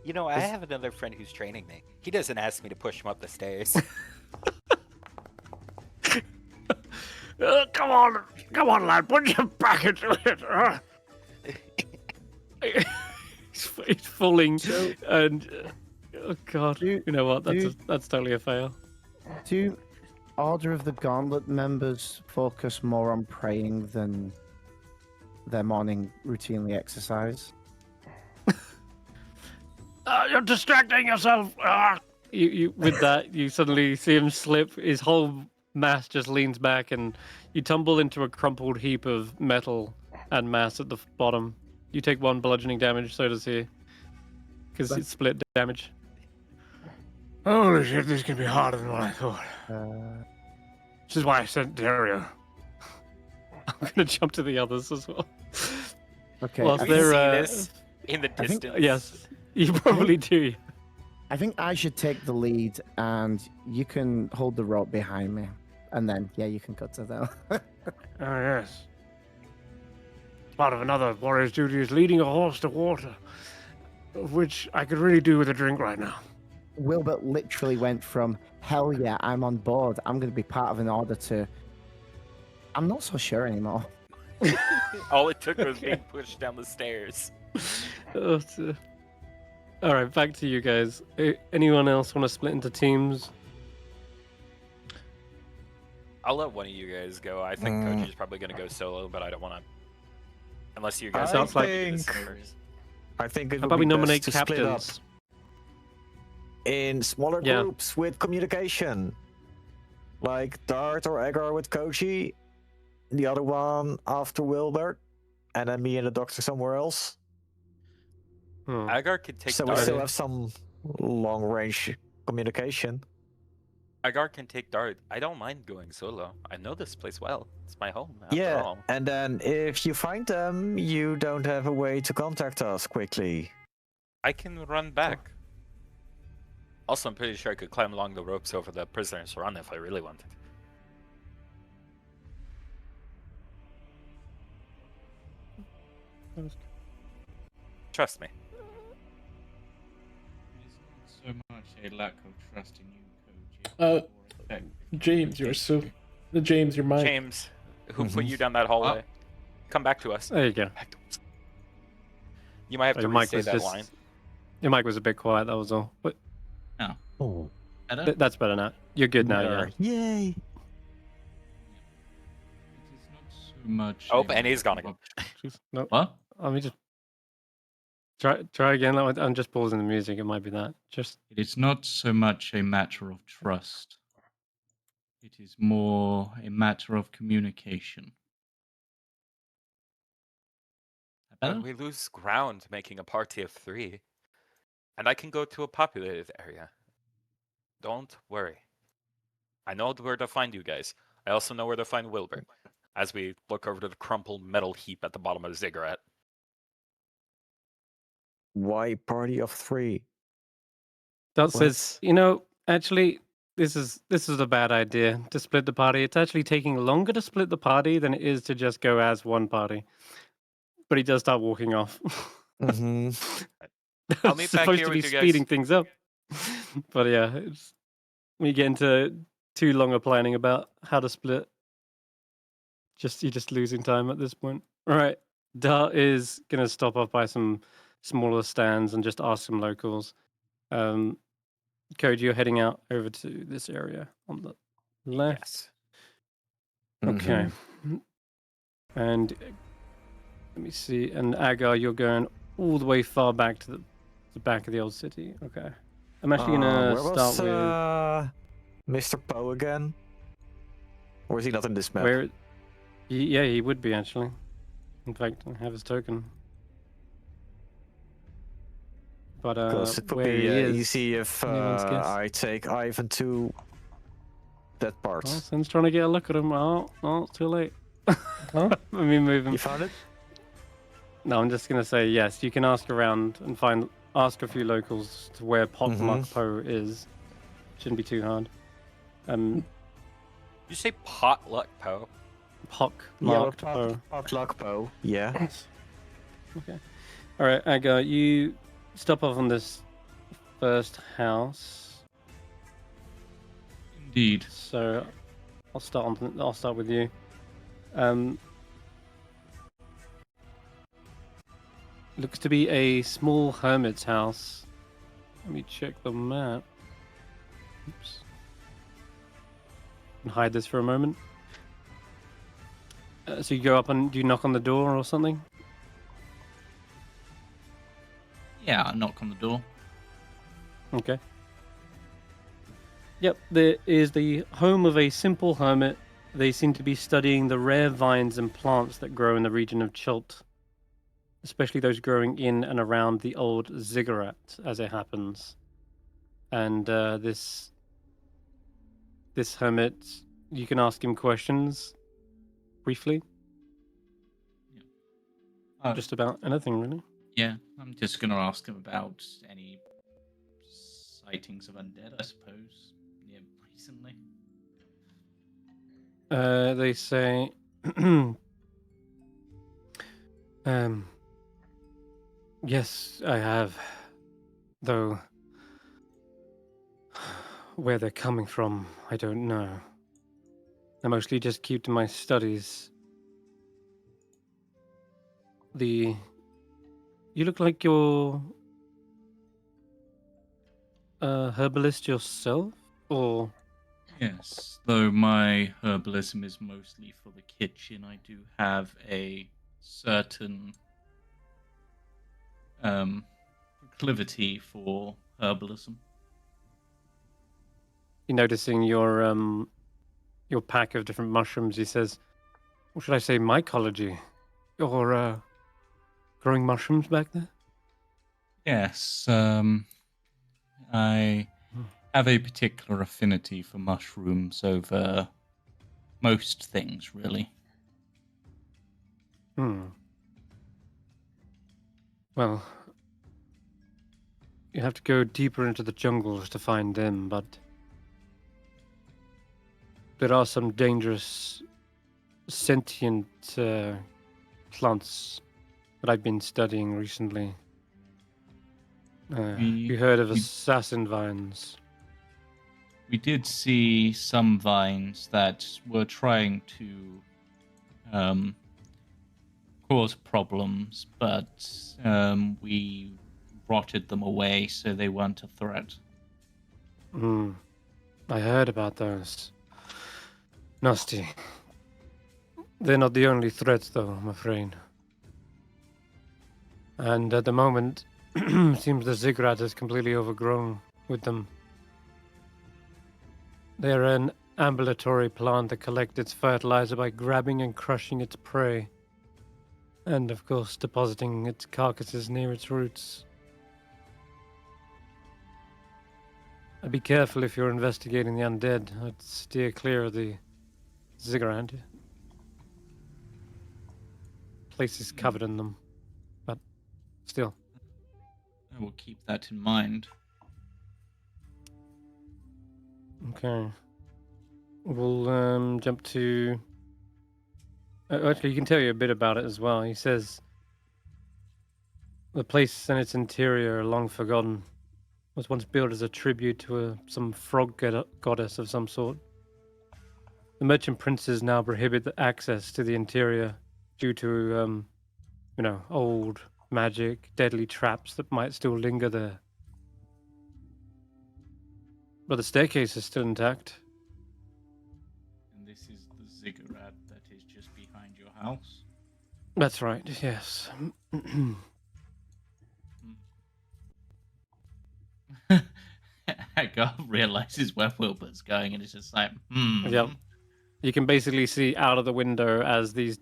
[SPEAKER 7] You know, I have another friend who's training me. He doesn't ask me to push him up the stairs.
[SPEAKER 9] Come on, lad, put your back into it.
[SPEAKER 8] He's falling, and oh god,
[SPEAKER 6] Dude,
[SPEAKER 8] you know what?
[SPEAKER 6] dude.
[SPEAKER 8] That's totally a fail.
[SPEAKER 6] do Order of the Gauntlet members focus more on praying than their morning routinely exercise?
[SPEAKER 9] You're distracting yourself.
[SPEAKER 8] You with that, you suddenly see him slip. His whole mass just leans back, and you tumble into a crumpled heap of metal and mass at the bottom. You take 1 bludgeoning damage, so does he, because it's split damage.
[SPEAKER 9] Holy shit, this can be harder than what I thought. This is why I sent Dario.
[SPEAKER 8] I'm gonna jump to the others as well.
[SPEAKER 6] Okay,
[SPEAKER 8] Whilst
[SPEAKER 6] I
[SPEAKER 7] We
[SPEAKER 6] think,
[SPEAKER 8] they're,
[SPEAKER 7] see this in the
[SPEAKER 6] think-
[SPEAKER 7] distance.
[SPEAKER 8] yes, you probably do.
[SPEAKER 6] I think I should take the lead, and you can hold the rope behind me, and then you can cut to them.
[SPEAKER 9] Oh, yes. Part of another warrior's duty is leading a horse to water, of which I could really do with a drink right now.
[SPEAKER 6] Willbert literally went from hell yeah, I'm on board. I'm going to be part of an order to I'm not so sure anymore.
[SPEAKER 7] All it took was being pushed down the stairs.
[SPEAKER 8] Oh, all right, back to you guys. Anyone else want to split into teams?
[SPEAKER 7] I'll let one of you guys go. I think Koji's probably gonna go solo, but I don't want to. Unless you guys
[SPEAKER 1] Sounds
[SPEAKER 7] want
[SPEAKER 1] like-
[SPEAKER 7] me to do this first.
[SPEAKER 3] I think it
[SPEAKER 1] How
[SPEAKER 3] would
[SPEAKER 1] about
[SPEAKER 3] be
[SPEAKER 1] we nominate
[SPEAKER 3] best to split up
[SPEAKER 1] captains?
[SPEAKER 3] in smaller
[SPEAKER 1] Yeah.
[SPEAKER 3] groups with communication. Like Dart or Agar with Koji, the other one after Willbert, and then me and the doctor somewhere else.
[SPEAKER 1] Hmm.
[SPEAKER 7] Agar can take
[SPEAKER 3] So we
[SPEAKER 7] Dart.
[SPEAKER 3] still have some long range communication.
[SPEAKER 7] Agar can take Dart. I don't mind going solo. I know this place well. It's my home, after
[SPEAKER 3] Yeah,
[SPEAKER 7] all.
[SPEAKER 3] and then if you find them, you don't have a way to contact us quickly.
[SPEAKER 7] I can run back. Also, I'm pretty sure I could climb along the ropes over the prisoner's run if I really wanted. Trust me.
[SPEAKER 5] It's not so much a lack of trust in you, Koji.
[SPEAKER 2] Uh,
[SPEAKER 5] or effective
[SPEAKER 2] James, James, your mic.
[SPEAKER 7] James, who put
[SPEAKER 3] Mhm.
[SPEAKER 7] you down that hallway? Come back to us.
[SPEAKER 1] There you go.
[SPEAKER 7] Back to us. You might have to
[SPEAKER 1] Your mic
[SPEAKER 7] restate
[SPEAKER 1] was
[SPEAKER 7] that
[SPEAKER 1] just
[SPEAKER 7] line.
[SPEAKER 1] your mic was a bit quiet. That was all. But
[SPEAKER 3] Oh,
[SPEAKER 5] Better?
[SPEAKER 1] that's better now. You're good now. Yeah.
[SPEAKER 3] Yay!
[SPEAKER 5] It is not so much.
[SPEAKER 7] Oh,
[SPEAKER 5] a
[SPEAKER 7] and he's gone
[SPEAKER 5] matter
[SPEAKER 7] again.
[SPEAKER 5] of-
[SPEAKER 1] Jeez, no.
[SPEAKER 5] What?
[SPEAKER 1] Let me just try again. I'm just pausing the music. It might be that. Just
[SPEAKER 5] It is not so much a matter of trust. It is more a matter of communication. Better?
[SPEAKER 7] But we lose ground making a party of 3. And I can go to a populated area. Don't worry. I know where to find you guys. I also know where to find Willbert. As we look over to the crumpled metal heap at the bottom of the ziggurat.
[SPEAKER 3] Why party of 3?
[SPEAKER 1] Dot says, actually, this is a bad idea to split the party. It's actually taking longer to split the party than it is to just go as one party. But he does start walking off.
[SPEAKER 3] Mm-hmm.
[SPEAKER 7] I'll
[SPEAKER 1] That's
[SPEAKER 7] meet back
[SPEAKER 1] supposed
[SPEAKER 7] here
[SPEAKER 1] to be
[SPEAKER 7] with you guys.
[SPEAKER 1] speeding things up. But yeah, we get into too long a planning about how to split. You're just losing time at this point. All right, Dart is gonna stop off by some smaller stands and just ask some locals. Code, you're heading out over to this area on the left.
[SPEAKER 7] Yes.
[SPEAKER 1] Okay. And let me see. And Agar, you're going all the way far back to the back of the old city. Okay. I'm actually gonna
[SPEAKER 3] where
[SPEAKER 1] start
[SPEAKER 3] was Mr. Poe again? Or is he not in this
[SPEAKER 1] with
[SPEAKER 3] map?
[SPEAKER 1] where. Yeah, he would be actually. In fact, I have his token. But
[SPEAKER 3] Because it would
[SPEAKER 1] where
[SPEAKER 3] be
[SPEAKER 1] he is,
[SPEAKER 3] easy if
[SPEAKER 1] anyone's guess.
[SPEAKER 3] I take Ivan to that part.
[SPEAKER 1] Oh, Sen's trying to get a look at him. Oh, it's too late.
[SPEAKER 2] Huh?
[SPEAKER 1] Let me move him.
[SPEAKER 3] You found it?
[SPEAKER 1] No, I'm just gonna say yes. You can ask around and ask a few locals to where Potluck Po is. Shouldn't be too hard.
[SPEAKER 7] You say potluck, Poe?
[SPEAKER 1] Pock
[SPEAKER 3] Yeah,
[SPEAKER 1] marked Po.
[SPEAKER 3] Potluck Poe. Yeah.
[SPEAKER 1] Okay. All right, Agar, you stop off on this first house.
[SPEAKER 5] Indeed.
[SPEAKER 1] So I'll start with you. Looks to be a small hermit's house. Let me check the map. Oops. And hide this for a moment. So you go up and do you knock on the door or something?
[SPEAKER 5] Yeah, I knock on the door.
[SPEAKER 1] Okay. Yep, there is the home of a simple hermit. They seem to be studying the rare vines and plants that grow in the region of Chult, especially those growing in and around the old ziggurat, as it happens. And this hermit, you can ask him questions briefly, just about anything, really.
[SPEAKER 5] Yeah, I'm just gonna ask him about any sightings of undead, I suppose. Yeah, recently.
[SPEAKER 1] They say, yes, I have, though where they're coming from, I don't know. I mostly just keep to my studies. You look like you're a herbalist yourself, or
[SPEAKER 10] Yes, though my herbalism is mostly for the kitchen, I do have a certain proclivity for herbalism.
[SPEAKER 8] You're noticing your pack of different mushrooms. He says, "What should I say? Mycology, or growing mushrooms back there?"
[SPEAKER 10] Yes, I have a particular affinity for mushrooms over most things, really.
[SPEAKER 8] Well, you have to go deeper into the jungles to find them, but there are some dangerous sentient plants that I've been studying recently. You heard of assassin vines?
[SPEAKER 10] We did see some vines that were trying to cause problems, but we rotted them away so they weren't a threat.
[SPEAKER 8] I heard about those. Nasty. They're not the only threats, though, I'm afraid. And at the moment, seems the ziggurat is completely overgrown with them. They're an ambulatory plant that collects its fertilizer by grabbing and crushing its prey. And, of course, depositing its carcasses near its roots. Be careful if you're investigating the undead. I'd steer clear of the ziggurat. Place is covered in them, but still.
[SPEAKER 10] I will keep that in mind.
[SPEAKER 8] Okay. We'll jump to... actually, you can tell you a bit about it as well. He says, the place and its interior, long forgotten, was once built as a tribute to some frog goddess of some sort. The merchant princes now prohibit the access to the interior due to, old magic, deadly traps that might still linger there. But the staircase is still intact.
[SPEAKER 10] And this is the ziggurat that is just behind your house?
[SPEAKER 8] That's right, yes.
[SPEAKER 10] Agar realizes where Willbert's going and it's just like,
[SPEAKER 8] Yep. You can basically see out of the window as these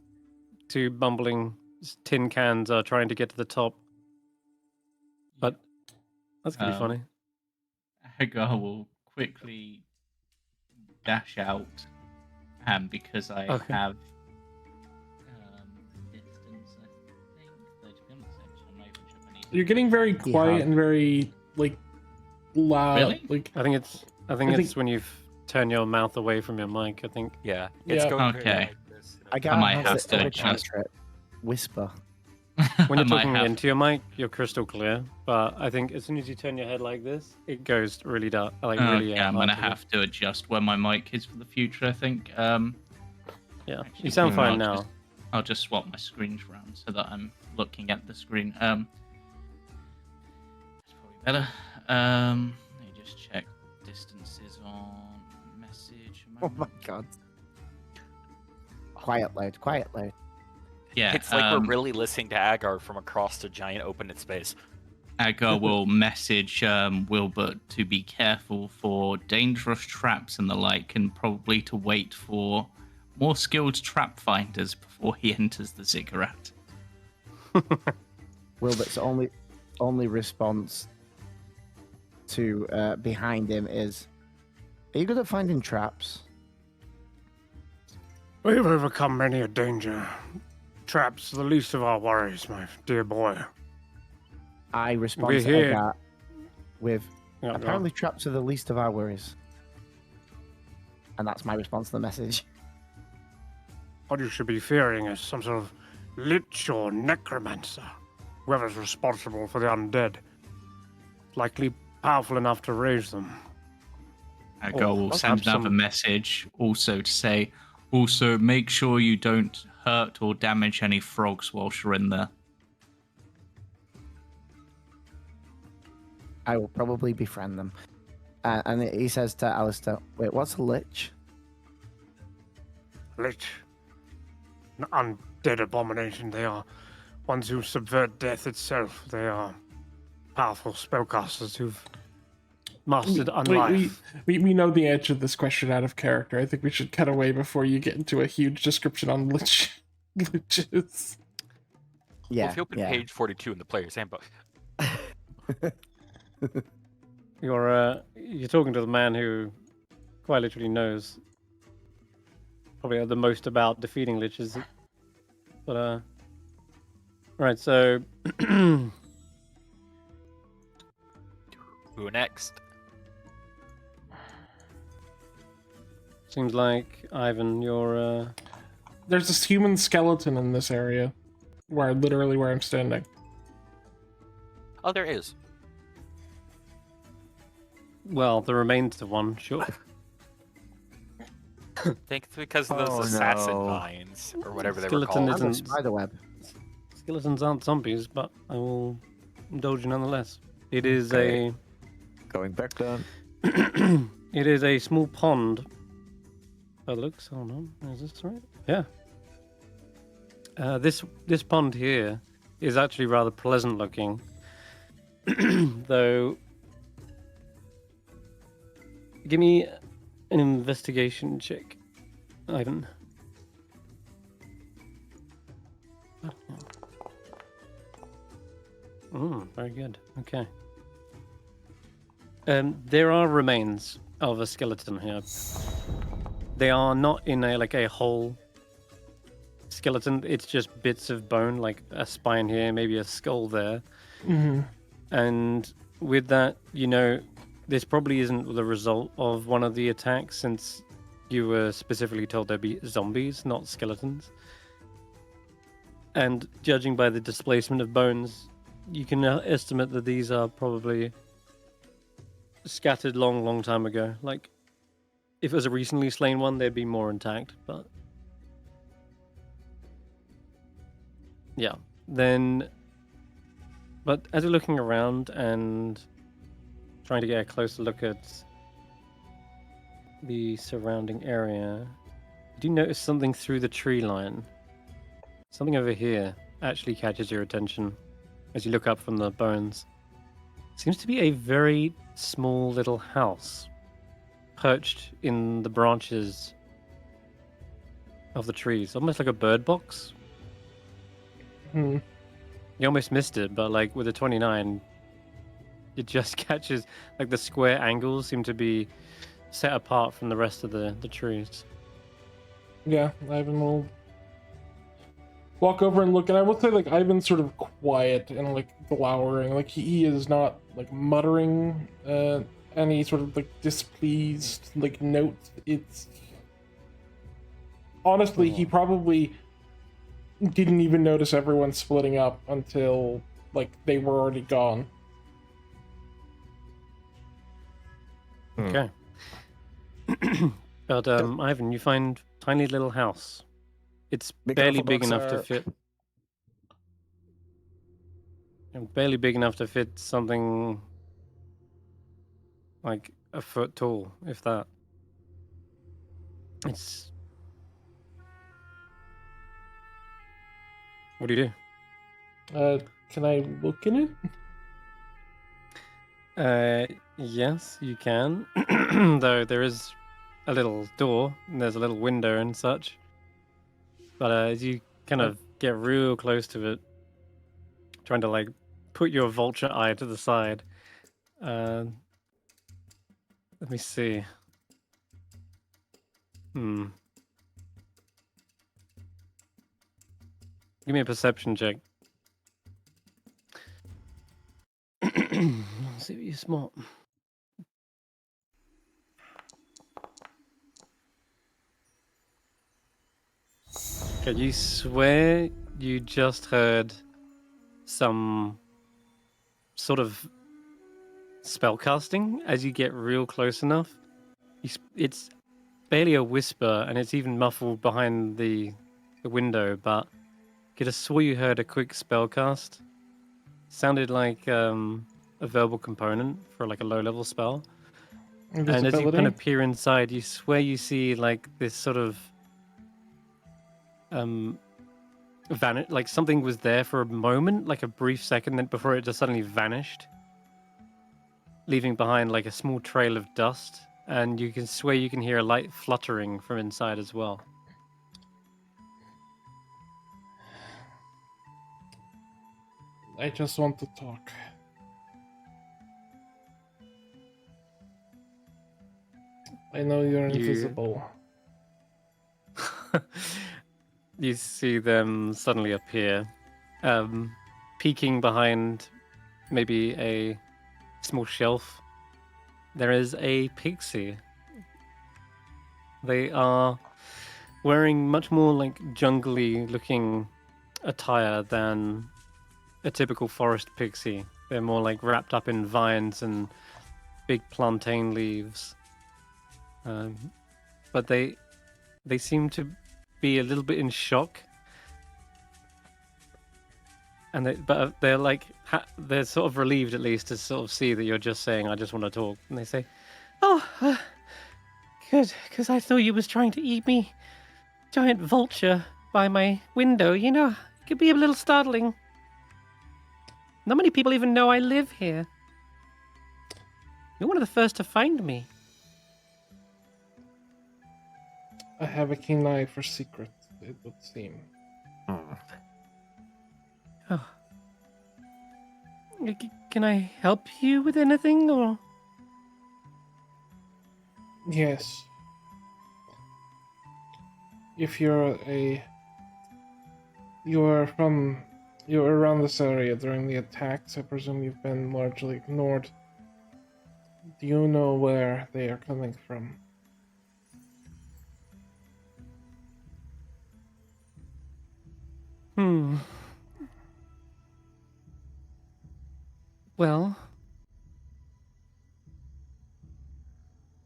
[SPEAKER 8] two bumbling tin cans are trying to get to the top. But that's gonna be funny.
[SPEAKER 10] Agar will quickly dash out, and because I have distance, I think 30 minutes. I'm not even sure if I need.
[SPEAKER 2] You're getting very quiet and very loud.
[SPEAKER 10] Really?
[SPEAKER 8] I think it's when you've turned your mouth away from your mic. I think.
[SPEAKER 7] Yeah, it's going very
[SPEAKER 10] okay.
[SPEAKER 7] like this.
[SPEAKER 6] I
[SPEAKER 10] might have
[SPEAKER 6] has
[SPEAKER 10] to
[SPEAKER 6] the
[SPEAKER 10] adjust.
[SPEAKER 6] cantrip whisper.
[SPEAKER 8] When you're
[SPEAKER 10] I might
[SPEAKER 8] talking
[SPEAKER 10] have-
[SPEAKER 8] into your mic, you're crystal clear. But I think as soon as you turn your head like this, it goes really dark. Really.
[SPEAKER 10] I'm gonna
[SPEAKER 8] hard to
[SPEAKER 10] have to adjust where my mic is for the future. I think.
[SPEAKER 8] Yeah,
[SPEAKER 10] actually,
[SPEAKER 8] you sound fine now.
[SPEAKER 10] I'll just swap my screens around so that I'm looking at the screen. That's probably better. Let me just check distances on message.
[SPEAKER 6] Oh my god. Quiet loud.
[SPEAKER 10] Yeah,
[SPEAKER 7] It's like we're really listening to Agar from across the giant open space.
[SPEAKER 10] Agar will message Willbert to be careful for dangerous traps and the like, and probably to wait for more skilled trap finders before he enters the ziggurat.
[SPEAKER 6] Wilbert's only response to behind him is, "Are you good at finding traps?"
[SPEAKER 9] We've overcome many a danger. Traps the least of our worries, my dear boy.
[SPEAKER 6] I respond
[SPEAKER 9] We're
[SPEAKER 6] to
[SPEAKER 9] here.
[SPEAKER 6] Agar with,
[SPEAKER 9] Yeah,
[SPEAKER 6] apparently traps are the least of our worries. And that's my response to the message.
[SPEAKER 9] What you should be fearing is some sort of lich or necromancer. Whoever's responsible for the undead. Likely powerful enough to raise them.
[SPEAKER 10] Agar
[SPEAKER 8] Or
[SPEAKER 10] will send
[SPEAKER 8] perhaps
[SPEAKER 10] another
[SPEAKER 8] some-
[SPEAKER 10] message also to say, also make sure you don't hurt or damage any frogs whilst you're in there.
[SPEAKER 6] I will probably befriend them. And he says to Alistair, "Wait, what's a lich?"
[SPEAKER 9] Lich. An undead abomination. They are ones who subvert death itself. They are powerful spellcasters who've mastered unlife.
[SPEAKER 2] We know the answer to this question out of character. I think we should cut away before you get into a huge description on liches.
[SPEAKER 6] Yeah.
[SPEAKER 7] Well, if you open page 42 in the player's handbook.
[SPEAKER 8] You're talking to the man who quite literally knows probably the most about defeating liches. But right, so
[SPEAKER 7] Who next?
[SPEAKER 8] seems like Ivan, you're
[SPEAKER 2] There's this human skeleton in this area, where I'm standing.
[SPEAKER 7] Oh, there is.
[SPEAKER 8] well, the remains of one, sure.
[SPEAKER 7] I think it's because of those assassin vines, or whatever they were
[SPEAKER 8] Skeleton
[SPEAKER 7] called.
[SPEAKER 8] isn't-
[SPEAKER 6] Spiderweb.
[SPEAKER 8] Skeletons aren't zombies, but I will indulge you nonetheless. It is
[SPEAKER 3] Okay. Going back then.
[SPEAKER 8] it is a small pond. By the looks, hold on, is this right? Yeah. This pond here is actually rather pleasant looking, though. Give me an investigation check, Ivan. Very good. Okay. There are remains of a skeleton here. They are not in a whole skeleton. It's just bits of bone, like a spine here, maybe a skull there.
[SPEAKER 2] Mm-hmm.
[SPEAKER 8] And with that, this probably isn't the result of one of the attacks, since you were specifically told there'd be zombies, not skeletons. And judging by the displacement of bones, you can estimate that these are probably scattered long time ago. Like, if it was a recently slain one, they'd be more intact, but... yeah. Then... But as you're looking around and trying to get a closer look at the surrounding area, you do notice something through the tree line. Something over here actually catches your attention as you look up from the bones. Seems to be a very small little house perched in the branches of the trees, almost like a bird box.
[SPEAKER 2] Hmm.
[SPEAKER 8] You almost missed it, but like with a 29, it just catches, like the square angles seem to be set apart from the rest of the trees.
[SPEAKER 2] Yeah, Ivan will walk over and look, and I will say, like, Ivan's sort of quiet and like glowering. Like he is not like muttering any sort of like displeased like note. It's honestly, he probably didn't even notice everyone splitting up until like they were already gone.
[SPEAKER 8] Okay. But Ivan, you find tiny little house. It's
[SPEAKER 3] Be
[SPEAKER 8] barely
[SPEAKER 3] careful,
[SPEAKER 8] big enough to
[SPEAKER 3] boxer.
[SPEAKER 8] fit. Barely big enough to fit something like a foot tall, if that. It's. What do you do?
[SPEAKER 2] Can I look in it?
[SPEAKER 8] Yes, you can. Though there is a little door and there's a little window and such. But as you kind of get real close to it, trying to like put your vulture eye to the side, let me see. Give me a perception check. Let's see if you're smart. Can you swear you just heard some sort of spellcasting as you get real close enough? It's barely a whisper, and it's even muffled behind the window, but you could have swore you heard a quick spellcast. Sounded like a verbal component for like a low-level spell.
[SPEAKER 1] And as you
[SPEAKER 2] Invisibility?
[SPEAKER 1] kind of peer inside, you swear you see like this sort of like something was there for a moment, like a brief second, then before it just suddenly vanished, leaving behind like a small trail of dust. And you can swear you can hear a light fluttering from inside as well.
[SPEAKER 2] I just want to talk. I know you're invisible.
[SPEAKER 1] You see them suddenly appear, peeking behind maybe a small shelf. There is a pixie. They are wearing much more like jungly looking attire than a typical forest pixie. They're more like wrapped up in vines and big plantain leaves. But they seem to be a little bit in shock. And they're like they're sort of relieved at least to sort of see that you're just saying, "I just want to talk." And they say, "Oh, good, because I thought you was trying to eat me, giant vulture by my window. You know, it could be a little startling. Not many people even know I live here. You're one of the first to find me."
[SPEAKER 2] I have a keen eye for secrets, it would seem.
[SPEAKER 1] Oh. Can I help you with anything, or?
[SPEAKER 2] Yes. If you're around this area during the attacks, I presume you've been largely ignored. Do you know where they are coming from?
[SPEAKER 1] Well,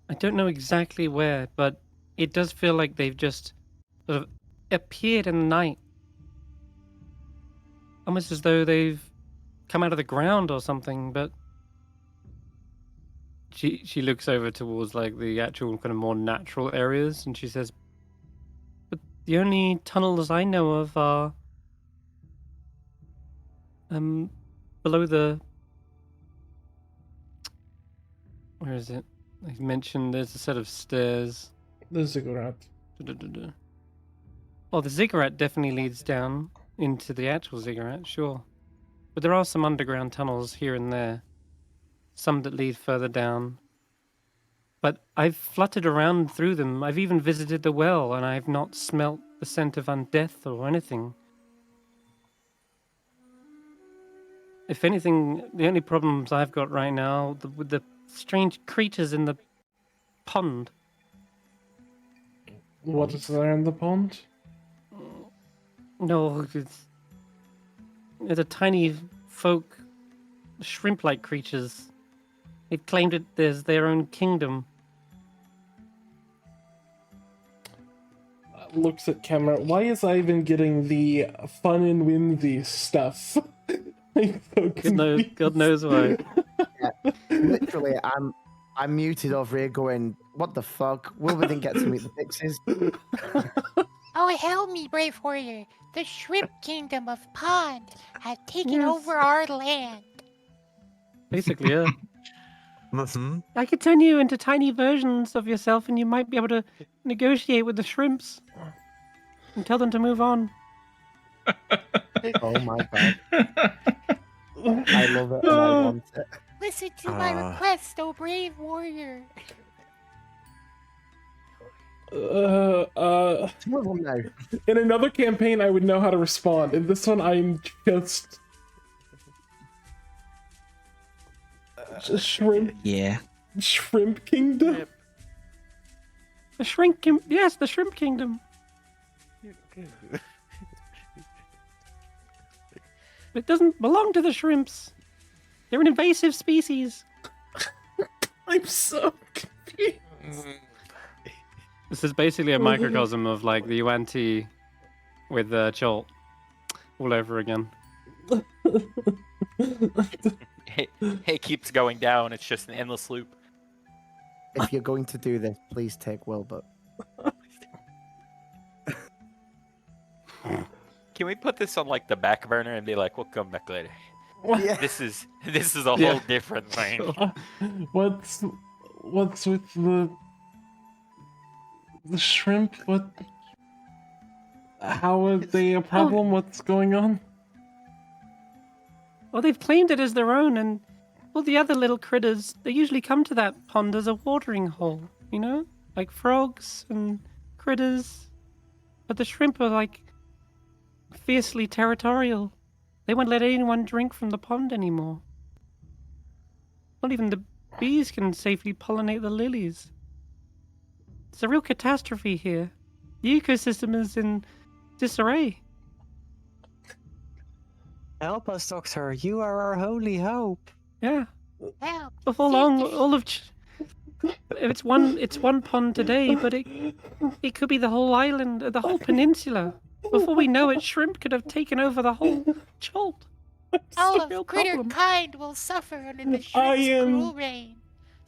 [SPEAKER 1] I don't know exactly where, but it does feel like they've just sort of appeared in the night. Almost as though they've come out of the ground or something, but she looks over towards like the actual kind of more natural areas and she says, "But the only tunnels I know of are below the, where is it? I mentioned there's a set of stairs.
[SPEAKER 2] The ziggurat.
[SPEAKER 1] Well, the ziggurat definitely leads down into the actual ziggurat, sure. But there are some underground tunnels here and there. Some that lead further down. But I've fluttered around through them. I've even visited the well, and I've not smelt the scent of undeath or anything. If anything, the only problems I've got right now with the strange creatures in the pond.
[SPEAKER 2] What is there in the pond?
[SPEAKER 1] No, it's a tiny folk, shrimp-like creatures. They've claimed it as their own kingdom.
[SPEAKER 2] Looks at camera. Why is I even getting the fun and whimsy stuff?
[SPEAKER 1] God knows why.
[SPEAKER 6] Yeah, literally, I'm muted over here going, what the fuck? Wilbur didn't get to meet the pixies.
[SPEAKER 11] Oh, help me, brave warrior. The shrimp kingdom of Pond have taken over our land.
[SPEAKER 1] Basically, yeah.
[SPEAKER 3] Mm-hmm.
[SPEAKER 1] I could turn you into tiny versions of yourself and you might be able to negotiate with the shrimps and tell them to move on.
[SPEAKER 6] Oh my god. I love it and I want it.
[SPEAKER 11] Listen to my request, oh brave warrior.
[SPEAKER 6] Two of them now.
[SPEAKER 2] In another campaign, I would know how to respond. In this one, I'm just shrimp.
[SPEAKER 10] Yeah.
[SPEAKER 2] Shrimp kingdom.
[SPEAKER 1] The shrimp kingdom. Yes, the shrimp kingdom. It doesn't belong to the shrimps. They're an invasive species.
[SPEAKER 2] I'm so confused.
[SPEAKER 1] This is basically a microcosm of like the Yuan-Ti with Cholt all over again.
[SPEAKER 7] It keeps going down. It's just an endless loop.
[SPEAKER 6] if you're going to do this, please take Willbert.
[SPEAKER 7] Can we put this on like the back burner and be like, we'll come back later?
[SPEAKER 6] Yeah.
[SPEAKER 7] This is a whole different thing.
[SPEAKER 2] What's with the shrimp? What? How are they a problem? What's going on?
[SPEAKER 8] Well, they've claimed it as their own, and all the other little critters, they usually come to that pond as a watering hole, you know? Like frogs and critters. But the shrimp are like fiercely territorial. They won't let anyone drink from the pond anymore. Not even the bees can safely pollinate the lilies. It's a real catastrophe here. The ecosystem is in disarray.
[SPEAKER 3] Help us, Doctor. You are our only hope.
[SPEAKER 8] Yeah.
[SPEAKER 11] Help.
[SPEAKER 8] Before long, all of it's one pond today, but it could be the whole island, the whole peninsula. Before we know it, shrimp could have taken over the whole Cholt.
[SPEAKER 11] All
[SPEAKER 8] a real
[SPEAKER 11] of critter
[SPEAKER 8] problem.
[SPEAKER 11] kind will suffer under the shrimp's cruel reign.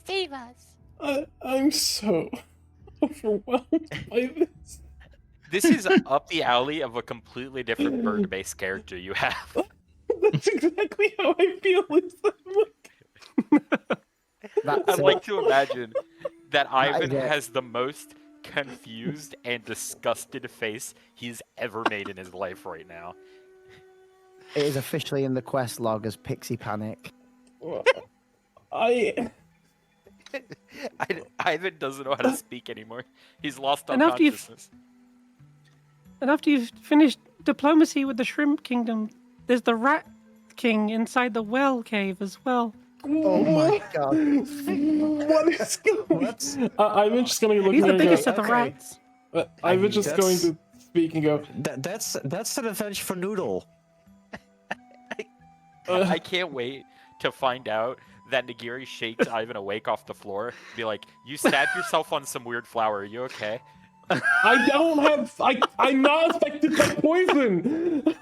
[SPEAKER 11] Save us.
[SPEAKER 2] I'm so overwhelmed by this.
[SPEAKER 7] This is up the alley of a completely different bird-based character you have.
[SPEAKER 2] That's exactly how I feel.
[SPEAKER 7] I'd like to imagine that Ivan
[SPEAKER 6] get-
[SPEAKER 7] has the most confused and disgusted face he's ever made in his life right now.
[SPEAKER 6] It is officially in the quest log as Pixie Panic.
[SPEAKER 2] I
[SPEAKER 7] Ivan doesn't know how to speak anymore. He's lost
[SPEAKER 8] And after you've-
[SPEAKER 7] consciousness.
[SPEAKER 8] And after you've finished diplomacy with the Shrimp Kingdom, there's the Rat King inside the well cave as well.
[SPEAKER 6] Oh my god.
[SPEAKER 2] What is going on? I'm just going to look
[SPEAKER 8] He's
[SPEAKER 2] at
[SPEAKER 8] the
[SPEAKER 2] her
[SPEAKER 8] biggest
[SPEAKER 2] and
[SPEAKER 8] of the
[SPEAKER 3] okay.
[SPEAKER 8] rats.
[SPEAKER 2] go, I'm just
[SPEAKER 3] That's-
[SPEAKER 2] going to speak and go,
[SPEAKER 3] That's an advantage for Noodle.
[SPEAKER 7] I can't wait to find out that Nagiri shakes Ivan awake off the floor. Be like, you stabbed yourself on some weird flower. Are you okay?
[SPEAKER 2] I don't have, I'm not affected by poison.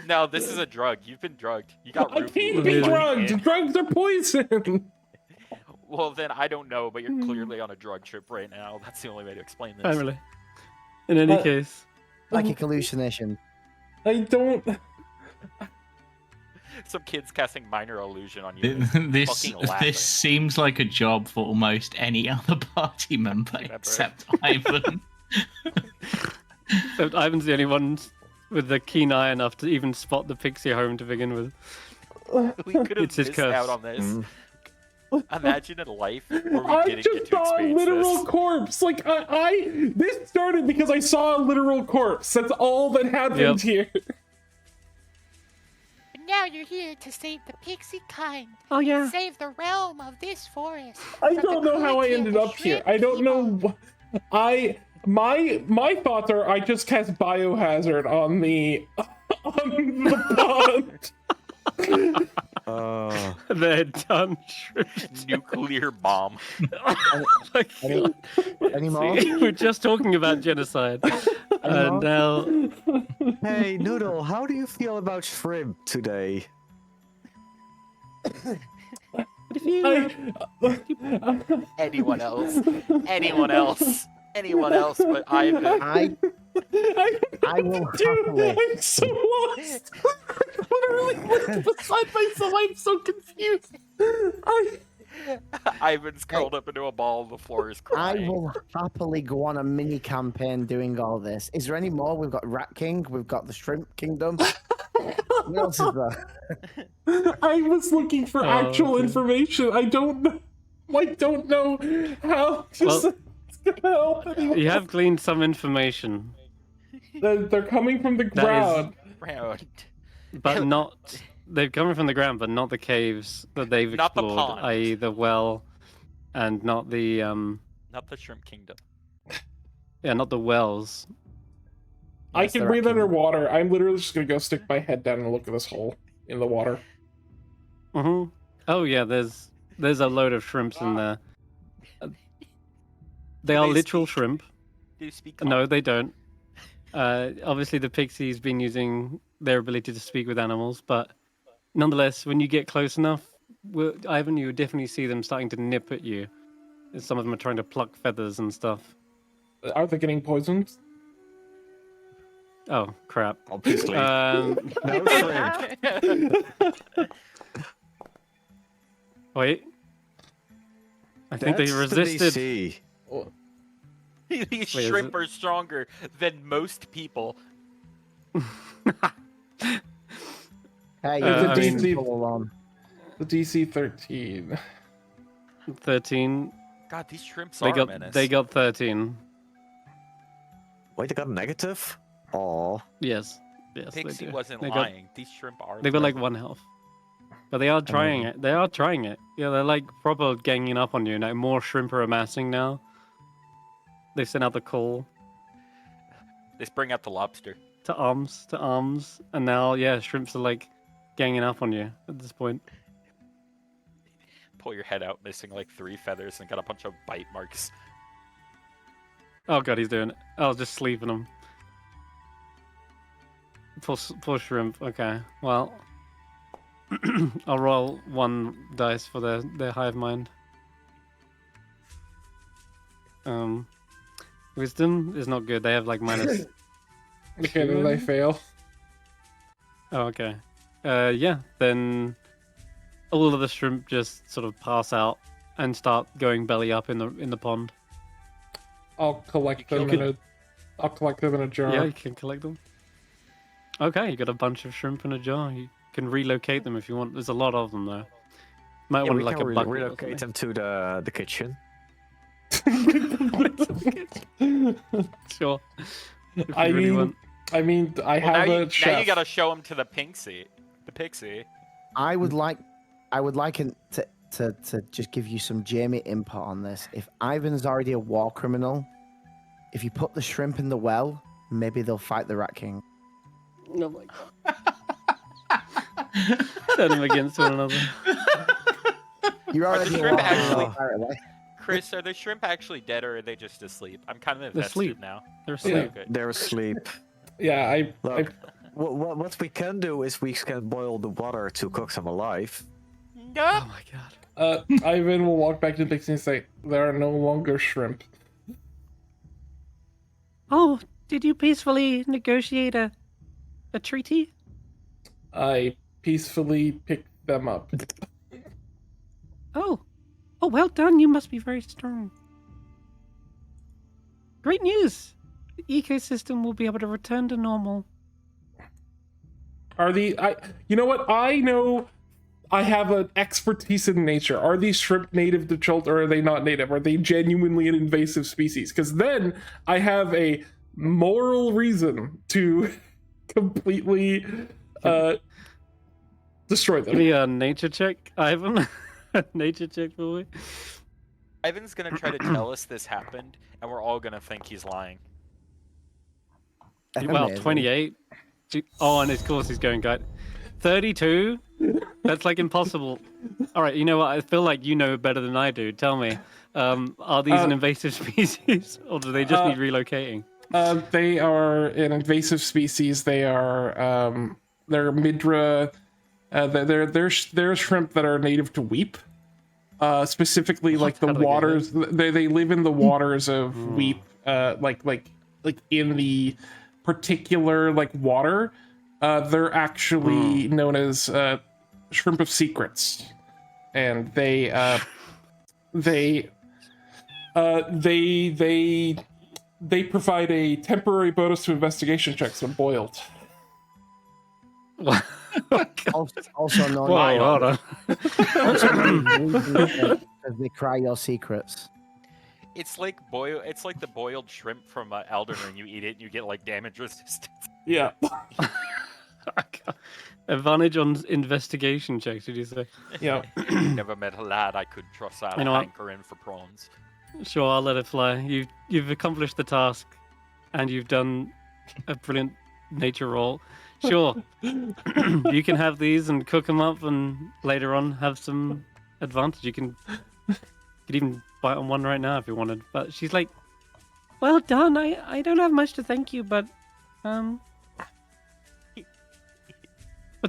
[SPEAKER 7] No, this is a drug. You've been drugged. You got
[SPEAKER 2] I
[SPEAKER 7] roofied.
[SPEAKER 2] can't be drugged. Drugs are poison.
[SPEAKER 7] Well, then I don't know, but you're clearly on a drug trip right now. That's the only way to explain this.
[SPEAKER 8] Family. In any case.
[SPEAKER 6] Psychic hallucination.
[SPEAKER 2] I don't.
[SPEAKER 7] Some kids casting minor illusion on you.
[SPEAKER 10] This
[SPEAKER 7] fucking laughing.
[SPEAKER 10] this seems like a job for almost any other party member except Ivan.
[SPEAKER 8] Except Ivan's the only one with the keen eye enough to even spot the pixie home to begin with.
[SPEAKER 7] We could have
[SPEAKER 8] It's his
[SPEAKER 7] missed out
[SPEAKER 8] curse.
[SPEAKER 7] on this. Imagine a life where we
[SPEAKER 2] I
[SPEAKER 7] didn't
[SPEAKER 2] just
[SPEAKER 7] get to
[SPEAKER 2] saw a
[SPEAKER 7] experience
[SPEAKER 2] literal
[SPEAKER 7] this.
[SPEAKER 2] corpse. Like this started because I saw a literal corpse. That's all that happened here.
[SPEAKER 11] And now you're here to save the pixie kind.
[SPEAKER 8] Oh yeah.
[SPEAKER 11] Save the realm of this forest.
[SPEAKER 2] I
[SPEAKER 11] from
[SPEAKER 2] don't
[SPEAKER 11] the
[SPEAKER 2] know how I
[SPEAKER 11] cruelty of
[SPEAKER 2] ended
[SPEAKER 11] the
[SPEAKER 2] up here.
[SPEAKER 11] shrimp
[SPEAKER 2] I don't
[SPEAKER 11] people.
[SPEAKER 2] know. My thoughts are I just cast biohazard on the pond.
[SPEAKER 8] They're done. Shrimp.
[SPEAKER 7] Nuclear bomb.
[SPEAKER 8] Like,
[SPEAKER 6] Any more?
[SPEAKER 8] see, we're just talking about genocide. And now
[SPEAKER 3] Hey, Noodle, how do you feel about shrimp today?
[SPEAKER 8] if you
[SPEAKER 7] Anyone else? Anyone else? Anyone else but Ivan?
[SPEAKER 6] I will
[SPEAKER 2] Dude,
[SPEAKER 6] happily.
[SPEAKER 2] I'm so lost. I literally looked beside myself. I'm so confused.
[SPEAKER 7] Ivan's curled up into a ball and the floor is
[SPEAKER 6] I
[SPEAKER 7] crying.
[SPEAKER 6] will happily go on a mini campaign doing all this. Is there any more? We've got Rat King, we've got the Shrimp Kingdom. What else is there?
[SPEAKER 2] I was looking for
[SPEAKER 8] Oh,
[SPEAKER 2] actual
[SPEAKER 8] okay.
[SPEAKER 2] information. I don't know. I don't know how to
[SPEAKER 8] Well,
[SPEAKER 2] say it's gonna help anyone.
[SPEAKER 8] you have gleaned some information,
[SPEAKER 2] They're coming from the
[SPEAKER 8] is-
[SPEAKER 2] ground.
[SPEAKER 7] Round.
[SPEAKER 8] but not. They're coming from the ground, but not the caves that they've
[SPEAKER 7] Not the
[SPEAKER 8] explored,
[SPEAKER 7] pond.
[SPEAKER 8] i.e., the well, and not the
[SPEAKER 7] Not the Shrimp Kingdom.
[SPEAKER 8] not the wells.
[SPEAKER 2] I
[SPEAKER 6] Yes,
[SPEAKER 2] can
[SPEAKER 6] the
[SPEAKER 2] breathe
[SPEAKER 6] Rat King.
[SPEAKER 2] underwater. I'm literally just gonna go stick my head down and look at this hole in the water.
[SPEAKER 8] Mm-hmm. Oh yeah, there's a load of shrimps in there. They
[SPEAKER 7] Do
[SPEAKER 8] are
[SPEAKER 7] they
[SPEAKER 8] literal
[SPEAKER 7] speak?
[SPEAKER 8] shrimp.
[SPEAKER 7] Do you speak?
[SPEAKER 8] No, they don't. Obviously, the pixie's been using their ability to speak with animals, but nonetheless, when you get close enough, Ivan, you would definitely see them starting to nip at you. Some of them are trying to pluck feathers and stuff.
[SPEAKER 2] Are they getting poisoned?
[SPEAKER 8] Oh crap!
[SPEAKER 3] Obviously. No shrimp.
[SPEAKER 8] Wait. I think
[SPEAKER 3] That's
[SPEAKER 8] they
[SPEAKER 3] the
[SPEAKER 8] resisted.
[SPEAKER 3] DC.
[SPEAKER 7] These
[SPEAKER 8] Wait, is
[SPEAKER 7] shrimp
[SPEAKER 8] it-
[SPEAKER 7] are stronger than most people.
[SPEAKER 6] Hey,
[SPEAKER 8] I
[SPEAKER 6] you
[SPEAKER 8] mean-
[SPEAKER 6] can follow on.
[SPEAKER 2] The DC 13.
[SPEAKER 8] 13.
[SPEAKER 7] God, these shrimps
[SPEAKER 8] They
[SPEAKER 7] are a
[SPEAKER 8] got
[SPEAKER 7] menace.
[SPEAKER 8] they got 13.
[SPEAKER 3] Wait, they got a negative? Oh.
[SPEAKER 8] Yes. Yes. they
[SPEAKER 7] Pixie
[SPEAKER 8] do.
[SPEAKER 7] wasn't
[SPEAKER 8] They got-
[SPEAKER 7] lying. These shrimp are.
[SPEAKER 8] They were like
[SPEAKER 7] threatening.
[SPEAKER 8] 1 health. But they are trying it. They are trying it. Yeah, they're like proper ganging up on you. Now more shrimp are amassing now. They've sent out the call
[SPEAKER 7] Let's bring out the lobster.
[SPEAKER 8] to arms, and now yeah, shrimps are like ganging up on you at this point.
[SPEAKER 7] Pull your head out, missing like 3 feathers, and got a bunch of bite marks.
[SPEAKER 8] Oh god, he's doing it. Oh, just sleeping them. Poor shrimp. Okay, well, I'll roll 1 dice for their hive mind. Wisdom is not good. They have like minus.
[SPEAKER 2] Okay, then they fail.
[SPEAKER 8] Oh, okay. Yeah, then all of the shrimp just sort of pass out and start going belly up in the pond.
[SPEAKER 2] I'll collect
[SPEAKER 7] You
[SPEAKER 2] them
[SPEAKER 7] killed
[SPEAKER 2] in a. I'll collect them in a jar.
[SPEAKER 8] Yeah, you can collect them. Okay, you got a bunch of shrimp in a jar. You can relocate them if you want. There's a lot of them though. Might
[SPEAKER 3] Yeah,
[SPEAKER 8] want
[SPEAKER 3] we
[SPEAKER 8] like a
[SPEAKER 3] can
[SPEAKER 8] bucket. or
[SPEAKER 3] relocate them to the kitchen.
[SPEAKER 8] something. Sure. If you
[SPEAKER 2] I
[SPEAKER 8] really
[SPEAKER 2] mean,
[SPEAKER 8] want.
[SPEAKER 2] I mean, I
[SPEAKER 7] Well,
[SPEAKER 2] have
[SPEAKER 7] now,
[SPEAKER 2] a chef.
[SPEAKER 7] now you gotta show them to the pixie. The pixie.
[SPEAKER 6] I would like him to just give you some Jamey input on this. If Ivan's already a war criminal, if you put the shrimp in the well, maybe they'll fight the Rat King.
[SPEAKER 8] Oh my god. Turn them against one another.
[SPEAKER 6] You're
[SPEAKER 7] Are the
[SPEAKER 6] already a
[SPEAKER 7] shrimp
[SPEAKER 6] war criminal,
[SPEAKER 7] actually-
[SPEAKER 6] apparently.
[SPEAKER 7] Chris, are the shrimp actually dead or are they just asleep? I'm kind of
[SPEAKER 8] They're
[SPEAKER 7] invested
[SPEAKER 8] asleep.
[SPEAKER 7] now.
[SPEAKER 8] They're
[SPEAKER 2] Yeah.
[SPEAKER 8] asleep.
[SPEAKER 7] Okay.
[SPEAKER 3] They're asleep.
[SPEAKER 2] Yeah, I
[SPEAKER 3] Look, what we can do is we can boil the water to cook them alive.
[SPEAKER 7] No.
[SPEAKER 8] Oh my god.
[SPEAKER 2] Ivan will walk back to Pixie and say, "There are no longer shrimp."
[SPEAKER 9] Oh, did you peacefully negotiate a treaty?
[SPEAKER 2] I peacefully picked them up.
[SPEAKER 9] Oh, well done. You must be very strong. Great news. The ecosystem will be able to return to normal.
[SPEAKER 2] Are the you know what? I know I have an expertise in nature. Are these shrimp native to Chult or are they not native? Are they genuinely an invasive species? Because then I have a moral reason to completely destroy
[SPEAKER 8] Give
[SPEAKER 2] them.
[SPEAKER 8] me a nature check, Ivan. Nature check for me.
[SPEAKER 7] Ivan's gonna try to tell us this happened, and we're all gonna think he's lying.
[SPEAKER 8] Well,
[SPEAKER 6] Amazing.
[SPEAKER 8] 28. Oh, and of course he's going guide. 32? That's like impossible. All right, you know what? I feel like you know better than I do. Tell me, are these an invasive species, or do they just need relocating?
[SPEAKER 2] They are an invasive species. They are they're midra. They're shrimp that are native to Weep. Specifically, like the
[SPEAKER 8] How do they get
[SPEAKER 2] waters. They live in the waters of Weep. Like in the particular like water. They're actually known as shrimp of secrets, and they provide a temporary bonus to investigation checks when boiled.
[SPEAKER 6] Also known
[SPEAKER 8] Whoa, hold on.
[SPEAKER 6] as they cry your secrets.
[SPEAKER 7] It's like the boiled shrimp from Elden Ring. You eat it, and you get like damage resistance.
[SPEAKER 2] Yeah.
[SPEAKER 8] Advantage on investigation checks, did you say?
[SPEAKER 2] Yeah.
[SPEAKER 7] Never met a lad I could trust out
[SPEAKER 8] You know what?
[SPEAKER 7] hankering for prawns.
[SPEAKER 8] Sure, I'll let it fly. You've accomplished the task, and you've done a brilliant nature roll. Sure, you can have these and cook them up, and later on have some advantage. You could even bite on one right now if you wanted. But she's like,
[SPEAKER 9] Well done. I don't have much to thank you, but the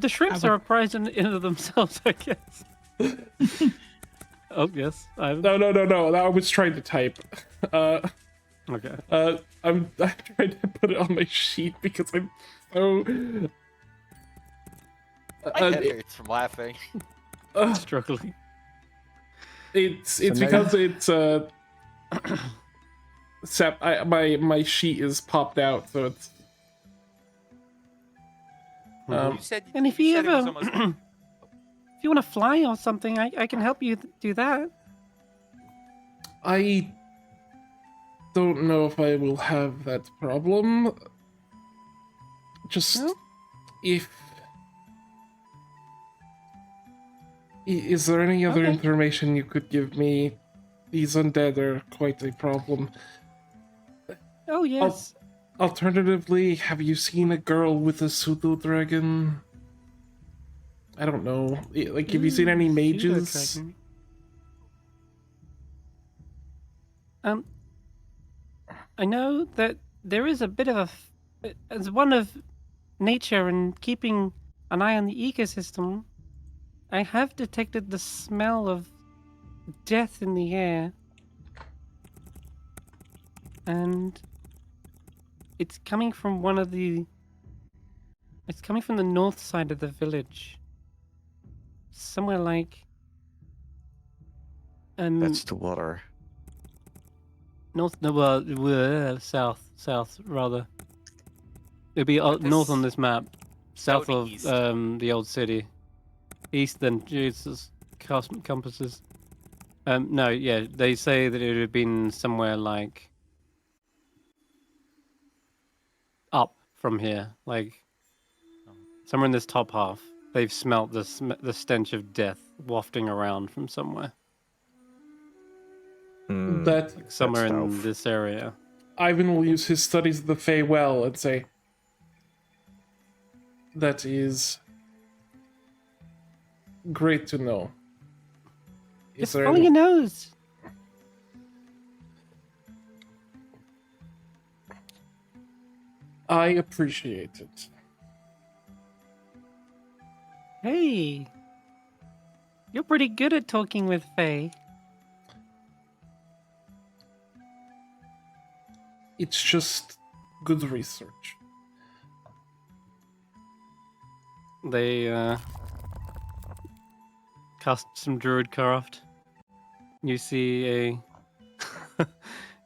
[SPEAKER 9] shrimps are a prize in of themselves, I guess.
[SPEAKER 1] Oh yes, Ivan.
[SPEAKER 2] No. I was trying to type.
[SPEAKER 1] Okay.
[SPEAKER 2] I'm trying to put it on my sheet because I'm so.
[SPEAKER 7] My head hurts from laughing.
[SPEAKER 1] Struggling.
[SPEAKER 2] It's
[SPEAKER 6] So now-
[SPEAKER 2] because it's my sheet is popped out, so it's.
[SPEAKER 7] You said.
[SPEAKER 1] And if you
[SPEAKER 7] said it was
[SPEAKER 1] ever,
[SPEAKER 7] almost.
[SPEAKER 1] if you want to fly or something, I can help you do that.
[SPEAKER 2] I don't know if I will have that problem. Just
[SPEAKER 1] No?
[SPEAKER 2] if. Is there any other
[SPEAKER 1] Okay.
[SPEAKER 2] information you could give me? These undead are quite a problem.
[SPEAKER 1] Oh yes.
[SPEAKER 2] Alternatively, have you seen a girl with a pseudo dragon? I don't know. Like, have you seen any mages?
[SPEAKER 1] Pseudo-dragon. I know that there is a bit of as one of nature and keeping an eye on the ecosystem. I have detected the smell of death in the air, and it's coming from It's coming from the north side of the village. Somewhere like.
[SPEAKER 3] That's the water.
[SPEAKER 1] North, no, south rather. It'd be north on this map, south
[SPEAKER 7] That would
[SPEAKER 1] of
[SPEAKER 7] be east.
[SPEAKER 1] the old city. East then Jesus compasses. No, yeah, they say that it would have been somewhere like up from here, like somewhere in this top half. They've smelt the stench of death wafting around from somewhere,
[SPEAKER 2] That
[SPEAKER 1] somewhere in
[SPEAKER 3] south.
[SPEAKER 1] this area.
[SPEAKER 2] Ivan will use his studies of the Fey well and say, that is great to know.
[SPEAKER 1] Just follow your nose.
[SPEAKER 2] I appreciate it.
[SPEAKER 1] Hey, you're pretty good at talking with Faye.
[SPEAKER 2] It's just good research.
[SPEAKER 1] They cast some druidcraft. You see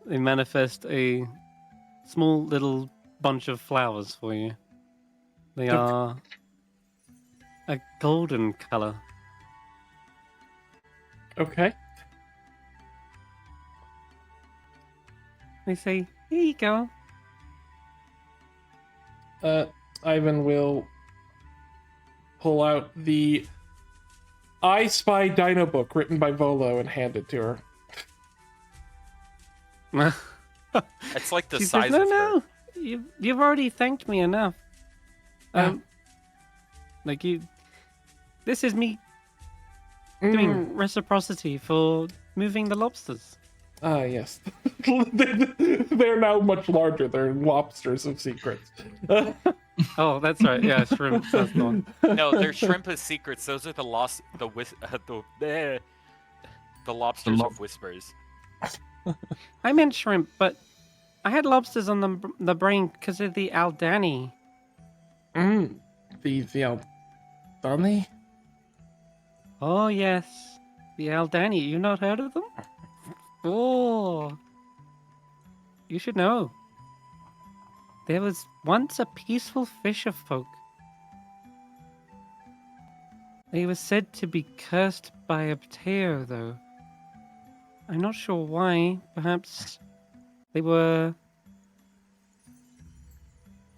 [SPEAKER 1] they manifest a small little bunch of flowers for you. They
[SPEAKER 2] Okay.
[SPEAKER 1] are a golden color.
[SPEAKER 2] Okay.
[SPEAKER 1] They say, "Here you go."
[SPEAKER 2] Ivan will pull out the I Spy Dino book written by Volo and hand it to her.
[SPEAKER 7] It's like the
[SPEAKER 1] She
[SPEAKER 7] size
[SPEAKER 1] says,
[SPEAKER 7] of her.
[SPEAKER 1] No, you've already thanked me enough. Like you, this is me doing reciprocity for moving the lobsters.
[SPEAKER 2] Ah, yes. They're now much larger. They're lobsters of secrets.
[SPEAKER 1] Oh, that's right. Yeah, shrimp. That's the one.
[SPEAKER 7] No, they're shrimp as secrets. Those are the lobsters of whispers.
[SPEAKER 1] I meant shrimp, but I had lobsters on the brain because of the Aldani.
[SPEAKER 2] The Aldani?
[SPEAKER 1] Oh yes, the Aldani. You not heard of them? Oh, you should know. There was once a peaceful fisher folk. They were said to be cursed by a Pteo, though. I'm not sure why. Perhaps they were...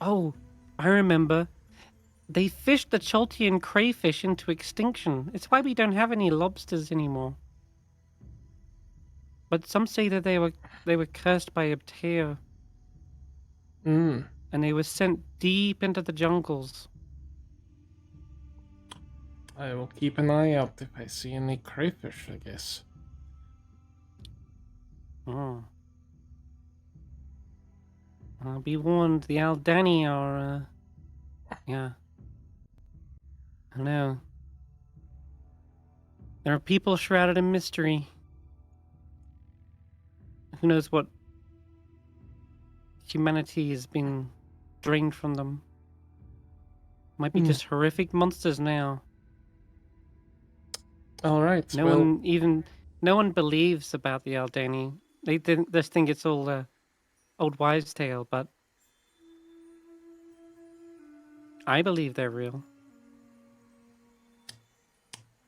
[SPEAKER 1] Oh, I remember. They fished the Choltian crayfish into extinction. It's why we don't have any lobsters anymore. But some say that they were cursed by a Pteo. And they were sent deep into the jungles.
[SPEAKER 2] I will keep an eye out if I see any crayfish, I guess.
[SPEAKER 1] Oh. I'll be warned, the Aldani are, yeah. I know.
[SPEAKER 8] There are people shrouded in mystery. Who knows what humanity has been drained from them. Might be just horrific monsters now.
[SPEAKER 2] All right.
[SPEAKER 8] No one believes about the Aldani. They just think it's all old wives' tale, but I believe they're real.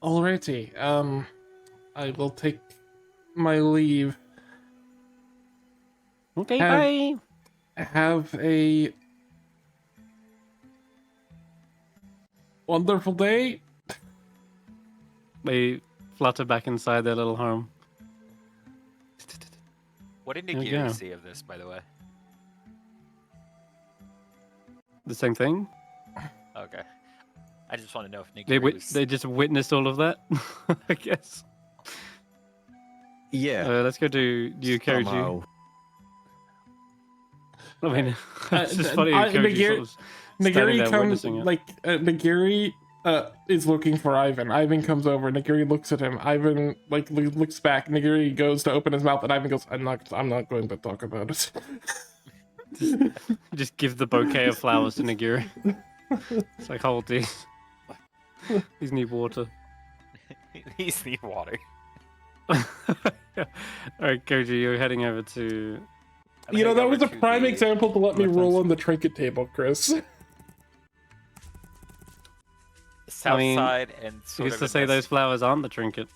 [SPEAKER 2] Alrighty. I will take my leave.
[SPEAKER 8] Okay, bye.
[SPEAKER 2] Have a wonderful day.
[SPEAKER 8] They flutter back inside their little home.
[SPEAKER 7] What did
[SPEAKER 8] There we
[SPEAKER 7] Nagiri
[SPEAKER 8] go.
[SPEAKER 7] see of this, by the way?
[SPEAKER 8] The same thing.
[SPEAKER 7] Okay. I just want to know if Nagiri was...
[SPEAKER 8] They just witnessed all of that, I guess.
[SPEAKER 3] Yeah.
[SPEAKER 8] Let's go to you, Koji.
[SPEAKER 3] Somehow.
[SPEAKER 8] I mean, it's just funny. Koji sort of standing
[SPEAKER 2] Nagiri
[SPEAKER 8] there
[SPEAKER 2] comes
[SPEAKER 8] witnessing it.
[SPEAKER 2] Nagiri is looking for Ivan. Ivan comes over. Nagiri looks at him. Ivan looks back. Nagiri goes to open his mouth, and Ivan goes, "I'm not going to talk about it."
[SPEAKER 8] Just give the bouquet of flowers to Nagiri. It's like, hold these. These need water.
[SPEAKER 7] These need water.
[SPEAKER 8] Alright, Koji, you're heading over to...
[SPEAKER 2] You know, that was a prime example to let me
[SPEAKER 8] Left
[SPEAKER 2] roll
[SPEAKER 8] hand.
[SPEAKER 2] on the trinket table, Chris.
[SPEAKER 7] South
[SPEAKER 8] mean,
[SPEAKER 7] side and sort
[SPEAKER 8] Who's
[SPEAKER 7] of
[SPEAKER 8] to
[SPEAKER 7] in
[SPEAKER 8] say
[SPEAKER 7] this-
[SPEAKER 8] those flowers aren't the trinket?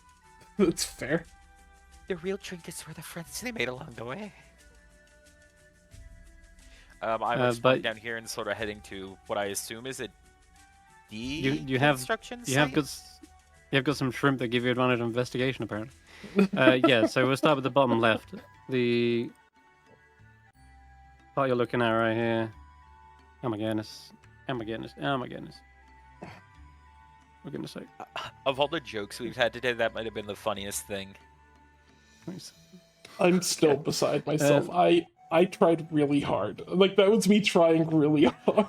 [SPEAKER 2] That's fair.
[SPEAKER 7] The real trinkets were the friends they made along the way. I was
[SPEAKER 8] but-
[SPEAKER 7] down here and sort of heading to what I assume is a
[SPEAKER 8] You have
[SPEAKER 7] construction
[SPEAKER 8] you have
[SPEAKER 7] site?
[SPEAKER 8] got some shrimp that give you advantage on investigation apparently. Yeah, so we'll start with the bottom left. The part you're looking at right here. Oh my goodness. Oh my goodness. Oh my goodness. We're gonna say.
[SPEAKER 7] Of all the jokes we've had today, that might have been the funniest thing.
[SPEAKER 2] I'm still beside myself. I tried really hard. Like, that was me trying really hard.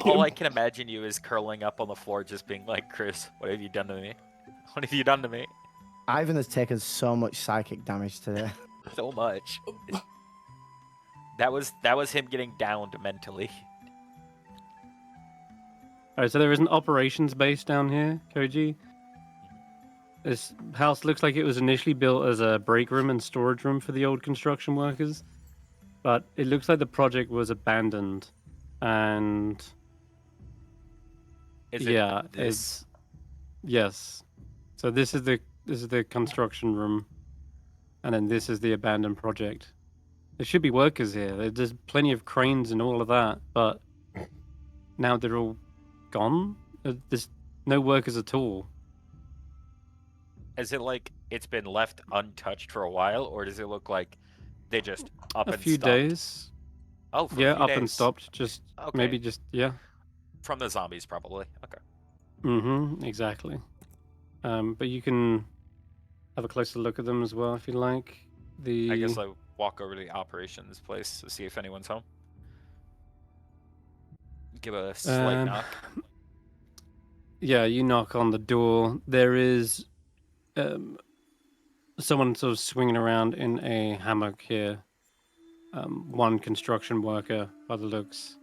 [SPEAKER 7] All I can imagine you is curling up on the floor, just being like, "Chris, what have you done to me? What have you done to me?"
[SPEAKER 6] Ivan has taken so much psychic damage today.
[SPEAKER 7] So much. That was him getting downed mentally.
[SPEAKER 8] Alright, so there is an operations base down here, Koji. This house looks like it was initially built as a break room and storage room for the old construction workers. But it looks like the project was abandoned. And
[SPEAKER 7] Is
[SPEAKER 8] yeah,
[SPEAKER 7] it this?
[SPEAKER 8] yes. So this is the construction room. And then this is the abandoned project. There should be workers here. There's plenty of cranes and all of that, but now they're all gone. There's no workers at all.
[SPEAKER 7] Is it like it's been left untouched for a while, or does it look like they just up
[SPEAKER 8] A
[SPEAKER 7] and
[SPEAKER 8] few
[SPEAKER 7] stopped?
[SPEAKER 8] days.
[SPEAKER 7] Oh, for
[SPEAKER 8] Yeah,
[SPEAKER 7] a few
[SPEAKER 8] up and
[SPEAKER 7] days.
[SPEAKER 8] stopped. Just
[SPEAKER 7] Okay.
[SPEAKER 8] maybe just yeah.
[SPEAKER 7] From the zombies, probably. Okay.
[SPEAKER 8] Mm-hmm. Exactly. But you can have a closer look at them as well if you like.
[SPEAKER 7] I guess I walk over to the operations place to see if anyone's home. Give a slight knock.
[SPEAKER 8] Yeah, you knock on the door. There is someone sort of swinging around in a hammock here. One construction worker, by the looks.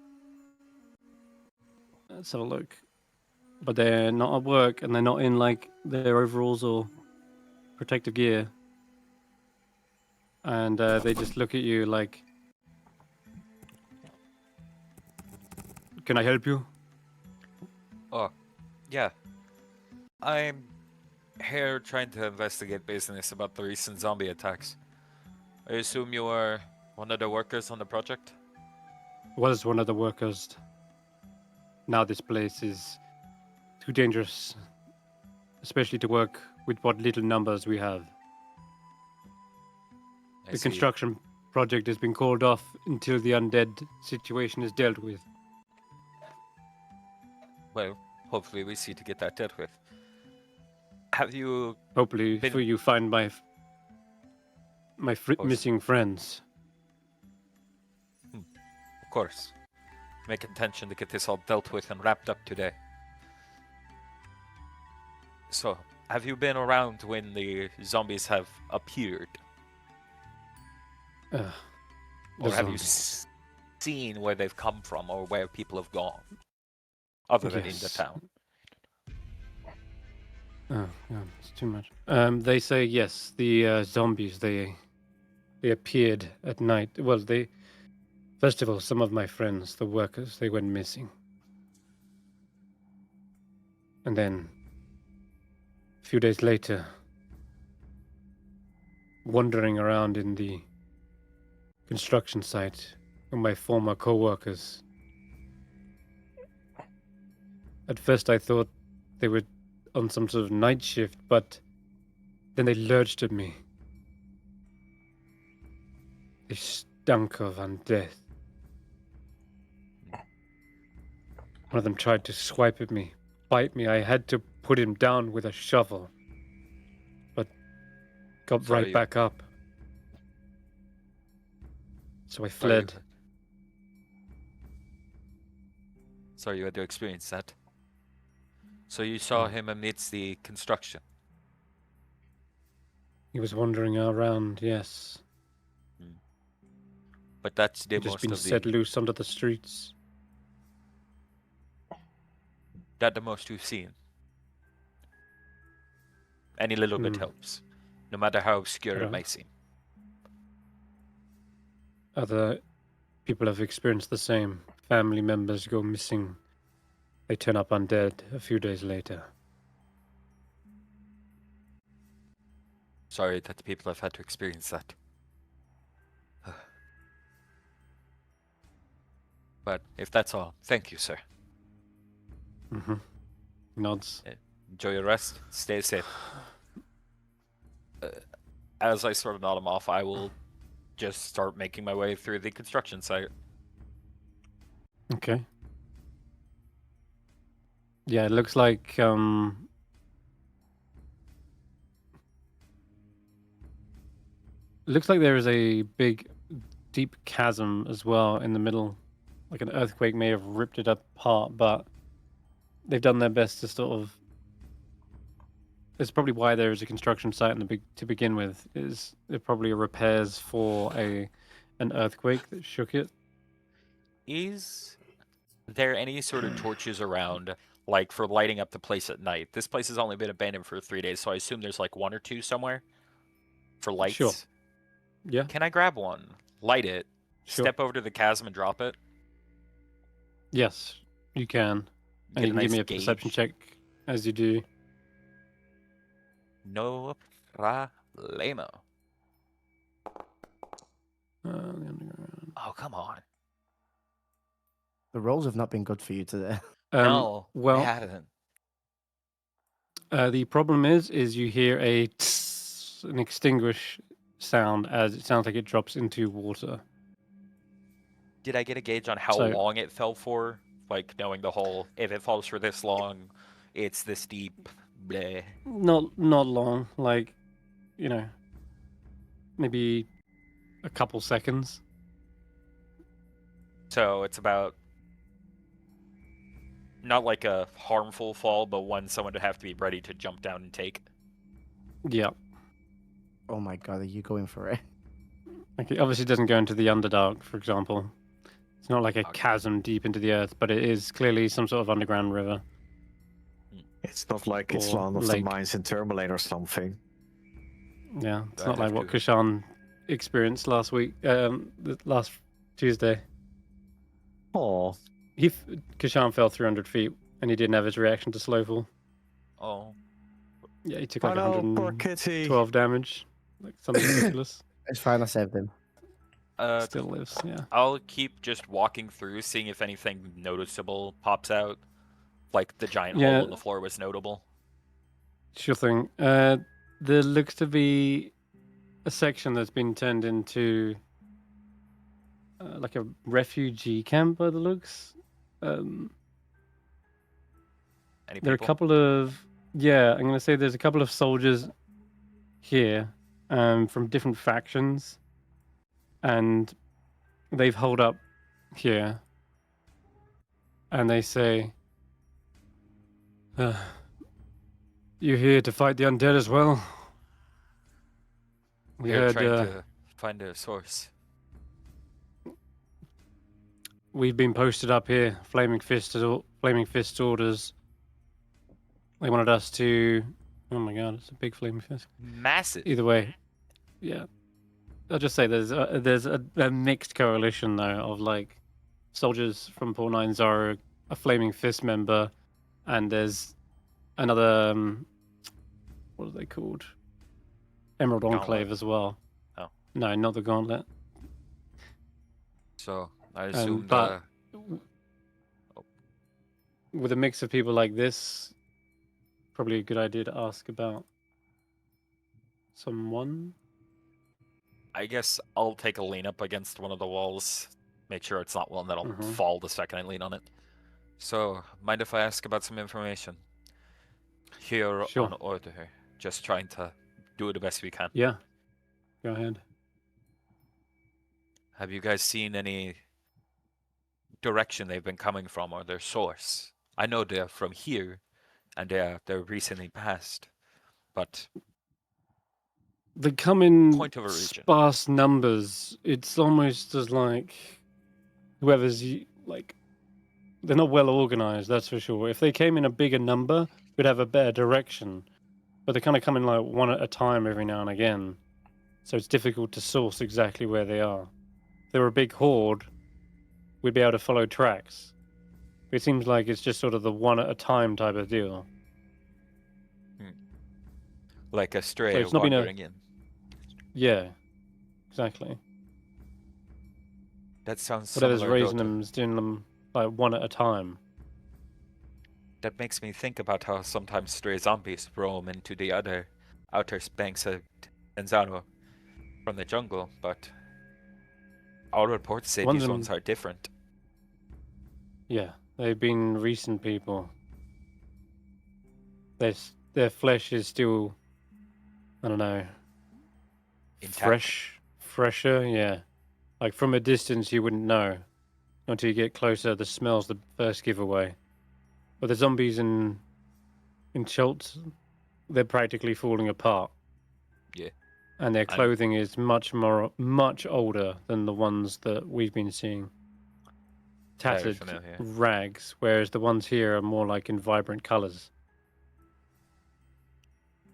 [SPEAKER 8] Let's have a look. But they're not at work, and they're not in like their overalls or protective gear. And they just look at you like, "Can I help you?"
[SPEAKER 7] Oh, yeah. I'm here trying to investigate business about the recent zombie attacks. I assume you are one of the workers on the project?
[SPEAKER 8] Was one of the workers. Now this place is too dangerous, especially to work with what little numbers we have.
[SPEAKER 7] I
[SPEAKER 8] The
[SPEAKER 7] see.
[SPEAKER 8] construction project has been called off until the undead situation is dealt with.
[SPEAKER 7] Well, hopefully we see to get that dealt with. Have you...
[SPEAKER 8] Hopefully,
[SPEAKER 7] Been-
[SPEAKER 8] for you find my
[SPEAKER 7] course.
[SPEAKER 8] missing friends.
[SPEAKER 7] Of course. Make intention to get this all dealt with and wrapped up today. So, Have you been around when the zombies have appeared?
[SPEAKER 8] The
[SPEAKER 7] Or have you
[SPEAKER 8] zombies.
[SPEAKER 7] seen where they've come from or where people have gone? Other than in the
[SPEAKER 8] Yes.
[SPEAKER 7] town.
[SPEAKER 8] Oh, yeah, it's too much. They say yes. The zombies. They appeared at night. Well, they first of all, some of my friends, the workers, they went missing, and then a few days later, wandering around in the construction site with my former co-workers. At first, I thought they were on some sort of night shift, but then they lurched at me. They stunk of undeath. One of them tried to swipe at me, bite me. I had to put him down with a shovel, but got
[SPEAKER 7] Sorry.
[SPEAKER 8] right back up. So I
[SPEAKER 7] Sorry.
[SPEAKER 8] fled.
[SPEAKER 7] Sorry you had to experience that. So you saw him amidst the construction.
[SPEAKER 8] He was wandering around, yes.
[SPEAKER 7] But that's the
[SPEAKER 8] He'd just
[SPEAKER 7] most
[SPEAKER 8] been
[SPEAKER 7] of
[SPEAKER 8] set
[SPEAKER 7] the
[SPEAKER 8] loose onto the streets.
[SPEAKER 7] that the most you've seen. Any little bit helps. No matter how obscure it may seem.
[SPEAKER 8] Other people have experienced the same. Family members go missing. They turn up undead a few days later.
[SPEAKER 7] Sorry that the people have had to experience that. But if that's all, thank you, sir.
[SPEAKER 8] Mm-hmm. Nods.
[SPEAKER 7] Enjoy your rest. Stay safe. As I sort of nod him off, I will just start making my way through the construction site.
[SPEAKER 8] Okay. Yeah, it looks like there is a big, deep chasm as well in the middle. Like an earthquake may have ripped it apart, but they've done their best to sort of. It's probably why there is a construction site in to begin with. Is there probably repairs for an earthquake that shook it?
[SPEAKER 7] Is there any sort of torches around, like for lighting up the place at night? This place has only been abandoned for 3 days, so I assume there's like 1 or 2 somewhere for lights.
[SPEAKER 8] Sure. Yeah.
[SPEAKER 7] Can I grab one, light it,
[SPEAKER 8] Sure.
[SPEAKER 7] step over to the chasm and drop it?
[SPEAKER 8] Yes, you can. And
[SPEAKER 7] Get
[SPEAKER 8] you can give
[SPEAKER 7] nice
[SPEAKER 8] me a perception
[SPEAKER 7] gauge?
[SPEAKER 8] check as you do.
[SPEAKER 7] No problemo. Oh, come on.
[SPEAKER 6] The rolls have not been good for you today.
[SPEAKER 7] No,
[SPEAKER 8] well,
[SPEAKER 7] they haven't.
[SPEAKER 8] The problem is you hear an extinguish sound as it sounds like it drops into water.
[SPEAKER 7] Did I get a gauge on how
[SPEAKER 8] So-
[SPEAKER 7] long it fell for? Like knowing the whole, if it falls for this long, it's this deep. Bleh.
[SPEAKER 8] Not long, like, you know, maybe a couple seconds.
[SPEAKER 7] So it's about not like a harmful fall, but one someone would have to be ready to jump down and take.
[SPEAKER 8] Yeah.
[SPEAKER 6] Oh my god, are you going for it?
[SPEAKER 8] Like it obviously doesn't go into the Underdark, for example. It's not like a chasm deep into the earth, but it is clearly some sort of underground river.
[SPEAKER 3] It's not like it's
[SPEAKER 8] Or
[SPEAKER 3] one of the
[SPEAKER 8] lake.
[SPEAKER 3] mines in Terminator or something.
[SPEAKER 8] Yeah, it's
[SPEAKER 7] I
[SPEAKER 8] not like
[SPEAKER 7] have
[SPEAKER 8] what
[SPEAKER 7] to-
[SPEAKER 8] Kashan experienced last week, last Tuesday.
[SPEAKER 3] Oh,
[SPEAKER 8] Kashan fell 300 feet, and he didn't have his reaction to Slowfall.
[SPEAKER 7] Oh.
[SPEAKER 8] Yeah, he took
[SPEAKER 3] oh
[SPEAKER 8] like
[SPEAKER 3] no, poor
[SPEAKER 8] 112
[SPEAKER 3] kitty.
[SPEAKER 8] damage. Like something ridiculous.
[SPEAKER 6] It's fine, I saved him.
[SPEAKER 8] Still lives, yeah.
[SPEAKER 7] I'll keep just walking through, seeing if anything noticeable pops out. Like the giant
[SPEAKER 8] Yeah.
[SPEAKER 7] hole in the floor was notable.
[SPEAKER 8] Sure thing. There looks to be a section that's been turned into like a refugee camp by the looks.
[SPEAKER 7] Any
[SPEAKER 8] There are a
[SPEAKER 7] people?
[SPEAKER 8] couple of I'm going to say there's a couple of soldiers here from different factions, and they've holed up here, and they say, You here to fight the undead as well? We
[SPEAKER 7] We're
[SPEAKER 8] heard
[SPEAKER 7] trying to find a source.
[SPEAKER 8] we've been posted up here. Flaming Fist orders. They wanted us to. Oh my god, it's a big flaming fist.
[SPEAKER 7] Massive.
[SPEAKER 8] Either way, yeah. I'll just say there's a mixed coalition though of like soldiers from Port Nine Zara, a Flaming Fist member, and there's another what are they called? Emerald
[SPEAKER 7] Gauntlet.
[SPEAKER 8] Enclave as well.
[SPEAKER 7] Oh.
[SPEAKER 8] No, not the Gauntlet.
[SPEAKER 7] So I assume
[SPEAKER 8] but with a mix of people like this, probably a good idea to ask about someone.
[SPEAKER 7] I guess I'll take a lean up against one of the walls. Make sure it's not one that'll
[SPEAKER 8] Mhm.
[SPEAKER 7] fall the second I lean on it. So, mind if I ask about some information? Here
[SPEAKER 8] Sure.
[SPEAKER 7] on order. Just trying to do the best we can.
[SPEAKER 8] Yeah. Go ahead.
[SPEAKER 7] Have you guys seen any direction they've been coming from or their source? I know they're from here, and they're recently passed, but
[SPEAKER 8] They come in
[SPEAKER 7] Point of origin.
[SPEAKER 8] sparse numbers. It's almost as like whoever's like they're not well organized. That's for sure. If they came in a bigger number, we'd have a better direction. But they kind of come in like one at a time every now and again, so it's difficult to source exactly where they are. If they were a big horde, we'd be able to follow tracks. It seems like it's just sort of the one at a time type of deal.
[SPEAKER 7] like a stray
[SPEAKER 8] So it's not been a-
[SPEAKER 7] wandering in.
[SPEAKER 8] Yeah, exactly.
[SPEAKER 7] That sounds
[SPEAKER 8] Whatever's
[SPEAKER 7] similar,
[SPEAKER 8] raising
[SPEAKER 7] though,
[SPEAKER 8] them is doing them like one at a time.
[SPEAKER 7] That makes me think about how sometimes stray zombies roam into the other outer banks of Enzano from the jungle, but all reports say
[SPEAKER 8] One of
[SPEAKER 7] these
[SPEAKER 8] them-
[SPEAKER 7] ones are different.
[SPEAKER 8] Yeah, they've been recent people. Their flesh is still, I don't know,
[SPEAKER 7] Intact.
[SPEAKER 8] fresher. Yeah, like from a distance you wouldn't know until you get closer. The smell's the first giveaway. But the zombies in Schultz, they're practically falling apart.
[SPEAKER 7] Yeah.
[SPEAKER 8] And their clothing is much older than the ones that we've been seeing.
[SPEAKER 7] Very
[SPEAKER 8] Tattered
[SPEAKER 7] familiar.
[SPEAKER 8] rags, whereas the ones here are more like in vibrant colors.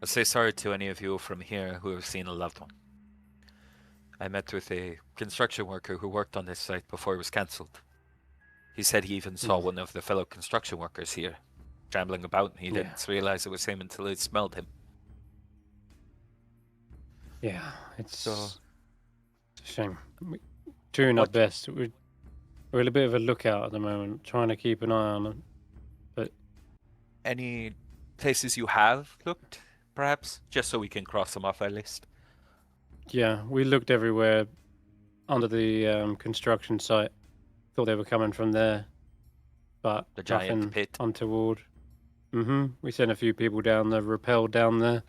[SPEAKER 7] I'll say sorry to any of you from here who have seen a loved one. I met with a construction worker who worked on this site before it was cancelled. He said he even saw one of the fellow construction workers here, rambling about, and he
[SPEAKER 8] Yeah.
[SPEAKER 7] didn't realize it was him until he smelled him.
[SPEAKER 8] Yeah, it's
[SPEAKER 7] So-
[SPEAKER 8] a shame. We're doing our
[SPEAKER 7] What-
[SPEAKER 8] best. We're in a bit of a lookout at the moment, trying to keep an eye on them.
[SPEAKER 7] Any places you have looked, perhaps? Just so we can cross them off our list.
[SPEAKER 8] Yeah, we looked everywhere under the construction site. Thought they were coming from there, but
[SPEAKER 7] The giant
[SPEAKER 8] nothing
[SPEAKER 7] pit.
[SPEAKER 8] untoward. We sent a few people down there, rappelled down there.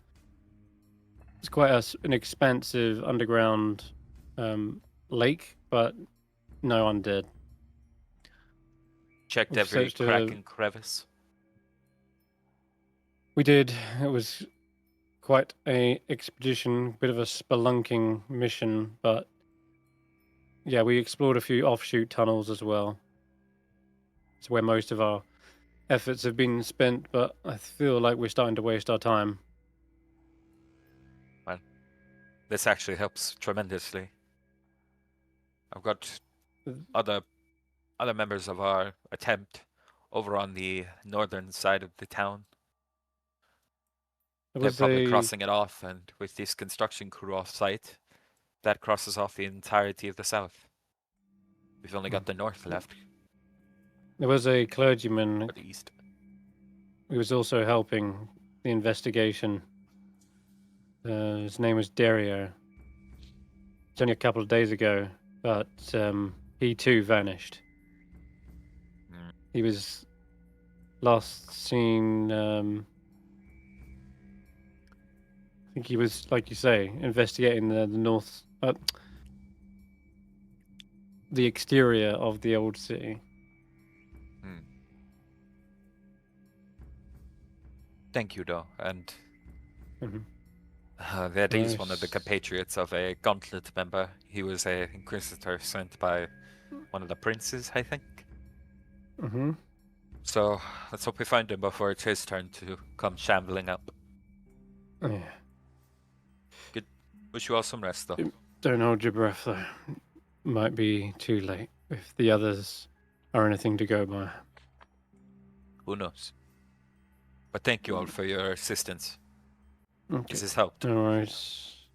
[SPEAKER 8] It's quite an expansive underground lake, but no undead.
[SPEAKER 7] Checked
[SPEAKER 8] We've
[SPEAKER 7] every
[SPEAKER 8] searched,
[SPEAKER 7] crack and crevice.
[SPEAKER 8] We did. It was quite a expedition, bit of a spelunking mission, but yeah, we explored a few offshoot tunnels as well. It's where most of our efforts have been spent, but I feel like we're starting to waste our time.
[SPEAKER 7] This actually helps tremendously. I've got other members of our attempt over on the northern side of the town.
[SPEAKER 8] There
[SPEAKER 7] They're
[SPEAKER 8] was
[SPEAKER 7] probably
[SPEAKER 8] a
[SPEAKER 7] crossing it off, and with this construction crew off site, that crosses off the entirety of the south. We've only got the north left,
[SPEAKER 8] clergyman
[SPEAKER 7] or the east.
[SPEAKER 8] who was also helping the investigation. His name was Dario. It's only a couple of days ago, but he too vanished.
[SPEAKER 7] Mm.
[SPEAKER 8] He was last seen. I think he was, like you say, investigating the north, the exterior of the old city.
[SPEAKER 7] Thank you, though. And
[SPEAKER 8] Mhm.
[SPEAKER 7] that is one of the
[SPEAKER 8] Nice.
[SPEAKER 7] compatriots of a gauntlet member. He was a inquisitor sent by one of the princes, I think.
[SPEAKER 8] Mm-hmm.
[SPEAKER 7] So let's hope we find him before it's his turn to come shambling up.
[SPEAKER 8] Yeah.
[SPEAKER 7] Wish you all some rest, though.
[SPEAKER 8] Don't hold your breath, though. Might be too late if the others are anything to go by.
[SPEAKER 7] Who knows? But thank you all for your assistance.
[SPEAKER 8] Okay.
[SPEAKER 7] This has helped.
[SPEAKER 8] No worries.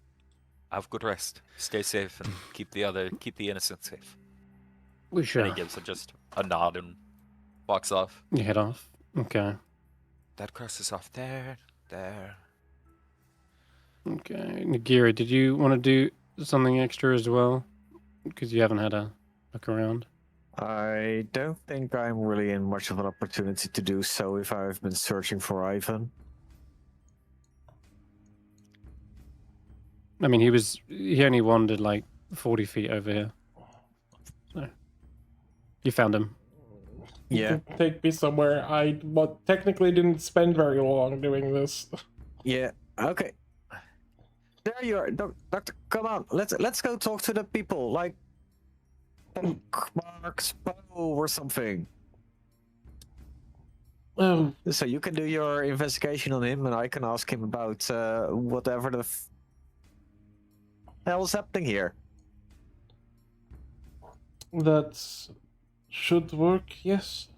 [SPEAKER 7] Have good rest. Stay safe and keep the innocent safe.
[SPEAKER 8] We
[SPEAKER 7] And
[SPEAKER 8] shall.
[SPEAKER 7] he gives just a nod and walks off.
[SPEAKER 8] You head off. Okay.
[SPEAKER 7] That crosses off there.
[SPEAKER 8] Okay. Nagiri, did you want to do something extra as well? Because you haven't had a look around.
[SPEAKER 3] I don't think I'm really in much of an opportunity to do so if I've been searching for Ivan.
[SPEAKER 8] I mean, he only wandered like 40 feet over here. So, you found him.
[SPEAKER 2] You
[SPEAKER 3] Yeah.
[SPEAKER 2] can take me somewhere. I technically didn't spend very long doing this.
[SPEAKER 3] Yeah. Okay. There you are, Doctor. Come on, let's go talk to the people, like Mark Spo or something. So you can do your investigation on him, and I can ask him about whatever the hell is happening here.
[SPEAKER 2] That should work, yes.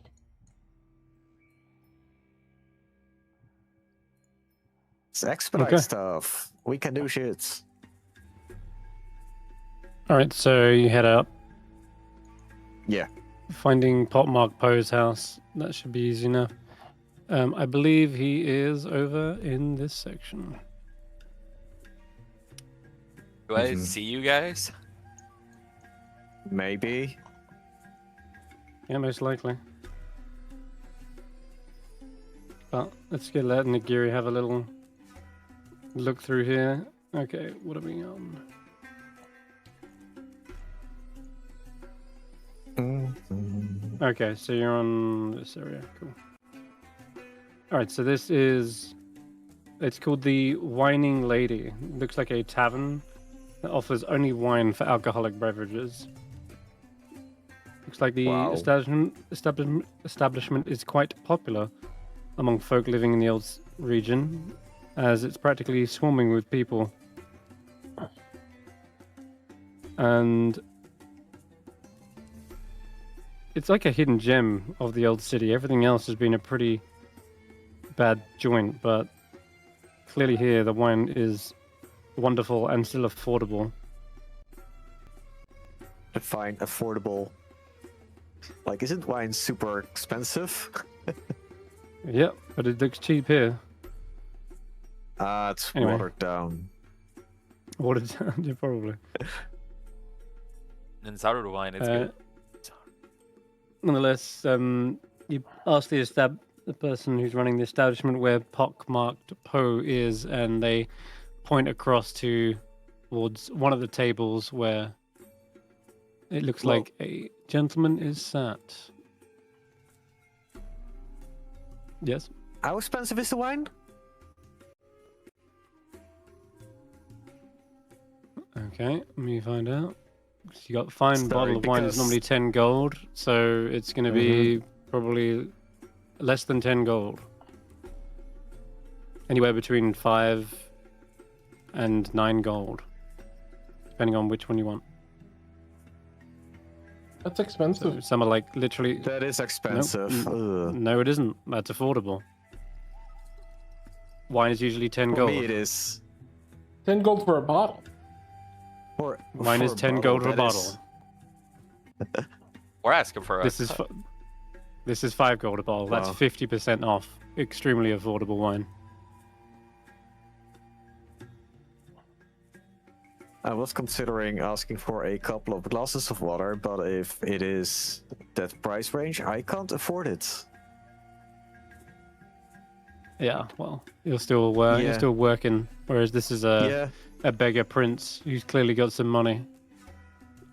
[SPEAKER 3] It's expedite
[SPEAKER 8] Okay.
[SPEAKER 3] stuff. We can do shit.
[SPEAKER 8] All right, so you head out.
[SPEAKER 3] Yeah.
[SPEAKER 8] Finding Potmark Poe's house. That should be easy enough. I believe he is over in this section.
[SPEAKER 7] Do I see you guys?
[SPEAKER 3] Maybe.
[SPEAKER 8] Yeah, most likely. But let's get let Nagiri have a little look through here. Okay, what are we on? Okay, so you're on this area. Cool. Alright, so this is... It's called the Whining Lady. It looks like a tavern that offers only wine for alcoholic beverages. Looks like the
[SPEAKER 3] Wow.
[SPEAKER 8] establishment is quite popular among folk living in the old region, as it's practically swarming with people. And it's like a hidden gem of the old city. Everything else has been a pretty bad joint, but clearly here the wine is wonderful and still affordable.
[SPEAKER 3] Define affordable. Like, isn't wine super expensive?
[SPEAKER 8] Yep, but it looks cheap here.
[SPEAKER 3] It's
[SPEAKER 8] Anyway.
[SPEAKER 3] watered down.
[SPEAKER 8] Watered down, yeah, probably.
[SPEAKER 7] And sour wine, it's good.
[SPEAKER 8] Nonetheless, you ask the person who's running the establishment where pockmarked Poe is, and they point across towards one of the tables where it looks
[SPEAKER 3] Well-
[SPEAKER 8] like a gentleman is sat. Yes.
[SPEAKER 3] How expensive is the wine?
[SPEAKER 8] Okay, let me find out. So you got a fine
[SPEAKER 3] Sorry,
[SPEAKER 8] bottle of wine is
[SPEAKER 3] because-
[SPEAKER 8] normally 10 gold, so it's going to be probably less than 10 gold. Anywhere between 5 and 9 gold, depending on which one you want.
[SPEAKER 2] That's
[SPEAKER 8] So
[SPEAKER 2] expensive.
[SPEAKER 8] some are like literally.
[SPEAKER 3] That is expensive. Ugh.
[SPEAKER 8] No, it isn't. That's affordable. Wine is usually 10
[SPEAKER 3] For
[SPEAKER 8] gold.
[SPEAKER 3] me, it is.
[SPEAKER 2] 10 gold for a bottle.
[SPEAKER 8] Wine is 10 gold for a bottle.
[SPEAKER 7] We're asking for a
[SPEAKER 8] This is this is 5 gold a bottle. That's
[SPEAKER 3] Wow.
[SPEAKER 8] 50% off. Extremely affordable wine.
[SPEAKER 3] I was considering asking for a couple of glasses of water, but if it is that price range, I can't afford it.
[SPEAKER 8] Yeah, well, you're still you're
[SPEAKER 3] Yeah.
[SPEAKER 8] still working, whereas this is a beggar prince who's clearly got some money.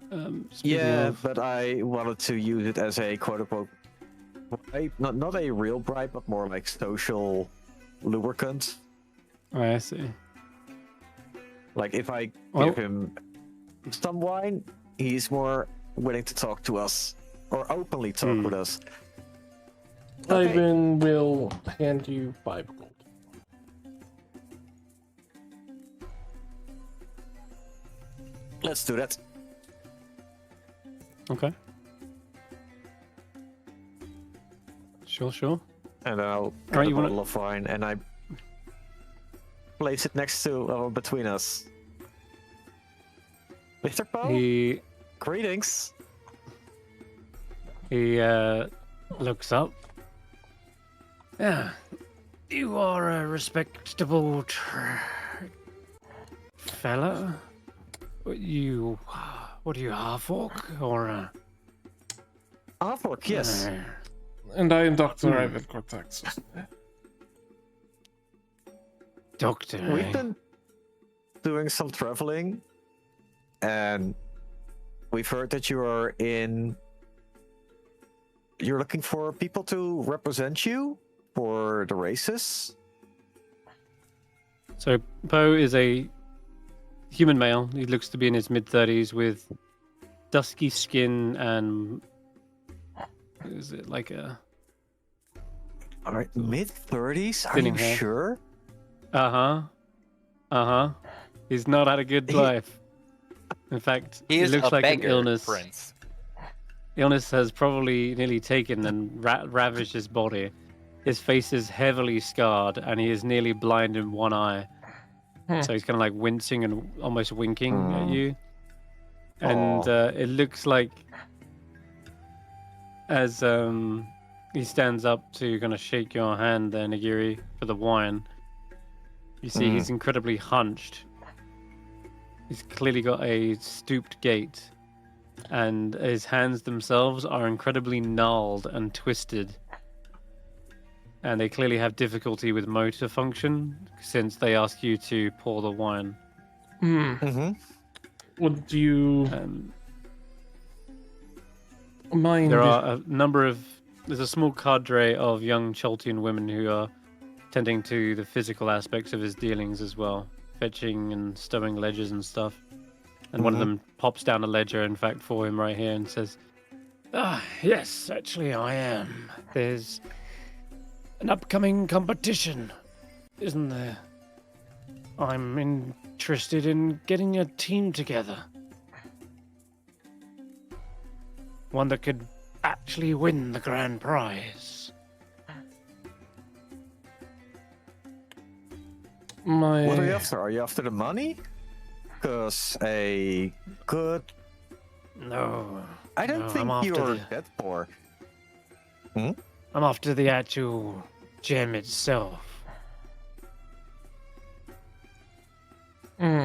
[SPEAKER 8] Speaking
[SPEAKER 3] Yeah,
[SPEAKER 8] of,
[SPEAKER 3] but I wanted to use it as a quote-unquote bribe. Not a real bribe, but more like social lubricant.
[SPEAKER 8] Oh, I see.
[SPEAKER 3] Like if I
[SPEAKER 8] Well-
[SPEAKER 3] give him some wine, he's more willing to talk to us or openly talk with us. Okay.
[SPEAKER 2] Ivan will hand you 5 gold.
[SPEAKER 3] Let's do that.
[SPEAKER 8] Okay. Sure.
[SPEAKER 3] And I'll
[SPEAKER 8] Alright,
[SPEAKER 3] get a
[SPEAKER 8] you wanna-
[SPEAKER 3] bottle of wine and I place it next to between us. Mr. Poe,
[SPEAKER 8] He
[SPEAKER 3] greetings.
[SPEAKER 8] looks up. Yeah, you are a respectable fella. What are you half orc or?
[SPEAKER 3] Half-orc, yes.
[SPEAKER 2] And I am Dr. Ivan Cortex.
[SPEAKER 8] Doctor.
[SPEAKER 3] We've been doing some traveling, and we've heard that you're looking for people to represent you for the races.
[SPEAKER 8] So Poe is a human male. He looks to be in his mid-30s with dusky skin and is it like a
[SPEAKER 3] All right, mid-30s? Are
[SPEAKER 8] Thinning
[SPEAKER 3] you
[SPEAKER 8] hair.
[SPEAKER 3] sure?
[SPEAKER 8] He's not had a good life. In fact,
[SPEAKER 7] He
[SPEAKER 8] it
[SPEAKER 7] is
[SPEAKER 8] looks
[SPEAKER 7] a
[SPEAKER 8] like an
[SPEAKER 7] beggar,
[SPEAKER 8] illness.
[SPEAKER 7] Prince.
[SPEAKER 8] Illness has probably nearly taken and ravaged his body. His face is heavily scarred, and he is nearly blind in one eye. So he's kind of like wincing and almost winking at you. And it looks like as he stands up to kind of shake your hand there, Nagiri, for the wine, you see he's incredibly hunched. He's clearly got a stooped gait, and his hands themselves are incredibly gnarled and twisted. And they clearly have difficulty with motor function since they ask you to pour the wine.
[SPEAKER 2] Would you
[SPEAKER 8] Um,
[SPEAKER 2] mind?
[SPEAKER 8] There are a number of. There's a small cadre of young Choltian women who are tending to the physical aspects of his dealings as well, fetching and stowing ledgers and stuff. And one of them pops down a ledger, in fact, for him right here and says, yes, actually I am. There's an upcoming competition, isn't there? I'm interested in getting a team together. One that could actually win the grand prize.
[SPEAKER 3] What are you after? Are you after the money? Because a good...
[SPEAKER 8] No.
[SPEAKER 3] I don't
[SPEAKER 8] No,
[SPEAKER 3] think
[SPEAKER 8] I'm after
[SPEAKER 3] you're
[SPEAKER 8] the-
[SPEAKER 3] that poor.
[SPEAKER 8] I'm after the actual gem itself.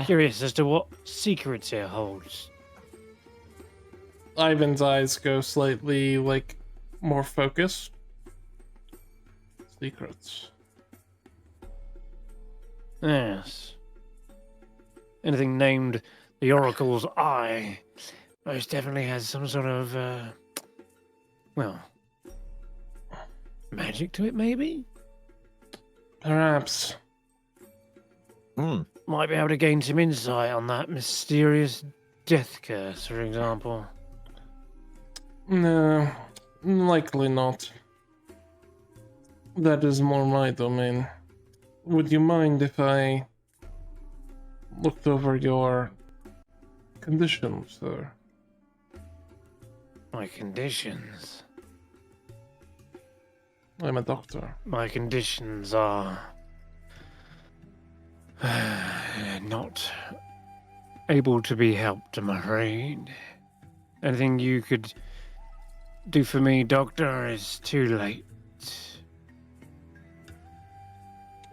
[SPEAKER 8] Curious as to what secrets it holds.
[SPEAKER 2] Ivan's eyes go slightly, like, more focused. Secrets.
[SPEAKER 8] Yes. Anything named the Oracle's Eye most definitely has some sort of, well, magic to it, maybe?
[SPEAKER 2] Perhaps.
[SPEAKER 8] Might be able to gain some insight on that mysterious death curse, for example.
[SPEAKER 2] No, likely not. That is more my domain. Would you mind if I looked over your condition, sir?
[SPEAKER 8] My conditions?
[SPEAKER 2] I'm a doctor.
[SPEAKER 8] My conditions are not able to be helped, I'm afraid. Anything you could do for me, Doctor, is too late.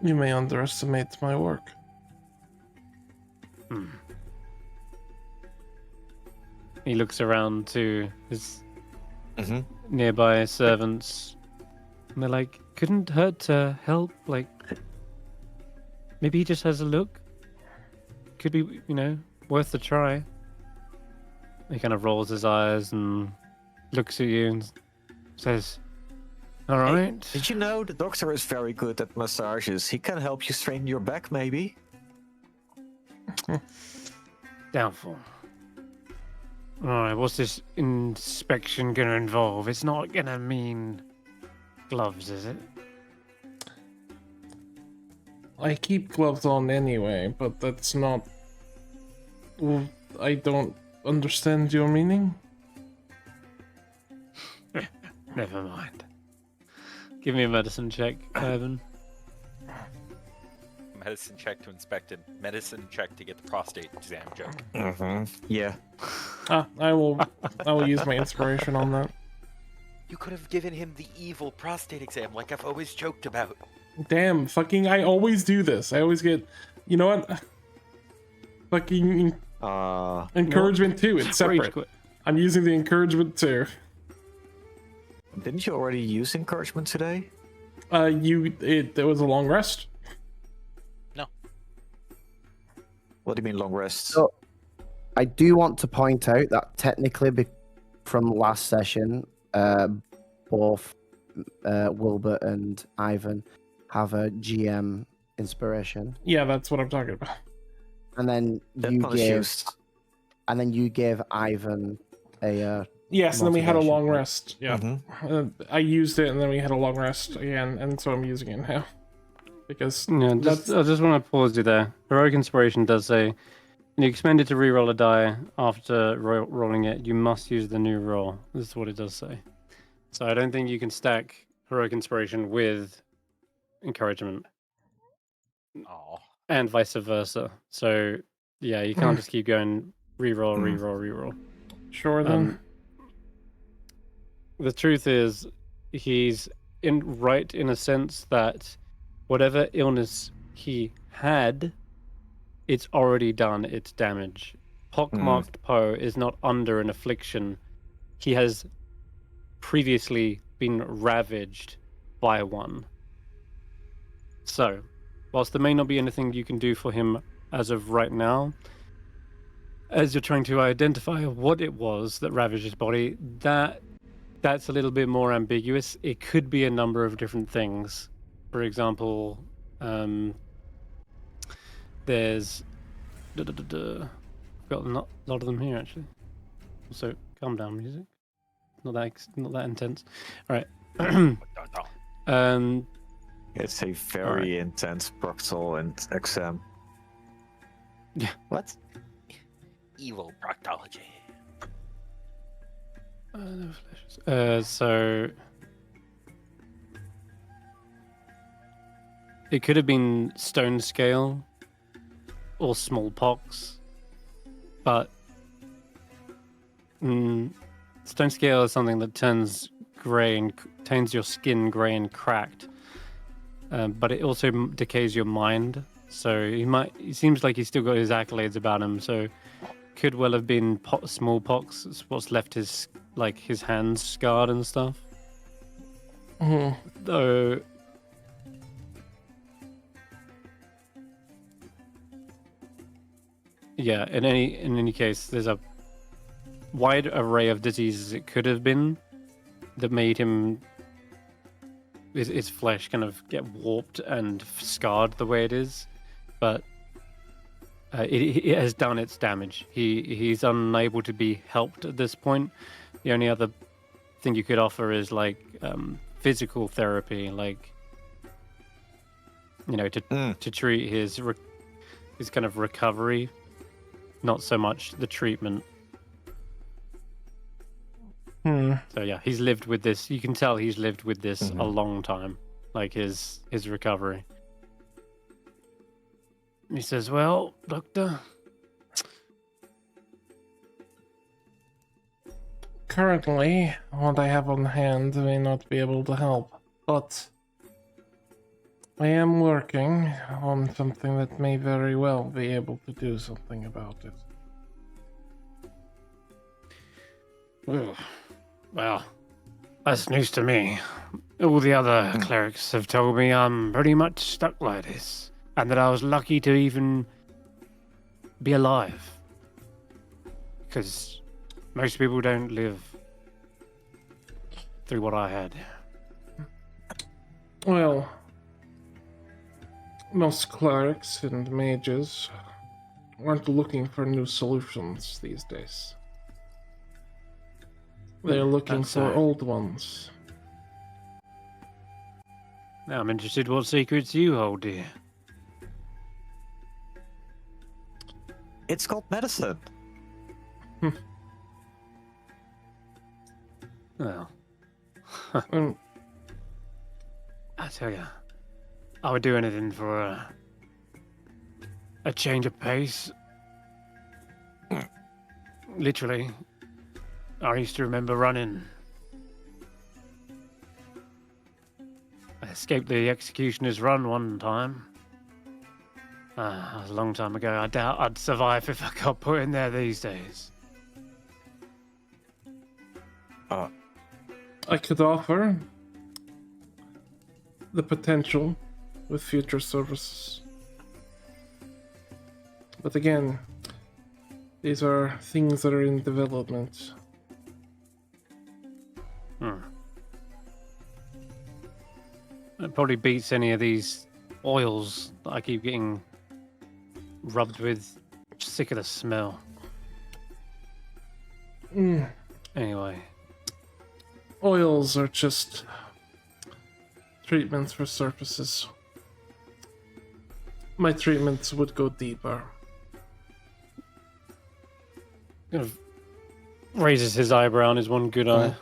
[SPEAKER 2] You may underestimate my work.
[SPEAKER 8] He looks around to his nearby servants, and they're like, couldn't hurt to help, like, maybe he just has a look. Could be, worth a try. He kind of rolls his eyes and looks at you and says, All right.
[SPEAKER 3] Did you know the doctor is very good at massages? He can help you straighten your back, maybe?
[SPEAKER 8] Doubtful. All right. What's this inspection gonna involve? It's not gonna mean gloves, is it?
[SPEAKER 2] I keep gloves on anyway, but that's not... Well, I don't understand your meaning.
[SPEAKER 8] Never mind. Give me a medicine check, Ivan.
[SPEAKER 7] Medicine check to inspect it. Medicine check to get the prostate exam joke.
[SPEAKER 3] Yeah.
[SPEAKER 2] I will use my inspiration on that.
[SPEAKER 7] You could have given him the evil prostate exam like I've always joked about.
[SPEAKER 2] Damn, fucking, I always do this. I always get, you know what? Fucking encouragement too. It's separate. I'm using the encouragement too.
[SPEAKER 3] Didn't you already use encouragement today?
[SPEAKER 2] It was a long rest.
[SPEAKER 7] No.
[SPEAKER 3] What do you mean long rest?
[SPEAKER 6] So, I do want to point out that technically, from last session, both Willbert and Ivan have a GM inspiration.
[SPEAKER 2] Yeah, that's what I'm talking about.
[SPEAKER 6] And then you gave Ivan a
[SPEAKER 2] yes, and then we had a long
[SPEAKER 6] motivation.
[SPEAKER 2] rest. Yeah, I used it, and then we had a long rest again, and so I'm using it now because
[SPEAKER 8] Yeah, I just want to pause you there. Heroic Inspiration does say, when you expend it to reroll a die after rolling it, you must use the new roll. This is what it does say. So I don't think you can stack Heroic Inspiration with Encouragement.
[SPEAKER 7] Oh.
[SPEAKER 8] And vice versa. So yeah, you can't just keep going reroll.
[SPEAKER 2] Sure then.
[SPEAKER 8] The truth is, he's right in a sense that whatever illness he had, it's already done its damage. Pockmarked Poe is not under an affliction. He has previously been ravaged by one. So, whilst there may not be anything you can do for him as of right now, as you're trying to identify what it was that ravaged his body, that's a little bit more ambiguous. It could be a number of different things. For example, there's... Got a lot of them here, actually. So, calm down, music. Not that intense. All right.
[SPEAKER 3] It's a very intense proctal and exam.
[SPEAKER 8] Yeah.
[SPEAKER 3] What?
[SPEAKER 7] Evil proctology.
[SPEAKER 8] So it could have been stone scale or smallpox, but stone scale is something that turns your skin grey and cracked. But it also decays your mind. So he seems like he's still got his accolades about him. So could well have been smallpox. It's what's left his hands scarred and stuff. Though, yeah. In any case, there's a wide array of diseases it could have been that made him. His flesh kind of get warped and scarred the way it is, but it has done its damage. He's unable to be helped at this point. The only other thing you could offer is physical therapy, to treat his kind of recovery, not so much the treatment. So yeah, he's lived with this. You can tell he's lived with this a long time, his recovery. He says, "Well, doctor,
[SPEAKER 2] currently, what I have on hand may not be able to help, but I am working on something that may very well be able to do something about it."
[SPEAKER 9] Well, that's news to me. All the other clerics have told me I'm pretty much stuck like this, and that I was lucky to even be alive. Because most people don't live through what I had.
[SPEAKER 2] Well, most clerics and mages aren't looking for new solutions these days. They're looking
[SPEAKER 8] that's
[SPEAKER 2] for
[SPEAKER 8] so.
[SPEAKER 2] old ones.
[SPEAKER 8] Now I'm interested what secrets you hold, dear.
[SPEAKER 3] It's called medicine.
[SPEAKER 8] Well,
[SPEAKER 2] Um,
[SPEAKER 8] I tell you, I would do anything for a change of pace. Literally, I used to remember running. I escaped the executioner's run one time. That was a long time ago. I doubt I'd survive if I got put in there these days.
[SPEAKER 2] I could offer the potential with future services. But again, these are things that are in development.
[SPEAKER 8] It probably beats any of these oils that I keep getting rubbed with. Sick of the smell. Anyway.
[SPEAKER 2] Oils are just treatments for surfaces. My treatments would go deeper.
[SPEAKER 8] Kind of raises his eyebrow on his one good eye.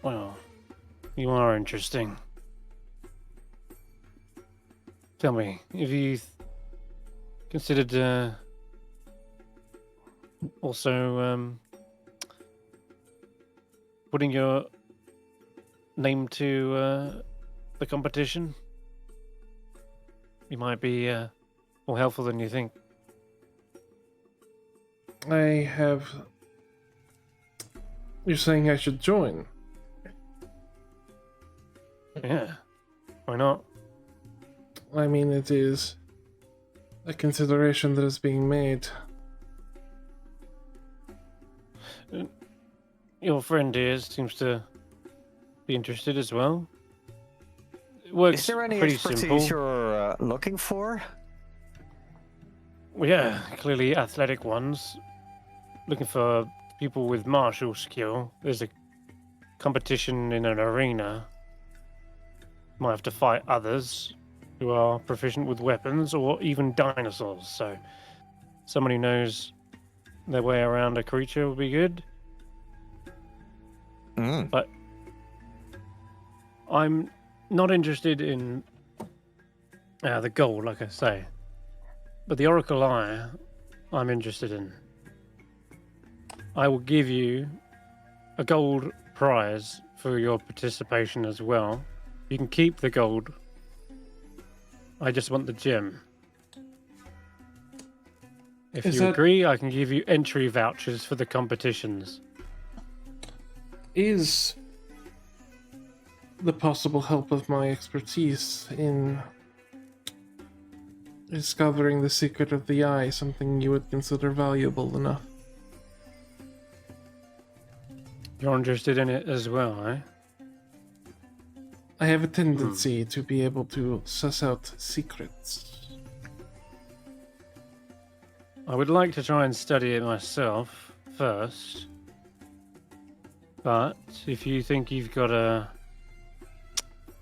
[SPEAKER 8] Well, you are interesting. Tell me, have you considered also putting your name to the competition? You might be more helpful than you think.
[SPEAKER 2] I have... You're saying I should join?
[SPEAKER 8] Yeah, why not?
[SPEAKER 2] I mean, it is a consideration that is being made.
[SPEAKER 8] Your friend here seems to be interested as well. It works
[SPEAKER 3] Is there any
[SPEAKER 8] pretty
[SPEAKER 3] expertise
[SPEAKER 8] simple.
[SPEAKER 3] you're looking for?
[SPEAKER 8] Well, yeah, clearly athletic ones. Looking for people with martial skill. There's a competition in an arena. Might have to fight others who are proficient with weapons or even dinosaurs. So, someone who knows their way around a creature would be good. But I'm not interested in the gold, like I say. But the Oracle Eye, I'm interested in. I will give you a gold prize for your participation as well. You can keep the gold. I just want the gem. If
[SPEAKER 2] Is
[SPEAKER 8] you
[SPEAKER 2] that-
[SPEAKER 8] agree, I can give you entry vouchers for the competitions.
[SPEAKER 2] Is the possible help of my expertise in discovering the secret of the eye something you would consider valuable enough?
[SPEAKER 8] You're interested in it as well, eh?
[SPEAKER 2] I have a tendency to be able to suss out secrets.
[SPEAKER 8] I would like to try and study it myself first. But if you think you've got a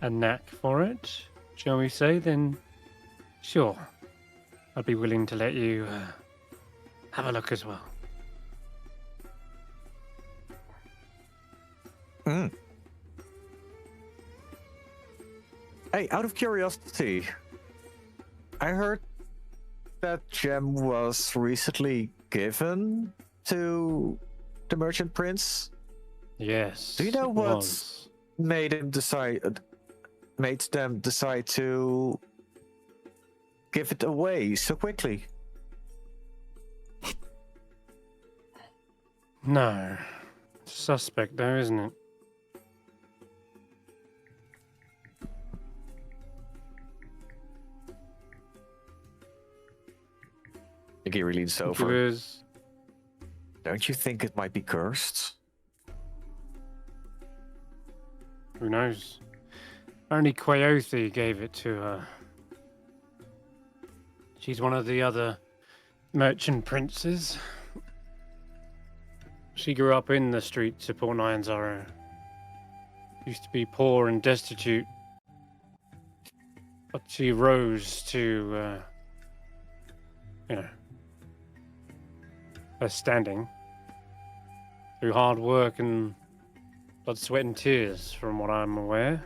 [SPEAKER 8] knack for it, shall we say, then sure. I'd be willing to let you have a look as well.
[SPEAKER 3] Hey, out of curiosity, I heard that gem was recently given to the Merchant Prince.
[SPEAKER 8] Yes.
[SPEAKER 3] Do you know
[SPEAKER 8] it
[SPEAKER 3] what
[SPEAKER 8] was.
[SPEAKER 3] made them decide to give it away so quickly?
[SPEAKER 8] No. Suspect though, isn't it?
[SPEAKER 3] Nagiri leans
[SPEAKER 8] It
[SPEAKER 3] over.
[SPEAKER 8] was...
[SPEAKER 3] Don't you think it might be cursed?
[SPEAKER 8] Who knows?
[SPEAKER 9] Only Quaothi gave it to her. She's one of the other merchant princes. She grew up in the streets of Port Nyanzaro. Used to be poor and destitute, but she rose to, her standing through hard work and blood, sweat, and tears, from what I'm aware.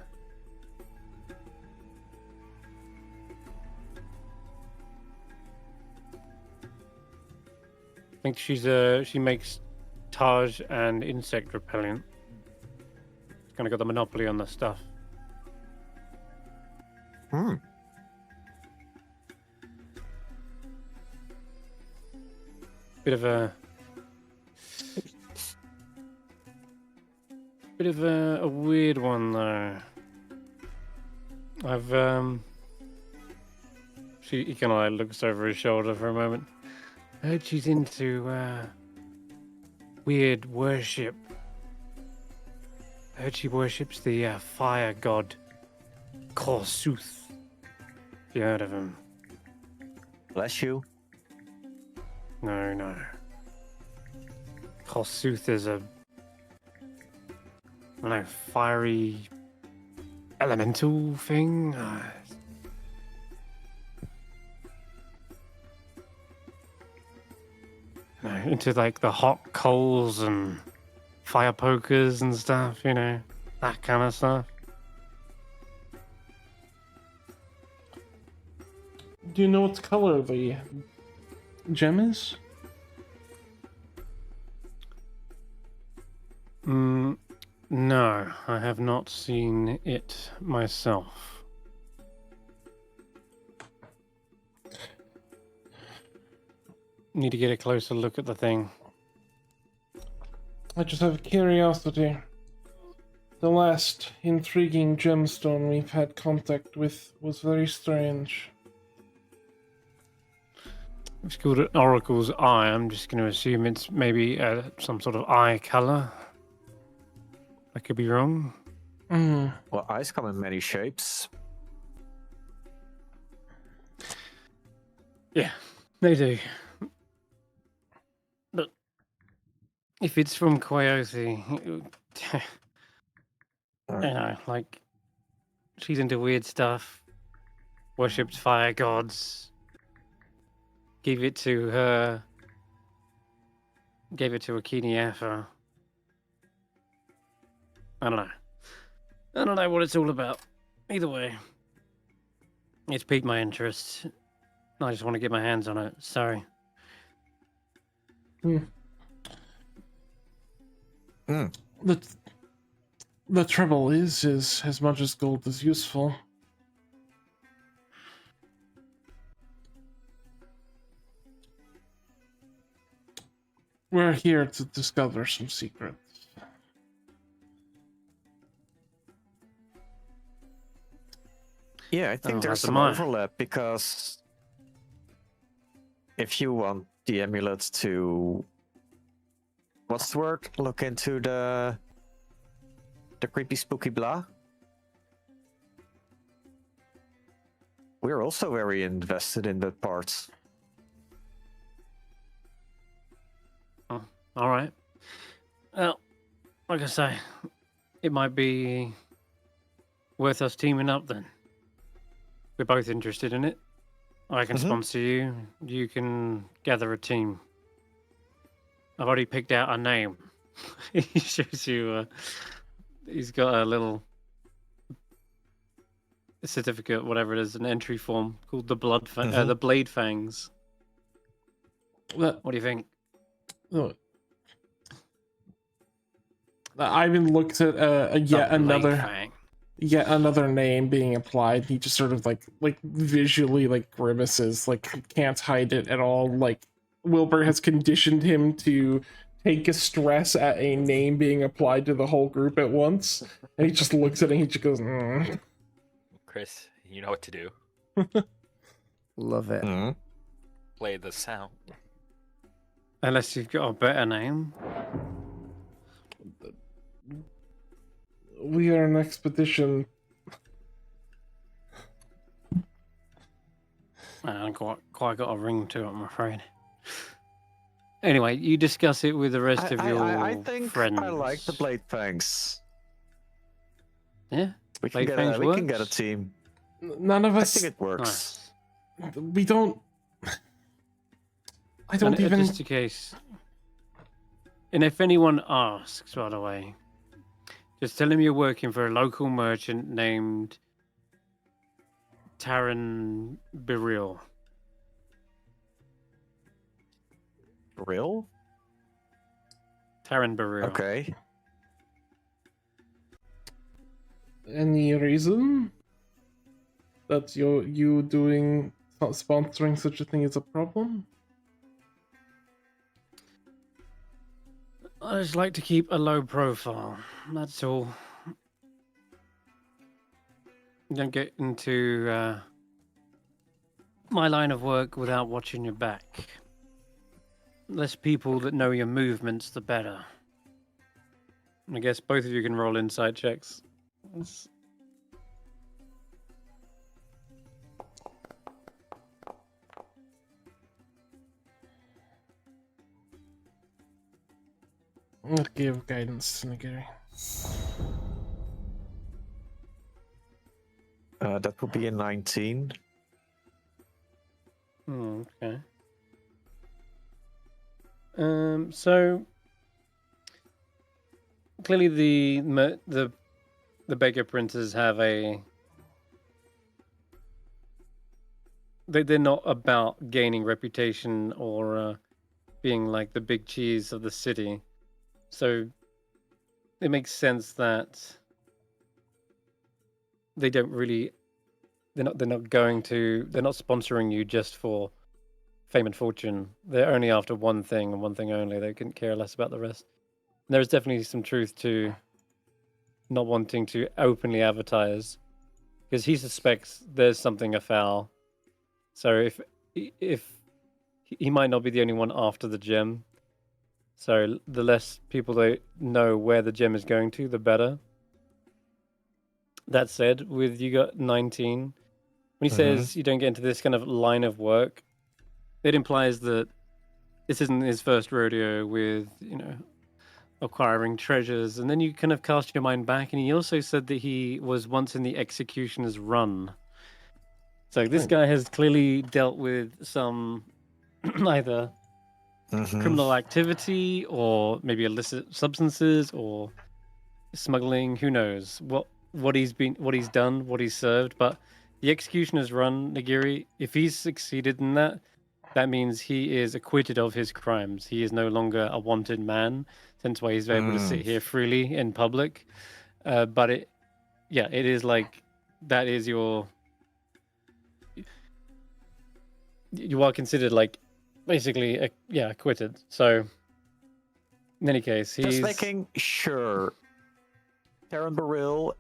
[SPEAKER 9] I think she makes Taj and insect repellent. She's kind of got the monopoly on the stuff.
[SPEAKER 3] Hmm.
[SPEAKER 9] Bit of a weird one though. He kind of like looks over his shoulder for a moment. I heard she's into weird worship. I heard she worships the fire god Korsuth. Have you heard of him?
[SPEAKER 3] Bless you.
[SPEAKER 9] No. Korsuth is a, I don't know, fiery elemental thing. Into like the hot coals and fire pokers and stuff, that kind of stuff.
[SPEAKER 2] Do you know what color the gem is?
[SPEAKER 9] No, I have not seen it myself. Need to get a closer look at the thing.
[SPEAKER 2] I just have a curiosity. The last intriguing gemstone we've had contact with was very strange.
[SPEAKER 9] It's called an Oracle's Eye. I'm just going to assume it's maybe some sort of eye color. I could be wrong.
[SPEAKER 3] Well, eyes come in many shapes.
[SPEAKER 9] Yeah, they do. But if it's from Quaothi, like she's into weird stuff, worships fire gods. Gave it to her. Gave it to Akini Afa. I don't know what it's all about. Either way, it's piqued my interest. I just want to get my hands on it. Sorry.
[SPEAKER 2] The trouble is as much as gold is useful. We're here to discover some secrets.
[SPEAKER 3] Yeah, I think there's some overlap because if you want the amulet to, what's the word? Look into the creepy spooky blah. We're also very invested in that part.
[SPEAKER 9] Oh, all right. Well, like I say, it might be worth us teaming up then. We're both interested in it. I can sponsor you. You can gather a team. I've already picked out a name. He shows you. He's got a little certificate, whatever it is, an entry form called the the Blade Fangs. What do you think?
[SPEAKER 2] Look, I even looked at yet another name being applied. He just sort of like visually grimaces, can't hide it at all. Like Willbert has conditioned him to take a stress at a name being applied to the whole group at once, and he just looks at it and he just goes,
[SPEAKER 7] Chris, you know what to do.
[SPEAKER 6] Love it.
[SPEAKER 7] Play the sound.
[SPEAKER 9] Unless you've got a better name.
[SPEAKER 2] We are an expedition
[SPEAKER 8] I haven't quite got a ring to it, I'm afraid. Anyway, you discuss it with the rest of your
[SPEAKER 3] I think
[SPEAKER 8] friends.
[SPEAKER 3] I like the Blade Fangs.
[SPEAKER 8] Yeah,
[SPEAKER 3] We can
[SPEAKER 8] Blade
[SPEAKER 3] get
[SPEAKER 8] Fangs
[SPEAKER 3] we can get a
[SPEAKER 8] works?
[SPEAKER 3] team.
[SPEAKER 2] None of
[SPEAKER 3] I
[SPEAKER 2] us.
[SPEAKER 3] think it works.
[SPEAKER 8] Nice.
[SPEAKER 2] We don't. I don't even.
[SPEAKER 8] Just in case. And if anyone asks, by the way, just tell them you're working for a local merchant named Taran Biril.
[SPEAKER 3] Real?
[SPEAKER 8] Taran Biril.
[SPEAKER 3] Okay.
[SPEAKER 2] Any reason that you doing sponsoring such a thing is a problem?
[SPEAKER 8] I just like to keep a low profile. That's all. Don't get into my line of work without watching your back. Less people that know your movements, the better. I guess both of you can roll insight checks.
[SPEAKER 2] I'll give guidance, Nagiri.
[SPEAKER 3] That would be a 19.
[SPEAKER 8] Okay. So clearly the beggar princes have a. They're not about gaining reputation or being like the big cheese of the city. So it makes sense that they don't really. They're not sponsoring you just for fame and fortune. They're only after one thing and one thing only. They couldn't care less about the rest. And there is definitely some truth to not wanting to openly advertise, because he suspects there's something afoul. So if he might not be the only one after the gem. So the less people they know where the gem is going to, the better. That said, with you got 19, when he says you don't get into this kind of line of work, it implies that this isn't his first rodeo with, acquiring treasures. And then you kind of cast your mind back, and he also said that he was once in the executioner's run. So this guy has clearly dealt with some either criminal activity or maybe illicit substances or smuggling. Who knows what he's done, what he's served. But the executioner's run, Nagiri, if he's succeeded in that, that means he is acquitted of his crimes. He is no longer a wanted man. Hence why he's able to sit here freely in public. But it is like that is you are considered like basically acquitted. So in any case, he's
[SPEAKER 3] just making sure. Taran Biril,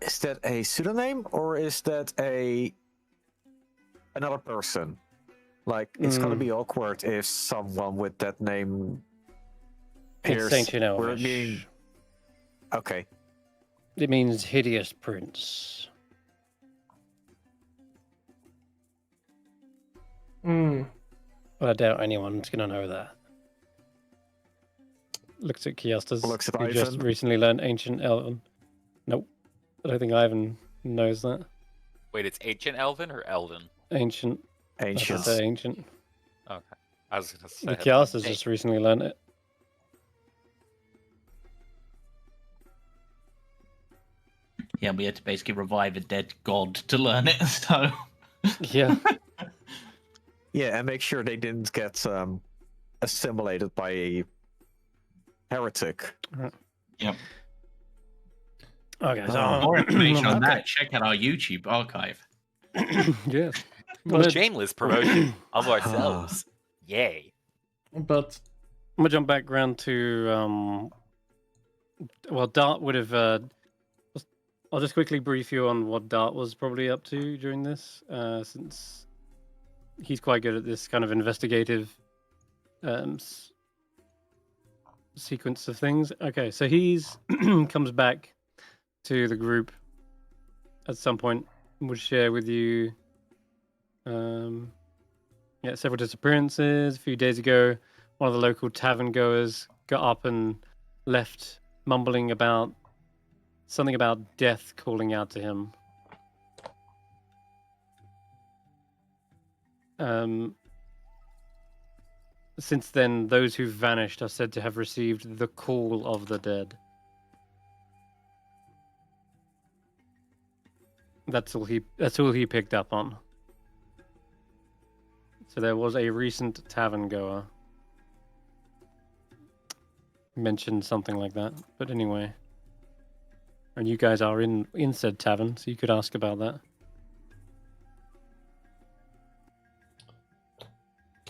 [SPEAKER 3] is that a pseudonym or is that another person? Like, it's gonna be awkward if someone with that name appears.
[SPEAKER 8] It's Ancient Elvish.
[SPEAKER 3] Okay.
[SPEAKER 8] It means hideous prince. Well, I doubt anyone's gonna know that. Looks at Kiostas,
[SPEAKER 3] Looks at
[SPEAKER 8] who
[SPEAKER 3] Ivan.
[SPEAKER 8] just recently learned Ancient Elven. Nope. I don't think Ivan knows that.
[SPEAKER 7] Wait, it's Ancient Elven or Elven?
[SPEAKER 8] Ancient.
[SPEAKER 3] Ancient.
[SPEAKER 8] I say ancient.
[SPEAKER 7] Okay. I was gonna say.
[SPEAKER 8] The Kiostas just recently learned it.
[SPEAKER 10] Yeah, we had to basically revive a dead god to learn it, so...
[SPEAKER 8] Yeah.
[SPEAKER 3] Yeah, and make sure they didn't get assimilated by a heretic.
[SPEAKER 10] Yep.
[SPEAKER 8] Okay, so
[SPEAKER 10] For more information on that, check out our YouTube archive.
[SPEAKER 8] yes.
[SPEAKER 7] Well, shameless promotion of ourselves. Yay.
[SPEAKER 2] But
[SPEAKER 8] I'm gonna jump back around to Dart would have. I'll just quickly brief you on what Dart was probably up to during this, since he's quite good at this kind of investigative sequence of things. Okay, so he's comes back to the group at some point and would share with you Yeah, several disappearances. A few days ago, one of the local tavern goers got up and left, mumbling about something about death calling out to him. Since then, those who've vanished are said to have received the call of the dead. That's all he picked up on. So there was a recent tavern goer mentioned something like that. But anyway, and you guys are in said tavern, so you could ask about that.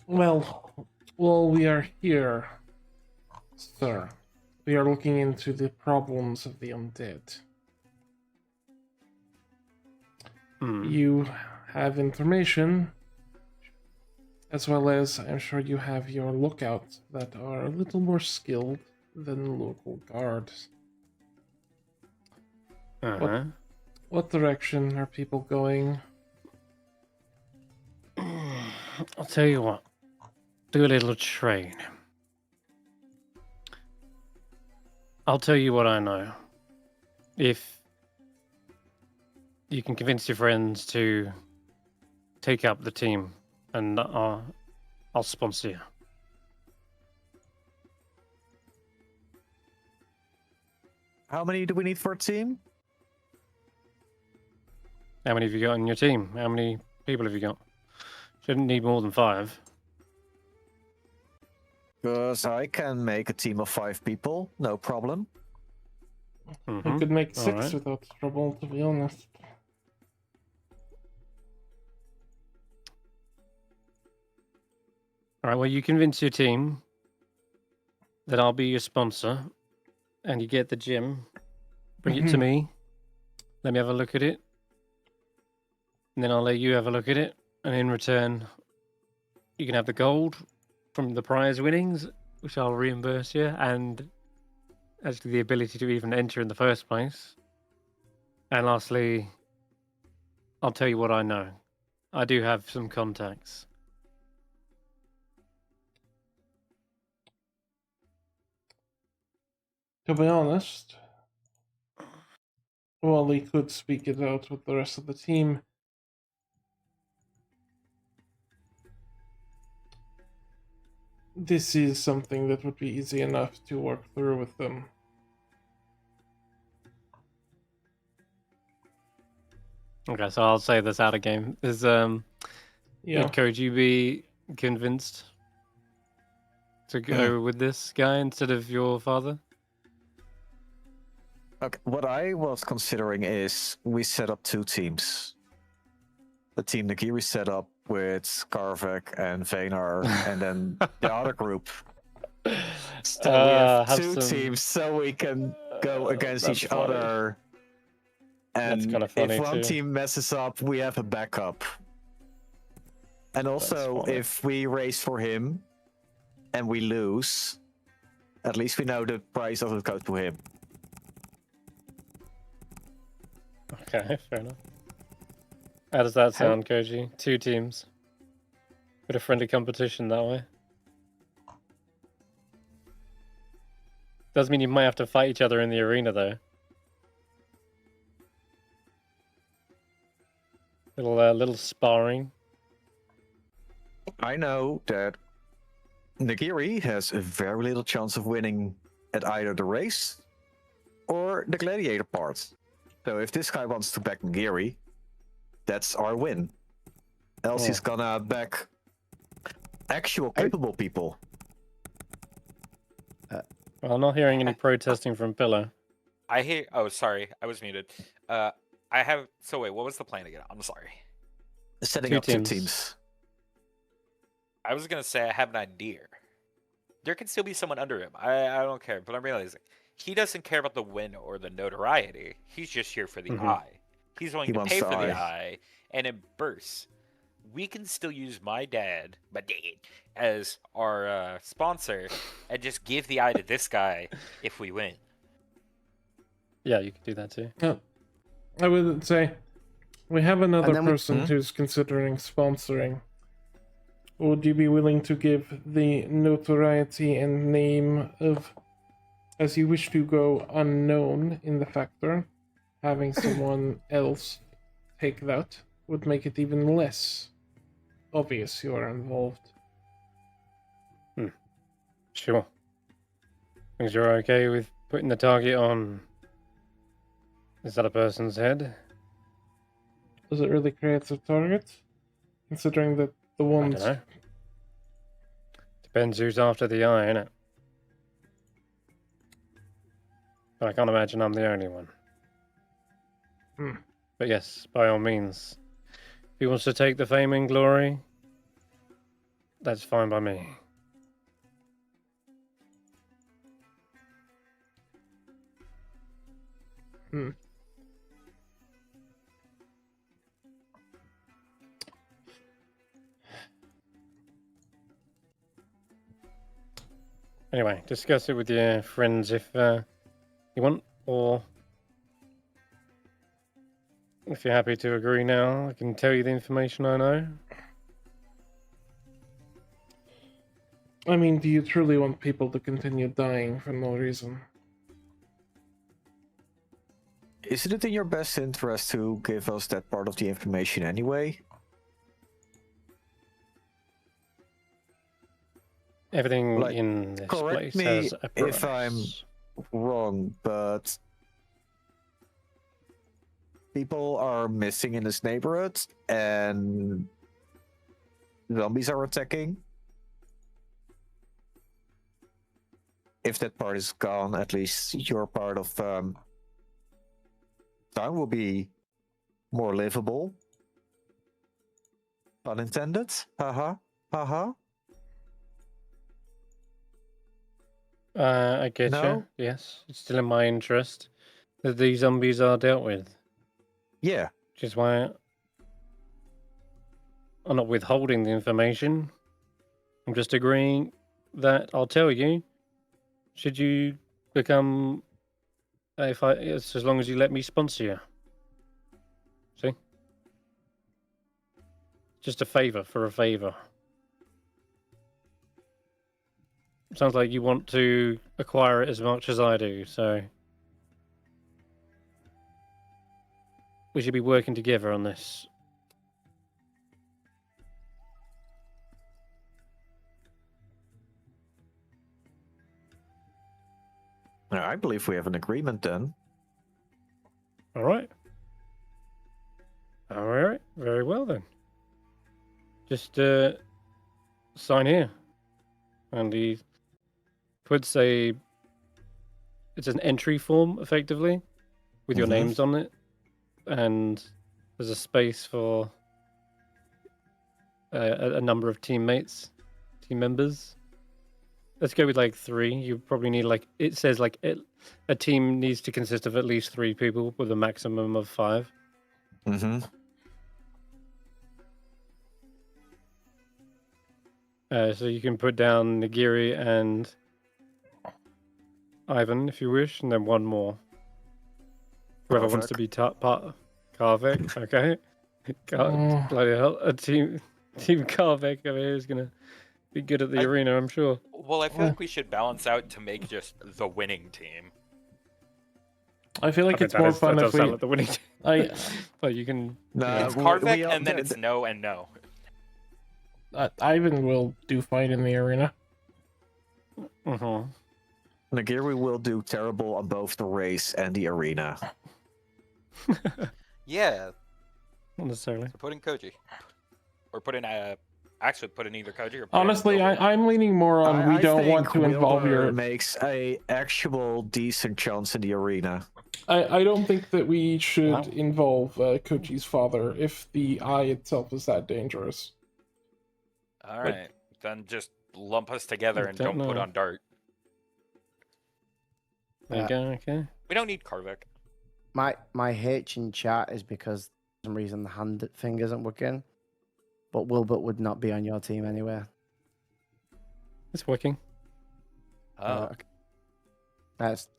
[SPEAKER 2] Well, while we are here, sir, we are looking into the problems of the undead. You have information, as well as I'm sure you have your lookouts that are a little more skilled than local guards. What direction are people going?
[SPEAKER 8] I'll tell you what. Do a little train. I'll tell you what I know. If you can convince your friends to take up the team, and I'll sponsor you.
[SPEAKER 3] How many do we need for a team?
[SPEAKER 8] How many have you got in your team? How many people have you got? Shouldn't need more than 5.
[SPEAKER 3] Because I can make a team of 5 people, no problem.
[SPEAKER 2] We could make 6
[SPEAKER 8] right.
[SPEAKER 2] without trouble, to be honest.
[SPEAKER 8] Alright, well, you convince your team that I'll be your sponsor, and you get the gym. Bring it to me. Let me have a look at it. And then I'll let you have a look at it. And in return, you can have the gold from the prize winnings, which I'll reimburse you, and actually the ability to even enter in the first place. And lastly, I'll tell you what I know. I do have some contacts.
[SPEAKER 2] To be honest, while we could speak it out with the rest of the team, this is something that would be easy enough to work through with them.
[SPEAKER 8] Okay, so I'll say this out of game. Would Koji be convinced to go with this guy instead of your father?
[SPEAKER 3] Okay, what I was considering is we set up 2 teams. The team Nagiri set up with Karvik and Venar, and then the other group. So we have 2 teams, so we can go against each other. And
[SPEAKER 8] that's kind of funny
[SPEAKER 3] if one
[SPEAKER 8] too.
[SPEAKER 3] team messes up, we have a backup. And also, if we race for him and we lose, at least we know the prize doesn't go to him.
[SPEAKER 8] Okay, fair enough. How does that sound, Koji? 2 teams. Bit of friendly competition that way. Does mean you might have to fight each other in the arena, though. Little sparring.
[SPEAKER 3] I know that Nagiri has a very little chance of winning at either the race or the gladiator part. So if this guy wants to back Nagiri, that's our win. Else he's gonna back actual capable people.
[SPEAKER 8] Well, I'm not hearing any protesting from Pillow.
[SPEAKER 7] I hear. Oh, sorry, I was muted. I have. So wait, what was the plan again? I'm sorry.
[SPEAKER 3] Setting up 2 teams.
[SPEAKER 7] I was gonna say I have an idea. There can still be someone under him. I don't care, but I'm realizing he doesn't care about the win or the notoriety. He's just here for the eye. He's willing to pay for the eye, and it bursts. We can still use my dad, as our sponsor, and just give the eye to this guy if we win.
[SPEAKER 8] Yeah, you could do that too.
[SPEAKER 2] I would say We have another
[SPEAKER 6] then we-
[SPEAKER 2] person who's considering sponsoring. Would you be willing to give the notoriety and name of, as you wish to go unknown in the factor, having someone else take that would make it even less obvious you are involved.
[SPEAKER 8] Sure. Things you're okay with putting the target on this other person's head?
[SPEAKER 2] Does it really create a target? Considering that the
[SPEAKER 8] I
[SPEAKER 2] ones...
[SPEAKER 8] don't know. Depends who's after the eye, innit? But I can't imagine I'm the only one. But yes, by all means. If he wants to take the fame and glory, that's fine by me. Anyway, discuss it with your friends if you want, or if you're happy to agree now, I can tell you the information I know.
[SPEAKER 2] I mean, do you truly want people to continue dying for no reason?
[SPEAKER 3] Isn't it in your best interest to give us that part of the information anyway?
[SPEAKER 8] Everything
[SPEAKER 3] Like,
[SPEAKER 8] in this
[SPEAKER 3] correct
[SPEAKER 8] place
[SPEAKER 3] me
[SPEAKER 8] has a price.
[SPEAKER 3] if I'm wrong, but people are missing in this neighborhood and zombies are attacking. If that part is gone, at least your part of town will be more livable. Unintended? Haha. Haha.
[SPEAKER 8] I get
[SPEAKER 3] No?
[SPEAKER 8] you. Yes, it's still in my interest that these zombies are dealt with.
[SPEAKER 3] Yeah.
[SPEAKER 8] Which is why I'm not withholding the information. I'm just agreeing that I'll tell you. Should you become, it's as long as you let me sponsor you. See? Just a favor for a favor. Sounds like you want to acquire it as much as I do, so we should be working together on this.
[SPEAKER 3] I believe we have an agreement then.
[SPEAKER 8] All right. All right. Very well then. Just sign here, and he puts it's an entry form effectively with your names on it, and there's a space for a number of team members. Let's go with like 3. You probably need it says a team needs to consist of at least 3 people with a maximum of 5. So you can put down Nagiri and Ivan if you wish, and then 1 more. Whoever wants to be part Karvik, okay? Bloody hell, a team Karvik over here is gonna be good at the arena, I'm sure.
[SPEAKER 7] Well, I feel like we should balance out to make just the winning team.
[SPEAKER 2] I feel like it's more fun if we...
[SPEAKER 8] Like the winning team. But you can...
[SPEAKER 7] It's Karvik, and then it's no and no.
[SPEAKER 2] Ivan will do fine in the arena.
[SPEAKER 3] Nagiri will do terrible on both the race and the arena.
[SPEAKER 7] Yeah.
[SPEAKER 8] Not necessarily.
[SPEAKER 7] So put in Koji. Or put in actually put in either Koji or
[SPEAKER 2] Honestly, I'm leaning more on we don't want to involve your...
[SPEAKER 3] makes a actual decent chance in the arena.
[SPEAKER 2] I don't think that we should involve Koji's father if the eye itself is that dangerous.
[SPEAKER 7] Alright. Then just lump us together and don't put on Dart.
[SPEAKER 8] There you go, okay.
[SPEAKER 7] We don't need Karvik.
[SPEAKER 6] My H in chat is because for some reason the hand thing isn't working. But Willbert would not be on your team anyway.
[SPEAKER 8] It's working.
[SPEAKER 6] Okay.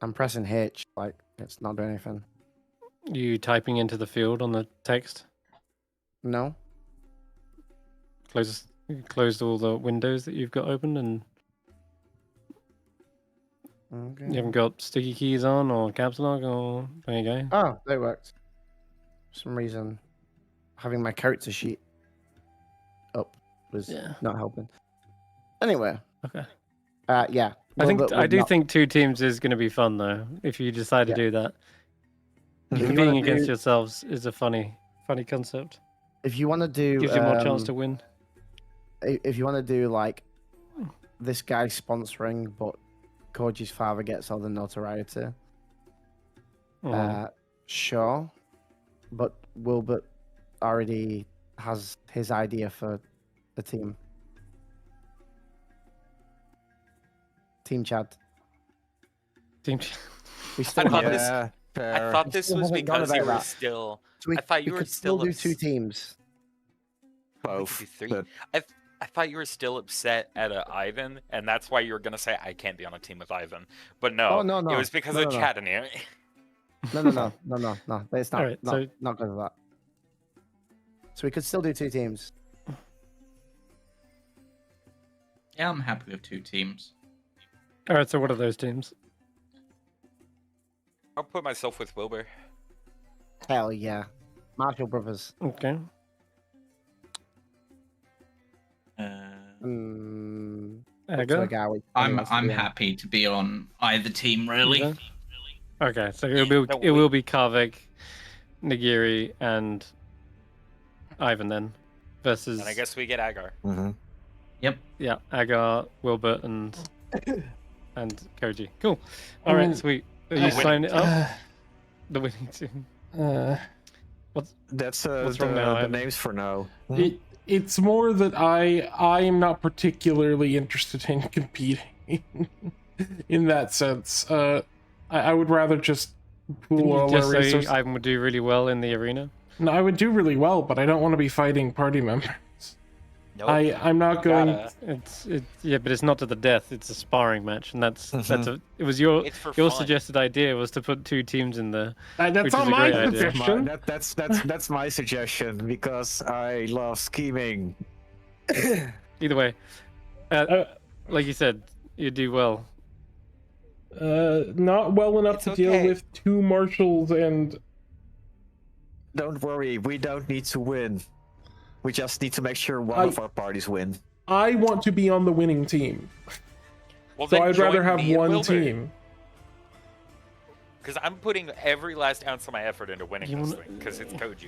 [SPEAKER 6] I'm pressing H, like it's not doing anything.
[SPEAKER 8] You typing into the field on the text?
[SPEAKER 6] No.
[SPEAKER 8] Closed all the windows that you've got open, and
[SPEAKER 6] Okay.
[SPEAKER 8] you haven't got sticky keys on or caps lock, or there you go.
[SPEAKER 6] Oh, that worked. For some reason, having my character sheet up was not helping. Anyway.
[SPEAKER 8] Okay.
[SPEAKER 6] Yeah.
[SPEAKER 8] I do think 2 teams is going to be fun though. If you decide to do that, competing against yourselves is a funny concept.
[SPEAKER 6] If you want to do,
[SPEAKER 8] gives you more chance to win.
[SPEAKER 6] If you want to do like this guy sponsoring, but Koji's father gets all the notoriety. Sure, but Willbert already has his idea for the team. Team Chad.
[SPEAKER 8] Team.
[SPEAKER 6] We still
[SPEAKER 7] I thought this was because you were still. I thought you were still
[SPEAKER 6] do 2 teams.
[SPEAKER 3] Both.
[SPEAKER 7] I thought you were still upset at Ivan, and that's why you were gonna say I can't be on a team with Ivan. But no,
[SPEAKER 6] no.
[SPEAKER 7] It was because of Chad and you.
[SPEAKER 6] No. It's not.
[SPEAKER 8] Right,
[SPEAKER 6] not because of that. So we could still do 2 teams.
[SPEAKER 10] Yeah, I'm happy with 2 teams.
[SPEAKER 8] All right. So what are those teams?
[SPEAKER 7] I'll put myself with Wilbur.
[SPEAKER 6] Hell yeah, Marshall Brothers.
[SPEAKER 8] Okay.
[SPEAKER 6] Agar.
[SPEAKER 10] I'm happy to be on either team, really.
[SPEAKER 8] Okay, so it will be Karvik, Nagiri, and Ivan then, versus.
[SPEAKER 7] And I guess we get Agar.
[SPEAKER 3] Mm-hmm.
[SPEAKER 10] Yep.
[SPEAKER 8] Yeah, Agar, Willbert, and Koji. Cool. All right, sweet. Are you signing it up? The winning team. What's wrong now?
[SPEAKER 3] The names for now.
[SPEAKER 2] It's more that I am not particularly interested in competing in that sense. I would rather just pool all our resources.
[SPEAKER 8] I would do really well in the arena.
[SPEAKER 2] No, I would do really well, but I don't want to be fighting party members.
[SPEAKER 7] Nope.
[SPEAKER 2] I'm not going.
[SPEAKER 8] Yeah, but it's not to the death. It's a sparring match, and it was your suggested idea was to put 2 teams in there.
[SPEAKER 2] That's not my suggestion.
[SPEAKER 3] That's my suggestion because I love scheming.
[SPEAKER 8] Either way, like you said, you do well.
[SPEAKER 2] Not well enough to deal with 2 marshals and.
[SPEAKER 3] Don't worry, we don't need to win. We just need to make sure one of our parties win.
[SPEAKER 2] I want to be on the winning team.
[SPEAKER 7] Well,
[SPEAKER 2] so I'd rather have one team.
[SPEAKER 7] Because I'm putting every last ounce of my effort into winning this thing, because it's Koji.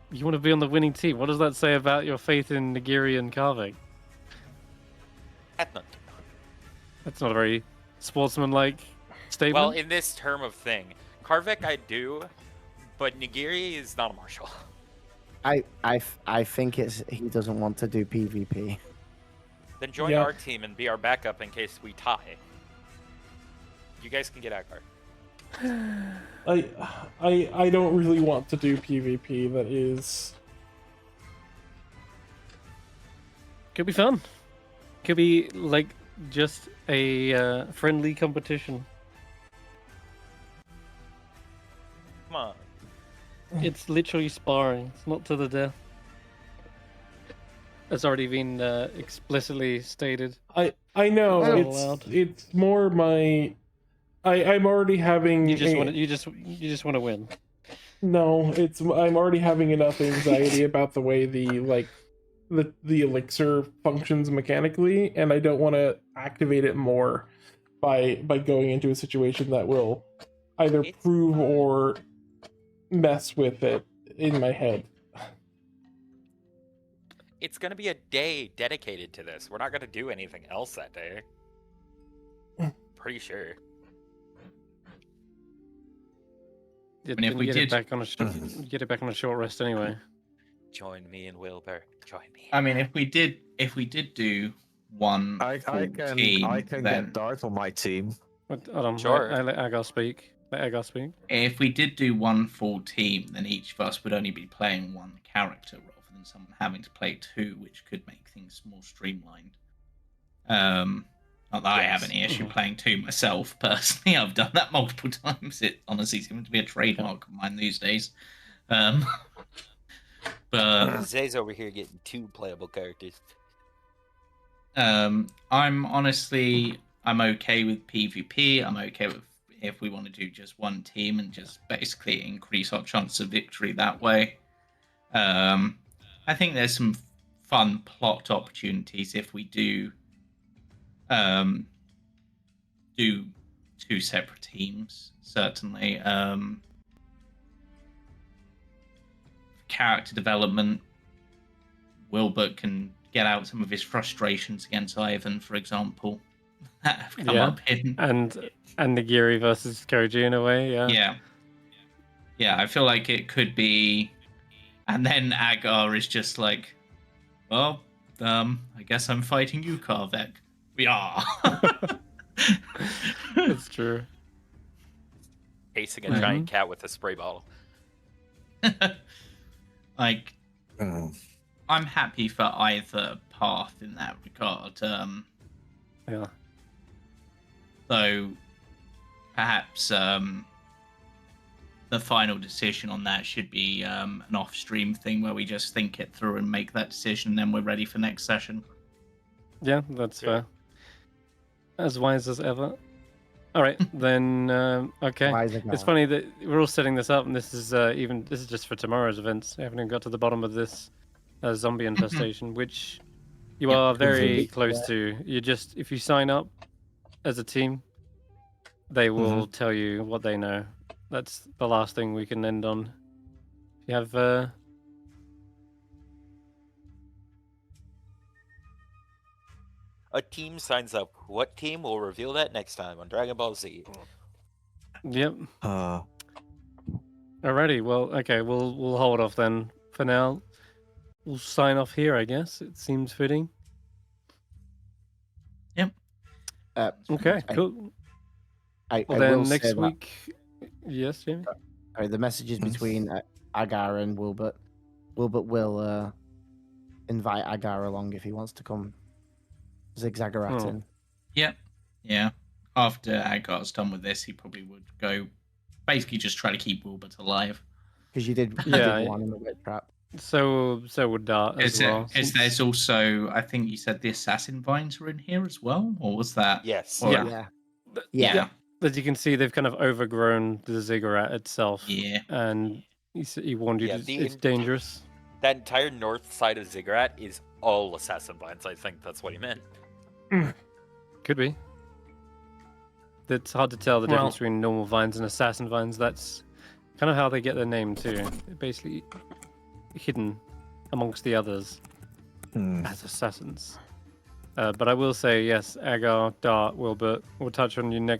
[SPEAKER 8] You want to be on the winning team? What does that say about your faith in Nagiri and Karvik? That's not a very sportsmanlike statement.
[SPEAKER 7] Well, in this term of thing, Karvik I do, but Nagiri is not a marshal.
[SPEAKER 6] I think he doesn't want to do PvP.
[SPEAKER 7] Then join our team and be our backup in case we tie. You guys can get Agar.
[SPEAKER 2] I don't really want to do PvP. That is.
[SPEAKER 8] Could be fun. Could be like just a friendly competition.
[SPEAKER 7] Come on.
[SPEAKER 8] It's literally sparring. It's not to the death. It's already been explicitly stated.
[SPEAKER 2] I know it's more my. I'm already having.
[SPEAKER 8] You just want to win.
[SPEAKER 2] No, I'm already having enough anxiety about the way the elixir functions mechanically, and I don't want to activate it more by going into a situation that will either prove or mess with it in my head.
[SPEAKER 7] It's going to be a day dedicated to this. We're not going to do anything else that day. Pretty sure.
[SPEAKER 8] I mean, if we get it back on a short rest anyway.
[SPEAKER 7] Join me and Willbert. Join me.
[SPEAKER 10] I mean, if we did do one team,
[SPEAKER 3] I can get Dart on my team.
[SPEAKER 8] Hold on,
[SPEAKER 7] sure.
[SPEAKER 8] Let Agar speak.
[SPEAKER 10] If we did do one full team, then each of us would only be playing one character rather than someone having to play 2, which could make things more streamlined. Not that I have any issue playing 2 myself, personally. I've done that multiple times. It honestly seems to be a trademark of mine these days. But
[SPEAKER 7] Zay's over here getting 2 playable characters.
[SPEAKER 10] I'm okay with PvP. I'm okay with if we want to do just one team and just basically increase our chance of victory that way. I think there's some fun plot opportunities if we do 2 separate teams. Certainly, character development. Willbert can get out some of his frustrations against Ivan, for example, that have come up in.
[SPEAKER 8] And Nagiri versus Koji in a way,
[SPEAKER 10] Yeah, I feel like it could be, and then Agar is just like, well, I guess I'm fighting you, Karvek. We are.
[SPEAKER 8] That's true.
[SPEAKER 7] Acing a giant cat with a spray bottle.
[SPEAKER 10] Like, I'm happy for either path in that regard.
[SPEAKER 8] Yeah.
[SPEAKER 10] Though, perhaps the final decision on that should be an off-stream thing where we just think it through and make that decision, and then we're ready for next session.
[SPEAKER 8] Yeah, that's fair. As wise as ever. All right, then. Okay. It's funny that we're all setting this up, and this is just for tomorrow's events. We haven't even got to the bottom of this zombie infestation, which you are very close to. You just, if you sign up as a team, they will tell you what they know. That's the last thing we can end on. You have
[SPEAKER 7] A team signs up. What team? We'll reveal that next time on Dragon Ball Z.
[SPEAKER 8] Yep. Alrighty. Well, okay. We'll hold off then for now. We'll sign off here, I guess. It seems fitting.
[SPEAKER 10] Yep.
[SPEAKER 8] Okay. Cool.
[SPEAKER 6] Well,
[SPEAKER 8] then next week. Yes, Jamey.
[SPEAKER 6] The messages between Agar and Willbert. Willbert will invite Agar along if he wants to come zigzagarating.
[SPEAKER 10] Yep. Yeah. After Agar's done with this, he probably would go basically just try to keep Willbert alive.
[SPEAKER 6] Because you did one in the wit trap.
[SPEAKER 8] So would Dart as well.
[SPEAKER 10] There's also, I think you said the assassin vines were in here as well, or was that?
[SPEAKER 7] Yes.
[SPEAKER 8] Yeah. As you can see, they've kind of overgrown the ziggurat itself.
[SPEAKER 10] Yeah.
[SPEAKER 8] And he warned you it's dangerous.
[SPEAKER 7] That entire north side of Ziggurat is all assassin vines. I think that's what he meant.
[SPEAKER 8] Could be. It's hard to tell the difference between normal vines and assassin vines. That's kind of how they get their name too. They're basically hidden amongst the others as assassins. But I will say, yes, Agar, Dart, Willbert, we'll touch on you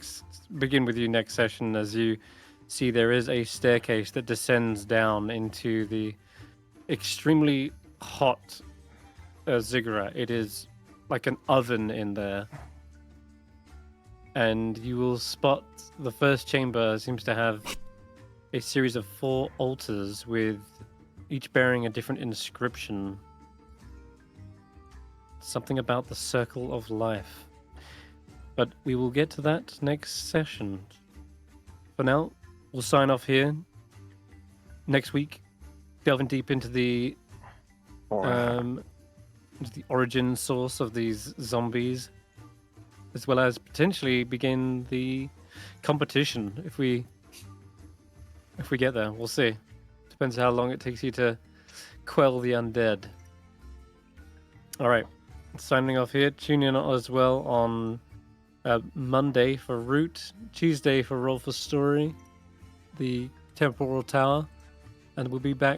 [SPEAKER 8] begin with you next session. As you see, there is a staircase that descends down into the extremely hot ziggurat. It is like an oven in there. And you will spot the first chamber seems to have a series of 4 altars with each bearing a different inscription. Something about the circle of life. But we will get to that next session. For now, we'll sign off here. Next week, delving deep into the origin source of these zombies, as well as potentially begin the competition if we get there. We'll see. Depends how long it takes you to quell the undead. All right. Signing off here. Tune in as well on Monday for Root, Tuesday for Roll for Story, the Temporal Tower, and we'll be back